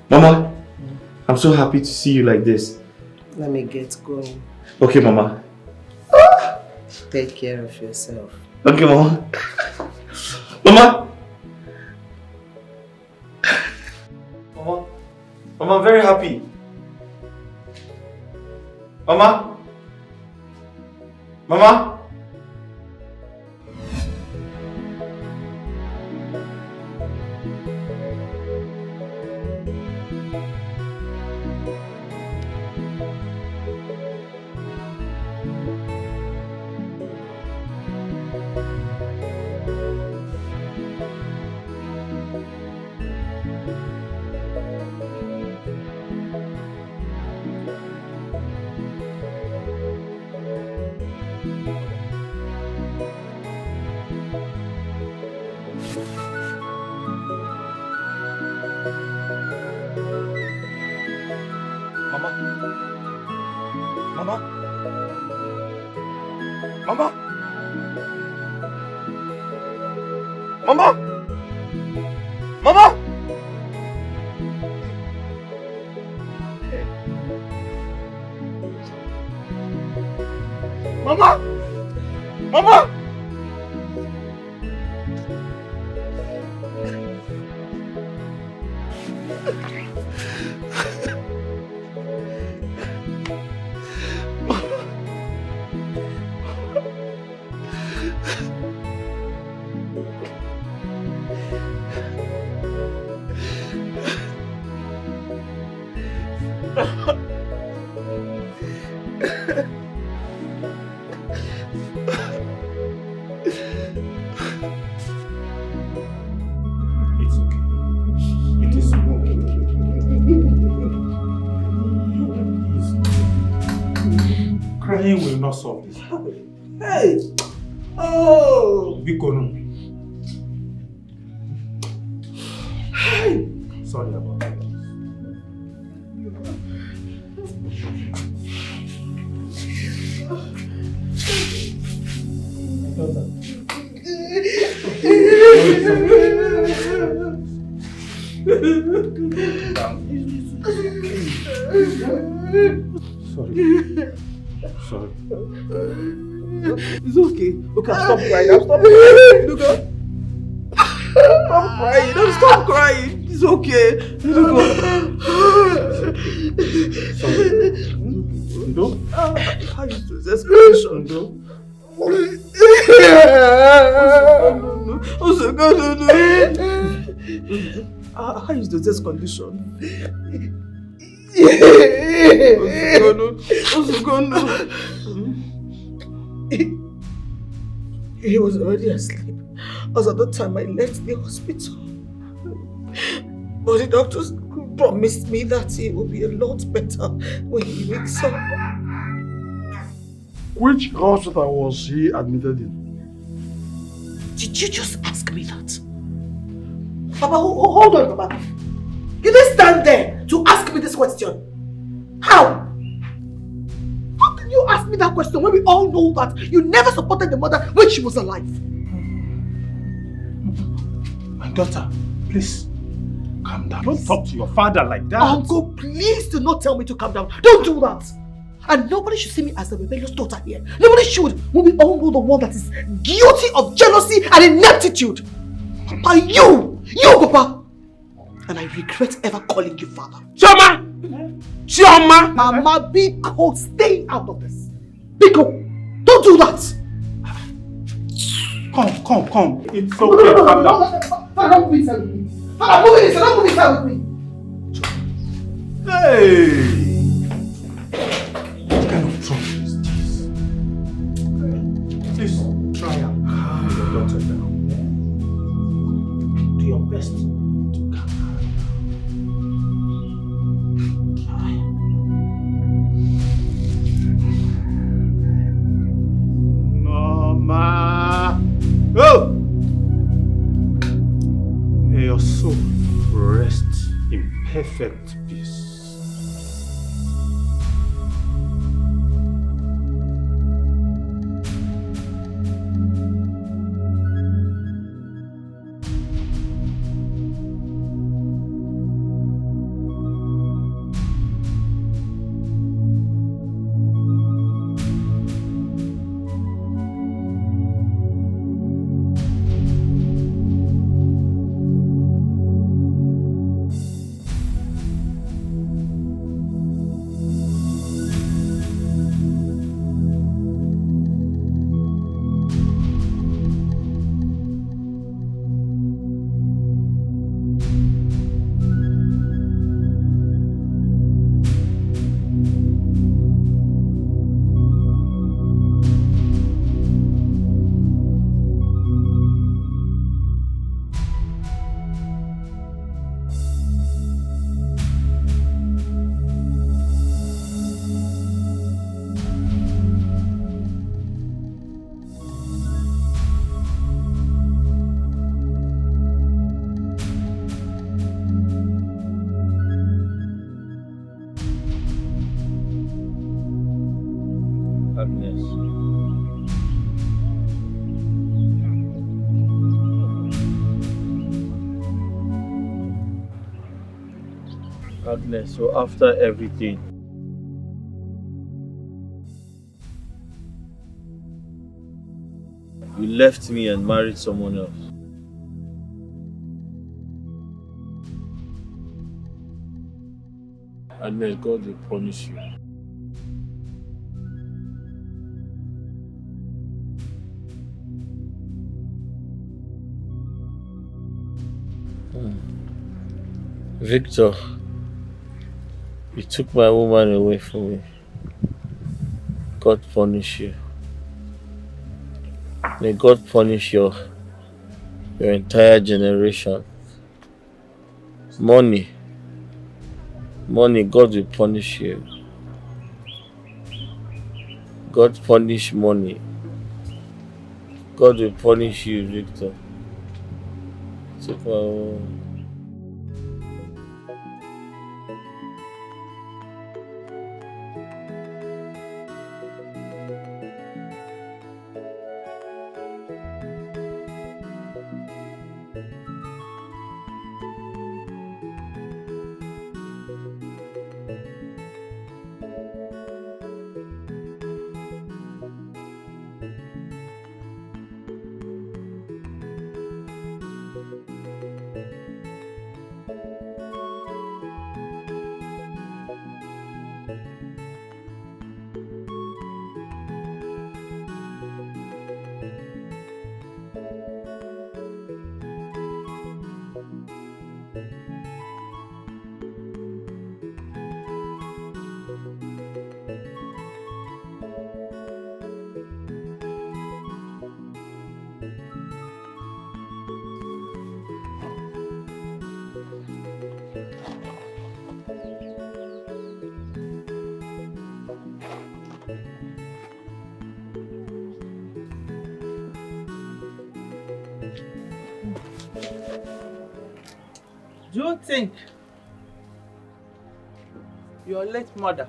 Mama, I'm so happy to see you like this. Let me get going. Okay, Mama. Take care of yourself. Okay, Mama. Mama! Mama, I'm very happy. Mama? Mama? It's Crying will not solve this. Hey! Oh! Bikono. Hey! Sorry about that. Sorry. It's okay. Okay, I'll stop crying. I'll stop crying. Look up. Stop crying. Don't stop crying. It's okay. Look up. Sorry. No? How you do this condition, though? How is this condition? He was already asleep as at the time I left the hospital. But the doctors promised me that he will be a lot better when he wakes up. Which hospital was he admitted in? Did you just ask me that? Papa, hold on, Papa. You didn't stand there to ask me this question. How? How can you ask me that question when we all know that you never supported the mother when she was alive? My daughter, please, calm down. Don't talk to your father like that. Uncle, please do not tell me to calm down. Don't do that. And nobody should see me as a rebellious daughter here. Nobody should. When we all know the one that is guilty of jealousy and ineptitude. Papa, you, Papa. And I regret ever calling you father. Chioma! Chioma! Mama, Biko, stay out of this. Biko, don't do that. Come. It's okay, calm down. Father, don't move inside with me. Father, don't move inside with me. Hey! What kind of trouble is this? Please, try and calm your daughter down. Do your best to calm her down. Mama! Oh! May your soul rest in perfect peace. Agnes, so after everything, you left me and married someone else. Agnes, God will punish you. Victor, you took my woman away from me. God punish you. May God punish your entire generation. Money, God will punish you. God punish money. God will punish you, Victor. Took my own. Do you think your late mother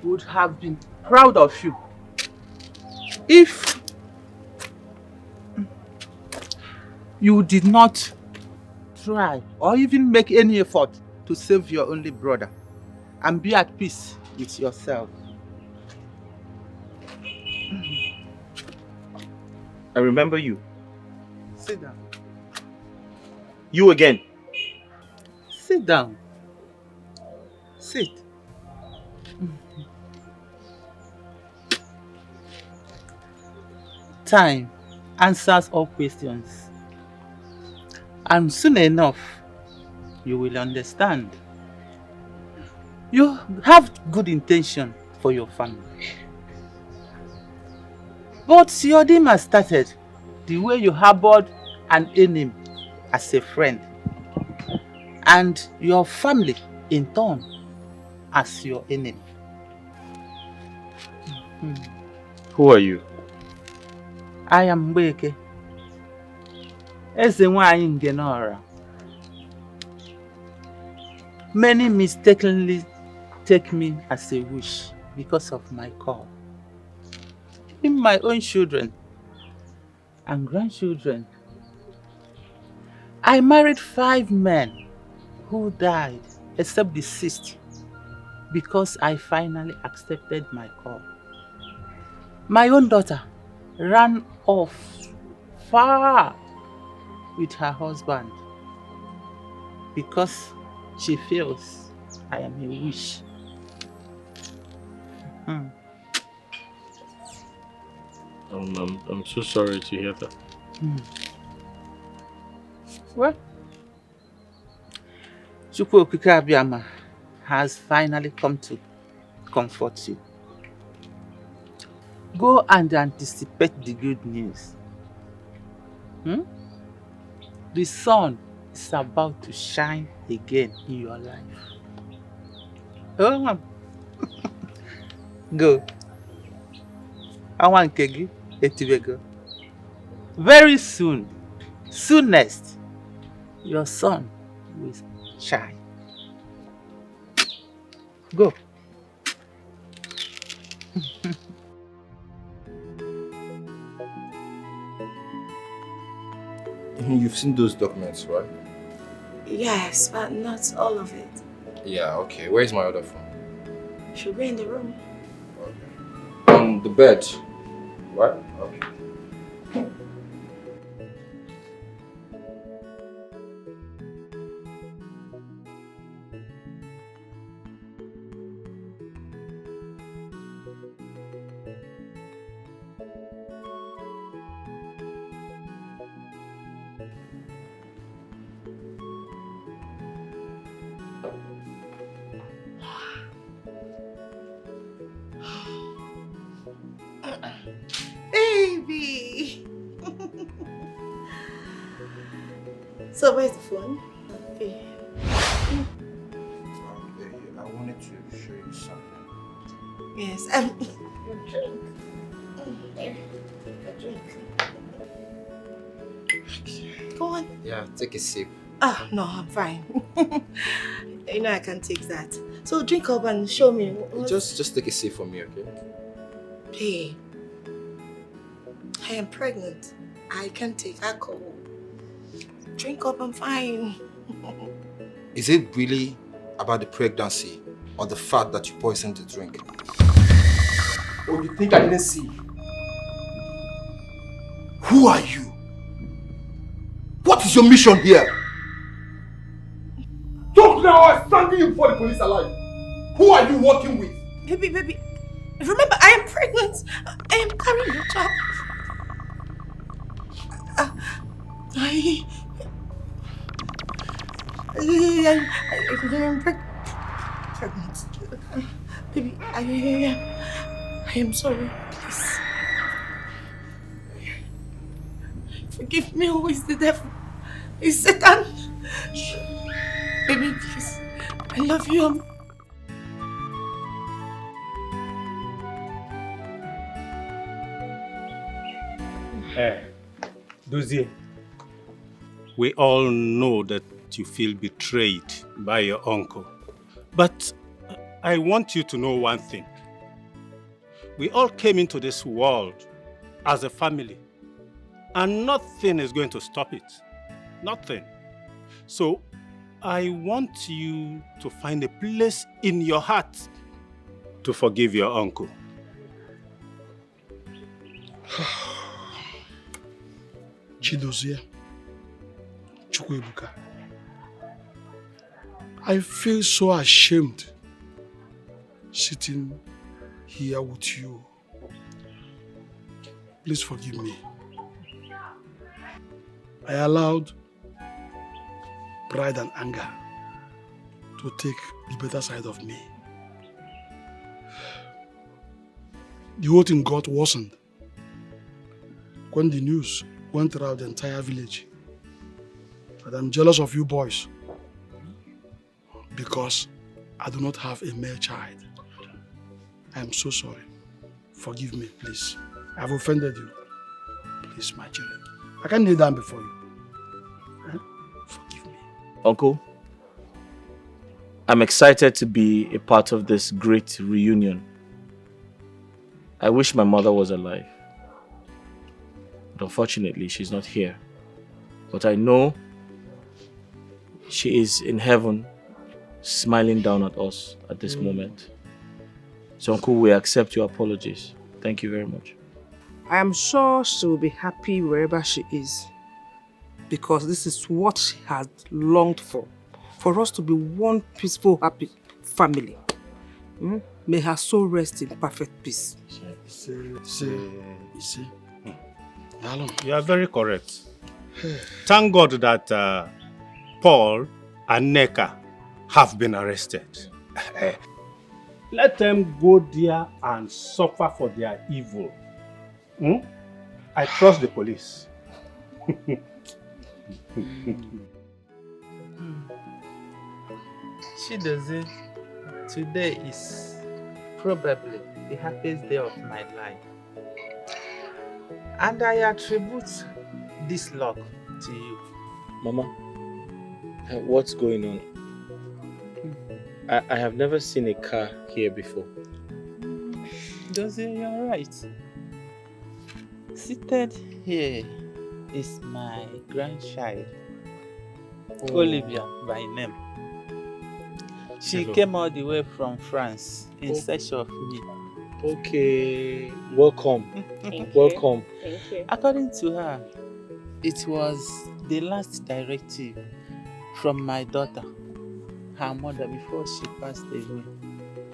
would have been proud of you if you did not try or even make any effort to save your only brother and be at peace with yourself? I remember you. Sit down. You again. Sit down. Sit. Time answers all questions. And soon enough, you will understand. You have good intention for your family. But your dream has started the way you harbored an enemy as a friend. And your family, in turn, as your enemy. Who are you? I am Mbeke. Eze nwaanyị Ngenora. Many mistakenly take me as a wish because of my call. Even my own children and grandchildren. I married 5 men who died except the 6th because I finally accepted my call. My own daughter ran off far with her husband because she feels I am a wish. I'm so sorry to hear that. Well, Chukwu Okike Abiyama has finally come to comfort you. Go and anticipate the good news. The sun is about to shine again in your life. Oh, go. I want Kegi Etibego. Very soon, soonest, your sun will shine. Go. You've seen those documents, right? Yes, but not all of it. Yeah, okay. Where's my other phone? Should be in the room. On the bed. What? Okay. Baby! So where's the phone? Okay. I wanted to show you something. Yes, Your drink. There. Your drink. Go on. Yeah, take a sip. Ah, no, I'm fine. You know I can take that. So drink up and show me. Just take a sip for me, okay? Hey, I am pregnant. I can take alcohol. Drink up, I'm fine. Is it really about the pregnancy or the fact that you poisoned the drink? Oh, you think I didn't see? Who are you? What is your mission here? Talk now, I'm standing you before the police alive. Who are you working with? Baby, remember I am pregnant. I am carrying your child. I am pregnant. Baby, I am sorry, please. Forgive me, who is the devil? It's Satan. Baby, please. I love you. Dozie, we all know that you feel betrayed by your uncle. But I want you to know one thing. We all came into this world as a family, and nothing is going to stop it. Nothing. So I want you to find a place in your heart to forgive your uncle. Chidozie, Chukwuebuka, I feel so ashamed sitting here with you. Please forgive me. I allowed pride and anger to take the better side of me. The whole thing got worsened when the news went around the entire village that I'm jealous of you boys because I do not have a male child. I am so sorry. Forgive me, please. I have offended you. Please, my children. I can't kneel down before you. Forgive me. Uncle, I'm excited to be a part of this great reunion. I wish my mother was alive. But unfortunately, she's not here. But I know she is in heaven, smiling down at us at this moment. So, Uncle, we accept your apologies. Thank you very much. I am sure she will be happy wherever she is. Because this is what she has longed for us to be one peaceful, happy family. May her soul rest in perfect peace. You are very correct. Thank God that Paul and Neka have been arrested. Let them go there and suffer for their evil. I trust the police. Chidozie, today is probably the happiest day of my life. And I attribute this luck to you. Mama, what's going on? I have never seen a car here before. Dozie, you're right. Seated here is my grandchild, Olivia by name. She came all the way from France in search of me. Okay, welcome. Welcome. Thank you. According to her, it was the last directive from my daughter, her mother, before she passed away.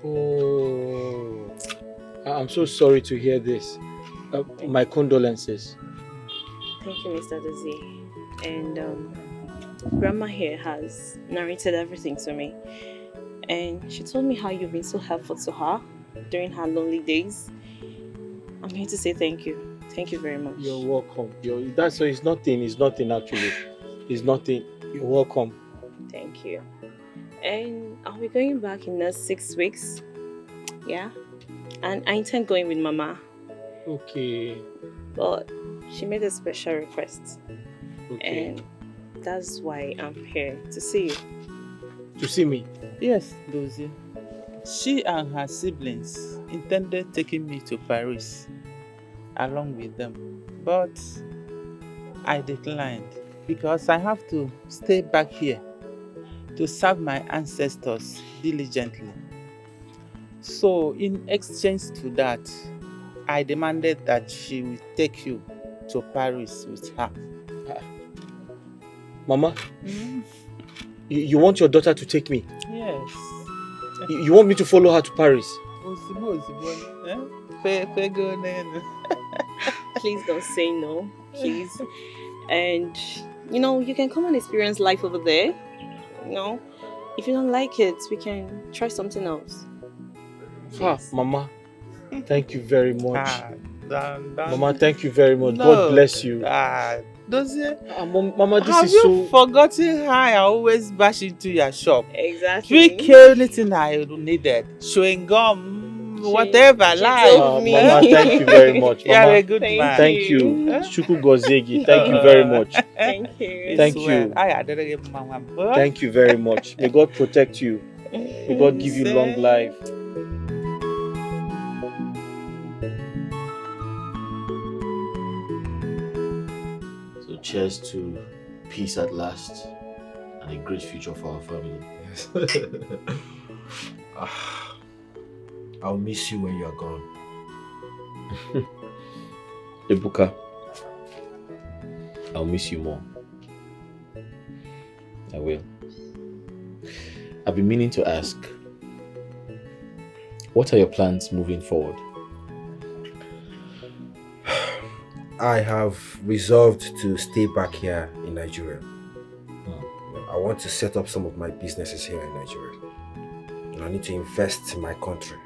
Oh, I'm so sorry to hear this. My condolences. Thank you, Mr. Dozie. And Grandma here has narrated everything to me. And she told me how you've been so helpful to her during her lonely days. I'm here to say thank you. Thank you very much. You're welcome. That's so. It's nothing actually. It's nothing. You're welcome. Thank you. And I'll be going back in the 6 weeks. Yeah? And I intend going with Mama. Okay. But she made a special request. Okay. And that's why I'm here, to see you. To see me? Yes, Dozie. She and her siblings intended taking me to Paris along with them. But I declined because I have to stay back here to serve my ancestors diligently. So in exchange to that, I demanded that she will take you to Paris with her. Mama, you want your daughter to take me? Yes. You want me to follow her to Paris? Please don't say no, please. And, you can come and experience life over there. If you don't like it, we can try something else. Mama, thank you very much. Mama, thank you very much. No. God bless you. Mama, this Have is you forgotten how I always bash into your shop? Exactly. Pick anything I needed. Chewing gum, whatever. Mama, thank you very much. Mama, You're a good man. Thank you. Shuku Gozegi, thank you very much. Thank you. Thank you. Thank you very much. May God protect you. May God give you long life. So cheers to peace at last and a great future for our family. I'll miss you when you're gone. Ebuka, I'll miss you more. I will. I've been meaning to ask, what are your plans moving forward? I have resolved to stay back here in Nigeria. I want to set up some of my businesses here in Nigeria. And I need to invest in my country.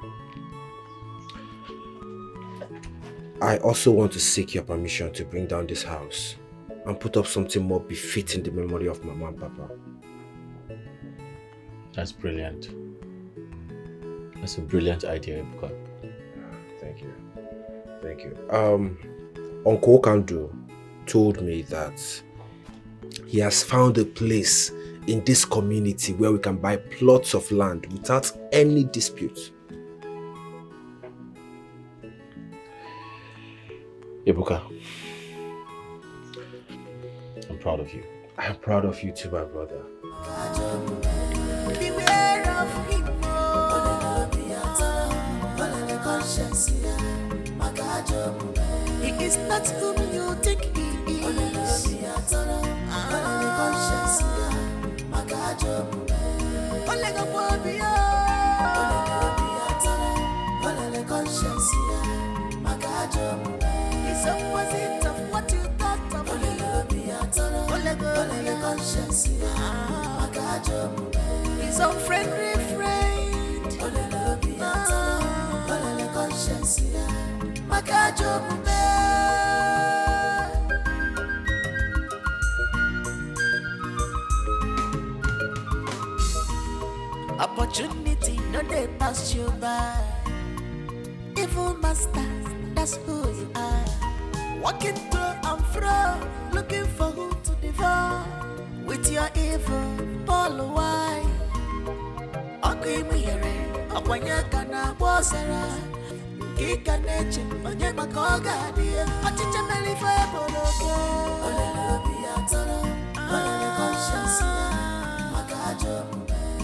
I also want to seek your permission to bring down this house and put up something more befitting the memory of Mama and Papa. That's brilliant. That's a brilliant idea, Ebuka. Thank you. Thank you. Uncle Kandu told me that he has found a place in this community where we can buy plots of land without any dispute. Ebuka, I'm proud of you. I'm proud of you too, my brother. Beware of him. He is not whom you think he is. He's opposite of what you thought of him. He's unfriendly friend. Opportunity no they pass you by. Evil master, that's who you are. Walking to and fro, looking for who to devour. With your evil, Paul why? Okay, Mire, Akwanyakana Wasara. Kika neche, onye makoga dia. Achicha melifa boloke. Olele biatara, olele conscience. Makajo,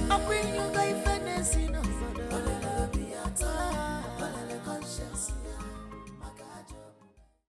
akwinyo ga ifenesino.